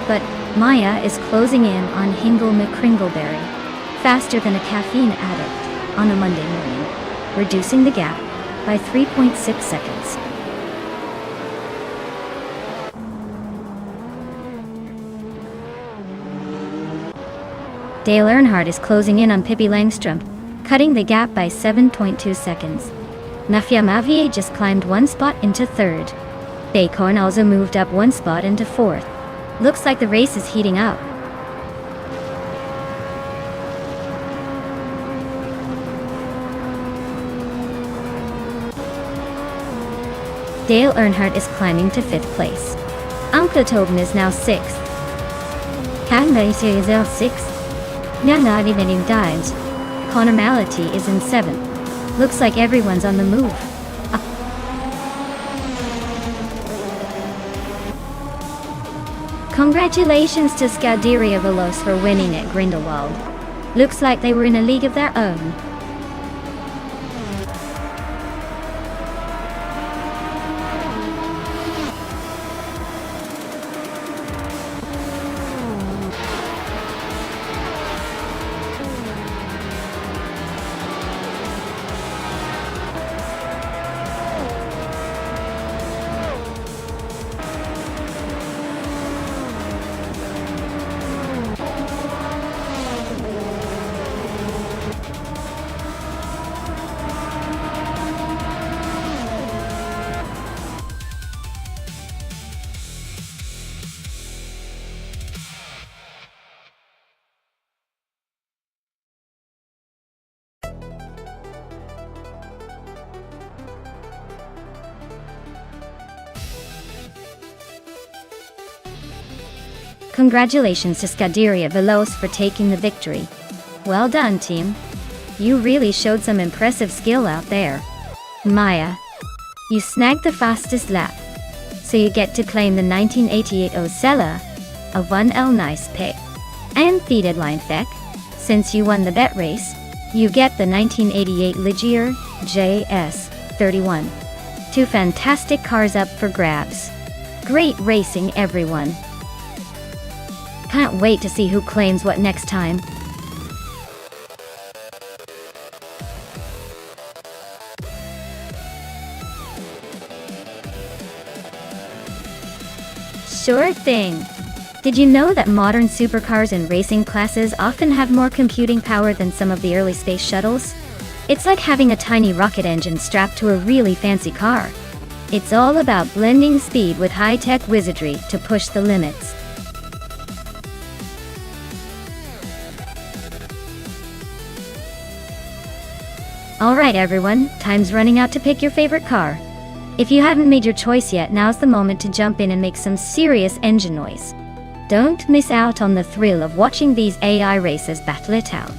but Maya is closing in on Hingle McCringleberry faster than a caffeine addict on a Monday morning, reducing the gap by 3.6 seconds. Dale Earnhardt is closing in on Pippi Langstrom, cutting the gap by 7.2 seconds. Nafia Mavier just climbed one spot into third. Baycorn also moved up one spot into fourth. Looks like the race is heating up. Dale Earnhardt is climbing to 5th place. Anke Tobin is now 6th. Candace is now 6th. Not even in dives. Connor Mality is in 7th. Looks like everyone's on the move. Congratulations to Scuderia Veloce for winning at Grindelwald. Looks like they were in a league of their own. Congratulations to Scuderia Veloce for taking the victory. Well done, team. You really showed some impressive skill out there. Maya, you snagged the fastest lap, so you get to claim the 1988 Osella, a 1L nice pick. And the deadline feck, since you won the bet race, you get the 1988 Ligier JS31. Two fantastic cars up for grabs. Great racing, everyone. Can't wait to see who claims what next time. Sure thing. Did you know that modern supercars and racing classes often have more computing power than some of the early space shuttles? It's like having a tiny rocket engine strapped to a really fancy car. It's all about blending speed with high-tech wizardry to push the limits. Alright everyone, time's running out to pick your favorite car. If you haven't made your choice yet, now's the moment to jump in and make some serious engine noise. Don't miss out on the thrill of watching these AI racers battle it out.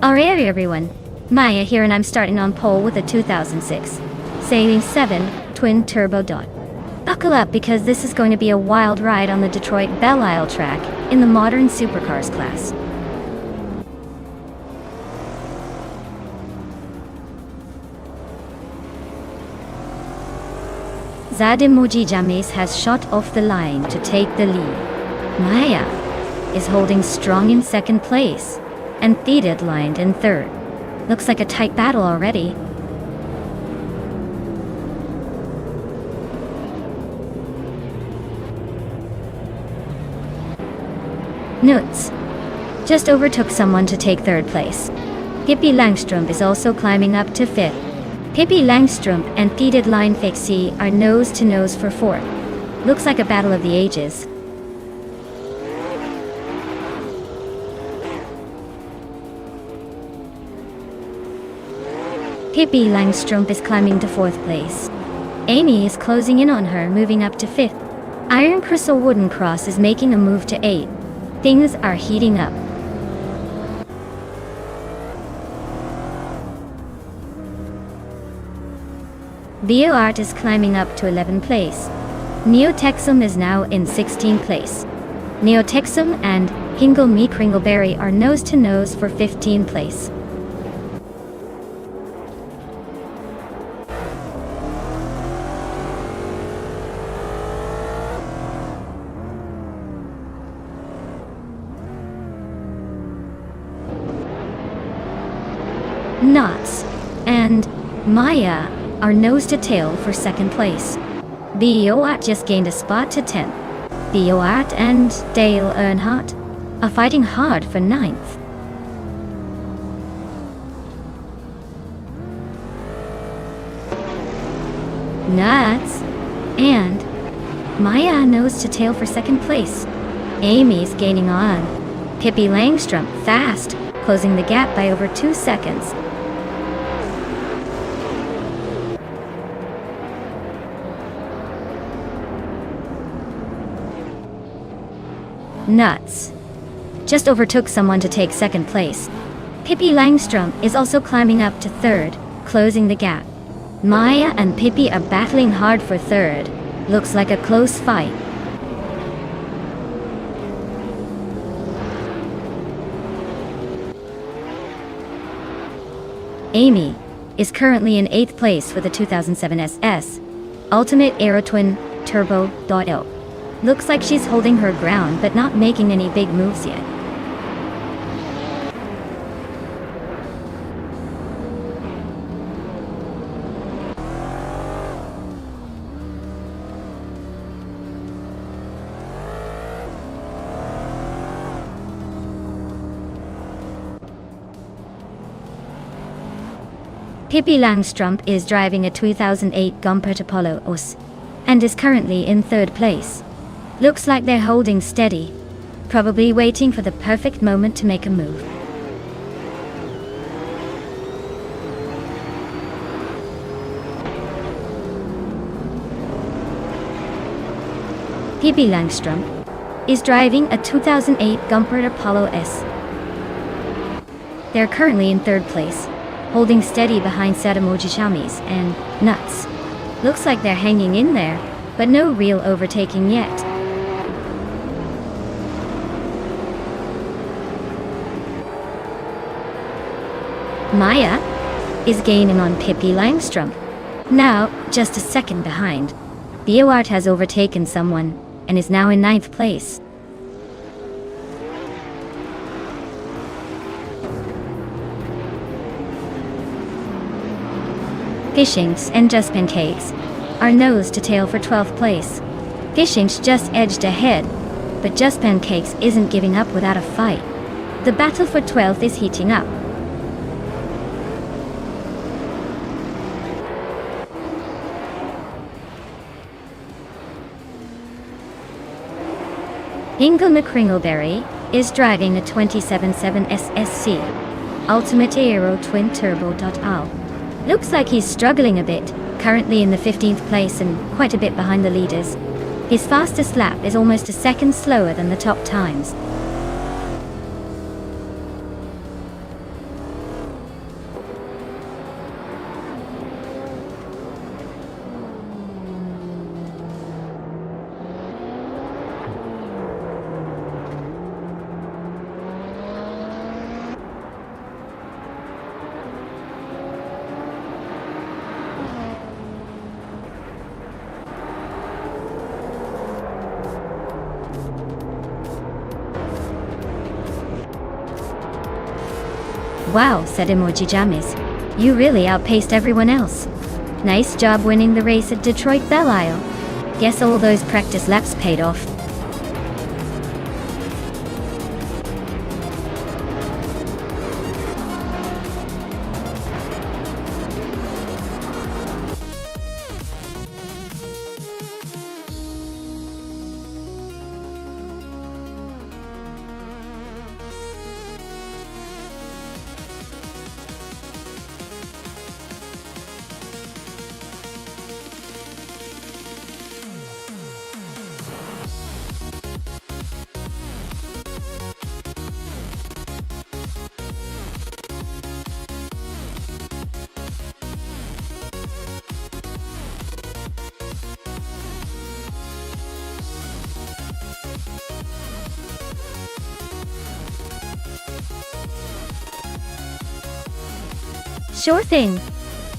Alright everyone, Maya here and I'm starting on pole with a 2006 Sailing 7 twin turbo dot. Buckle up because this is going to be a wild ride on the Detroit Belle Isle track in the modern supercars class. Zademoji James has shot off the line to take the lead. Maya is holding strong in second place and Theoded lined in third. Looks like a tight battle already. Nuts just overtook someone to take third place. Pippi Langström is also climbing up to fifth. Pippi Langström and Theoded line Fixie are nose to nose for fourth. Looks like a battle of the ages. Pippi Langström is climbing to fourth place. Amy is closing in on her, moving up to fifth. Iron Crystal Wooden Cross is making a move to eighth. Things are heating up. Bio Art is climbing up to 11th place. Neotexum is now in 16th place. Neotexum and Hingle Me Kringleberry are nose to nose for 15th place. Knots and Maya are nose to tail for second place. Bioat just gained a spot to 10th. Bioat and Dale Earnhardt are fighting hard for 9th. Nuts and Maya nose to tail for second place. Amy's gaining on. Pippi Langström fast, closing the gap by over 2 seconds. Nuts just overtook someone to take second place. Pippi Langström is also climbing up to third, closing the gap. Maya and Pippi are battling hard for third. Looks like a close fight. Amy is currently in 8th place with a 2007 SS Ultimate Aero Twin Turbo.L. Looks like she's holding her ground but not making any big moves yet. Pippi Langström is driving a 2008 Gumpert Apollo OS and is currently in third place. Looks like they're holding steady, probably waiting for the perfect moment to make a move. Pippi Langström is driving a 2008 Gumpert Apollo S. They're currently in third place, holding steady behind Zademoji James and Nuts. Looks like they're hanging in there, but no real overtaking yet. Maya is gaining on Pippi Langström, now just a second behind. Bioart has overtaken someone and is now in 9th place. Fishings and Just Pancakes are nose to tail for 12th place. Fishings just edged ahead, but Just Pancakes isn't giving up without a fight. The battle for 12th is heating up. Hingle McCringleberry is driving a 27.7 SSC Ultimate Aero Twin Turbo.Al. Looks like he's struggling a bit, currently in the 15th place and quite a bit behind the leaders. His fastest lap is almost a second slower than the top times. Wow, said Emoji Jammies. You really outpaced everyone else. Nice job winning the race at Detroit Belle Isle. Guess all those practice laps paid off. Sure thing.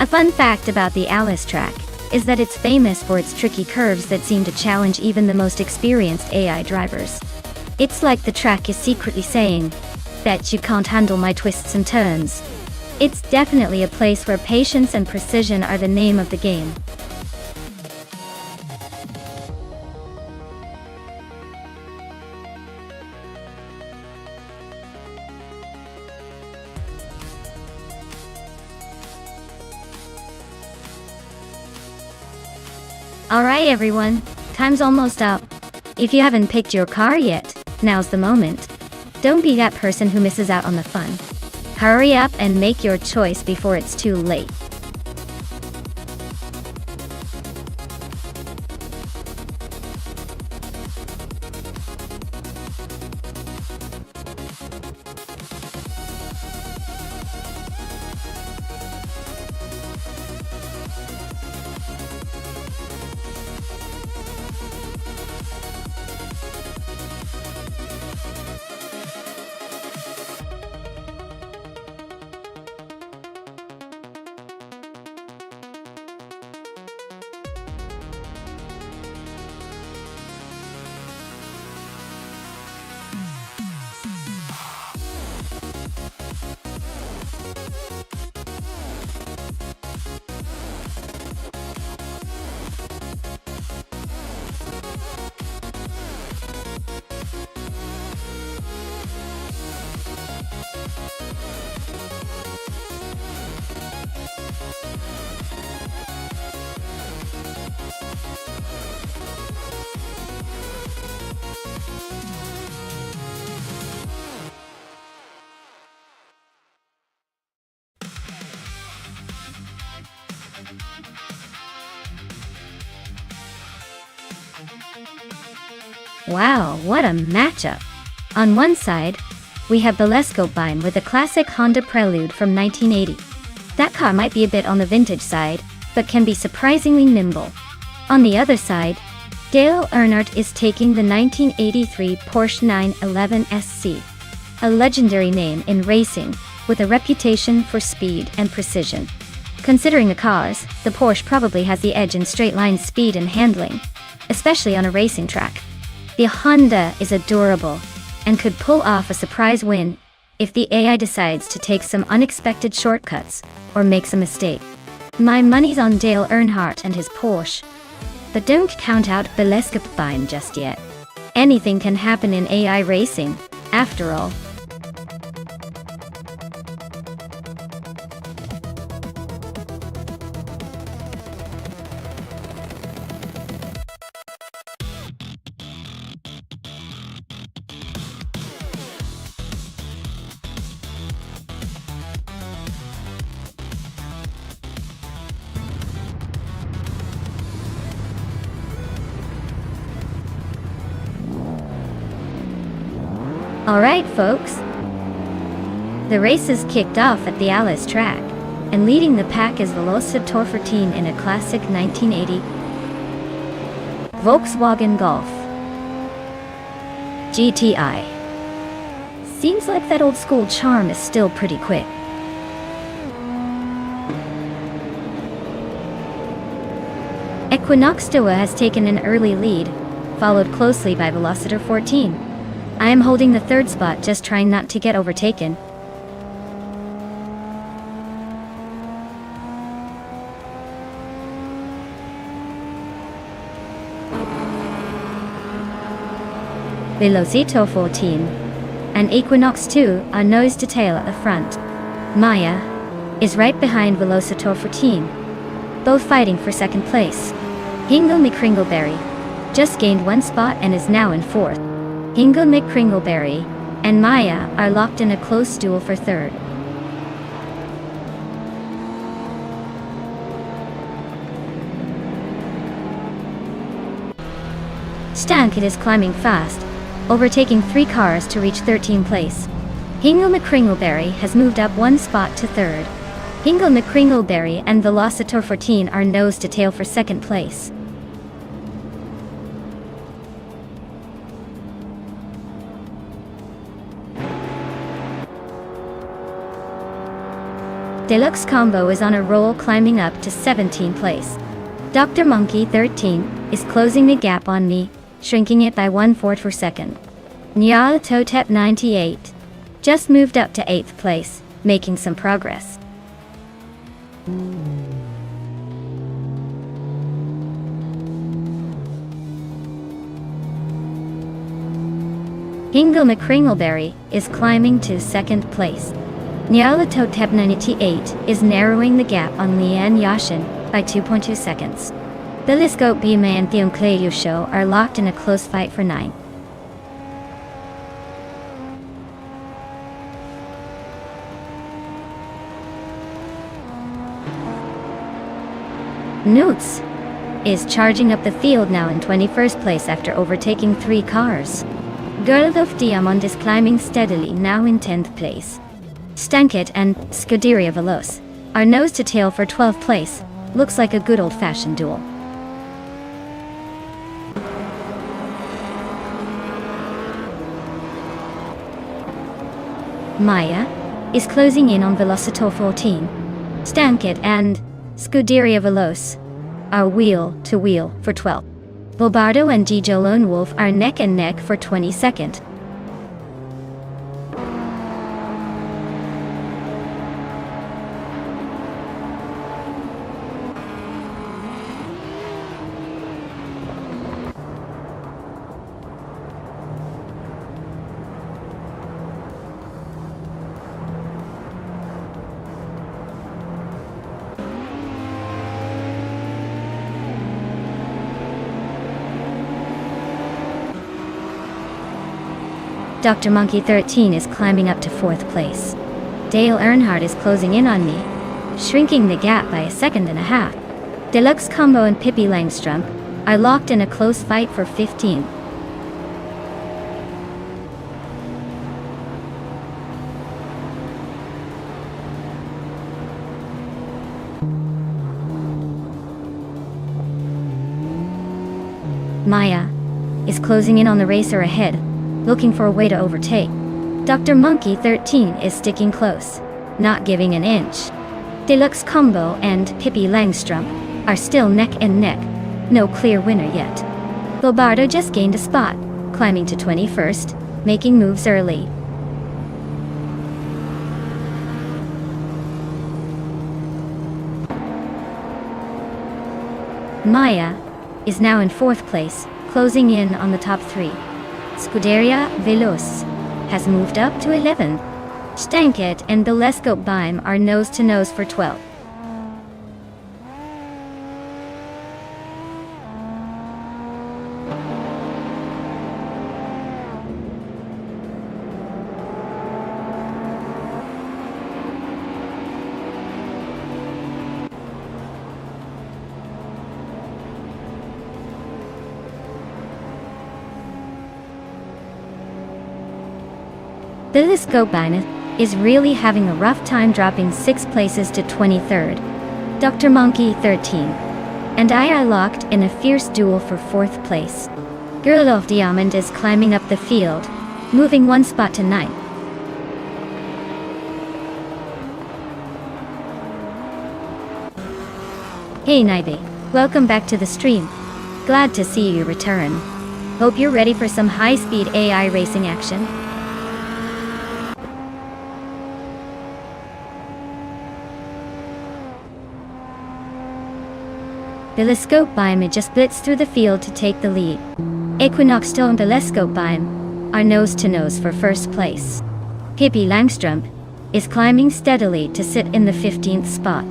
A fun fact about the Alice track is that it's famous for its tricky curves that seem to challenge even the most experienced AI drivers. It's like the track is secretly saying, "Bet you can't handle my twists and turns." It's definitely a place where patience and precision are the name of the game. Alright everyone, time's almost up. If you haven't picked your car yet, now's the moment. Don't be that person who misses out on the fun. Hurry up and make your choice before it's too late. Wow, what a matchup! On one side, we have the Lescopine with a classic Honda Prelude from 1980. That car might be a bit on the vintage side, but can be surprisingly nimble. On the other side, Dale Earnhardt is taking the 1983 Porsche 911 SC, a legendary name in racing, with a reputation for speed and precision. Considering the cars, the Porsche probably has the edge in straight-line speed and handling, especially on a racing track. The Honda is adorable, and could pull off a surprise win if the AI decides to take some unexpected shortcuts or makes a mistake. My money's on Dale Earnhardt and his Porsche, but don't count out Beleskopine just yet. Anything can happen in AI racing, after all. Alright folks, the race is kicked off at the Alice track, and leading the pack is Velociraptor 14 in a classic 1980 Volkswagen Golf GTI. Seems like that old school charm is still pretty quick. Equinox Stoa has taken an early lead, followed closely by Velociraptor 14. I am holding the third spot, just trying not to get overtaken. Velocito 14, and Equinox 2 are nose to tail at the front. Maya is right behind Velocito 14, both fighting for second place. Hingle McCringleberry just gained one spot and is now in fourth. Hingle McCringleberry and Maya are locked in a close duel for third. Stankit is climbing fast, overtaking 3 cars to reach 13th place. Hingle McCringleberry has moved up one spot to third. Hingle McCringleberry and Velocitor 14 are nose to tail for second place. Deluxe Combo is on a roll, climbing up to 17th place. Dr. Monkey 13 is closing the gap on me, shrinking it by 1/4 per second. Nyal Totep 98 just moved up to 8th place, making some progress. Hingle McCringleberry is climbing to 2nd place. Nyala Totep 98 is narrowing the gap on Lian Yashin by 2.2 seconds. Telescope Bima and Theon Clayusho are locked in a close fight for 9. Newts is charging up the field now in 21st place after overtaking 3 cars. Girl of Diamond is climbing steadily, now in 10th place. Stankit and Scuderia Veloce are nose to tail for 12th place. Looks like a good old-fashioned duel. Maya is closing in on Velocito 14. Stankit and Scuderia Veloce are wheel to wheel for 12th. Bobardo and Gijo Lone Wolf are neck and neck for 22nd. Dr. Monkey 13 is climbing up to 4th place. Dale Earnhardt is closing in on me, shrinking the gap by 1.5 seconds. Deluxe Combo and Pippi Langstrom are locked in a close fight for 15. Maya is closing in on the racer ahead, looking for a way to overtake. Dr. Monkey 13 is sticking close, not giving an inch. Deluxe Combo and Pippi Langstrom are still neck and neck. No clear winner yet. Bobardo just gained a spot, climbing to 21st, making moves early. Maya is now in 4th place, closing in on the top 3. Scuderia Veloce has moved up to 11. Stankit and Telescope Bime are nose to nose for 12. Telescope Bime is really having a rough time, dropping 6 places to 23rd. Dr. Monkey 13 and I are locked in a fierce duel for 4th place. Girl of Diamond is climbing up the field, moving 1 spot to 9th. Hey Naibe, welcome back to the stream. Glad to see you return. Hope you're ready for some high-speed AI racing action. Telescope Bime just blitzed through the field to take the lead. Equinox and Telescope Bime are nose-to-nose for first place. Pippi Langstrup is climbing steadily to sit in the 15th spot.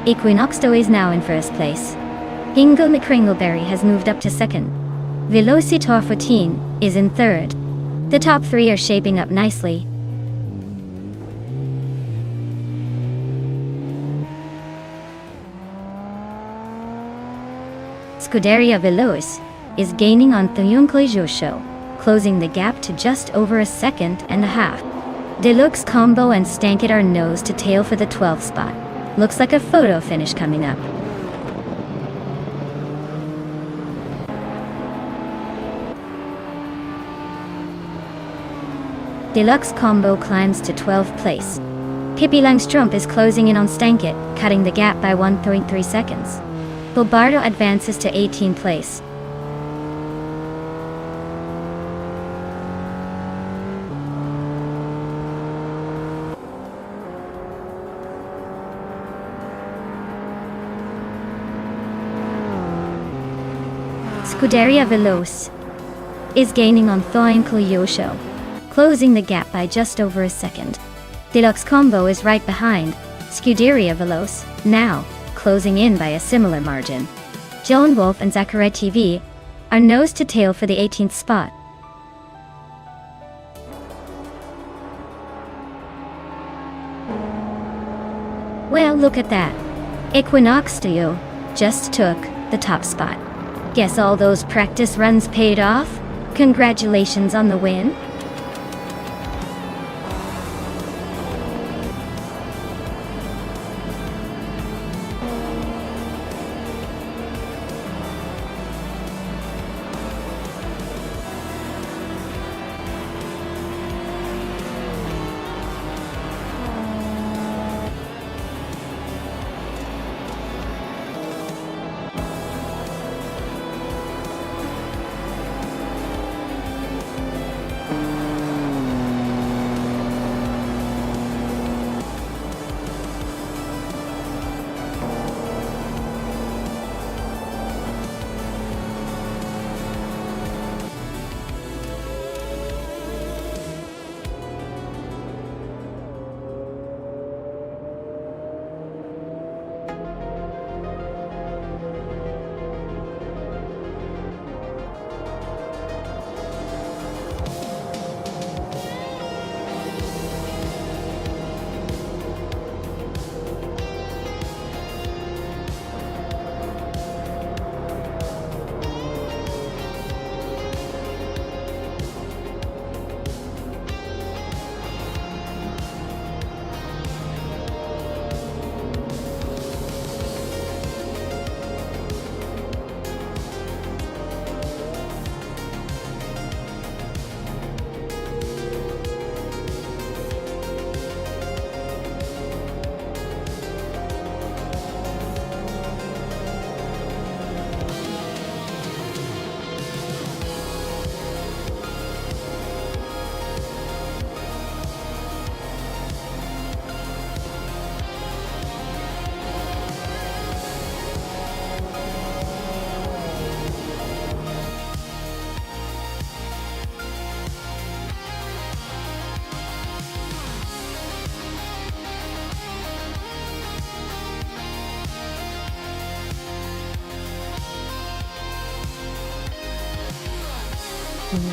Equinoxto is now in first place. Hingle McCringleberry has moved up to second. Velocitor 14 is in third. The top three are shaping up nicely. Scuderia Veloce is gaining on Show, closing the gap to just over a second and a half. Deluxe Combo and Stankit are nose to tail for the 12th spot. Looks like a photo finish coming up. Deluxe Combo climbs to 12th place. Pippi Langstrup is closing in on Stankit, cutting the gap by 1.3 seconds. Bobardo advances to 18th place. Scuderia Veloce is gaining on Show, closing the gap by just over a second. Deluxe Combo is right behind Scuderia Veloce, now closing in by a similar margin. Joan Wolf and Zachary TV are nose to tail for the 18th spot. Well, look at that. Equinoxto just took the top spot. Guess all those practice runs paid off? Congratulations on the win.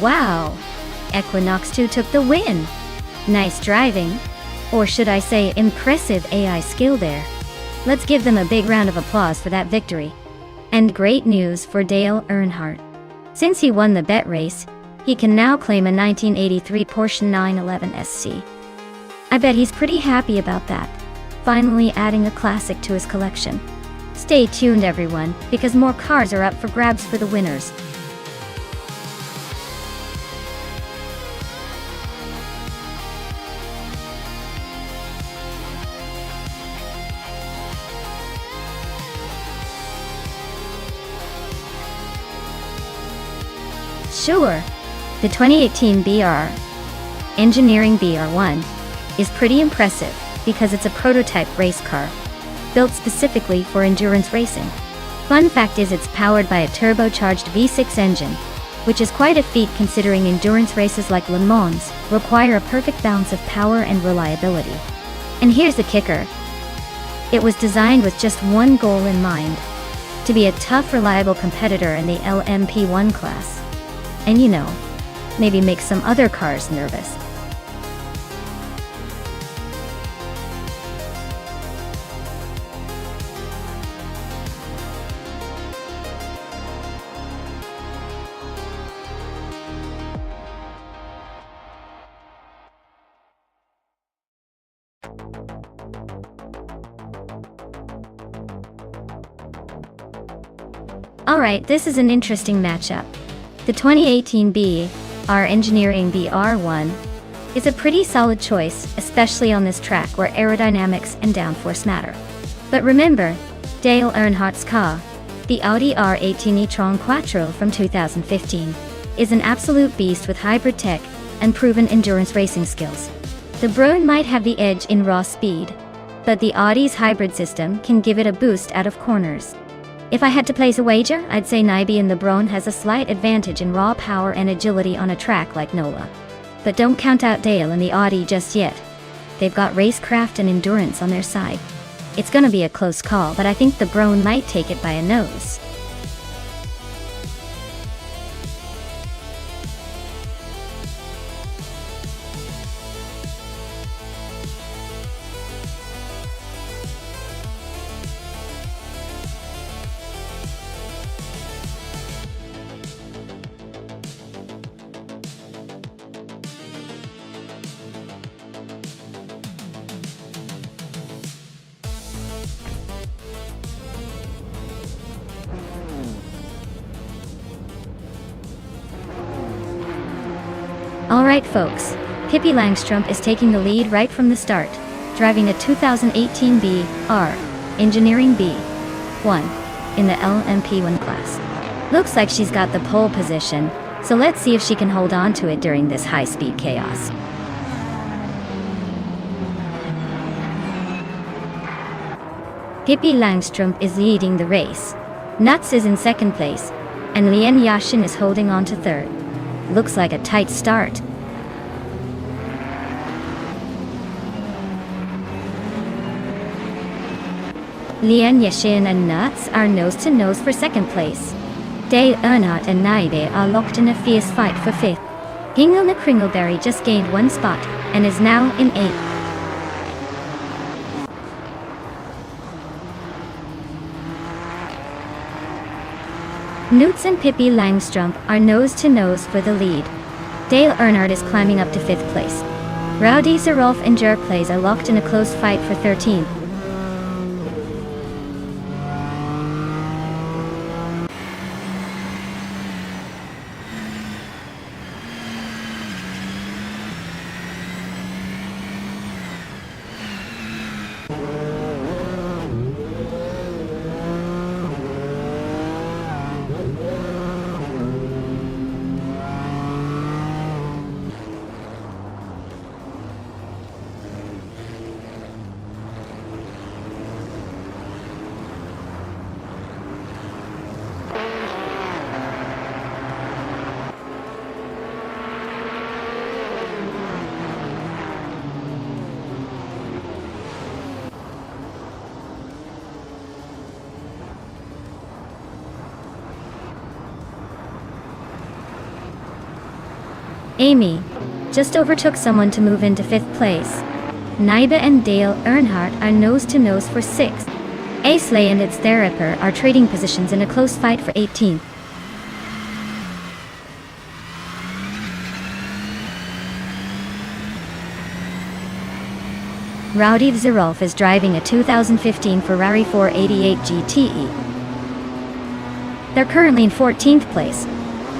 Wow! Equinox 2 took the win! Nice driving. Or should I say impressive AI skill there. Let's give them a big round of applause for that victory. And great news for Dale Earnhardt. Since he won the bet race, he can now claim a 1983 Porsche 911 SC. I bet he's pretty happy about that. Finally adding a classic to his collection. Stay tuned everyone, because more cars are up for grabs for the winners. Sure, the 2018 BR Engineering BR1 is pretty impressive because it's a prototype race car built specifically for endurance racing. Fun fact is it's powered by a turbocharged V6 engine, which is quite a feat considering endurance races like Le Mans require a perfect balance of power and reliability. And here's the kicker. It was designed with just one goal in mind: to be a tough, reliable competitor in the LMP1 class. And maybe make some other cars nervous. Alright, this is an interesting matchup. The 2018 BR Engineering BR1 is a pretty solid choice, especially on this track where aerodynamics and downforce matter. But remember, Dale Earnhardt's car, the Audi R18 e-tron Quattro from 2015, is an absolute beast with hybrid tech and proven endurance racing skills. The Braun might have the edge in raw speed, but the Audi's hybrid system can give it a boost out of corners. If I had to place a wager, I'd say Nybe in the Braun has a slight advantage in raw power and agility on a track like NOLA. But don't count out Dale and the Audi just yet. They've got racecraft and endurance on their side. It's gonna be a close call, but I think the Braun might take it by a nose. Alright folks, Pippi Langstrup is taking the lead right from the start, driving a 2018 BR Engineering B1 in the LMP1 class. Looks like she's got the pole position, so let's see if she can hold on to it during this high-speed chaos. Pippi Langstrup is leading the race. Nuts is in second place, and Lien Yashin is holding on to third. Looks like a tight start. Lien Yashin and Nuts are nose-to-nose for second place. Dale Earnhardt and Nybe are locked in a fierce fight for fifth. Hingle Kringleberry just gained one spot, and is now in eighth. Newts and Pippi Langstrup are nose-to-nose for the lead. Dale Earnhardt is climbing up to 5th place. Rowdy Zerolf and Jerkplays are locked in a close fight for 13th. Amy just overtook someone to move into 5th place. Nybe and Dale Earnhardt are nose-to-nose for 6th. Aisley and its Theraper are trading positions in a close fight for 18th. Rowdy Zerolf is driving a 2015 Ferrari 488 GTE. They're currently in 14th place,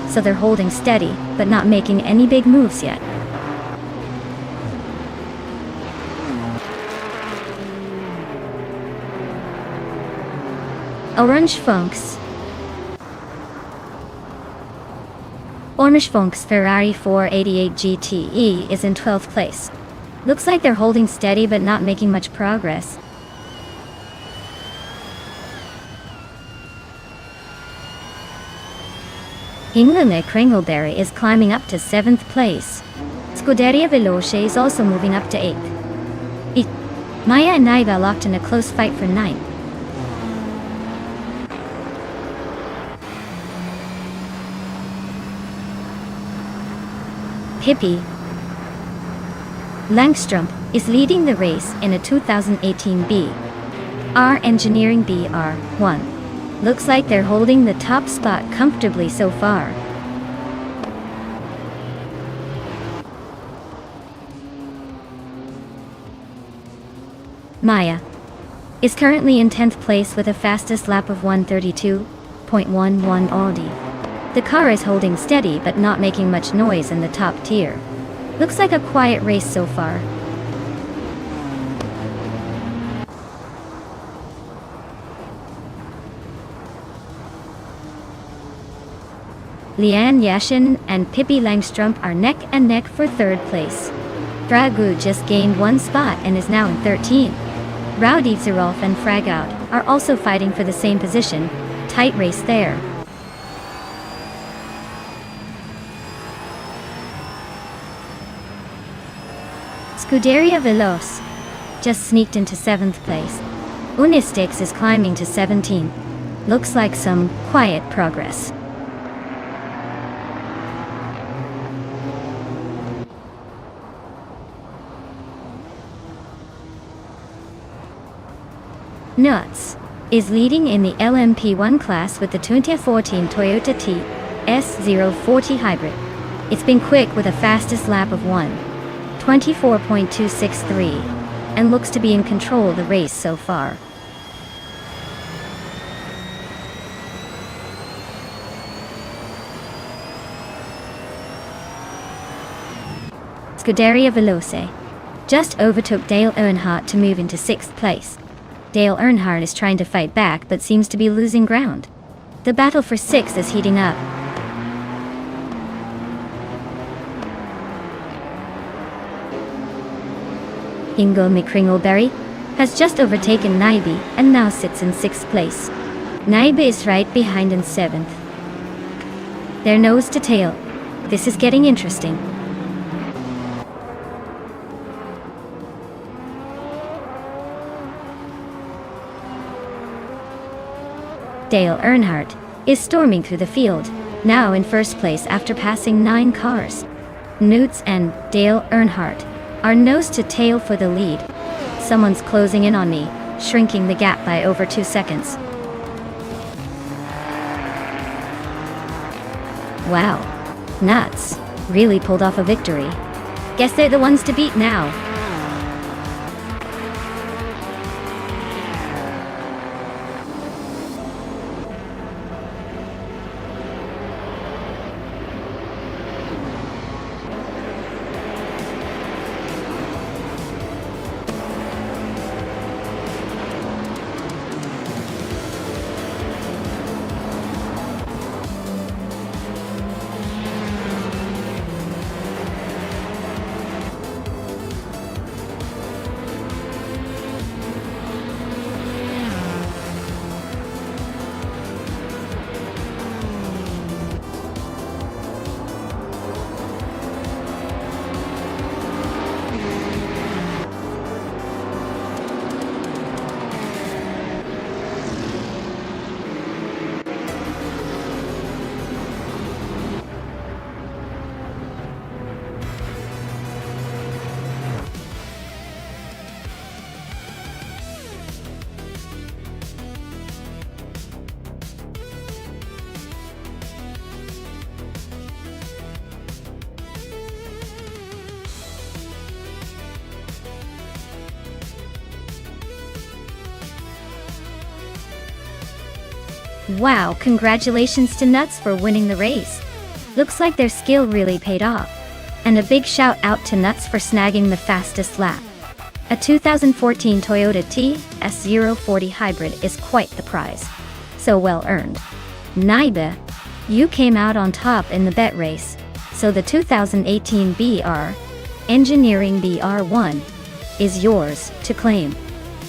so they're holding steady, but not making any big moves yet. Orange Funk's Ferrari 488 GTE is in 12th place. Looks like they're holding steady but not making much progress. Hinglene Kringleberry is climbing up to 7th place. Scuderia Veloce is also moving up to 8th. Maya and Naiva locked in a close fight for 9th. Pippi Langstrup is leading the race in a 2018 BR Engineering BR1. Looks like they're holding the top spot comfortably so far. Maya is currently in 10th place with a fastest lap of 1:32.11 Audi. The car is holding steady but not making much noise in the top tier. Looks like a quiet race so far. Liane Yashin and Pippi Langstrup are neck and neck for 3rd place. Dragu just gained 1 spot and is now in 13th. Rowdy Zerolf and Fragout are also fighting for the same position. Tight race there. Scuderia Veloce just sneaked into 7th place. Unistix is climbing to 17th. Looks like some quiet progress. Nuts is leading in the LMP1 class with the 2014 Toyota TS040 Hybrid. It's been quick with a fastest lap of 1:24.263 and looks to be in control of the race so far. Scuderia Veloce just overtook Dale Earnhardt to move into 6th place. Dale Earnhardt is trying to fight back but seems to be losing ground. The battle for 6th is heating up. Ingo McCringleberry has just overtaken Naibe and now sits in 6th place. Naibe is right behind in 7th. They're nose to tail. This is getting interesting. Dale Earnhardt is storming through the field, now in 1st place after passing 9 cars. Newts and Dale Earnhardt are nose to tail for the lead. Someone's closing in on me, shrinking the gap by over 2 seconds. Wow. Nuts really pulled off a victory. Guess they're the ones to beat now. Wow, congratulations to Nuts for winning the race. Looks like their skill really paid off. And a big shout out to Nuts for snagging the fastest lap. A 2014 Toyota TS040 Hybrid is quite the prize. So well earned. Naibe, you came out on top in the bet race, so the 2018 BR Engineering BR1 is yours to claim.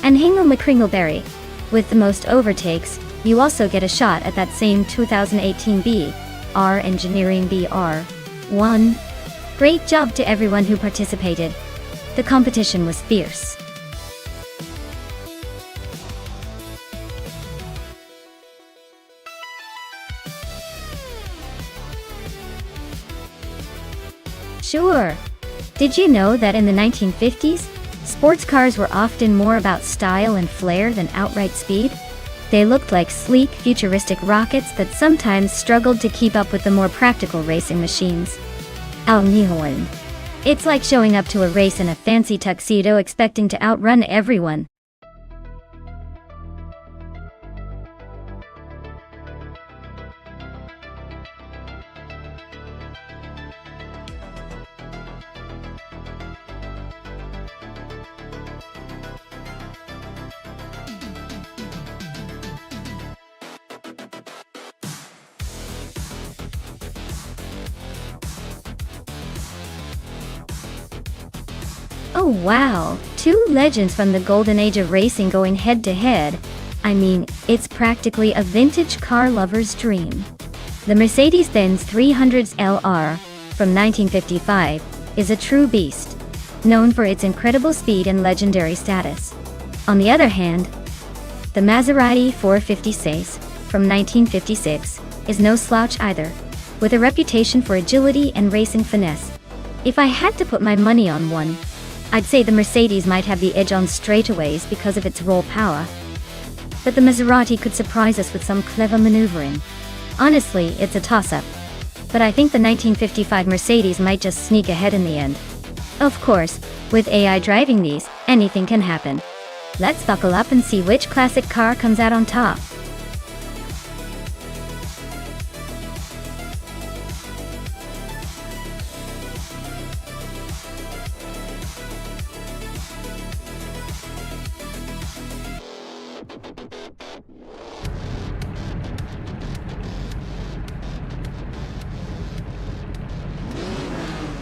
And Hingle McCringleberry, with the most overtakes, you also get a shot at that same 2018 BR R Engineering BR1. Great job to everyone who participated. The competition was fierce. Sure. Did you know that in the 1950s, sports cars were often more about style and flair than outright speed? They looked like sleek, futuristic rockets that sometimes struggled to keep up with the more practical racing machines. Al Nihon. It's like showing up to a race in a fancy tuxedo expecting to outrun everyone. Oh wow, two legends from the golden age of racing going head to head. I mean, it's practically a vintage car lover's dream. The Mercedes-Benz 300s LR from 1955 is a true beast, known for its incredible speed and legendary status. On the other hand, the Maserati 456 from 1956 is no slouch either, with a reputation for agility and racing finesse. If I had to put my money on one, I'd say the Mercedes might have the edge on straightaways because of its raw power. But the Maserati could surprise us with some clever maneuvering. Honestly, it's a toss-up. But I think the 1955 Mercedes might just sneak ahead in the end. Of course, with AI driving these, anything can happen. Let's buckle up and see which classic car comes out on top.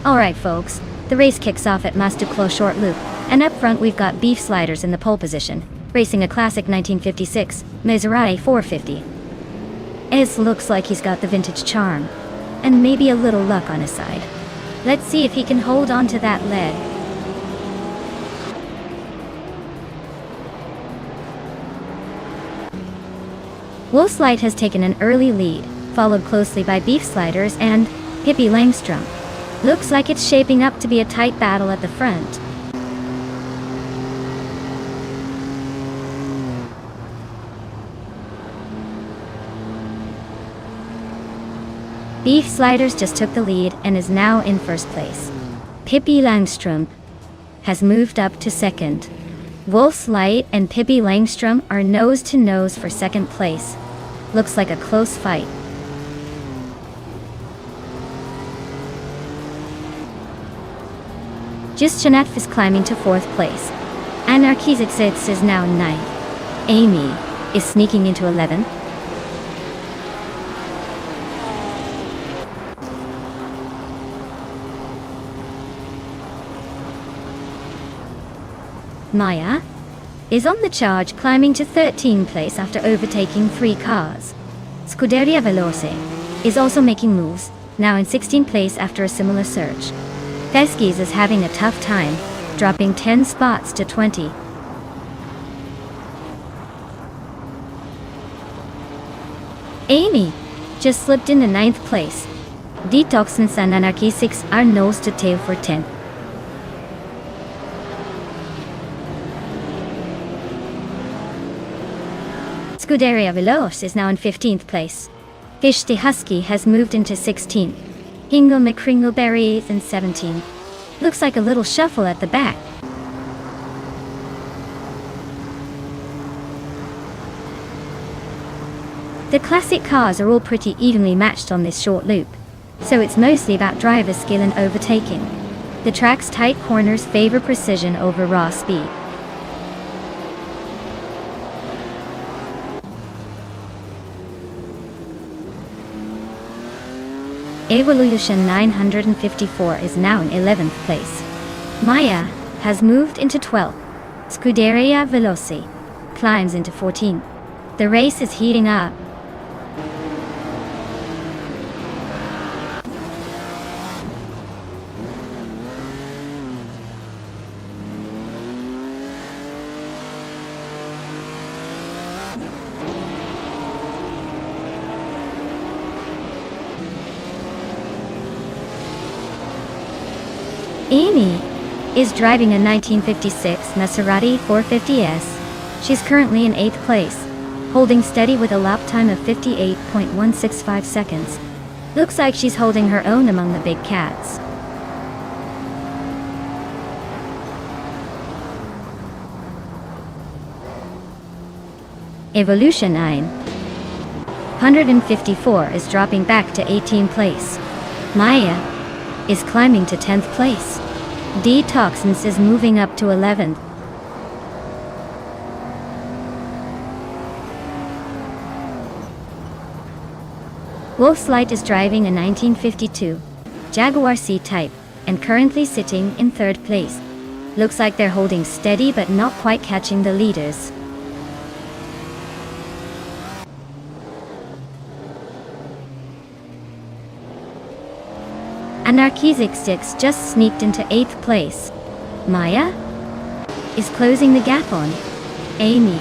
Alright folks, the race kicks off at Mastuklo Short Loop, and up front we've got Beef Sliders in the pole position, racing a classic 1956 Maserati 450. Ez looks like he's got the vintage charm, and maybe a little luck on his side. Let's see if he can hold on to that lead. Wolfslight has taken an early lead, followed closely by Beef Sliders and Hippie Langstrom. Looks like it's shaping up to be a tight battle at the front. Beef Sliders just took the lead and is now in first place. Pippi Langstrom has moved up to second. Wolfslight and Pippi Langstrom are nose to nose for second place. Looks like a close fight. Just Janetf is climbing to fourth place. Anarchizixits is now ninth. Amy is sneaking into 11th. Maya is on the charge, climbing to 13th place after overtaking 3 cars. Scuderia Veloce is also making moves, now in 16th place after a similar surge. Pesquis is having a tough time, dropping 10 spots to 20. Amy just slipped into 9th place. Detoxins and Anarchy 6 are nose to tail for 10th. Scuderia Veloce is now in 15th place. Fish de Husky has moved into 16th. Hingle McCringleberry is in 17th. Looks like a little shuffle at the back. The classic cars are all pretty evenly matched on this short loop, so it's mostly about driver skill and overtaking. The track's tight corners favor precision over raw speed. Evolution 954 is now in 11th place. Maya has moved into 12th. Scuderia Veloci climbs into 14th. The race is heating up. Amy is driving a 1956 Maserati 450S. She's currently in 8th place, holding steady with a lap time of 58.165 seconds. Looks like she's holding her own among the big cats. Evolution 954 is dropping back to 18th place. Maya is climbing to 10th place. Detoxins is moving up to 11th. Wolfslight is driving a 1952 Jaguar C-Type and currently sitting in 3rd place. Looks like they're holding steady but not quite catching the leaders. Anarchizic 6 just sneaked into 8th place. Maya is closing the gap on Amy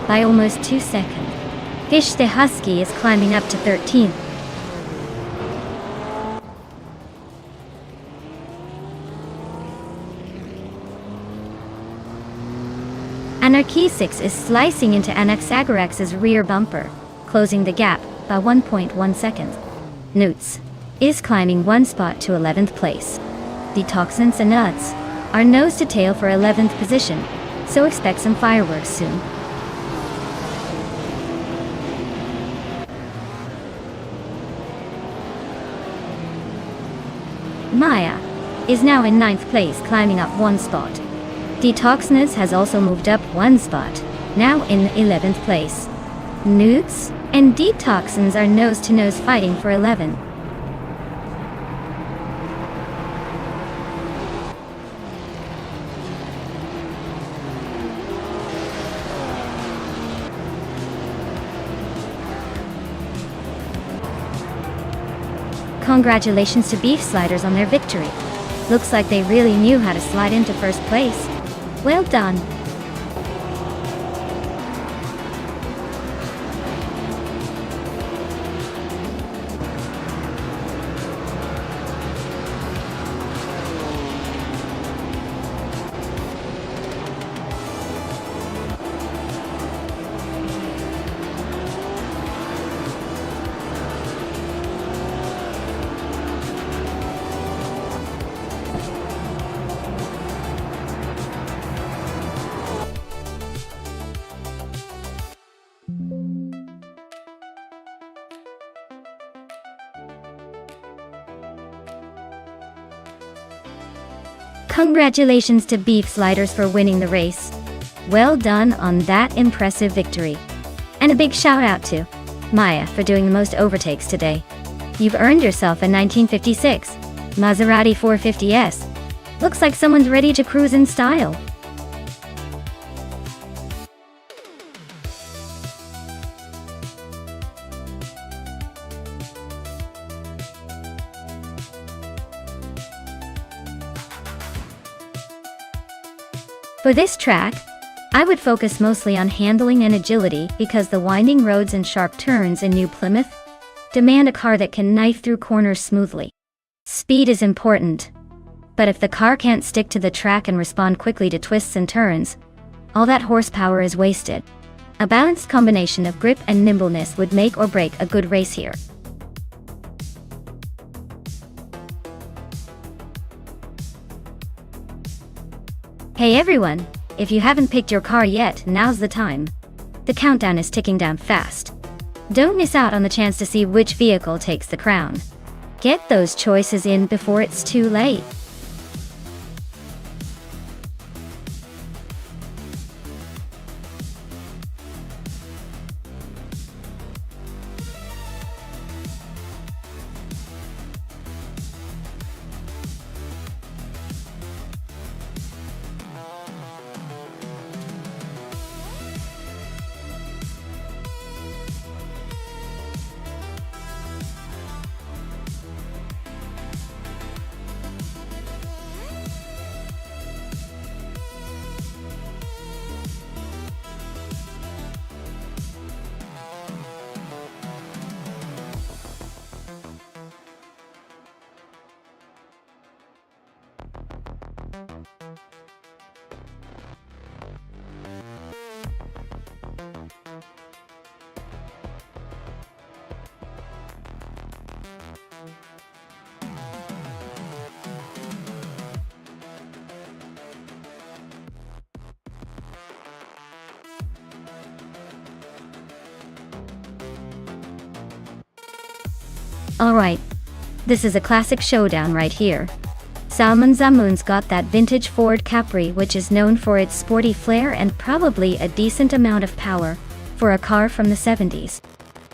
by almost 2 seconds. Fish the Husky is climbing up to 13th. Anarchy 6 is slicing into Anaxagorax's rear bumper, closing the gap by 1.1 seconds. Newts is climbing 1 spot to 11th place. Detoxins and Nuts are nose to tail for 11th position, so expect some fireworks soon. Maya is now in 9th place, climbing up 1 spot. Detoxness has also moved up 1 spot, now in 11th place. Newts and Detoxins are nose-to-nose fighting for 11. Congratulations to Beef Sliders on their victory. Looks like they really knew how to slide into 1st place. Well done. Congratulations to Beef Sliders for winning the race. Well done on that impressive victory. And a big shout out to Maya for doing the most overtakes today. You've earned yourself a 1956 Maserati 450S. Looks like someone's ready to cruise in style. For this track, I would focus mostly on handling and agility because the winding roads and sharp turns in New Plymouth demand a car that can knife through corners smoothly. Speed is important, but if the car can't stick to the track and respond quickly to twists and turns, all that horsepower is wasted. A balanced combination of grip and nimbleness would make or break a good race here. Hey everyone, if you haven't picked your car yet, now's the time. The countdown is ticking down fast. Don't miss out on the chance to see which vehicle takes the crown. Get those choices in before it's too late. Alright, this is a classic showdown right here. Salman Zamun's got that vintage Ford Capri, which is known for its sporty flair and probably a decent amount of power for a car from the 70s.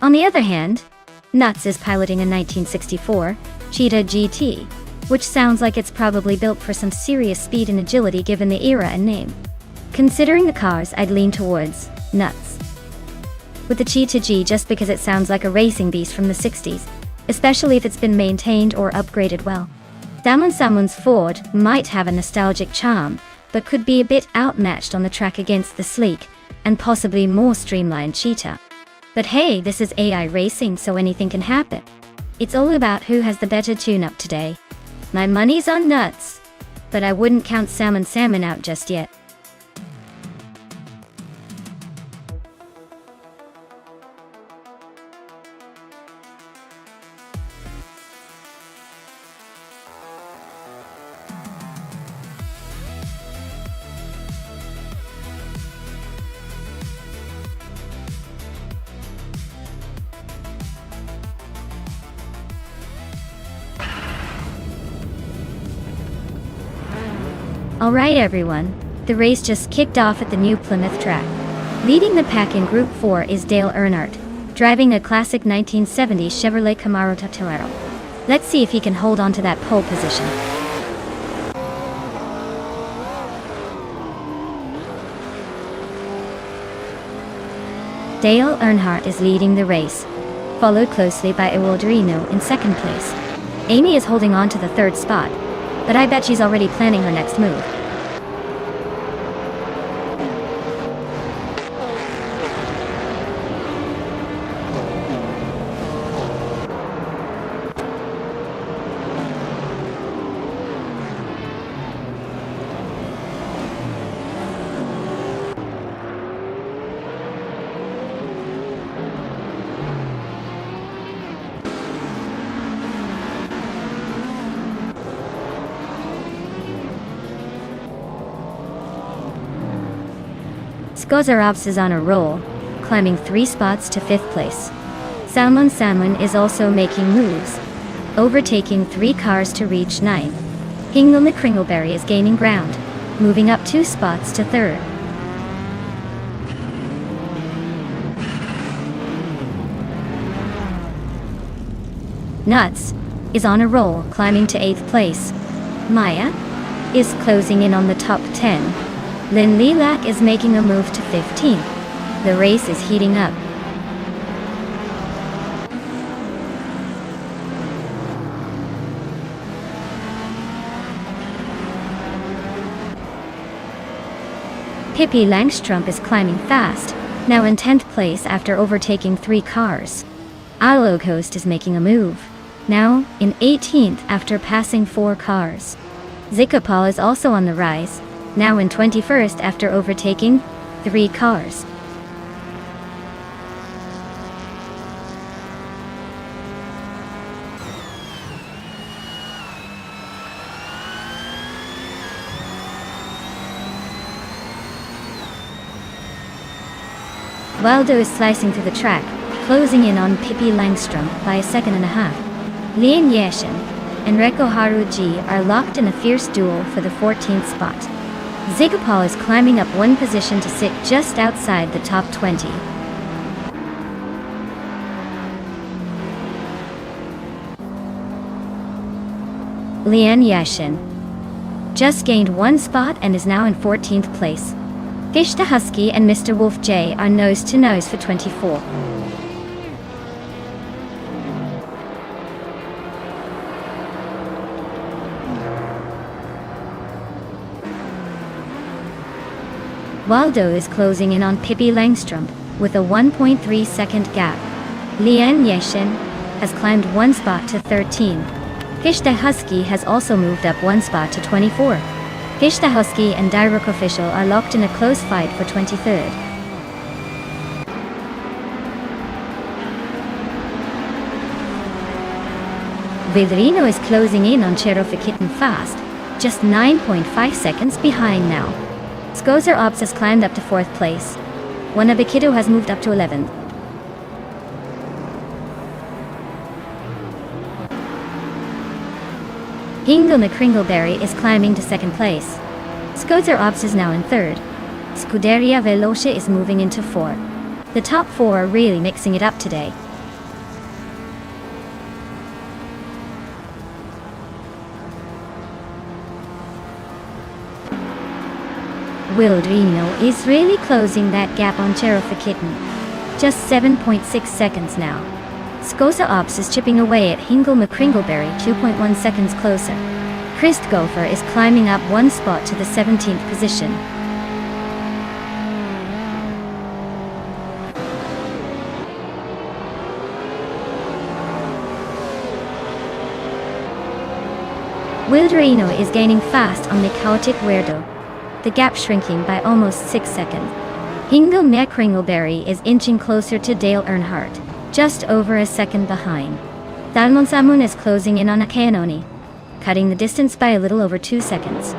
On the other hand, Nuts is piloting a 1964 Cheetah GT, which sounds like it's probably built for some serious speed and agility given the era and name. Considering the cars, I'd lean towards Nuts with the Cheetah G just because it sounds like a racing beast from the 60s, especially if it's been maintained or upgraded well. Salman Zamun's Ford might have a nostalgic charm, but could be a bit outmatched on the track against the sleek and possibly more streamlined Cheetah. But hey, this is AI racing, so anything can happen. It's all about who has the better tune-up today. My money's on Nuts, but I wouldn't count Salmon out just yet. Alright everyone, the race just kicked off at the new Plymouth track. Leading the pack in Group 4 is Dale Earnhardt, driving a classic 1970s Chevrolet Camaro Torero. Let's see if he can hold on to that pole position. Dale Earnhardt is leading the race, followed closely by Ewolderino in second place. Amy is holding on to the third spot, but I bet she's already planning her next move. Skozarovs is on a roll, climbing 3 spots to 5th place. Salman Zamun is also making moves, overtaking 3 cars to reach 9th. Hingle Kringleberry is gaining ground, moving up 2 spots to 3rd. Nuts is on a roll, climbing to 8th place. Maya is closing in on the top 10. Lin Lilac is making a move to 15th. The race is heating up. Pippi Langstrup is climbing fast, now in 10th place after overtaking 3 cars. Aloghost is making a move, now in 18th after passing 4 cars. Zikapal is also on the rise, now in 21st after overtaking 3 cars. Waldo is slicing through the track, closing in on Pippi Langstrup by 1.5 seconds. Lian Yashin and Reko Haruji are locked in a fierce duel for the 14th spot. Zigapal is climbing up 1 position to sit just outside the top 20. Lian Yashin just gained 1 spot and is now in 14th place. Fishta Husky and Mr. Wolf J are nose to nose for 24. Waldo is closing in on Pippi Langstrup with a 1.3 second gap. Lian Yashin has climbed 1 spot to 13. Fishta Husky has also moved up 1 spot to 24. Gishta Husky and Direct Official are locked in a close fight for 23rd. Vedrino is closing in on Cherofakitten fast, just 9.5 seconds behind now. Skozer Ops has climbed up to 4th place. Wanabikito has moved up to 11th. Hingle McCringleberry is climbing to 2nd place. Skozer Ops is now in 3rd. Scuderia Veloce is moving into 4th. The top 4 are really mixing it up today. Wildrino is really closing that gap on Cherofakitten. Just 7.6 seconds now. Skoza Ops is chipping away at Hingle McCringleberry 2.1 seconds closer. Christ Gopher is climbing up 1 spot to the 17th position. Wildrino is gaining fast on the Chaotic Weirdo. The gap shrinking by almost 6 seconds. Hingle McCringleberry is inching closer to Dale Earnhardt, just over a second behind. Dalmonsamun is closing in on Akayanoni, cutting the distance by a little over 2 seconds.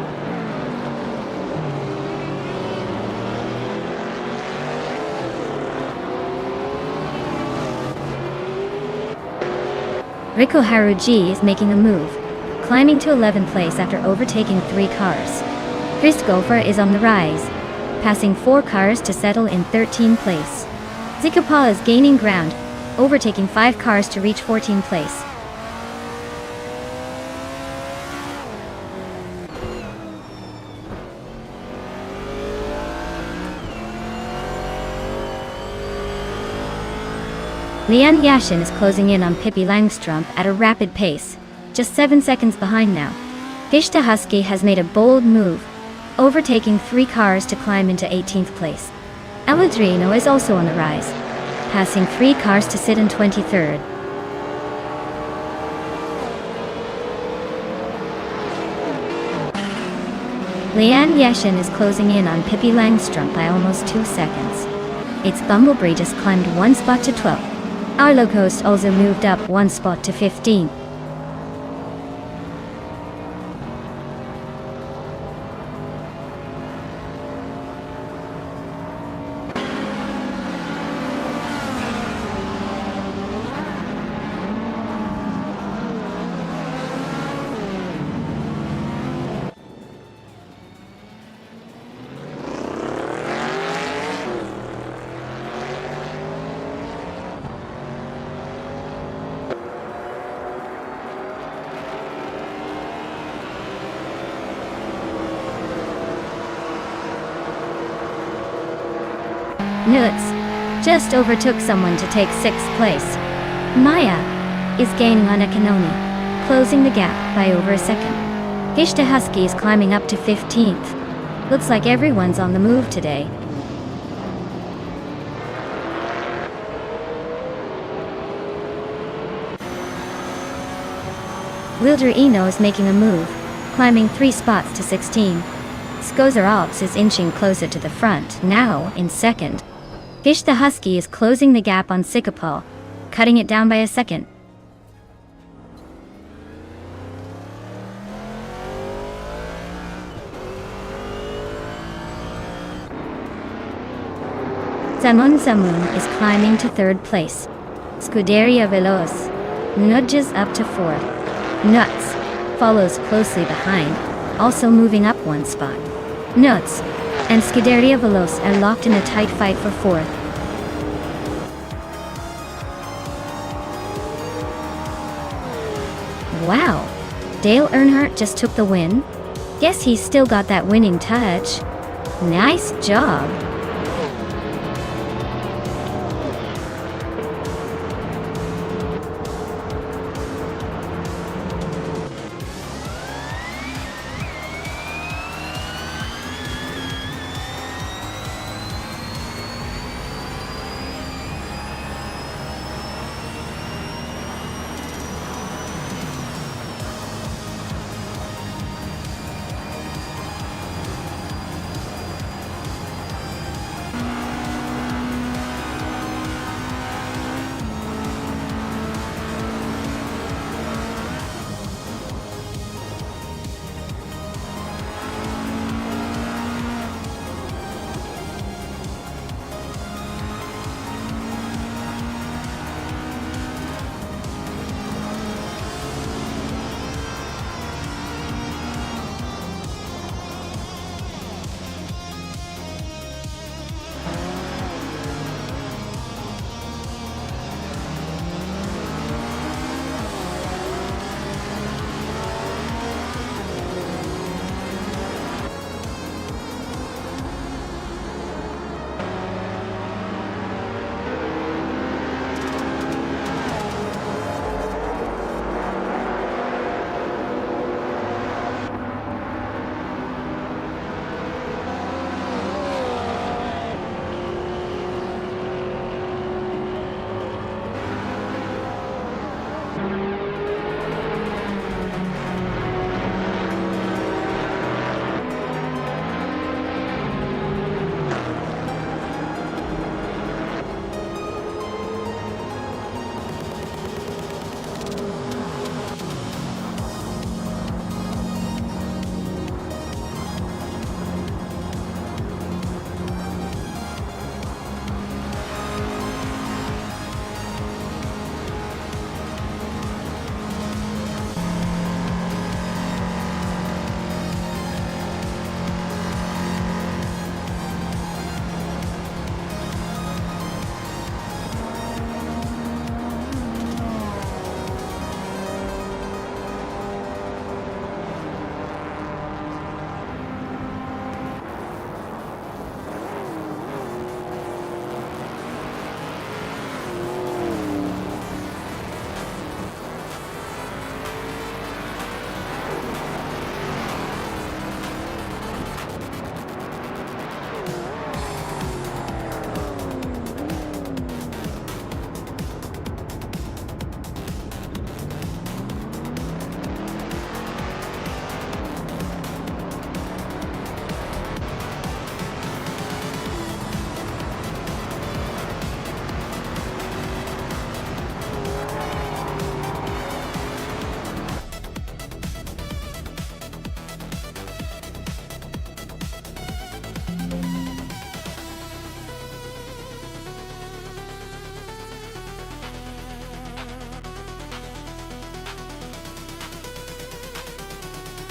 Riko Haruji is making a move, climbing to 11th place after overtaking 3 cars. Christ Gopher is on the rise, passing 4 cars to settle in 13th place. Zikapal is gaining ground, overtaking 5 cars to reach 14th place. Leanne Yashin is closing in on Pippi Langstrumpf at a rapid pace, just 7 seconds behind now. Gishta Husky has made a bold move, overtaking 3 cars to climb into 18th place. Aladrino is also on the rise, passing 3 cars to sit in 23rd. Leanne Yashin is closing in on Pippi Langstrumpf by almost 2 seconds. Its Bumblebee just climbed 1 spot to 12th. Arlo Coast also moved up 1 spot to 15th. Nuts just overtook someone to take 6th place. Maya is gaining on Akanoni, closing the gap by over a second. Gishta Husky is climbing up to 15th. Looks like everyone's on the move today. Wilder Eno is making a move, climbing 3 spots to 16. Skozer Alps is inching closer to the front, now in 2nd. Gishta Husky is closing the gap on Sikapal, cutting it down by a second. Samun Samun is climbing to 3rd place. Scuderia Veloz nudges up to 4th. Nuts follows closely behind, also moving up 1 spot. Nuts and Scuderia Veloz are locked in a tight fight for 4th. Wow, Dale Earnhardt just took the win? Guess he's still got that winning touch. Nice job.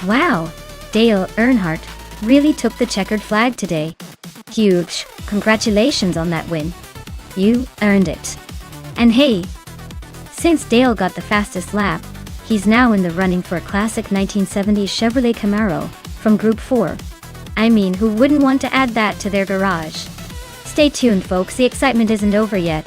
Wow, Dale Earnhardt really took the checkered flag today. Huge, congratulations on that win. You earned it. And hey, since Dale got the fastest lap, he's now in the running for a classic 1970s Chevrolet Camaro from Group 4. I mean, who wouldn't want to add that to their garage? Stay tuned, folks, the excitement isn't over yet.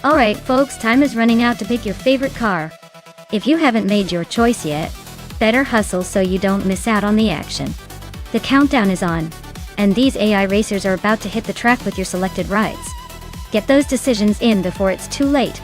Alright folks, time is running out to pick your favorite car. If you haven't made your choice yet, better hustle so you don't miss out on the action. The countdown is on, and these AI racers are about to hit the track with your selected rides. Get those decisions in before it's too late.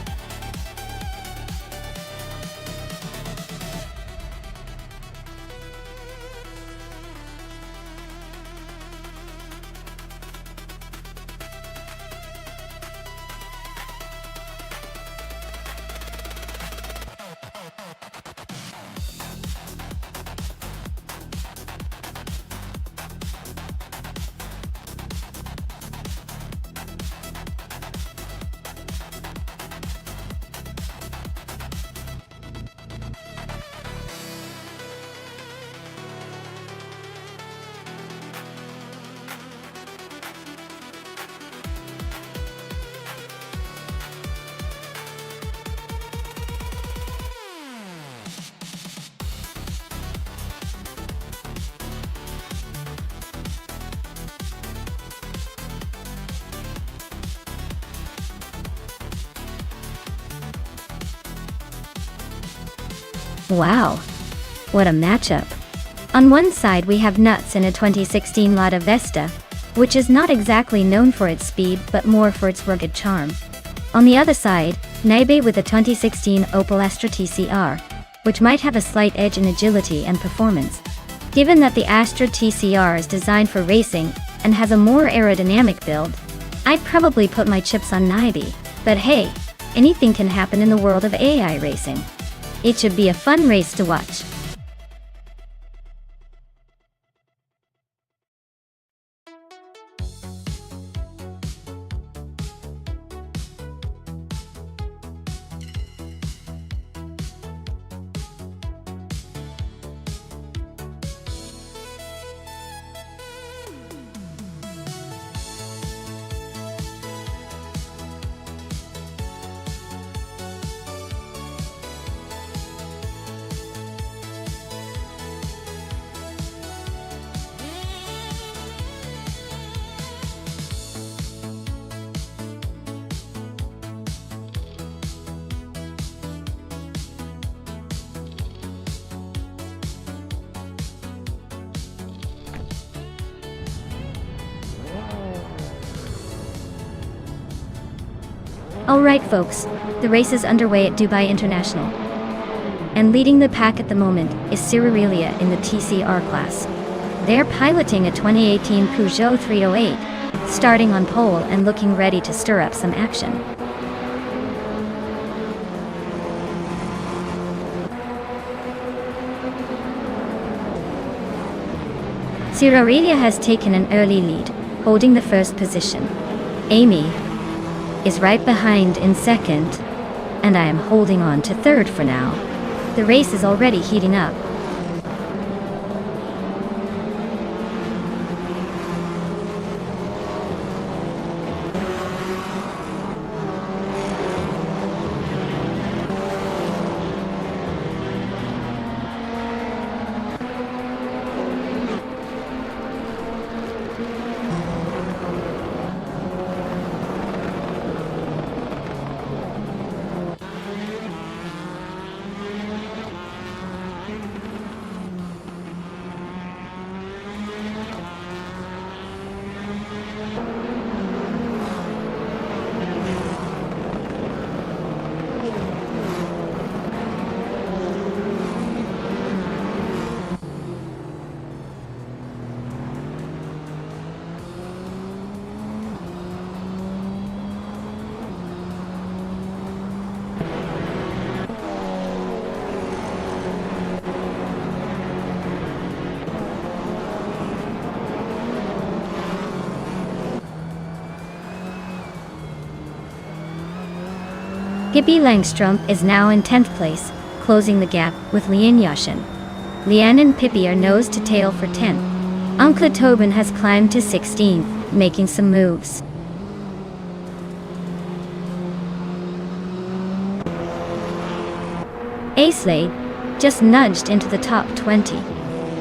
Wow, what a matchup. On one side we have Nuts in a 2016 Lada Vesta, which is not exactly known for its speed but more for its rugged charm. On the other side, Naibe with a 2016 Opel Astra TCR, which might have a slight edge in agility and performance. Given that the Astra TCR is designed for racing and has a more aerodynamic build, I'd probably put my chips on Naibe, but hey, anything can happen in the world of AI racing. It should be a fun race to watch. Alright folks, the race is underway at Dubai International. And leading the pack at the moment is Cirirelia in the TCR class. They're piloting a 2018 Peugeot 308, starting on pole and looking ready to stir up some action. Cirirelia has taken an early lead, holding the first position. Amy is right behind in second, and I am holding on to third for now. The race is already heating up. Pippi Langstrumpf is now in 10th place, closing the gap with Lian Yashin. Lian and Pippi are nose to tail for 10th. Uncle Tobin has climbed to 16th, making some moves. Aisley just nudged into the top 20.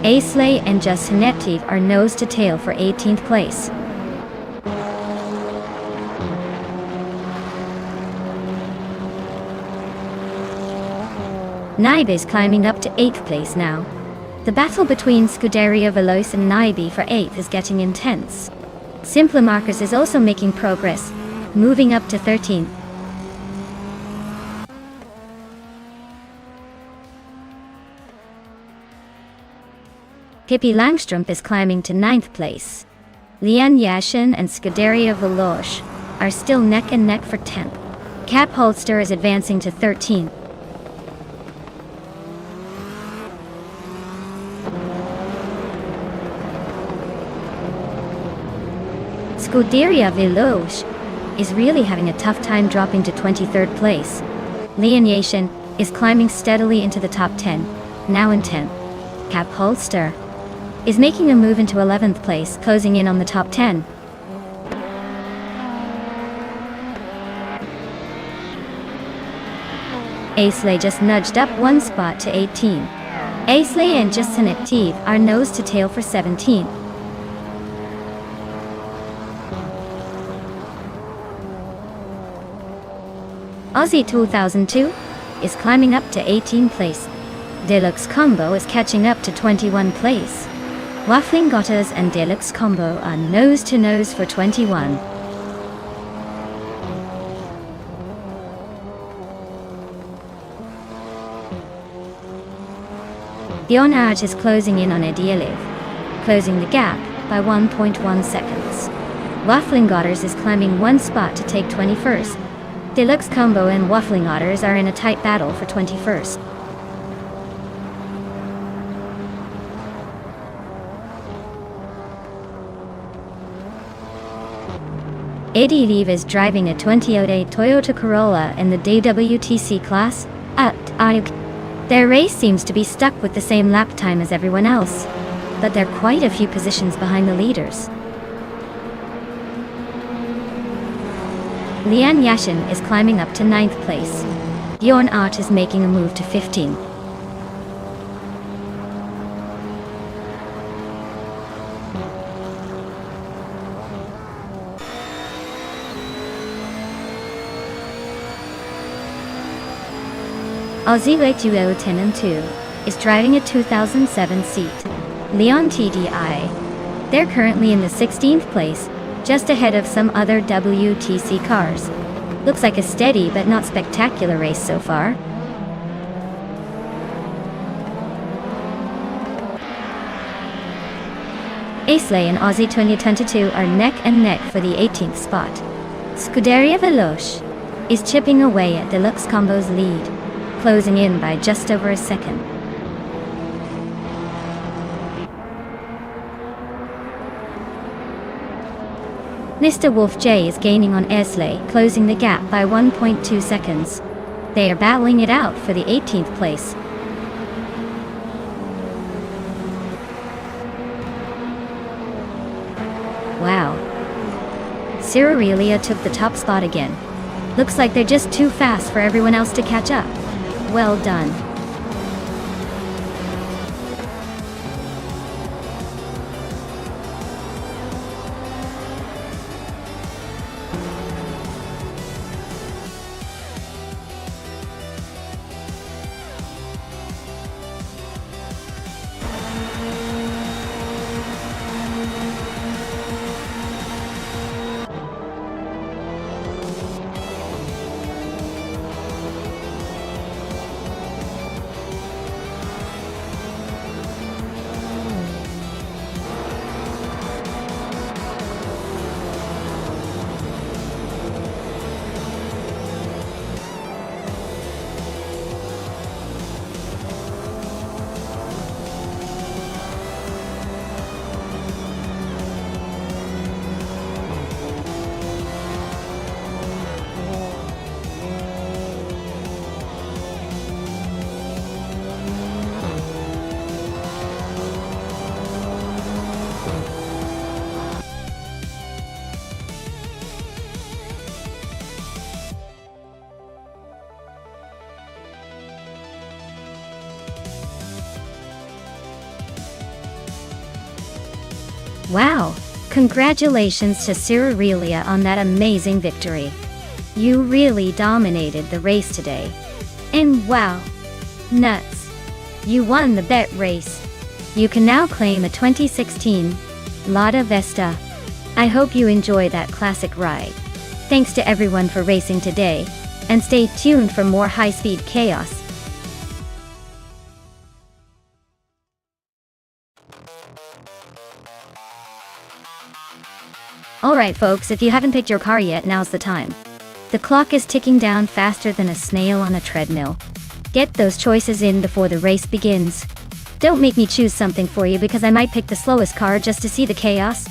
Aisley and Justinettive are nose to tail for 18th place. Naibi is climbing up to 8th place now. The battle between Scuderia Veloce and Naibi for 8th is getting intense. Simple Markers is also making progress, moving up to 13th. Pippi Langstrumpf is climbing to 9th place. Lian Yashin and Scuderia Veloce are still neck and neck for 10th. Cap Holster is advancing to 13th. Scuderia Veloce is really having a tough time dropping to 23rd place. Lian Yashin is climbing steadily into the top 10, now in 10th. Cap Holster is making a move into 11th place, closing in on the top 10. Aisley just nudged up one spot to 18. Aisley and Justinettive are nose to tail for 17. Aussie 2002 is climbing up to 18th place. Deluxe Combo is catching up to 21 place. Waffling Gotters and Deluxe Combo are nose to nose for 21. Bionage is closing in on Edielev, closing the gap by 1.1 seconds. Waffling Gotters is climbing one spot to take 21st. Deluxe Combo and Waffling Otters are in a tight battle for 21st. Edielev is driving a 2008 Toyota Corolla in the DWTC class. Their race seems to be stuck with the same lap time as everyone else, but they're quite a few positions behind the leaders. Lian Yashin is climbing up to 9th place. Bjorn Art is making a move to 15. Aussie Lake Duo 10 and 2 is driving a 2007 seat. Leon TDI. They're currently in the 16th place, just ahead of some other WTC cars. Looks like a steady but not spectacular race so far. Aisley and Aussie 2022 are neck and neck for the 18th spot. Scuderia Veloce is chipping away at Deluxe Combo's lead, closing in by just over a second. Mr. Wolf J is gaining on Aisley, closing the gap by 1.2 seconds. They are battling it out for the 18th place. Wow. Cyrilia took the top spot again. Looks like they're just too fast for everyone else to catch up. Well done. Wow! Congratulations to Cirirelia on that amazing victory. You really dominated the race today. And wow! Nuts! You won the bet race. You can now claim a 2016 Lada Vesta. I hope you enjoy that classic ride. Thanks to everyone for racing today, and stay tuned for more high-speed chaos. Alright folks, if you haven't picked your car yet, now's the time. The clock is ticking down faster than a snail on a treadmill. Get those choices in before the race begins. Don't make me choose something for you because I might pick the slowest car just to see the chaos.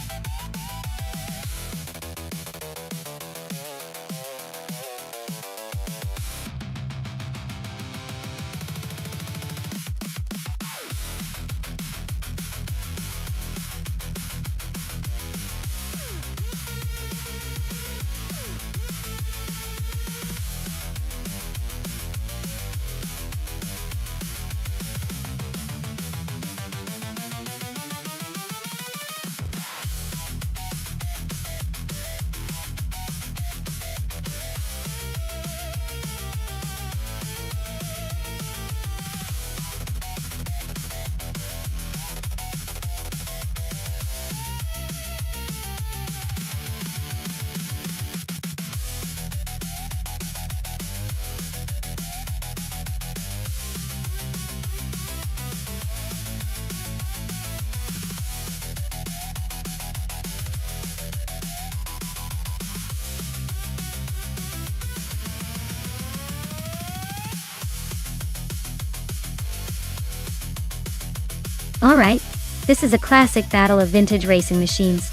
Alright, this is a classic battle of vintage racing machines.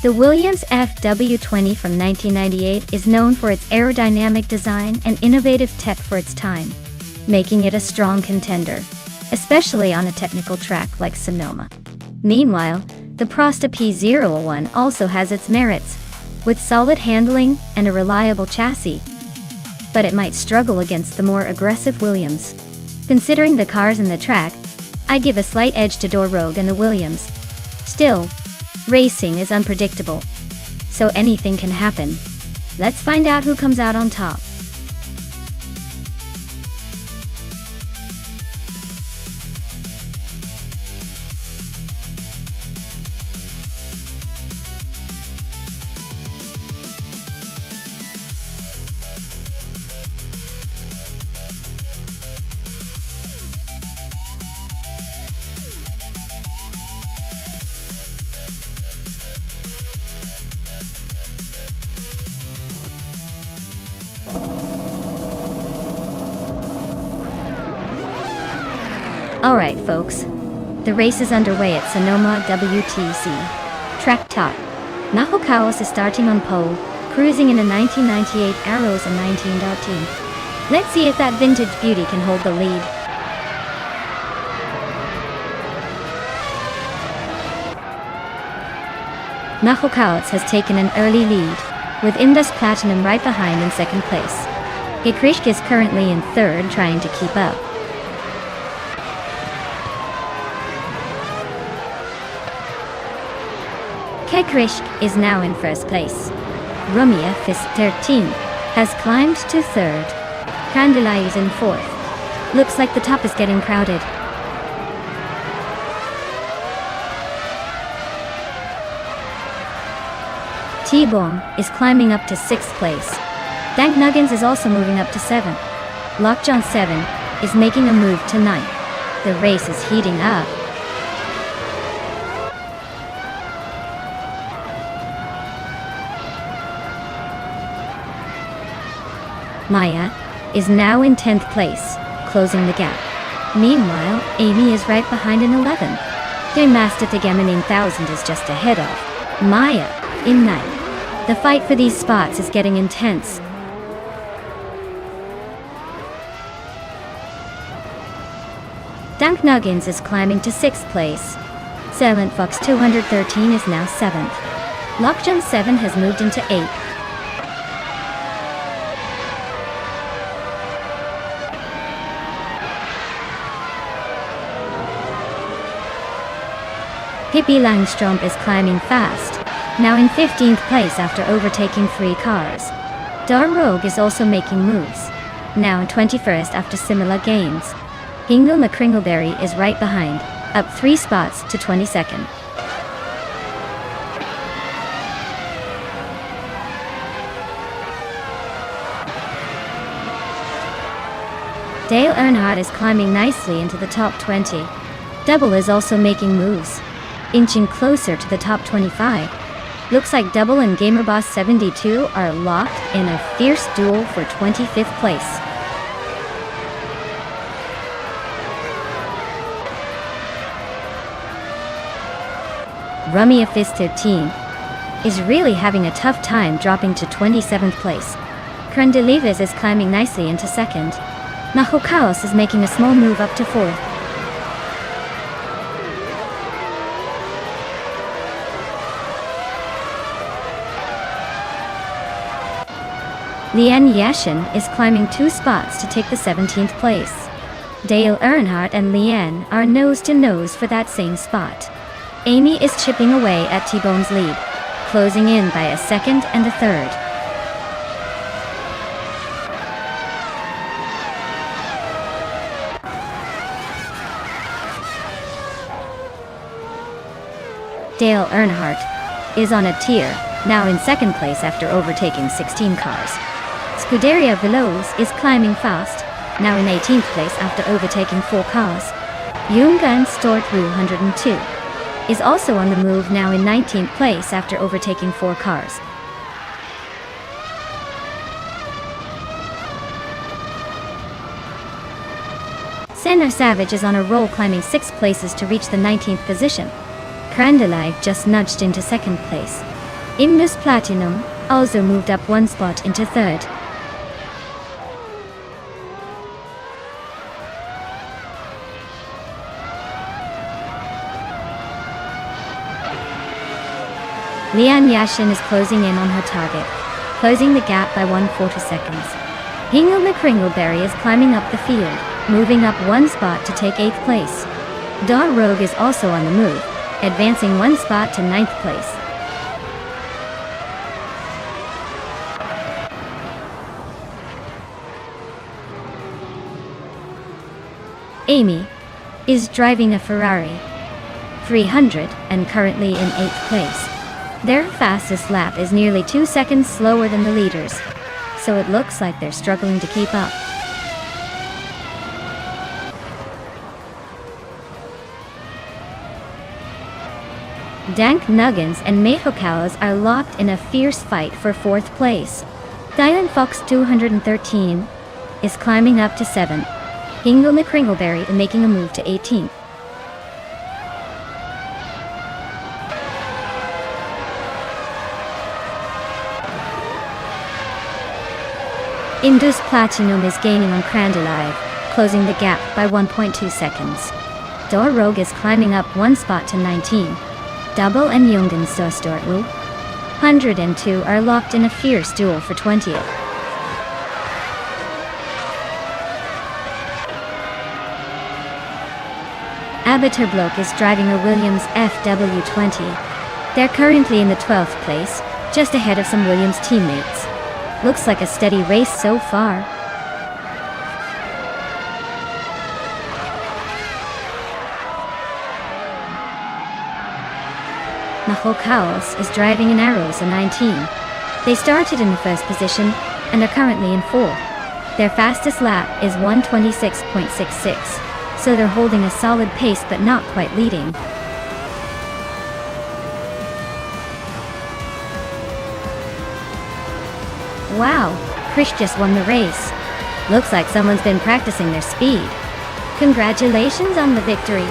The Williams FW20 from 1998 is known for its aerodynamic design and innovative tech for its time, making it a strong contender, especially on a technical track like Sonoma. Meanwhile, the Prosta P01 also has its merits, with solid handling and a reliable chassis, but it might struggle against the more aggressive Williams. Considering the cars and the track, I give a slight edge to Rogue and the Williams. Still, racing is unpredictable, so anything can happen. Let's find out who comes out on top. Alright folks, the race is underway at Sonoma WTC. Track top. Naho Chaos is starting on pole, cruising in a 1998 Arrows and 1913. Let's see if that vintage beauty can hold the lead. Naho Chaos has taken an early lead, with Indus Platinum right behind in second place. Gekrishk is currently in third, trying to keep up. Kekrishk is now in first place. Rumia Fist 13 has climbed to third. Kandilai is in fourth. Looks like the top is getting crowded. T-Bomb is climbing up to sixth place. Dank Nuggins is also moving up to seventh. Lockjaw 7 is making a move to ninth. The race is heating up. Maya is now in 10th place, closing the gap. Meanwhile, Amy is right behind in 11th. Master Tegemaning 1000 is just ahead of Maya in 9th. The fight for these spots is getting intense. Dank Nuggins is climbing to 6th place. Silent Fox 213 is now 7th. Lockjaw 7 has moved into 8th. Pippi Langström is climbing fast, now in 15th place after overtaking 3 cars. Dar Rogue is also making moves, now in 21st after similar gains. Hingle McCringleberry is right behind, up 3 spots to 22nd. Dale Earnhardt is climbing nicely into the top 20. Double is also making moves, inching closer to the top 25. Looks like Double and GamerBoss72 are locked in a fierce duel for 25th place. Rummy Fisted Team is really having a tough time dropping to 27th place. Krendelives is climbing nicely into 2nd. Nahokaos is making a small move up to 4th. Lian Yashin is climbing 2 spots to take the 17th place. Dale Earnhardt and Lian are nose to nose for that same spot. Amy is chipping away at T-Bone's lead, closing in by a 2nd and a 3rd. Dale Earnhardt is on a tear, now in 2nd place after overtaking 16 cars. Scuderia Veloz is climbing fast, now in 18th place after overtaking 4 cars. Jungan Stort 102 is also on the move, now in 19th place after overtaking 4 cars. Senna Savage is on a roll, climbing 6 places to reach the 19th position. Krandelive just nudged into 2nd place. Imnus Platinum also moved up 1 spot into 3rd. Lian Yashin is closing in on her target, closing the gap by 1/4 seconds. Hingle McCringleberry is climbing up the field, moving up 1 spot to take 8th place. Dar Rogue is also on the move, advancing 1 spot to 9th place. Amy is driving a Ferrari 300 and currently in 8th place. Their fastest lap is nearly 2 seconds slower than the leaders, so it looks like they're struggling to keep up. Dank Nuggins and Mehokawas are locked in a fierce fight for 4th place. Dylan Fox 213 is climbing up to 7th. Hingle McCringleberry is making a move to 18th. Indus Platinum is gaining on Krandelive, closing the gap by 1.2 seconds. Dar Rogue is climbing up 1 spot to 19. Double and Jungen Stostortwu 102 are locked in a fierce duel for 20th. Abiterblok is driving a Williams FW20. They're currently in the 12th place, just ahead of some Williams teammates. Looks like a steady race so far. Nahokaos is driving an Arosa 19. They started in the 1st position and are currently in 4th. Their fastest lap is 1:26.66, so they're holding a solid pace but not quite leading. Wow, Chris just won the race. Looks like someone's been practicing their speed. Congratulations on the victory.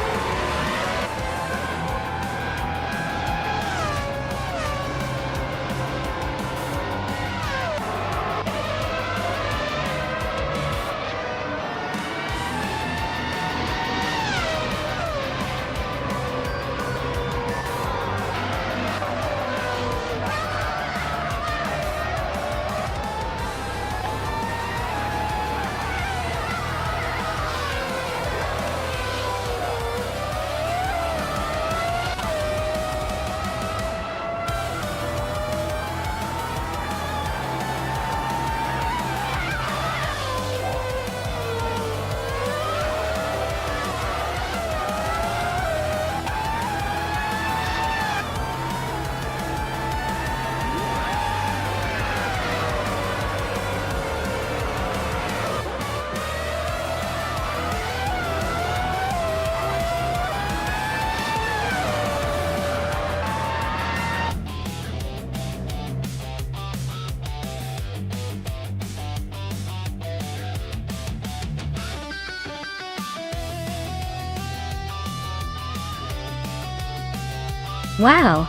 Wow!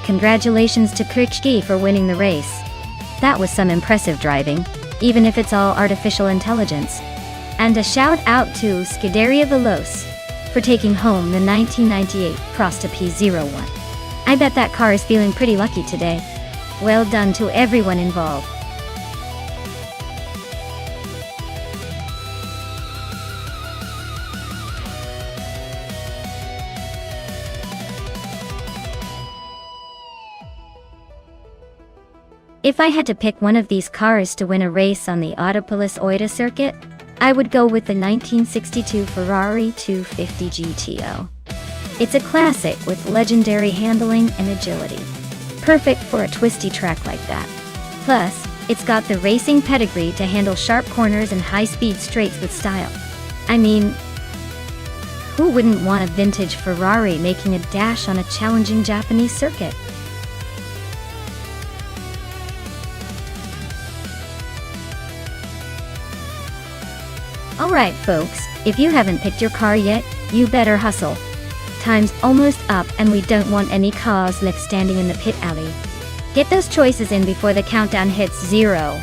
Congratulations to Kirchki for winning the race. That was some impressive driving, even if it's all artificial intelligence. And a shout out to Scuderia Veloce for taking home the 1998 Prosta P01. I bet that car is feeling pretty lucky today. Well done to everyone involved. If I had to pick one of these cars to win a race on the Autopolis Oita circuit, I would go with the 1962 Ferrari 250 GTO. It's a classic with legendary handling and agility. Perfect for a twisty track like that. Plus, it's got the racing pedigree to handle sharp corners and high-speed straights with style. I mean, who wouldn't want a vintage Ferrari making a dash on a challenging Japanese circuit? Alright folks, if you haven't picked your car yet, you better hustle. Time's almost up and we don't want any cars left standing in the pit alley. Get those choices in before the countdown hits 0.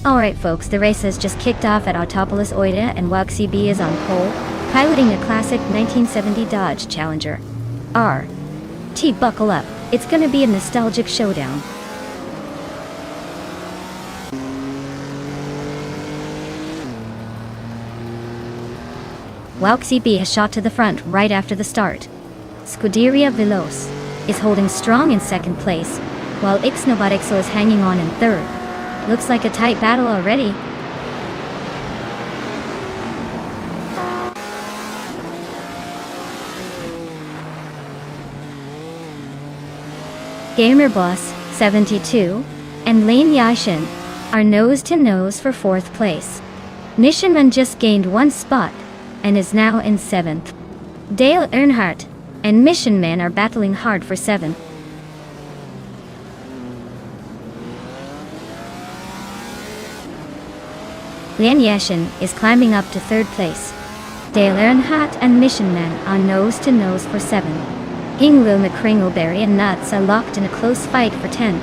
Alright folks, the race has just kicked off at Autopolis Oita and Wuxi B is on pole, piloting a classic 1970 Dodge Challenger. Buckle up, it's gonna be a nostalgic showdown. Wuxi B has shot to the front right after the start. Scuderia Veloce is holding strong in second place, while Ixnovatixo is hanging on in third. Looks like a tight battle already. Gamerboss, 72, and Lane Yashin are nose-to-nose for fourth place. Missionman just gained one spot and is now in seventh. Dale Earnhardt and Missionman are battling hard for seventh. Lian Yashin is climbing up to third place. Dale Earnhardt and Missionman are nose-to-nose for 7. Inglu McCringleberry and Nuts are locked in a close fight for 10.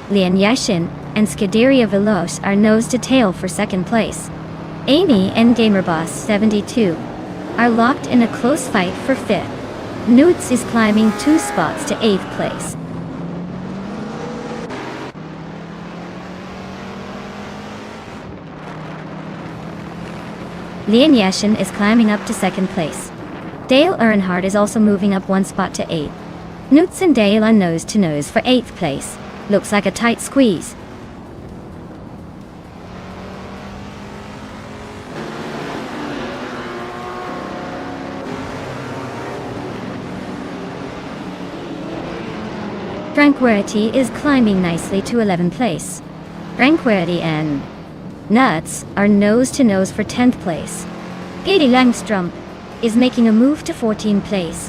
Lian Yashin and Scuderia Veloce are nose to tail for second place. Amy and GamerBoss 72 are locked in a close fight for fifth. Newts is climbing 2 spots to 8th place. Lian Yashin is climbing up to 2nd place. Dale Earnhardt is also moving up 1 spot to 8th. Newts and Dale are nose to nose for 8th place. Looks like a tight squeeze. Tranquility is climbing nicely to 11th place. Tranquility and Nuts are nose to nose for 10th place. Katie Langstrom is making a move to 14th place.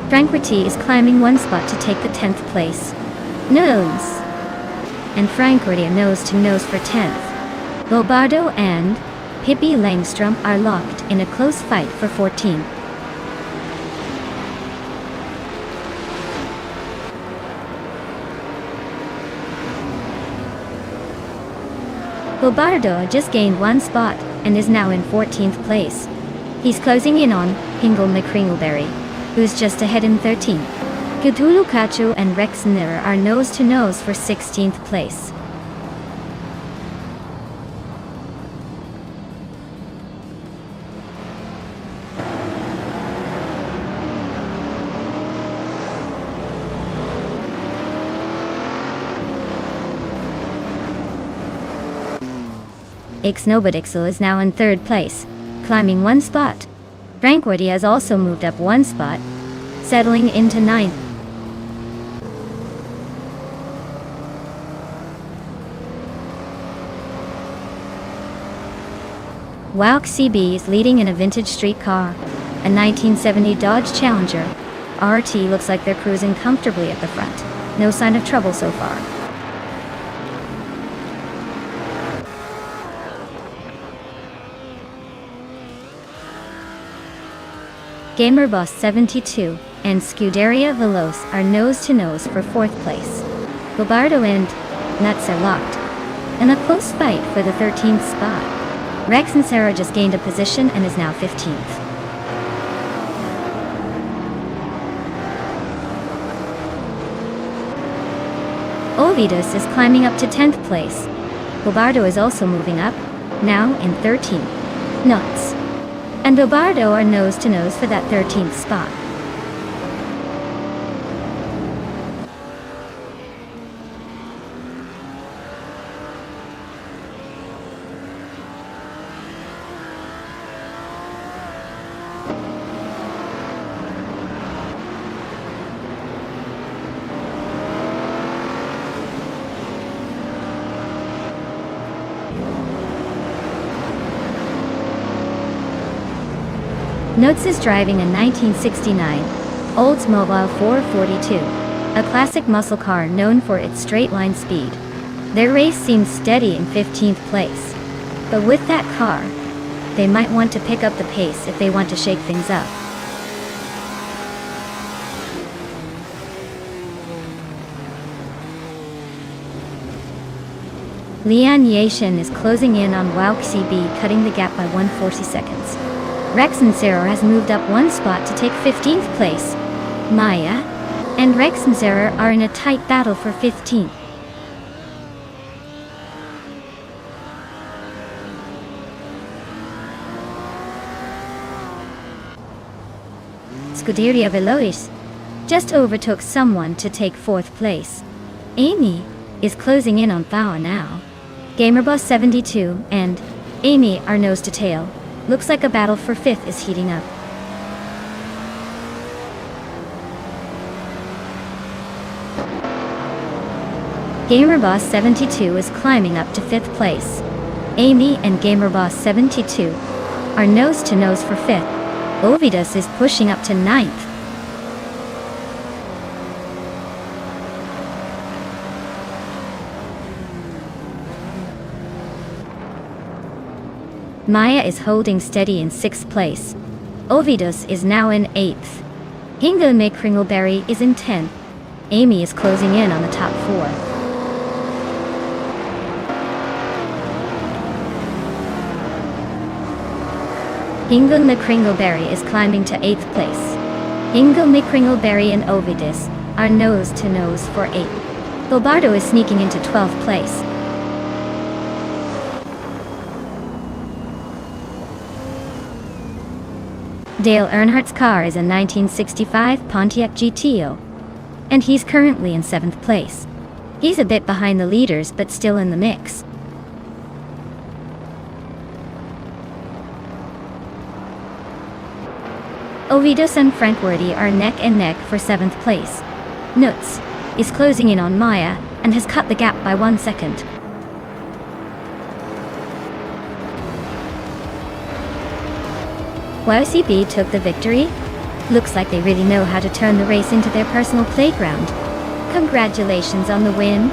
Tranquility is climbing 1 spot to take the 10th place. Nose and Tranquility are nose to nose for 10th. Lobardo and Pippi Langstrom are locked in a close fight for 14th. Lobardo just gained 1 spot and is now in 14th place. He's closing in on Hingle McCringleberry, who's just ahead in 13th. Cthulhu Cacho and Rex Nira are nose to nose for 16th place. Ixnobadixel is now in 3rd place, climbing 1 spot. Tranquility has also moved up 1 spot, settling into 9th. Wauk CB is leading in a vintage street car, a 1970 Dodge Challenger. RT looks like they're cruising comfortably at the front. No sign of trouble so far. GamerBoss 72 and Scuderia Veloce are nose to nose for 4th place. Lobardo and Nuts are locked in a close fight for the 13th spot. Rex and Sarah just gained a position and is now 15th. Ovidus is climbing up to 10th place. Lobardo is also moving up, now in 13th. Nuts and Lobardo are nose to nose for that 13th spot. Nuts is driving a 1969 Oldsmobile 442, a classic muscle car known for its straight-line speed. Their race seems steady in 15th place, but with that car, they might want to pick up the pace if they want to shake things up. Lian Yashin is closing in on Wauk CB, cutting the gap by 140 seconds. Rex and Sarah has moved up 1 spot to take 15th place. Maya and Rex and Sarah are in a tight battle for 15th. Scuderia Veloce just overtook someone to take 4th place. Amy is closing in on Bao now. GamerBoss 72 and Amy are nose to tail. Looks like a battle for 5th is heating up. GamerBoss 72 is climbing up to 5th place. Amy and GamerBoss 72 are nose to nose for 5th. Ovidus is pushing up to 9th. Maya is holding steady in 6th place. Ovidus is now in 8th. Hinga Kringleberry is in 10th. Amy is closing in on the top 4. Hinga Kringleberry is climbing to 8th place. Hinga Kringleberry and Ovidus are nose to nose for 8th. Bobardo is sneaking into 12th place. Dale Earnhardt's car is a 1965 Pontiac GTO, and he's currently in 7th place. He's a bit behind the leaders but still in the mix. Ovidus and Frank Wordy are neck and neck for 7th place. Nuts is closing in on Maya and has cut the gap by 1 second. YOCB took the victory. Looks like they really know how to turn the race into their personal playground. Congratulations on the win.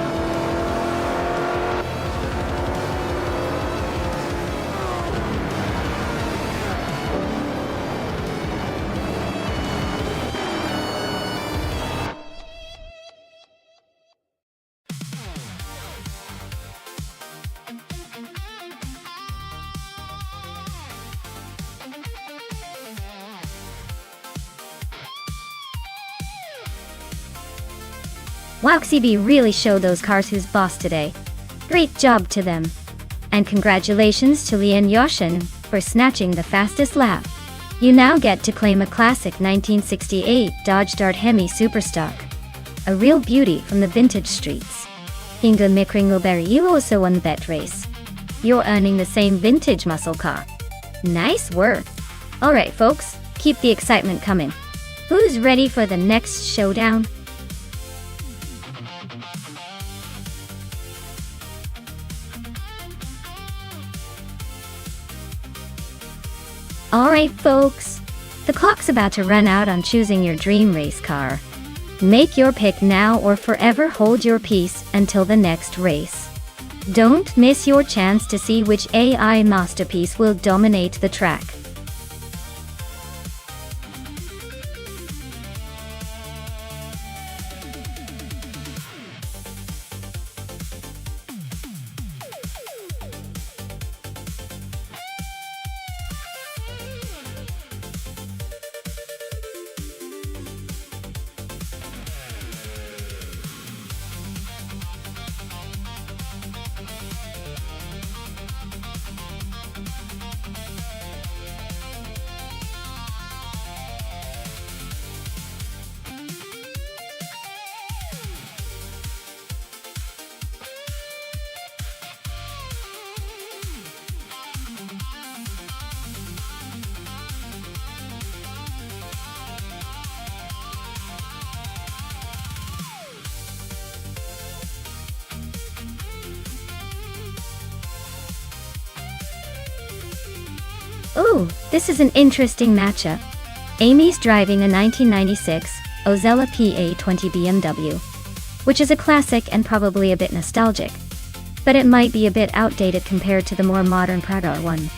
YOCB really showed those cars who's boss today. Great job to them. And congratulations to Lian Yoshin for snatching the fastest lap. You now get to claim a classic 1968 Dodge Dart Hemi Superstock. A real beauty from the vintage streets. Hinga Kringleberry, you also won that race. You're earning the same vintage muscle car. Nice work. Alright folks, keep the excitement coming. Who's ready for the next showdown? Alright folks, the clock's about to run out on choosing your dream race car. Make your pick now or forever hold your peace until the next race. Don't miss your chance to see which AI masterpiece will dominate the track. Ooh, this is an interesting matchup. Amy's driving a 1996 Ozella PA20 BMW, which is a classic and probably a bit nostalgic, but it might be a bit outdated compared to the more modern Pragar one.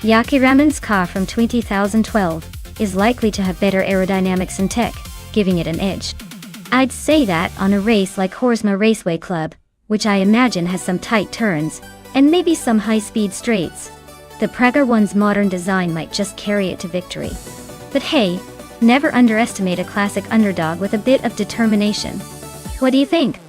Yaki Raman's car from 2012 is likely to have better aerodynamics and tech, giving it an edge. I'd say that on a race like Horsma Raceway Club, which I imagine has some tight turns, and maybe some high-speed straights. The Pragar one's modern design might just carry it to victory. But hey, never underestimate a classic underdog with a bit of determination. What do you think?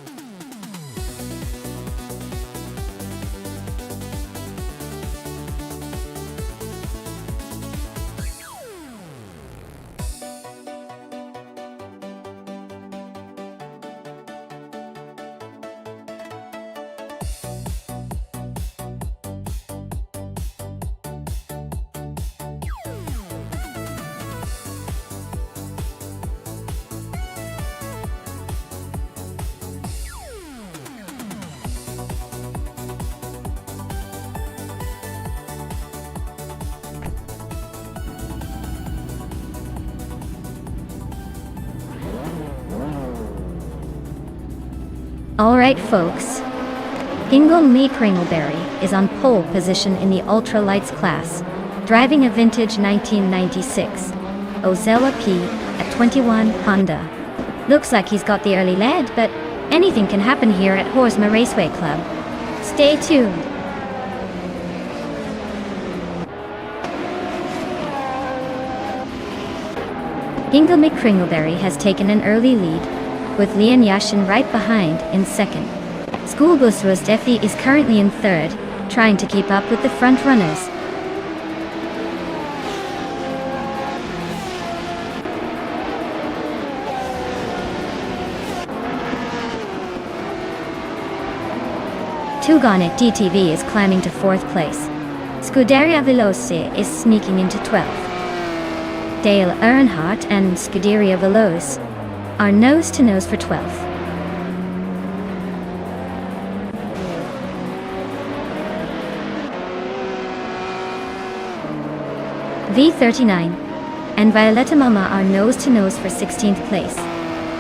Alright folks, Ingo Kringleberry is on pole position in the ultralights class. driving a vintage 1996 Ozella P at 21 Honda. Looks like he's got the early lead, but anything can happen here at Horsma Raceway Club. Stay tuned. Inga McCringleberry has taken an early lead, with Leon Yashin right behind in second. Schoolbus Rosdefi is currently in third, trying to keep up with the front runners. Tugonet DTV is climbing to fourth place. Scuderia Veloce is sneaking into 12th. Dale Earnhardt and Scuderia Veloce are nose-to-nose for 12th. V39 and Violetta Mama are nose-to-nose for 16th place.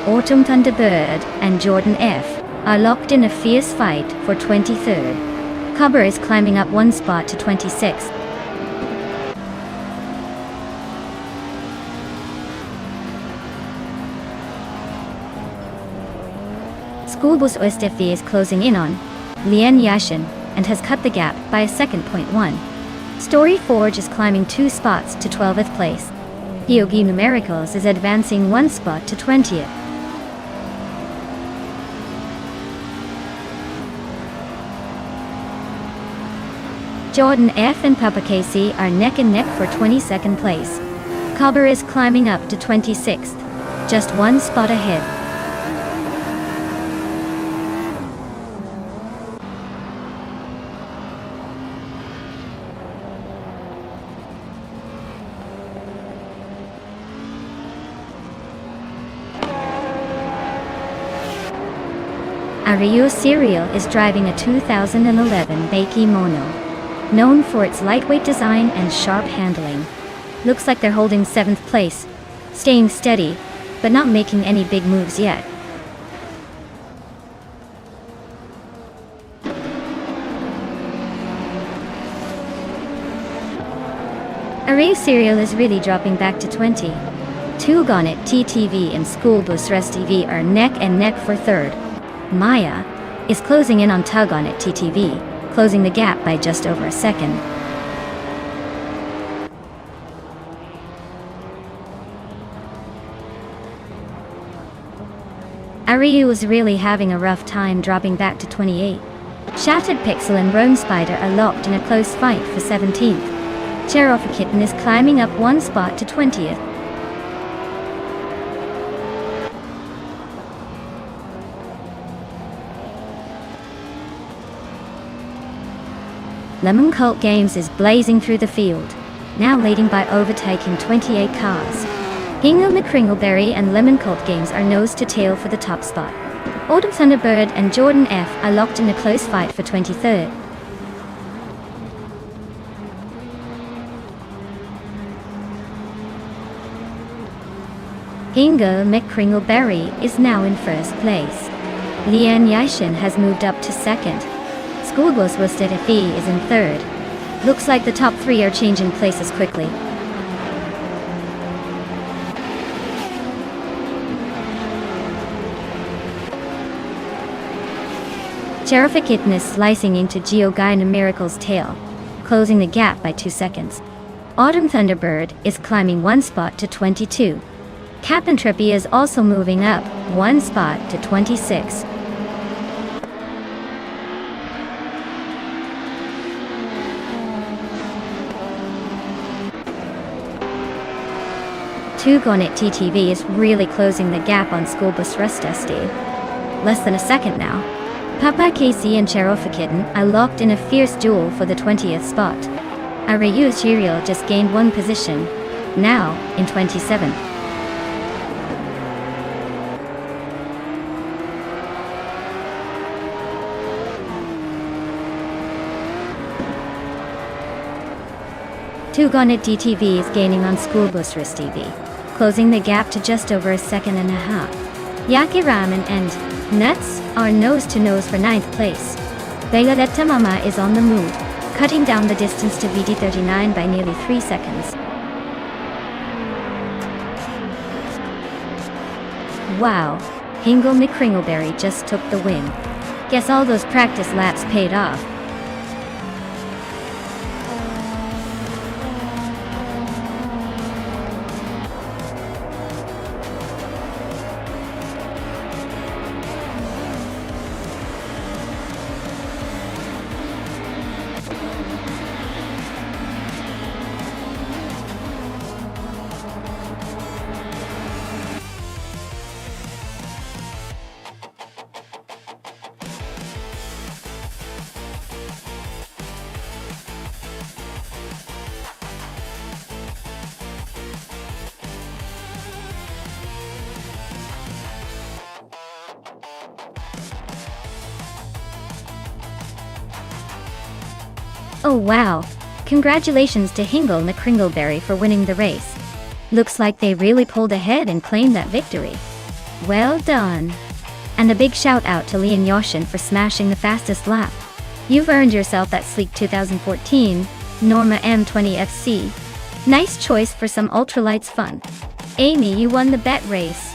Autumn Thunderbird and Jordan F are locked in a fierce fight for 23rd. Cobber is climbing up one spot to 26th. Schoolbus Oestefi is closing in on Lien Yashin and has cut the gap by a second. 1. Story Forge is climbing 2 spots to 12th place. Yogi Numericals is advancing 1 spot to 20th. Jordan F and Papa Casey are neck and neck for 22nd place. Cobber is climbing up to 26th, just 1 spot ahead. Ariyo Serial is driving a 2011 Bakey Mono, known for its lightweight design and sharp handling. Looks like they're holding 7th place, staying steady, but not making any big moves yet. Ariyo Serial is really dropping back to 20. Tugonet TTV and Schoolbus Rest TV are neck and neck for 3rd. Maya is closing in on Tugonet TTV, closing the gap by just over a second. Ariyu is really having a rough time, dropping back to 28. Shattered Pixel and Rome Spider are locked in a close fight for 17th. Cherofa Kitten is climbing up 1 spot to 20th. Lemon Cult Games is blazing through the field, now leading by overtaking 28 cars. Hingle McCringleberry and Lemon Cult Games are nose to tail for the top spot. Autumn Thunderbird and Jordan F are locked in a close fight for 23rd. Hingle McCringleberry is now in 1st place. Lian Yashin has moved up to 2nd. Schoolbus Wostedefi is in 3rd. Looks like the top 3 are changing places quickly. Cherofa Kitten is slicing into Geogyna Miracle's tail, closing the gap by 2 seconds. Autumn Thunderbird is climbing 1 spot to 22. Captain Trippy is also moving up 1 spot to 26. Tugonet TTV is really closing the gap on Schoolbus Rustesti. Less than a second now. Papa Casey and Cherofa Kitten are locked in a fierce duel for the 20th spot. Ariyu Serial just gained 1 position, now in 27th. Tugonet DTV is gaining on Schoolbus Rustesti, closing the gap to just over a second and a half. Yaki Ramen and Nuts are nose to nose for 9th place. Violetta Mama is on the move, cutting down the distance to VD39 by nearly 3 seconds. Wow, Hingle McCringleberry just took the win. Guess all those practice laps paid off. Oh wow! Congratulations to Hingle McCringleberry for winning the race. Looks like they really pulled ahead and claimed that victory. Well done! And a big shout out to Leon Yoshin for smashing the fastest lap. You've earned yourself that sleek 2014 Norma M20 FC. Nice choice for some ultralights fun. Amy, you won the bet race.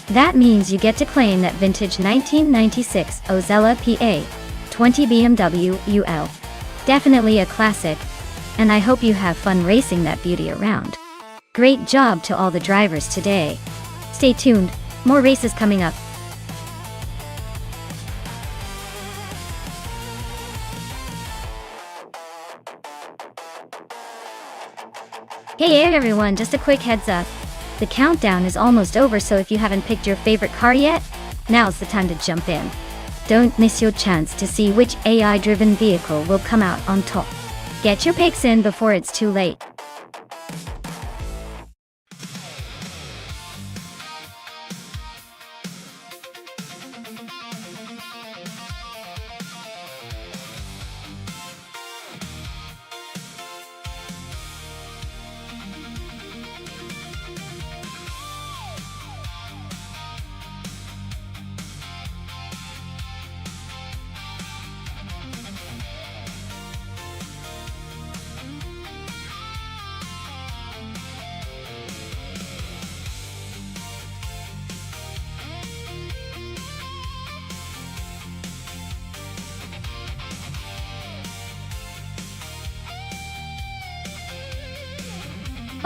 That means you get to claim that vintage 1996 Ozella PA 20 BMW UL. Definitely a classic, and I hope you have fun racing that beauty around. Great job to all the drivers today. Stay tuned, more races coming up. Hey everyone, just a quick heads up. The countdown is almost over, so if you haven't picked your favorite car yet, now's the time to jump in. Don't miss your chance to see which AI-driven vehicle will come out on top. Get your picks in before it's too late.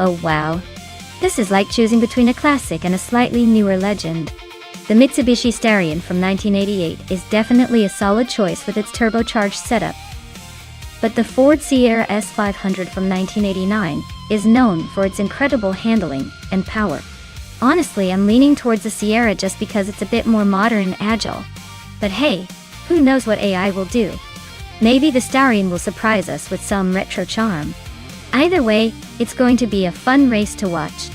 Oh wow. This is like choosing between a classic and a slightly newer legend. The Mitsubishi Starion from 1988 is definitely a solid choice with its turbocharged setup. But the Ford Sierra S500 from 1989 is known for its incredible handling and power. Honestly, I'm leaning towards the Sierra just because it's a bit more modern and agile. But hey, who knows what AI will do? Maybe the Starion will surprise us with some retro charm. Either way, it's going to be a fun race to watch.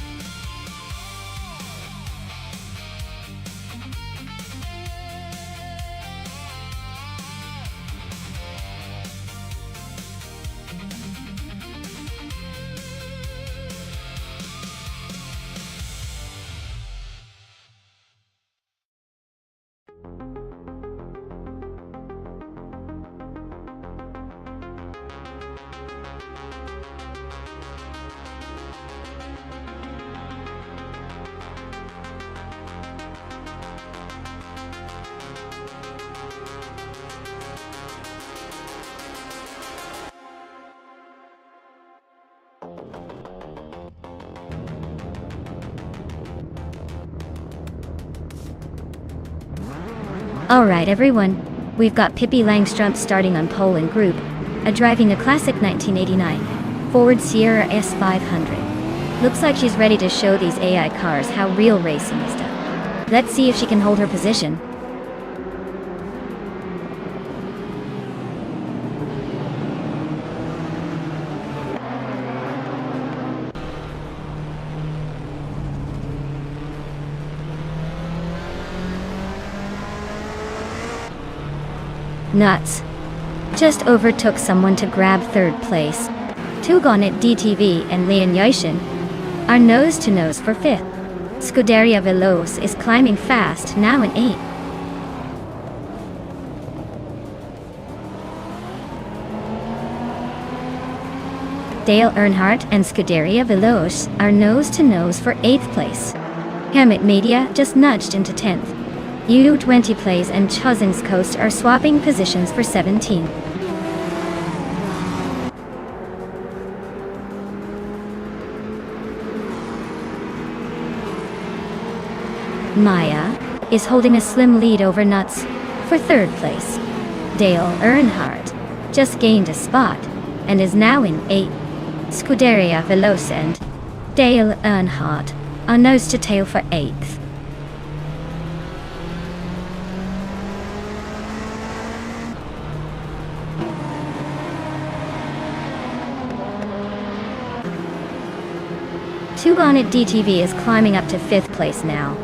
Alright everyone, we've got Pippi Langstrup starting on pole in group, driving a classic 1989 Ford Sierra S500. Looks like she's ready to show these AI cars how real racing is done. Let's see if she can hold her position. Nuts. Just overtook someone to grab third place. Tugonit DTV and Leon Yoshin are nose to nose for fifth. Scuderia Veloce is climbing fast, now in 8th. Dale Earnhardt and Scuderia Veloce are nose-to-nose for 8th place. Hammett Media just nudged into 10th. U20 Plays and Chuzings Coast are swapping positions for 17th. Maya is holding a slim lead over Nuts for 3rd place. Dale Earnhardt just gained a spot and is now in 8th. Scuderia Veloce and Dale Earnhardt are nose to tail for 8th. Tug On It DTV is climbing up to 5th place now.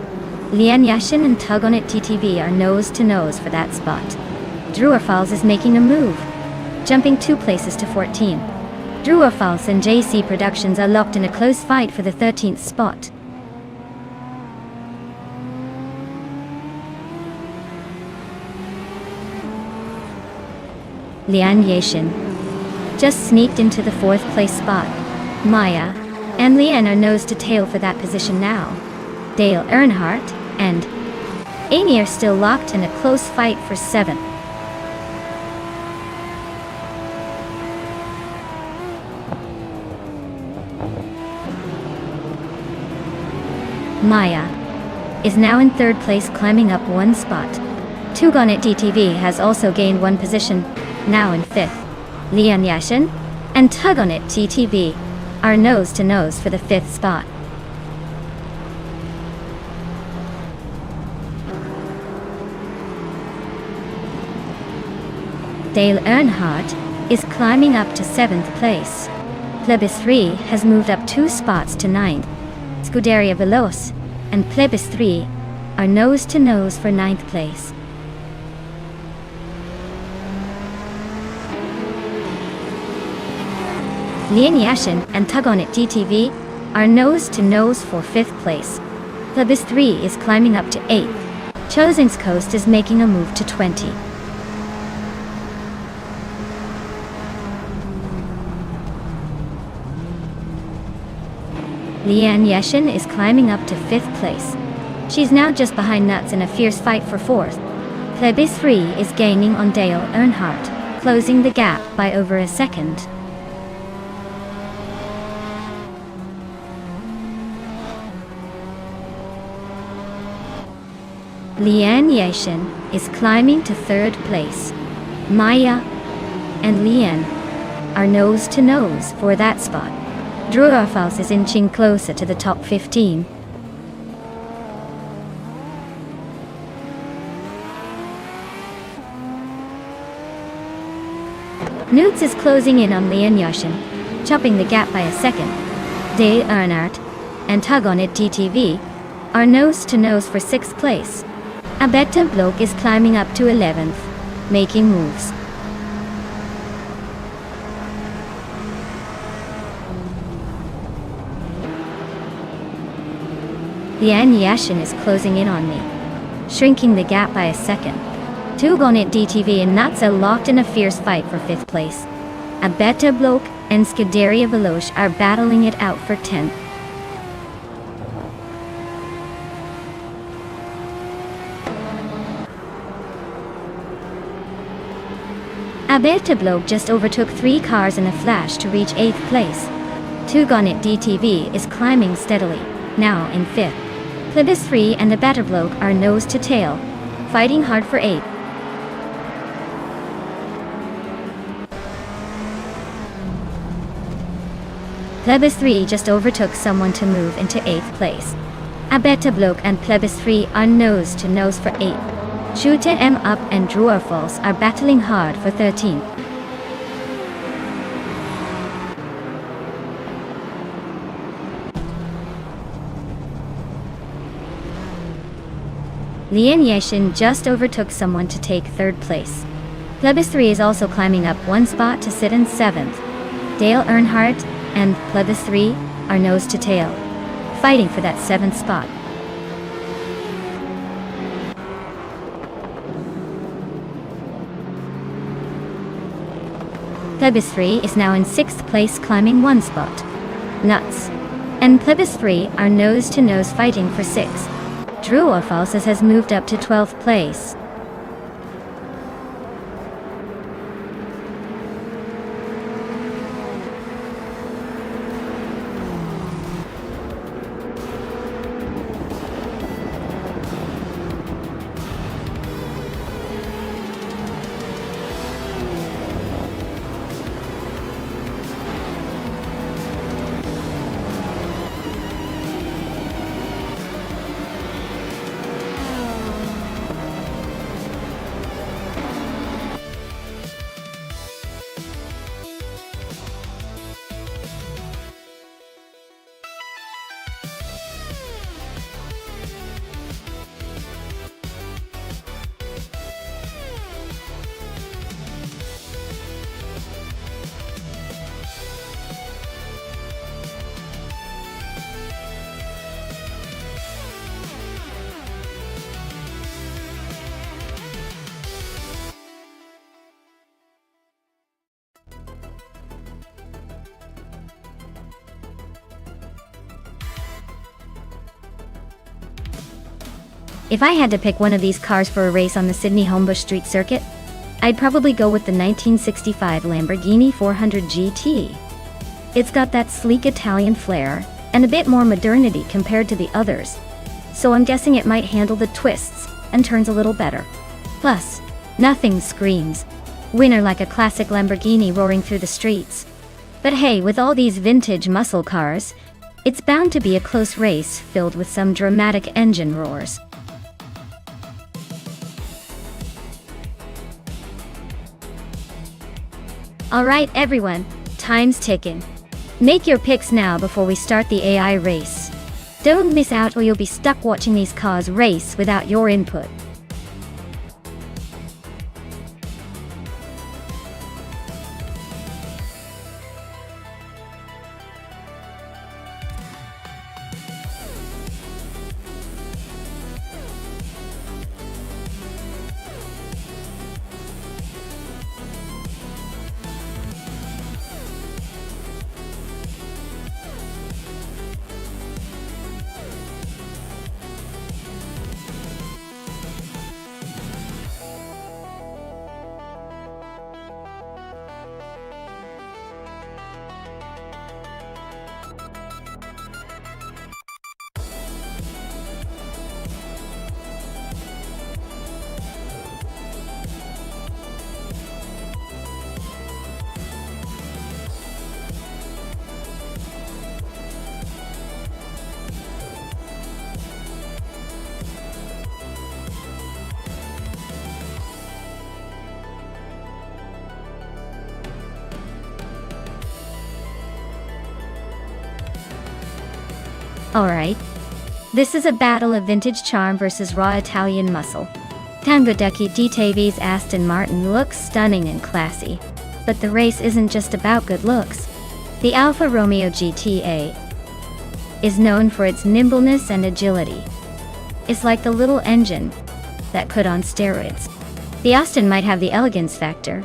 Lian Yashin and Tug On It DTV are nose to nose for that spot. Drewar is making a move, jumping 2 places to 14. Drewar and JC Productions are locked in a close fight for the 13th spot. Lian Yashin just sneaked into the 4th place spot. Maya and Lian are nose to tail for that position now. Dale Earnhardt and Amy are still locked in a close fight for 7th. Maya is now in 3rd place, climbing up 1 spot. Tug On It DTV has also gained 1 position, now in 5th. Lian Yashin and Tug On It DTV are nose to nose for the 5th spot. Dale Earnhardt is climbing up to 7th place. Plebis 3 has moved up 2 spots to 9th. Scuderia Veloce and Plebis 3 are nose to nose for 9th place. Lian Yashin and Tug On It DTV are nose to nose for 5th place. Plebis 3 is climbing up to 8th. Chuzings Coast is making a move to 20. Lian Yashin is climbing up to 5th place. She's now just behind Nuts in a fierce fight for 4th. Plebis 3 is gaining on Dale Earnhardt, closing the gap by over a second. Lian Yashin is climbing to 3rd place. Maya and Lian are nose to nose for that spot. Drewar is inching closer to the top 15. Newts is closing in on Lian Yashin, chopping the gap by a second. Dale Earnhardt and Tug On It DTV are nose to nose for 6th place. A better bloke is climbing up to 11th, making moves. Lian Yashin is closing in on me, shrinking the gap by a second. Tug On It DTV and Nuts are locked in a fierce fight for 5th place. A better bloke and Scuderia Veloce are battling it out for 10th. A better bloke just overtook 3 cars in a flash to reach 8th place. Tug On It DTV is climbing steadily, now in 5th. Plebis 3 and the better bloke are nose to tail, fighting hard for 8th. Plebis 3 just overtook someone to move into 8th place. A better bloke and Plebis 3 are nose to nose for 8th. Shooter M Up and Drewar are battling hard for 13th. Lian Yashin just overtook someone to take 3rd place. Plebis 3 is also climbing up 1 spot to sit in 7th. Dale Earnhardt and Plebis 3 are nose to tail, fighting for that 7th spot. Plebis 3 is now in 6th place, climbing 1 spot. Nuts. And Plebis 3 are nose-to-nose fighting for 6. True or Falses has moved up to 12th place. If I had to pick one of these cars for a race on the Sydney Homebush Street Circuit, I'd probably go with the 1965 Lamborghini 400 GT. It's got that sleek Italian flair, and a bit more modernity compared to the others, so I'm guessing it might handle the twists and turns a little better. Plus, nothing screams winner like a classic Lamborghini roaring through the streets. But hey, with all these vintage muscle cars, it's bound to be a close race filled with some dramatic engine roars. Alright everyone, time's ticking. Make your picks now before we start the AI race. Don't miss out or you'll be stuck watching these cars race without your input. Alright. This is a battle of vintage charm versus raw Italian muscle. Tango Ducky DTV's Aston Martin looks stunning and classy. But the race isn't just about good looks. The Alfa Romeo GTA is known for its nimbleness and agility. It's like the little engine that could on steroids. The Aston might have the elegance factor,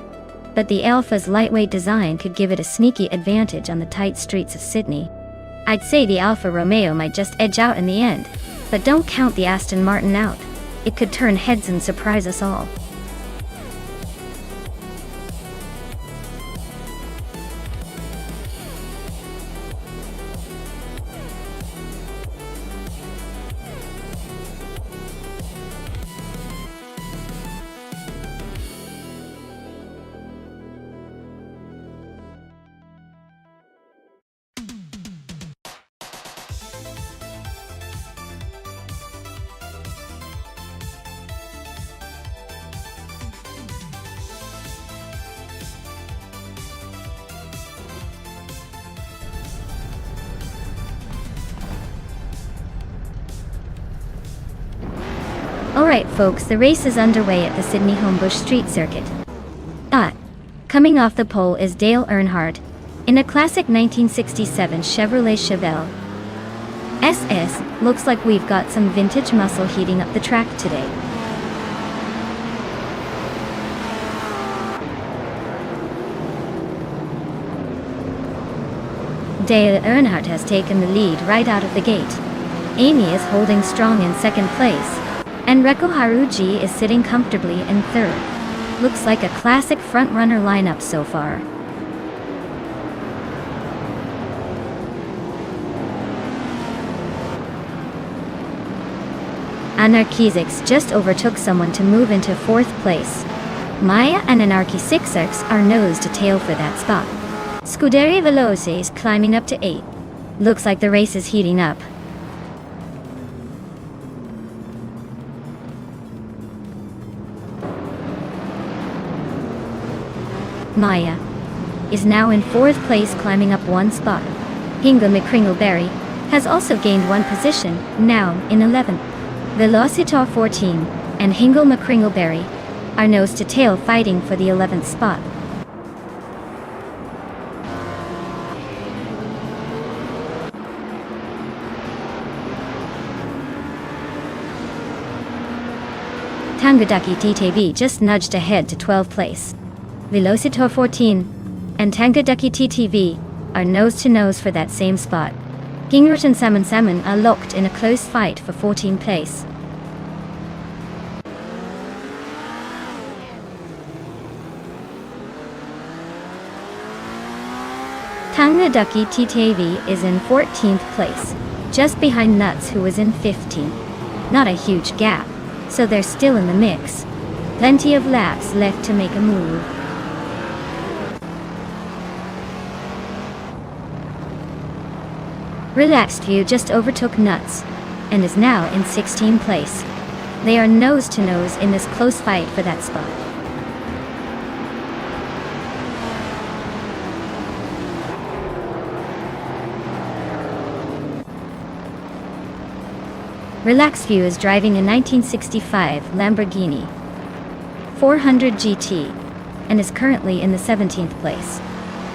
but the Alfa's lightweight design could give it a sneaky advantage on the tight streets of Sydney. I'd say the Alfa Romeo might just edge out in the end, but don't count the Aston Martin out. It could turn heads and surprise us all. Alright folks, the race is underway at the Sydney Homebush Street Circuit. Coming off the pole is Dale Earnhardt, in a classic 1967 Chevrolet Chevelle SS. Looks like we've got some vintage muscle heating up the track today. Dale Earnhardt has taken the lead right out of the gate. Amy is holding strong in second place, and Reko Haruji is sitting comfortably in third. Looks like a classic front-runner lineup so far. Anarchisix just overtook someone to move into fourth place. Maya and Anarchisix are nose to tail for that spot. Scuderia Veloce is climbing up to 8. Looks like the race is heating up. Maya is now in fourth place, climbing up one spot. Hingo McCringleberry has also gained one position, now in 11th. Velocitar 14 and Hingo McCringleberry are nose to tail, fighting for the 11th spot. Tangadaki TTV just nudged ahead to 12th place. Velocitar 14 and Tangadaki TTV are nose to nose for that same spot. Gingrich and Salmon are locked in a close fight for 14th place. Tangadaki TTV is in 14th place, just behind Nuts, who was in 15th. Not a huge gap, so they're still in the mix. Plenty of laps left to make a move. Relaxed View just overtook Nuts and is now in 16th place. They are nose to nose in this close fight for that spot. Relaxed View is driving a 1965 Lamborghini 400 GT and is currently in the 17th place.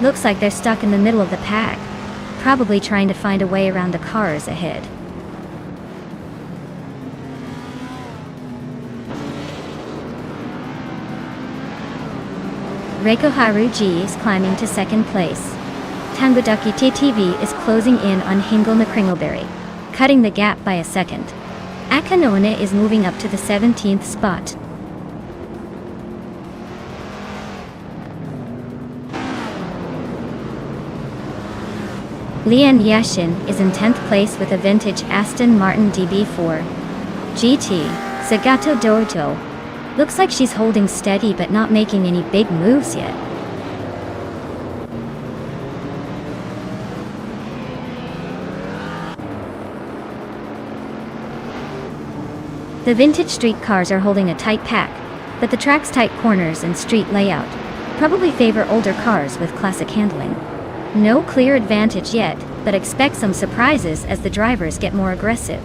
Looks like they're stuck in the middle of the pack, probably trying to find a way around the cars ahead. Reiko Haruji is climbing to second place. Tangadaki TTV is closing in on Hingo McCringleberry, cutting the gap by a second. Akanone is moving up to the 17th spot. Lian Yashin is in 10th place with a vintage Aston Martin DB4 GT Zagato Dojo. Looks like she's holding steady but not making any big moves yet. The vintage street cars are holding a tight pack, but the track's tight corners and street layout probably favor older cars with classic handling. No clear advantage yet, but expect some surprises as the drivers get more aggressive.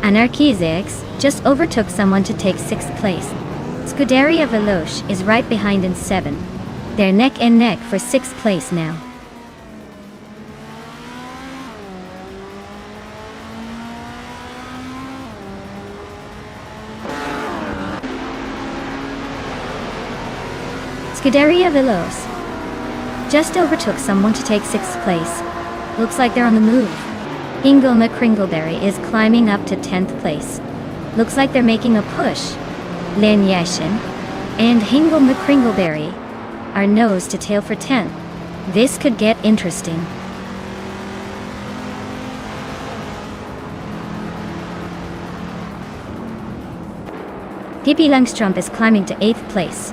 Anarchisix just overtook someone to take 6th place. Scuderia Veloce is right behind in 7th. They're neck and neck for 6th place now. Scuderia Veloce just overtook someone to take 6th place. Looks like they're on the move. Hingo McCringleberry is climbing up to 10th place. Looks like they're making a push. Lin Yashin and Hingo McCringleberry are nose to tail for 10th. This could get interesting. Pippi Langstrup is climbing to 8th place.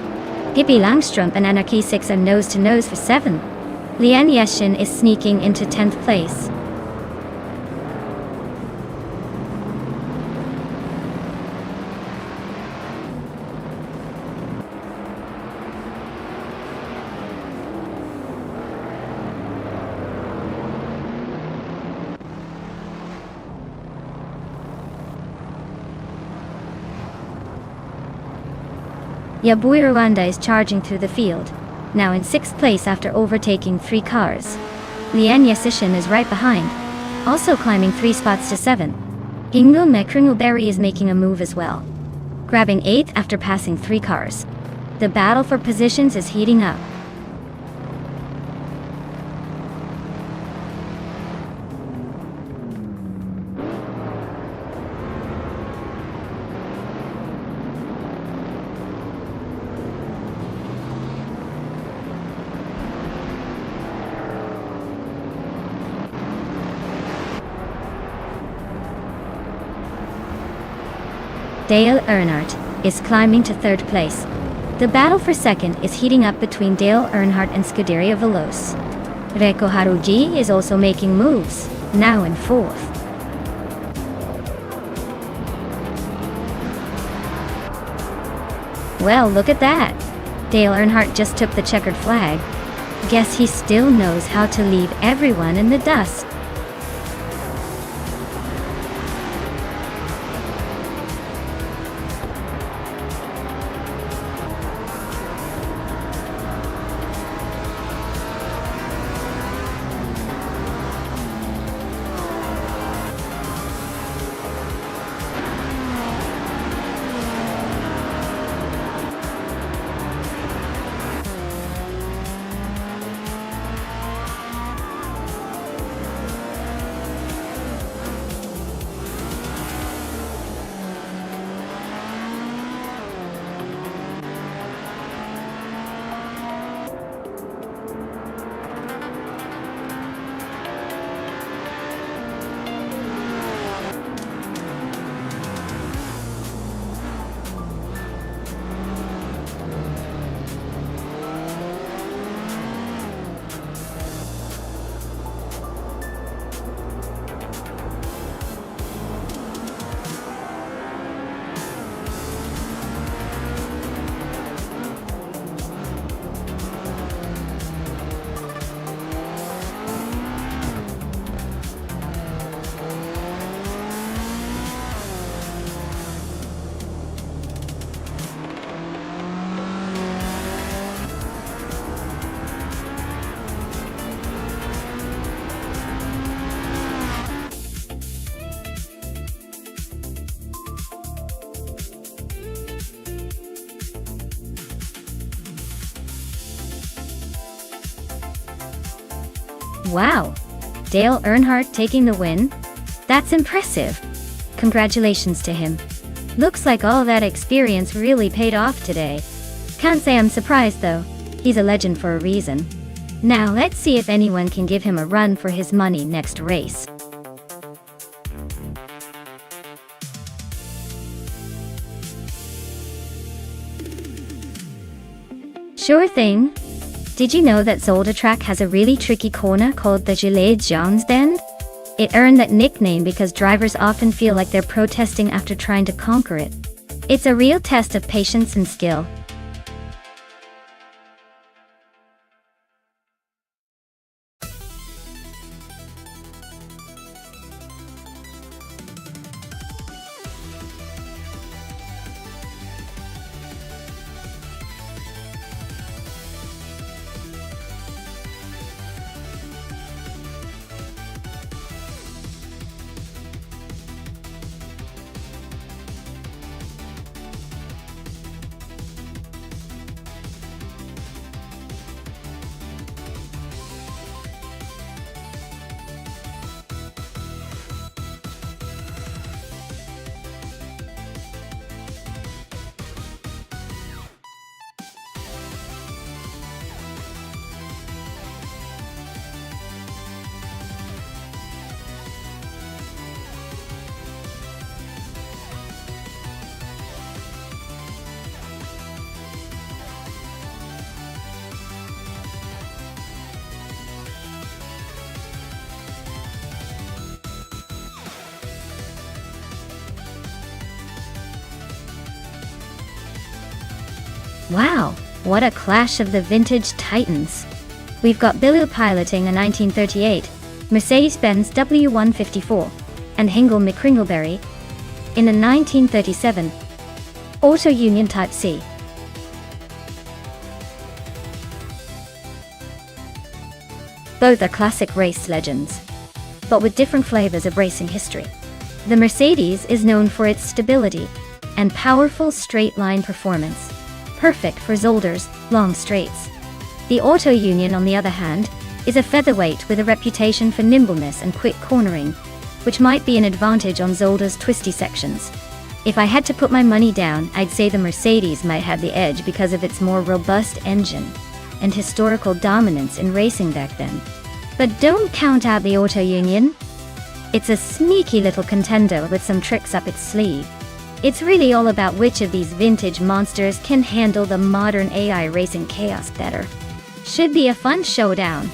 Pippi Langstrup and Anarchisix are nose to nose for 7th. Lian Yashin is sneaking into 10th place. Yabui Rwanda is charging through the field, now in 6th place after overtaking 3 cars. Lian Yesishin is right behind, also climbing 3 spots to 7. Ingul Mekringleberry is making a move as well, grabbing 8th after passing 3 cars. The battle for positions is heating up. Dale Earnhardt is climbing to 3rd place. The battle for 2nd is heating up between Dale Earnhardt and Scuderia Veloce. Reiko Haruji is also making moves, now in 4th. Well, look at that! Dale Earnhardt just took the checkered flag. Guess he still knows how to leave everyone in the dust. Wow! Dale Earnhardt taking the win? That's impressive! Congratulations to him. Looks like all that experience really paid off today. Can't say I'm surprised though. He's a legend for a reason. Now let's see if anyone can give him a run for his money next race. Sure thing. Did you know that Zolder Track has a really tricky corner called the Gilles Jaunes Bend? It earned that nickname because drivers often feel like they're protesting after trying to conquer it. It's a real test of patience and skill. Wow, what a clash of the vintage titans. We've got Billy piloting a 1938 Mercedes-Benz W154 and Hingle McCringleberry in a 1937 Auto Union Type C. Both are classic race legends, but with different flavors of racing history. The Mercedes is known for its stability and powerful straight-line performance, perfect for Zolder's long straights. The Auto Union, on the other hand, is a featherweight with a reputation for nimbleness and quick cornering, which might be an advantage on Zolder's twisty sections. If I had to put my money down, I'd say the Mercedes might have the edge because of its more robust engine and historical dominance in racing back then. But don't count out the Auto Union. It's a sneaky little contender with some tricks up its sleeve. It's really all about which of these vintage monsters can handle the modern AI racing chaos better. Should be a fun showdown.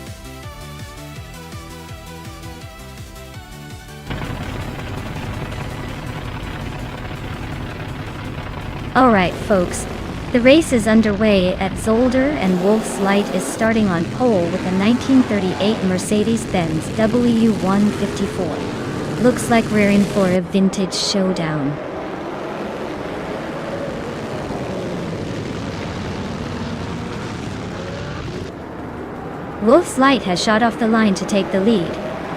Alright folks, the race is underway at Zolder, and Wolf's Light is starting on pole with a 1938 Mercedes-Benz W154. Looks like we're in for a vintage showdown. Wolf's Light has shot off the line to take the lead,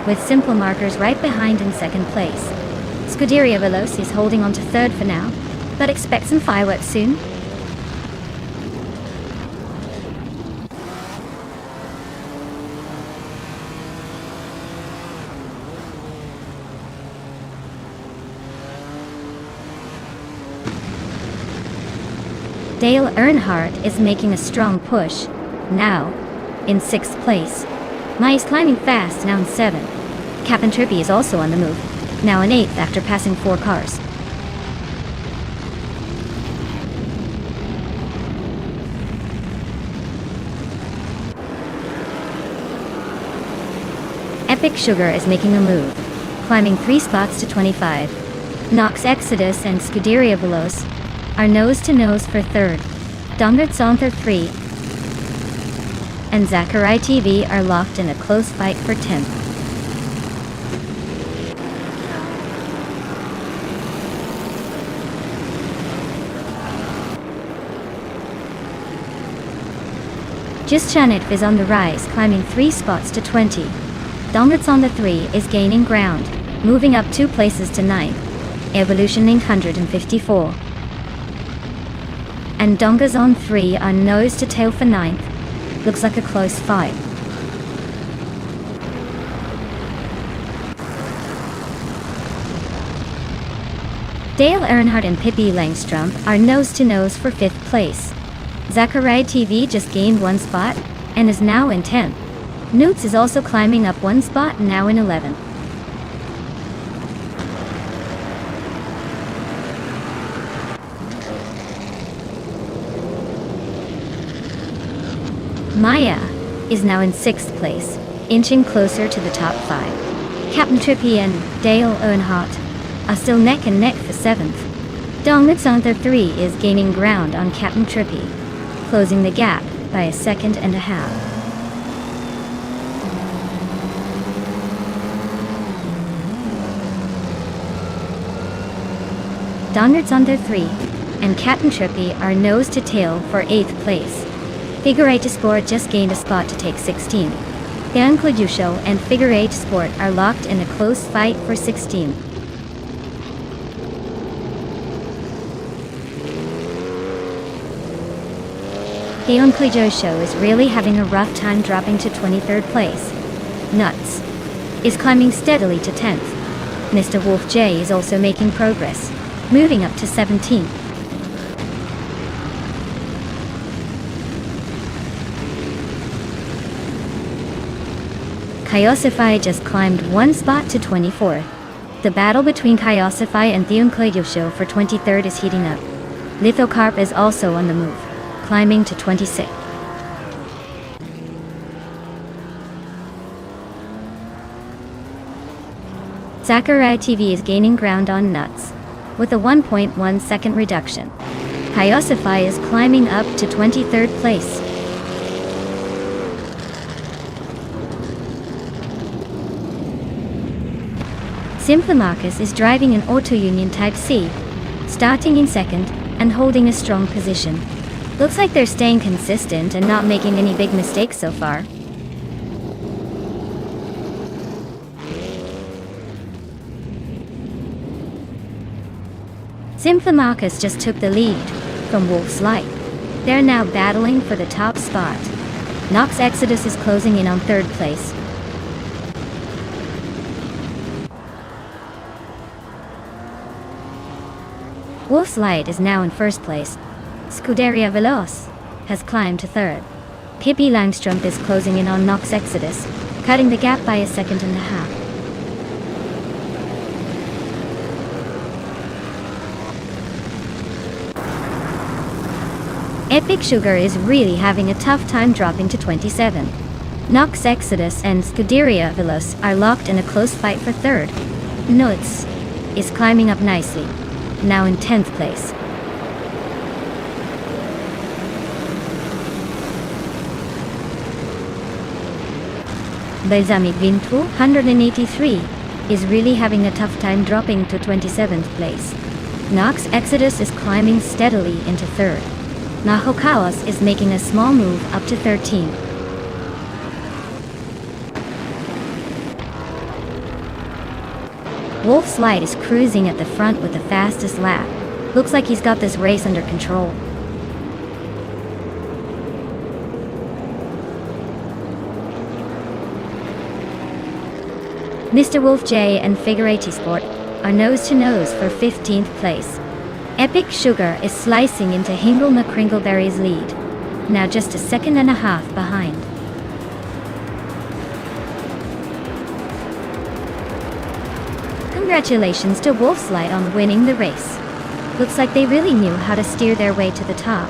with simple markers right behind in second place. Scuderia Veloce is holding on to third for now, but expect some fireworks soon. Dale Earnhardt is making a strong push, now in 6th place. Mai is climbing fast, now in 7th. Captain Trippy is also on the move, now in 8th after passing 4 cars. Epic Sugar is making a move, climbing 3 spots to 25. Nox Exodus and Scuderia Veloce are nose-to-nose for 3rd. Dongertsonter 3 and Zachary TV are locked in a close fight for 10th. Just Chanit is on the rise, climbing 3 spots to 20. Dongertsonter 3 is gaining ground, moving up 2 places to 9th. Evolution 954. And Dongazon 3 are nose to tail for 9th. Looks like a close fight. Dale Earnhardt and Pippi Langstrom are nose-to-nose for 5th place. Zachary TV just gained 1 spot and is now in 10th. Newts is also climbing up 1 spot, now in 11th. Maya is now in 6th place, inching closer to the top 5. Captain Trippy and Dale Earnhardt are still neck and neck for 7th. Dongertsonter 3 is gaining ground on Captain Trippy, closing the gap by 1.5 seconds. Dongertsonter 3 and Captain Trippy are nose to tail for 8th place. Figure 8 Sport just gained a spot to take 16. Theonclidusho and Figure 8 Sport are locked in a close fight for 16. Theonclidusho is really having a rough time dropping to 23rd place. Nuts is climbing steadily to 10th. Mr. Wolf J is also making progress, moving up to 17th. Kaiosify just climbed 1 spot to 24th. The battle between Kaiosify and Theonclidusho for 23rd is heating up. Lithocarp is also on the move, climbing to 26th. Zachary TV is gaining ground on Nuts, with a 1.1 second reduction. Kaiosify is climbing up to 23rd place. Simplomachus is driving an Auto Union Type C, starting in 2nd and holding a strong position. Looks like they're staying consistent and not making any big mistakes so far. Symphomarcus just took the lead from Wolf's Light. They're now battling for the top spot. Nox Exodus is closing in on third place. Wolf's Light is now in first place. Scuderia Veloce has climbed to third. Pippi Langstrumpf is closing in on Nox Exodus, cutting the gap by a second and a half. Epic Sugar is really having a tough time dropping to 27. Nox Exodus and Scuderia Veloce are locked in a close fight for third. Nuts is climbing up nicely, now in 10th place. Balsamic Vintou, 183, is really having a tough time dropping to 27th place. Nox Exodus is climbing steadily into third. Naho Chaos is making a small move up to 13. Wolf's Light is cruising at the front with the fastest lap. Looks like he's got this race under control. Mr. Wolf J and Figuretti Sport are nose-to-nose for 15th place. Epic Sugar is slicing into Hingle McCringleberry's lead, now just a second and a half behind. Congratulations to Wolf's Light on winning the race. Looks like they really knew how to steer their way to the top.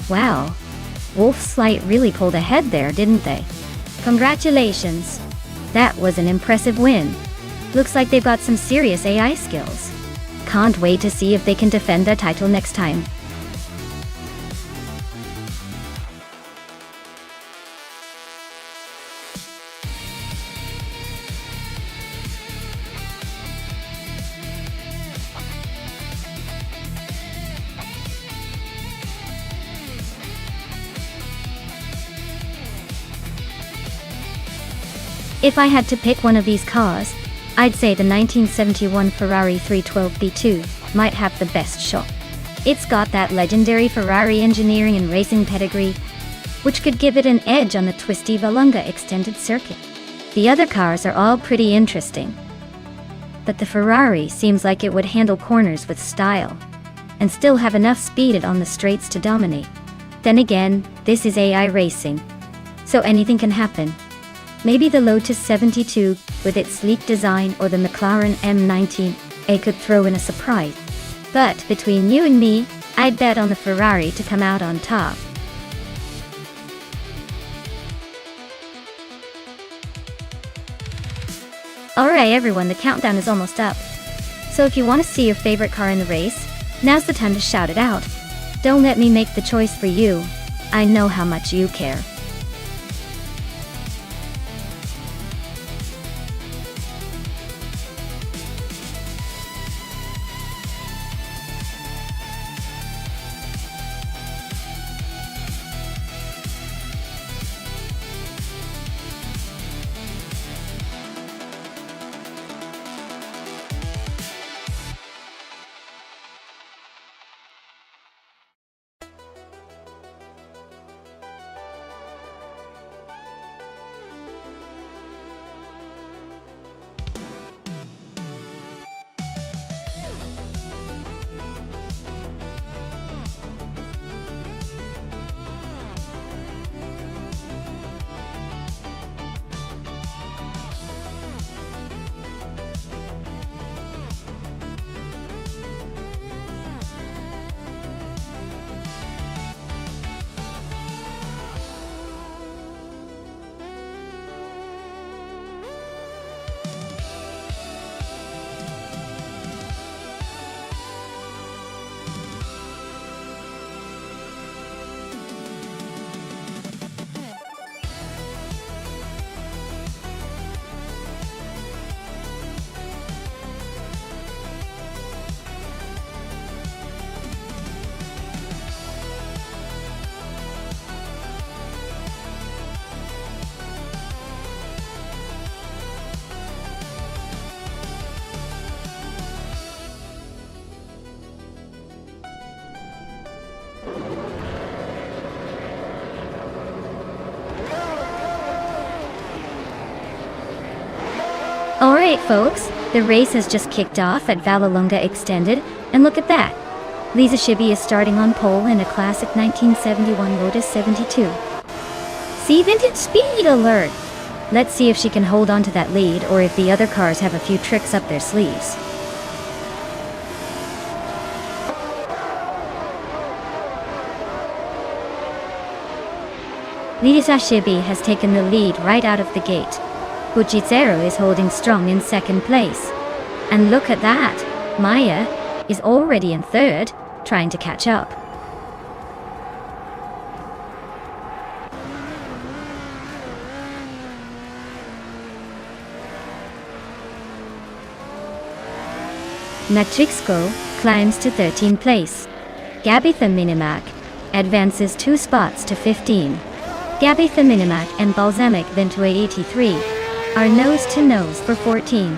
Wow, Wolf's Light really pulled ahead there, didn't they? Congratulations! That was an impressive win. Looks like they've got some serious AI skills. Can't wait to see if they can defend their title next time. If I had to pick one of these cars, I'd say the 1971 Ferrari 312 B2 might have the best shot. It's got that legendary Ferrari engineering and racing pedigree, which could give it an edge on the twisty Vallelunga extended circuit. The other cars are all pretty interesting, but the Ferrari seems like it would handle corners with style, and still have enough speed on the straights to dominate. Then again, this is AI racing, so anything can happen. Maybe the Lotus 72, with its sleek design, or the McLaren M19A could throw in a surprise. But between you and me, I'd bet on the Ferrari to come out on top. Alright everyone, the countdown is almost up. So if you want to see your favorite car in the race, now's the time to shout it out. Don't let me make the choice for you. I know how much you care. Alright folks, the race has just kicked off at Vallelonga Extended, and look at that! Lisa Shibi is starting on pole in a classic 1971 Lotus 72. See, vintage speed alert! Let's see if she can hold on to that lead or if the other cars have a few tricks up their sleeves. Lisa Shibi has taken the lead right out of the gate. Buchitsero is holding strong in second place. And look at that! Maya is already in third, trying to catch up. Matrixco climbs to 13th place. Gabitha Minimac advances 2 spots to 15. Gabitha Minimac and Balsamic Ventua 83 are nose to nose for 14.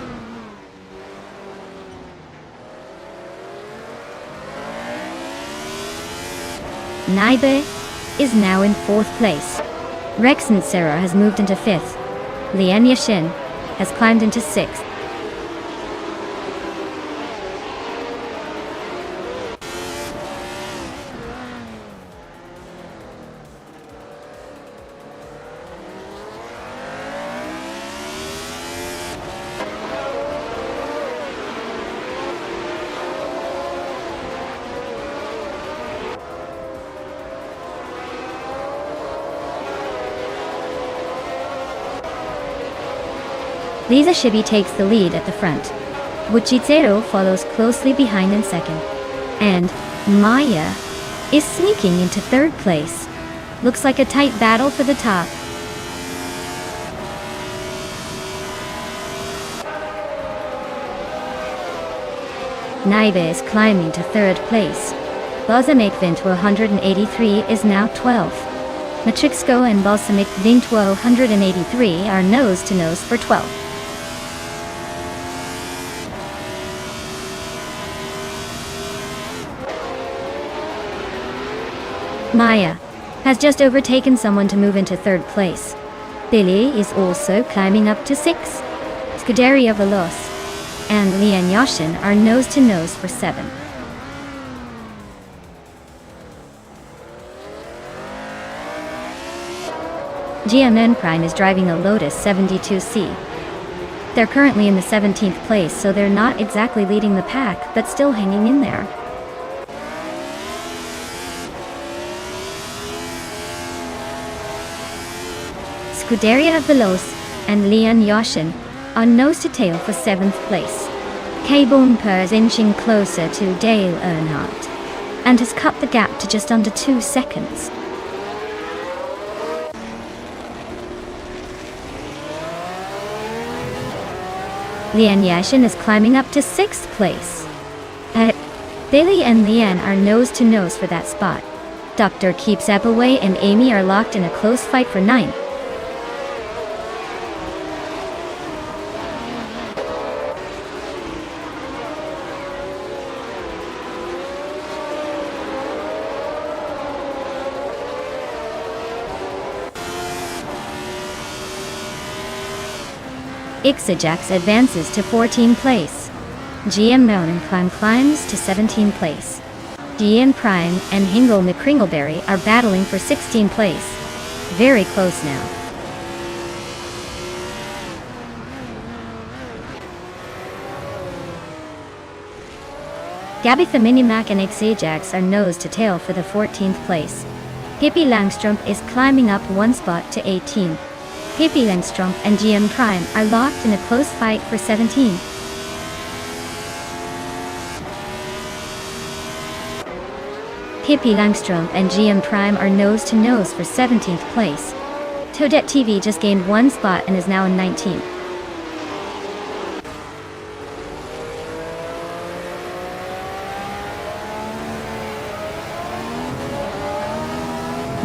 Naibe is now in 4th place. Rexon Sarah has moved into 5th. Lian Yashin has climbed into 6th. Lisa Shibi takes the lead at the front. Buchitsero follows closely behind in second. And Maya is sneaking into 3rd place. Looks like a tight battle for the top. Naibe is climbing to 3rd place. Balsamic Ventua 183 is now 12th. Matrixco and Balsamic Ventua 183 are nose to nose for 12th. Maya has just overtaken someone to move into 3rd place. Billy is also climbing up to 6th. Scuderia Veloz and Lian Yashin are nose to nose for 7th. GMN Prime is driving a Lotus 72C. They're currently in the 17th place, so they're not exactly leading the pack, but still hanging in there. Scuderia Veloz and Lian Yashin are nose to tail for 7th place. K-Bunker is inching closer to Dale Earnhardt and has cut the gap to just under 2 seconds. Lian Yashin is climbing up to 6th place. Bailey and Lian are nose to nose for that spot. Dr. Keeps Appaway and Amy are locked in a close fight for 9th. Ixajax advances to 14th place. GM Mountain climbs to 17th place. GM Prime and Hingle McCringleberry are battling for 16th place. Very close now. Gabitha Minimac and Ixajax are nose to tail for the 14th place. Hippie Langstrom is climbing up 1 spot to 18th. Hippie Langstrom and GM Prime are locked in a close fight for 17th. Hippie Langstrom and GM Prime are nose to nose for 17th place. Toadette TV just gained 1 spot and is now in 19th.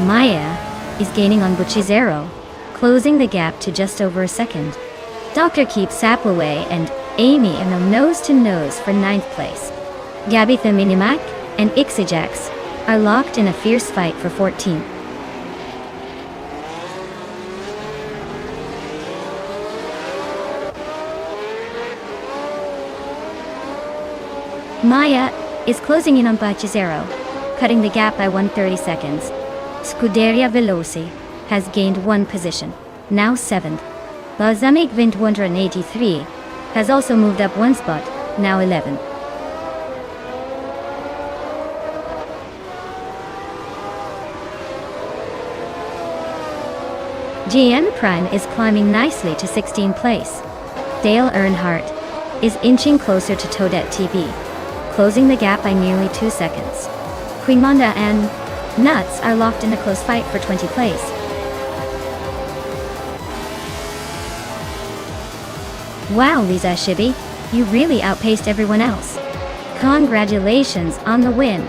Maya is gaining on Buchizero, closing the gap to just over a second. Dr. Keeps Sapaway and Amy are now nose to nose for 9th place. Gabitha Minimac and Ixajax are locked in a fierce fight for 14th. Maya is closing in on Buchizero, cutting the gap by 130 seconds. Scuderia Veloci has gained 1 position, now 7th. Balsamic Vint 183 has also moved up 1 spot, now 11th. GM Prime is climbing nicely to 16th place. Dale Earnhardt is inching closer to Toadette TV, closing the gap by nearly 2 seconds. Queen Monda and Nuts are locked in a close fight for 20th place. Wow, Lisa Shibi, you really outpaced everyone else. Congratulations on the win.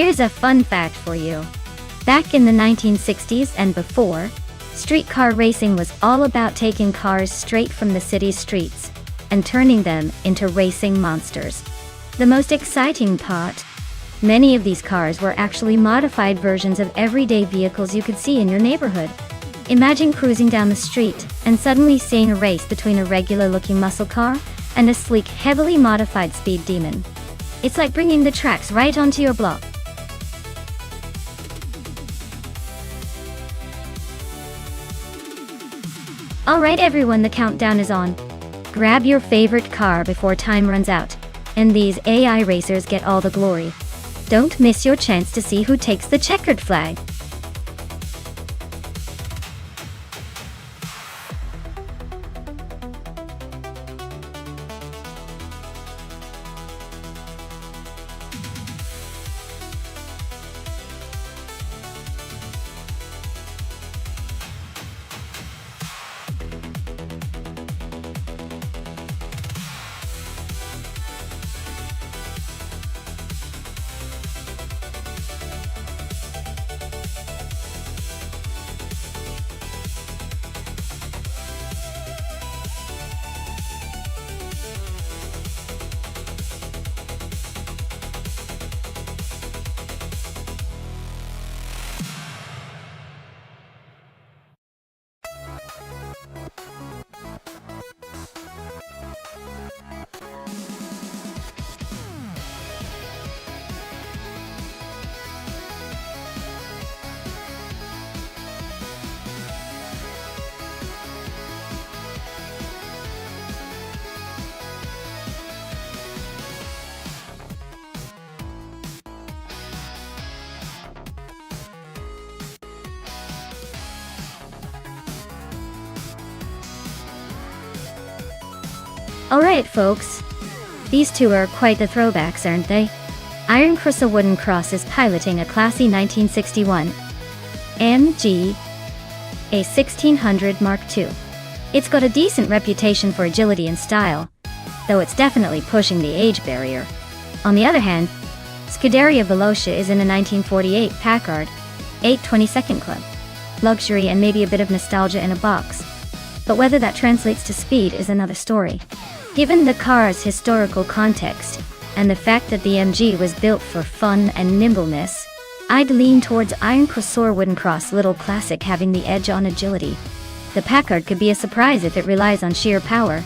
Here's a fun fact for you. Back in the 1960s and before, streetcar racing was all about taking cars straight from the city's streets and turning them into racing monsters. The most exciting part, many of these cars were actually modified versions of everyday vehicles you could see in your neighborhood. Imagine cruising down the street and suddenly seeing a race between a regular-looking muscle car and a sleek, heavily modified speed demon. It's like bringing the tracks right onto your block. Alright everyone, the countdown is on. Grab your favorite car before time runs out, and these AI racers get all the glory. Don't miss your chance to see who takes the checkered flag. Alright folks, these two are quite the throwbacks, aren't they? Iron Cross a Wooden Cross is piloting a classy 1961 MG A1600 Mark II. It's got a decent reputation for agility and style, though it's definitely pushing the age barrier. On the other hand, Scuderia Veloce is in a 1948 Packard 822nd Club. Luxury and maybe a bit of nostalgia in a box. But whether that translates to speed is another story. Given the car's historical context, and the fact that the MG was built for fun and nimbleness, I'd lean towards Iron Crossor Wooden Cross Little Classic having the edge on agility. The Packard could be a surprise if it relies on sheer power,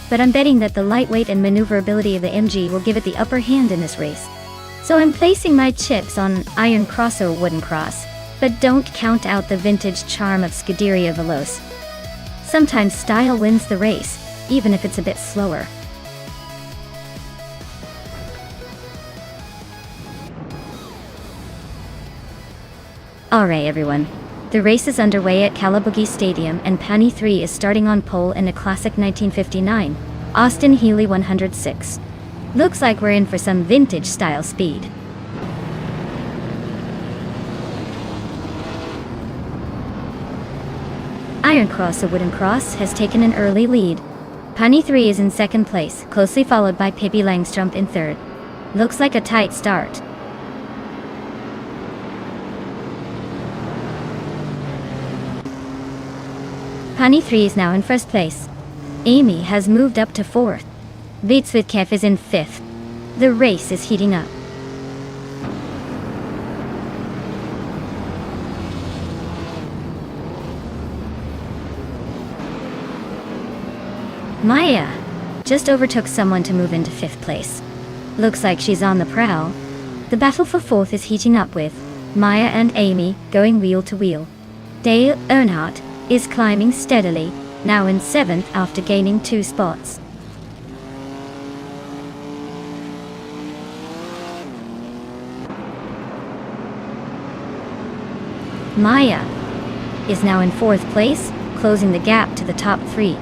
but I'm betting that the lightweight and maneuverability of the MG will give it the upper hand in this race. So I'm placing my chips on Iron Crossor Wooden Cross, but don't count out the vintage charm of Scuderia Veloce. Sometimes style wins the race, even if it's a bit slower. Alright everyone, the race is underway at Calabugie Stadium and Pani 3 is starting on pole in a classic 1959 Austin Healey 106. Looks like we're in for some vintage style speed. Iron Cross a Wooden Cross has taken an early lead. Pani 3 is in second place, closely followed by Pippi Langstrumpf in third. Looks like a tight start. Pani 3 is now in first place. Amy has moved up to fourth. Vitsvidkev is in fifth. The race is heating up. Maya just overtook someone to move into fifth place. Looks like she's on the prowl. The battle for fourth is heating up with Maya and Amy going wheel to wheel. Dale Earnhardt is climbing steadily, now in seventh after gaining 2 spots. Maya is now in fourth place, closing the gap to the top 3.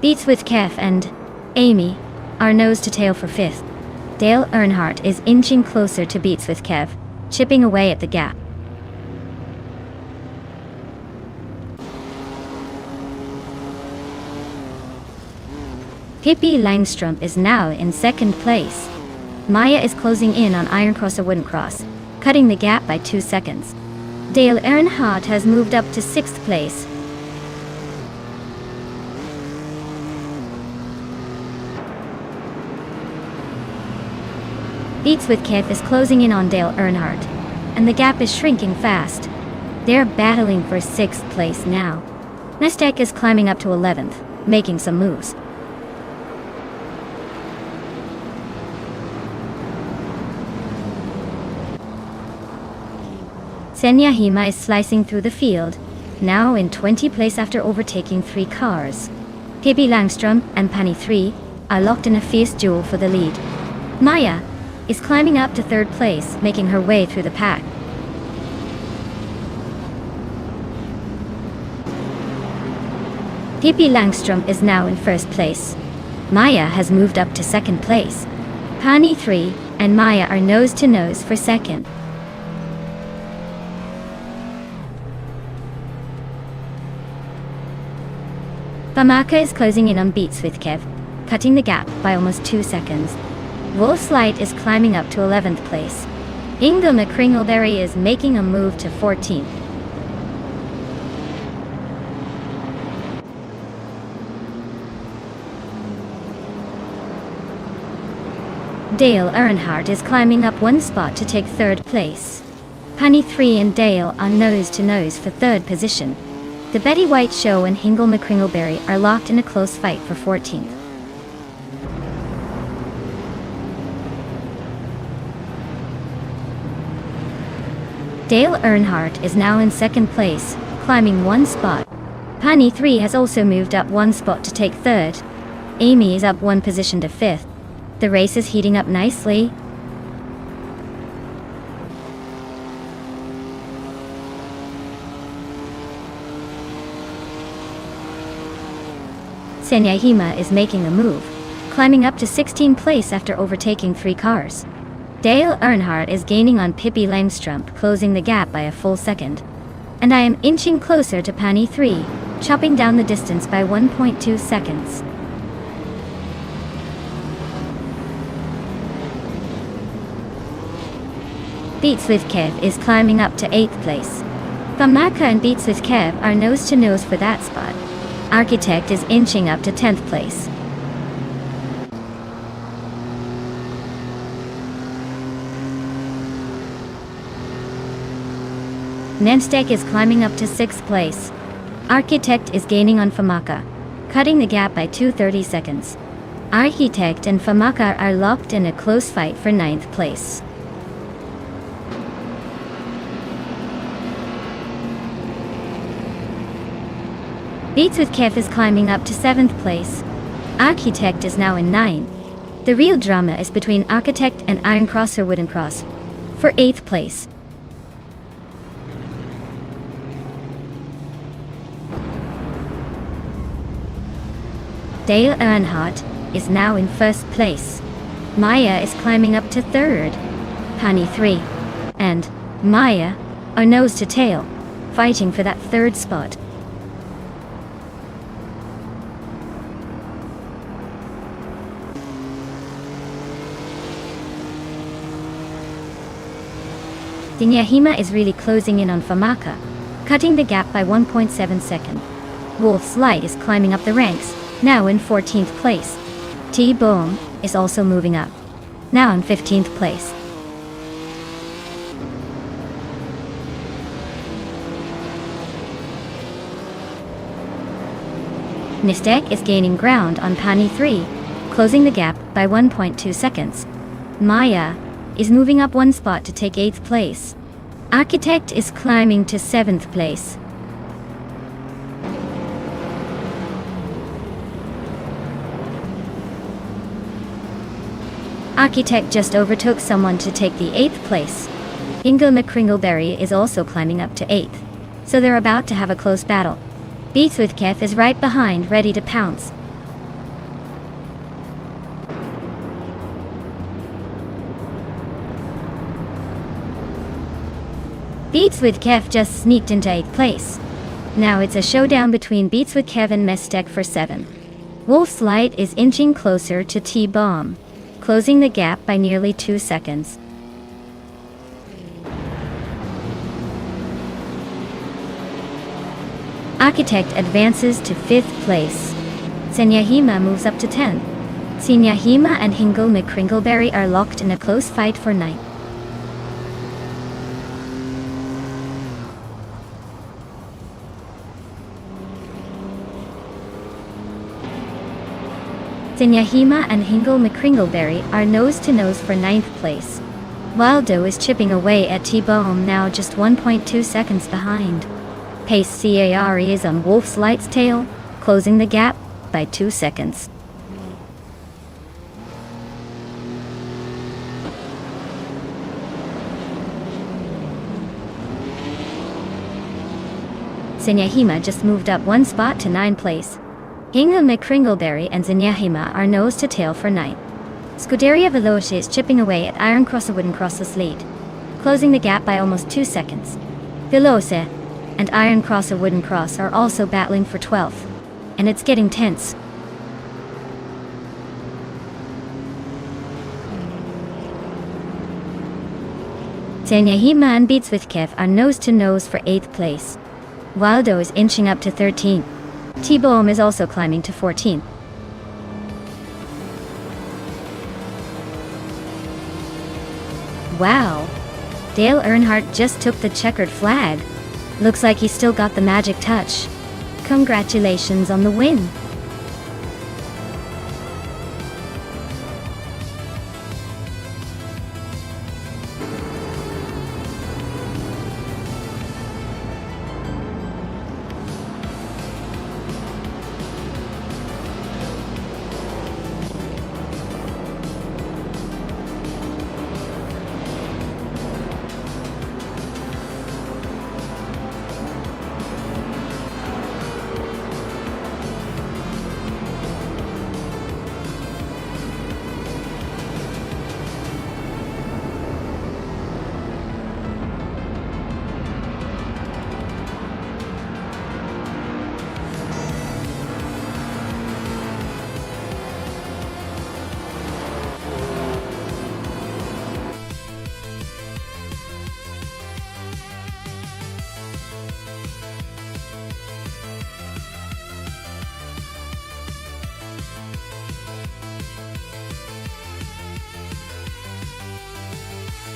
Vitsvidkev and Amy are nose to tail for fifth. Dale Earnhardt is inching closer to Vitsvidkev, chipping away at the gap. Pippi Langstrumpf is now in second place. Maya is closing in on Iron Cross a Wooden Cross. cutting the gap by 2 seconds. Dale Earnhardt has moved up to 6th place. Beats with Kev is closing in on Dale Earnhardt, and the gap is shrinking fast. They're battling for 6th place now. Nonstop is climbing up to 11th, making some moves. Senyahima is slicing through the field, now in 20th place after overtaking 3 cars. Pippi Langstrom and Pani 3 are locked in a fierce duel for the lead. Maya is climbing up to 3rd place, making her way through the pack. Pippi Langstrom is now in 1st place. Maya has moved up to 2nd place. Pani 3 and Maya are nose to nose for 2nd. Famaka is closing in on Beats with Kev, cutting the gap by almost 2 seconds. Wolf's Light is climbing up to 11th place. Inga McCringleberry is making a move to 14th. Dale Earnhardt is climbing up 1 spot to take 3rd place. Pani 3 and Dale are nose to nose for 3rd position. The Betty White Show and Hingle McCringleberry are locked in a close fight for 14th. Dale Earnhardt is now in 2nd place, climbing 1 spot. Pani 3 has also moved up 1 spot to take 3rd. Amy is up 1 position to 5th. The race is heating up nicely. Senyahima is making a move, climbing up to 16th place after overtaking 3 cars. Dale Earnhardt is gaining on Pippi Langstrom, closing the gap by a full second. And I am inching closer to Pani 3, chopping down the distance by 1.2 seconds. Beats with Kev is climbing up to 8th place. Famaka and Beats with Kev are nose to nose for that spot. Architect is inching up to 10th place. Nonstop is climbing up to 6th place. Architect is gaining on Famaka, cutting the gap by 2:30 seconds. Architect and Famaka are locked in a close fight for 9th place. Beats with Kev is climbing up to 7th place. Architect is now in 9. The real drama is between Architect and Iron Cross or Wooden Cross for 8th place. Dale Earnhardt is now in 1st place. Maya is climbing up to 3rd. Pani 3 and Maya are nose to tail, fighting for that 3rd spot. Senyahima is really closing in on Famaka, cutting the gap by 1.7 seconds. Wolf's Light is climbing up the ranks, now in 14th place. T-Boom is also moving up, now in 15th place. Nonstop is gaining ground on Pani 3, closing the gap by 1.2 seconds. Maya is moving up 1 spot to take 8th place. Architect is climbing to 7th place. Architect just overtook someone to take the 8th place. Inga McCringleberry is also climbing up to 8th, so they're about to have a close battle. Beats with Kev is right behind, ready to pounce. Beats with Kev just sneaked into 8th place. Now it's a showdown between Beats with Kev and Nonstop for 7. Wolf's Light is inching closer to T-Bomb, closing the gap by nearly 2 seconds. Architect advances to 5th place. Senyahima moves up to 10th. Senyahima and Hingle McCringleberry are locked in a close fight for 9th. Senyahima and Hingle McCringleberry are nose-to-nose for 9th place. Waldo is chipping away at T-Bone, now just 1.2 seconds behind. Pace Care is on Wolf's Light's tail, closing the gap by 2 seconds. Senyahima just moved up 1 spot to 9th place. Hingle McCringleberry and Senyahima are nose-to-tail for 9th. Scuderia Veloce is chipping away at Iron Cross Wooden Cross's lead, closing the gap by almost 2 seconds. Veloce and Iron Cross Wooden Cross are also battling for 12th, and it's getting tense. Senyahima and Beats with Kev are nose-to-nose for 8th place. Waldo is inching up to 13th. T-Bone is also climbing to 14th. Wow! Dale Earnhardt just took the checkered flag. Looks like he still got the magic touch. Congratulations on the win!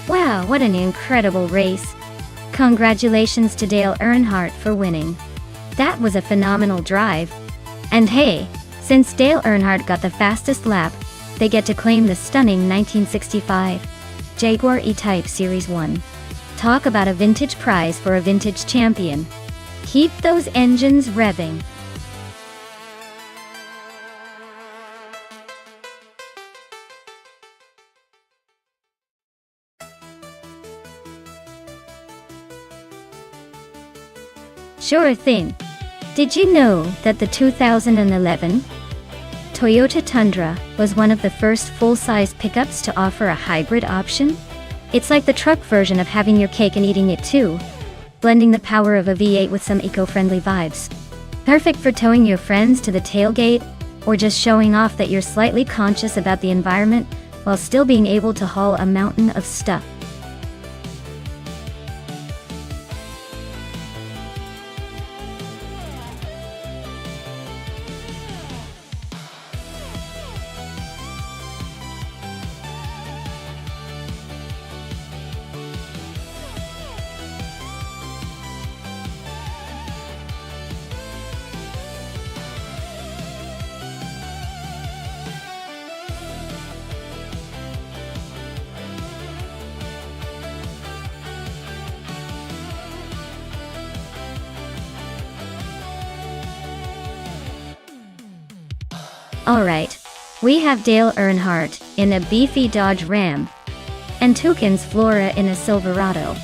Wow, what an incredible race. Congratulations to Dale Earnhardt for winning. That was a phenomenal drive. And hey, since Dale Earnhardt got the fastest lap, they get to claim the stunning 1965 Jaguar E-Type Series 1. Talk about a vintage prize for a vintage champion. Keep those engines revving. Sure thing. Did you know that the 2011 Toyota Tundra was one of the first full-size pickups to offer a hybrid option? It's like the truck version of having your cake and eating it too, blending the power of a V8 with some eco-friendly vibes. Perfect for towing your friends to the tailgate, or just showing off that you're slightly conscious about the environment while still being able to haul a mountain of stuff. Alright, we have Dale Earnhardt in a beefy Dodge Ram, and Toucan's Flora in a Silverado.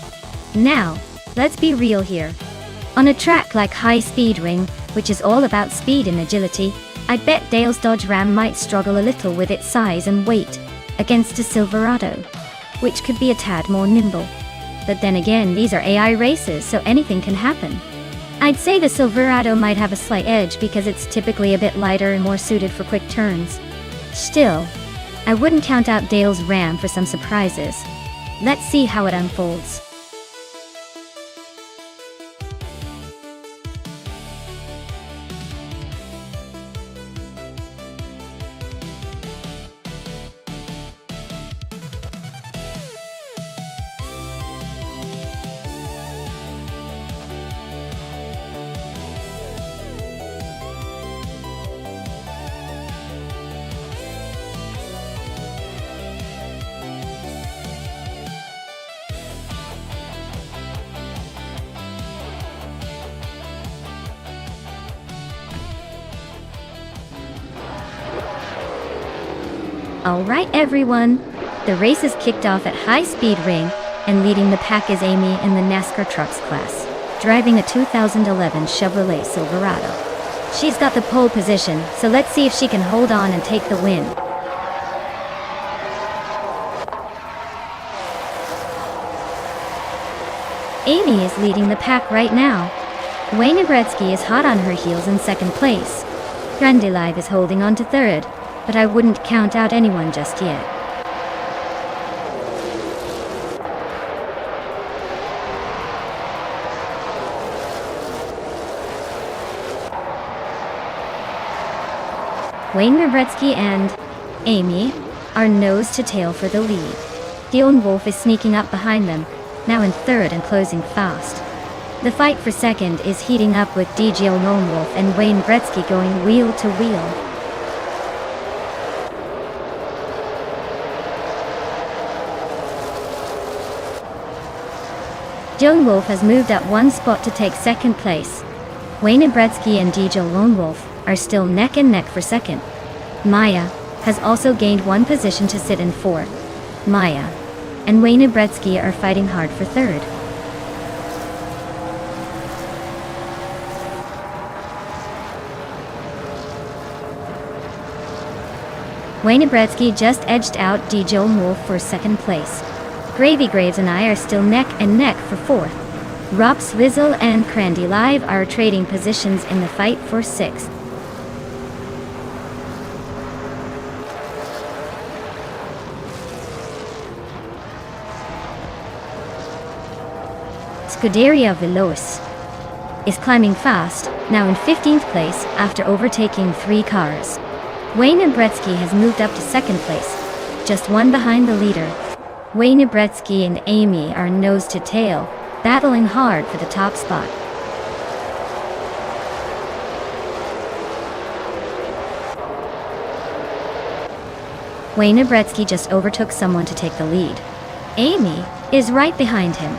Now, let's be real here. On a track like High Speed Ring, which is all about speed and agility, I'd bet Dale's Dodge Ram might struggle a little with its size and weight against a Silverado, which could be a tad more nimble. But then again, these are AI races, so anything can happen. I'd say the Silverado might have a slight edge because it's typically a bit lighter and more suited for quick turns. Still, I wouldn't count out Dale's Ram for some surprises. Let's see how it unfolds. Alright everyone, the race is kicked off at high speed ring, and leading the pack is Amy in the NASCAR Trucks class, driving a 2011 Chevrolet Silverado. She's got the pole position, so let's see if she can hold on and take the win. Amy is leading the pack right now. Wayne Gretzky is hot on her heels in second place. Grande Live is holding on to third, but I wouldn't count out anyone just yet. Wayne Gretzky and Amy are nose to tail for the lead. Dion Wolf is sneaking up behind them, now in third and closing fast. The fight for second is heating up with DJ Lone Wolf and Wayne Gretzky going wheel to wheel. Lone Wolf has moved up one spot to take second place. Wayne Gretzky and DJ Lone Wolf are still neck and neck for second. Maya has also gained one position to sit in fourth. Maya and Wayne Gretzky are fighting hard for third. Wayne Gretzky just edged out DJ Wolf for second place. Gravy Graves and I are still neck and neck for fourth. Rob Swizzle and Grande Live are trading positions in the fight for sixth. Scuderia Veloz is climbing fast, now in 15th place after overtaking 3 cars. Wayne Gretzky has moved up to second place, just one behind the leader. Wayne Gretzky and Amy are nose to tail, battling hard for the top spot. Wayne Gretzky just overtook someone to take the lead. Amy is right behind him,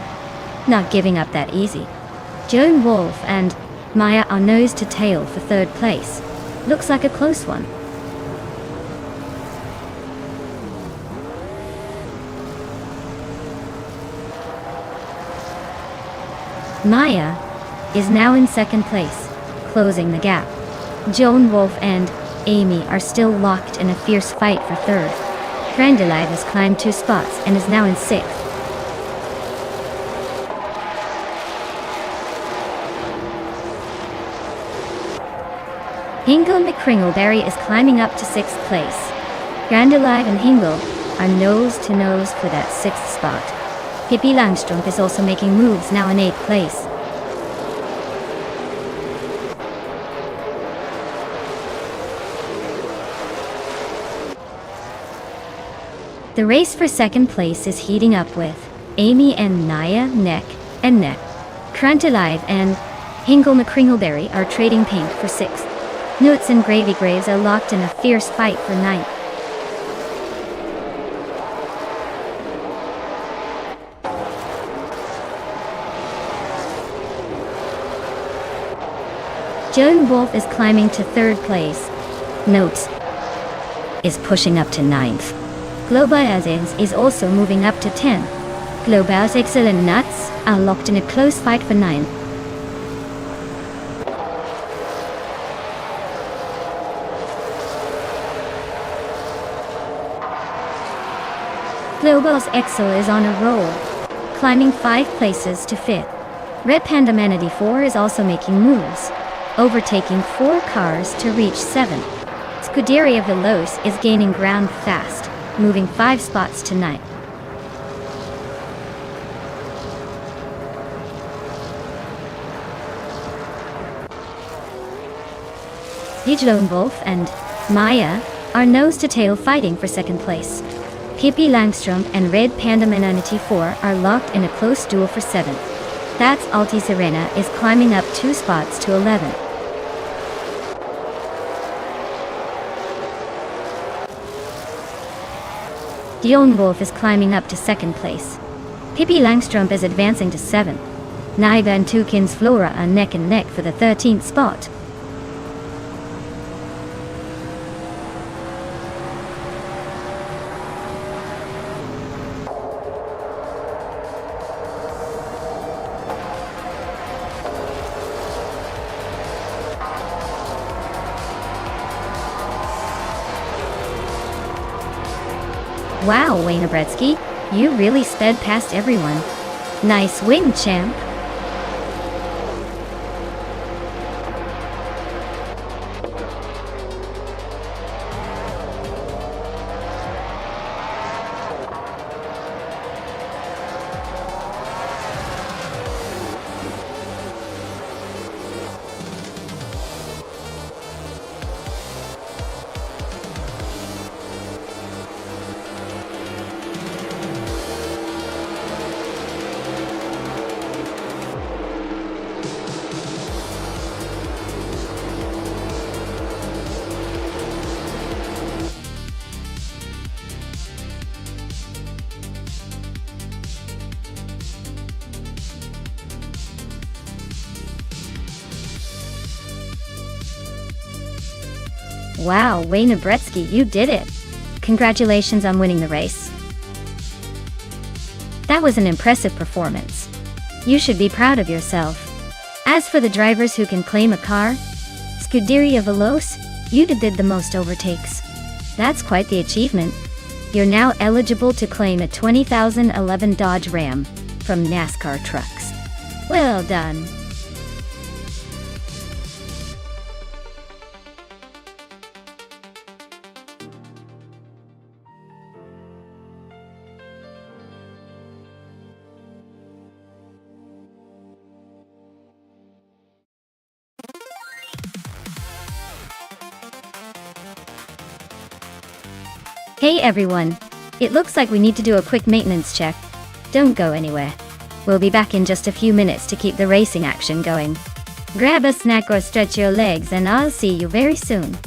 not giving up that easy. Joan Wolf and Maya are nose to tail for third place. Looks like a close one. Maya is now in second place, closing the gap. Joan Wolf and Amy are still locked in a fierce fight for third. Grande Live has climbed 2 spots and is now in 6th. Hingle McCringleberry is climbing up to 6th place. Grande Live and Hingle are nose to nose for that 6th spot. Pippi Langstrumpf is also making moves, now in 8th place. The race for second place is heating up with Amy and Naya neck and neck. Grande Live and Hingle McCringleberry are trading paint for 6th. Nuts and Gravy Graves are locked in a fierce fight for 9th. Joan Wolf is climbing to 3rd place. Notes is pushing up to 9th. Global is also moving up to 10th. Global's excellent Nuts are locked in a close fight for 9th. Global's Excel is on a roll, climbing 5 places to 5th. Red Panda Manatee 4 is also making moves, overtaking 4 cars to reach 7th. Scuderia Veloz is gaining ground fast, moving 5 spots to 9th. Lone Wolf and Maya are nose to tail fighting for 2nd place. Pippi Langstrumpf and Red Panda Manatee 4 are locked in a close duel for 7th. That's Alti Serena is climbing up 2 spots to 11th. Dion Wolf is climbing up to 2nd place. Pippi Langstrumpf is advancing to 7th. Naiva and Tukins Flora are neck and neck for the 13th spot. Wow, Wayne Gretzky, you really sped past everyone. Nice win, champ. Wow, Wayne Gretzky, you did it. Congratulations on winning the race. That was an impressive performance. You should be proud of yourself. As for the drivers who can claim a car, Scuderia Veloce, you did the most overtakes. That's quite the achievement. You're now eligible to claim a 2011 Dodge Ram from NASCAR Trucks. Well done. Hey everyone, it looks like we need to do a quick maintenance check. Don't go anywhere. We'll be back in just a few minutes to keep the racing action going. Grab a snack or stretch your legs and I'll see you very soon.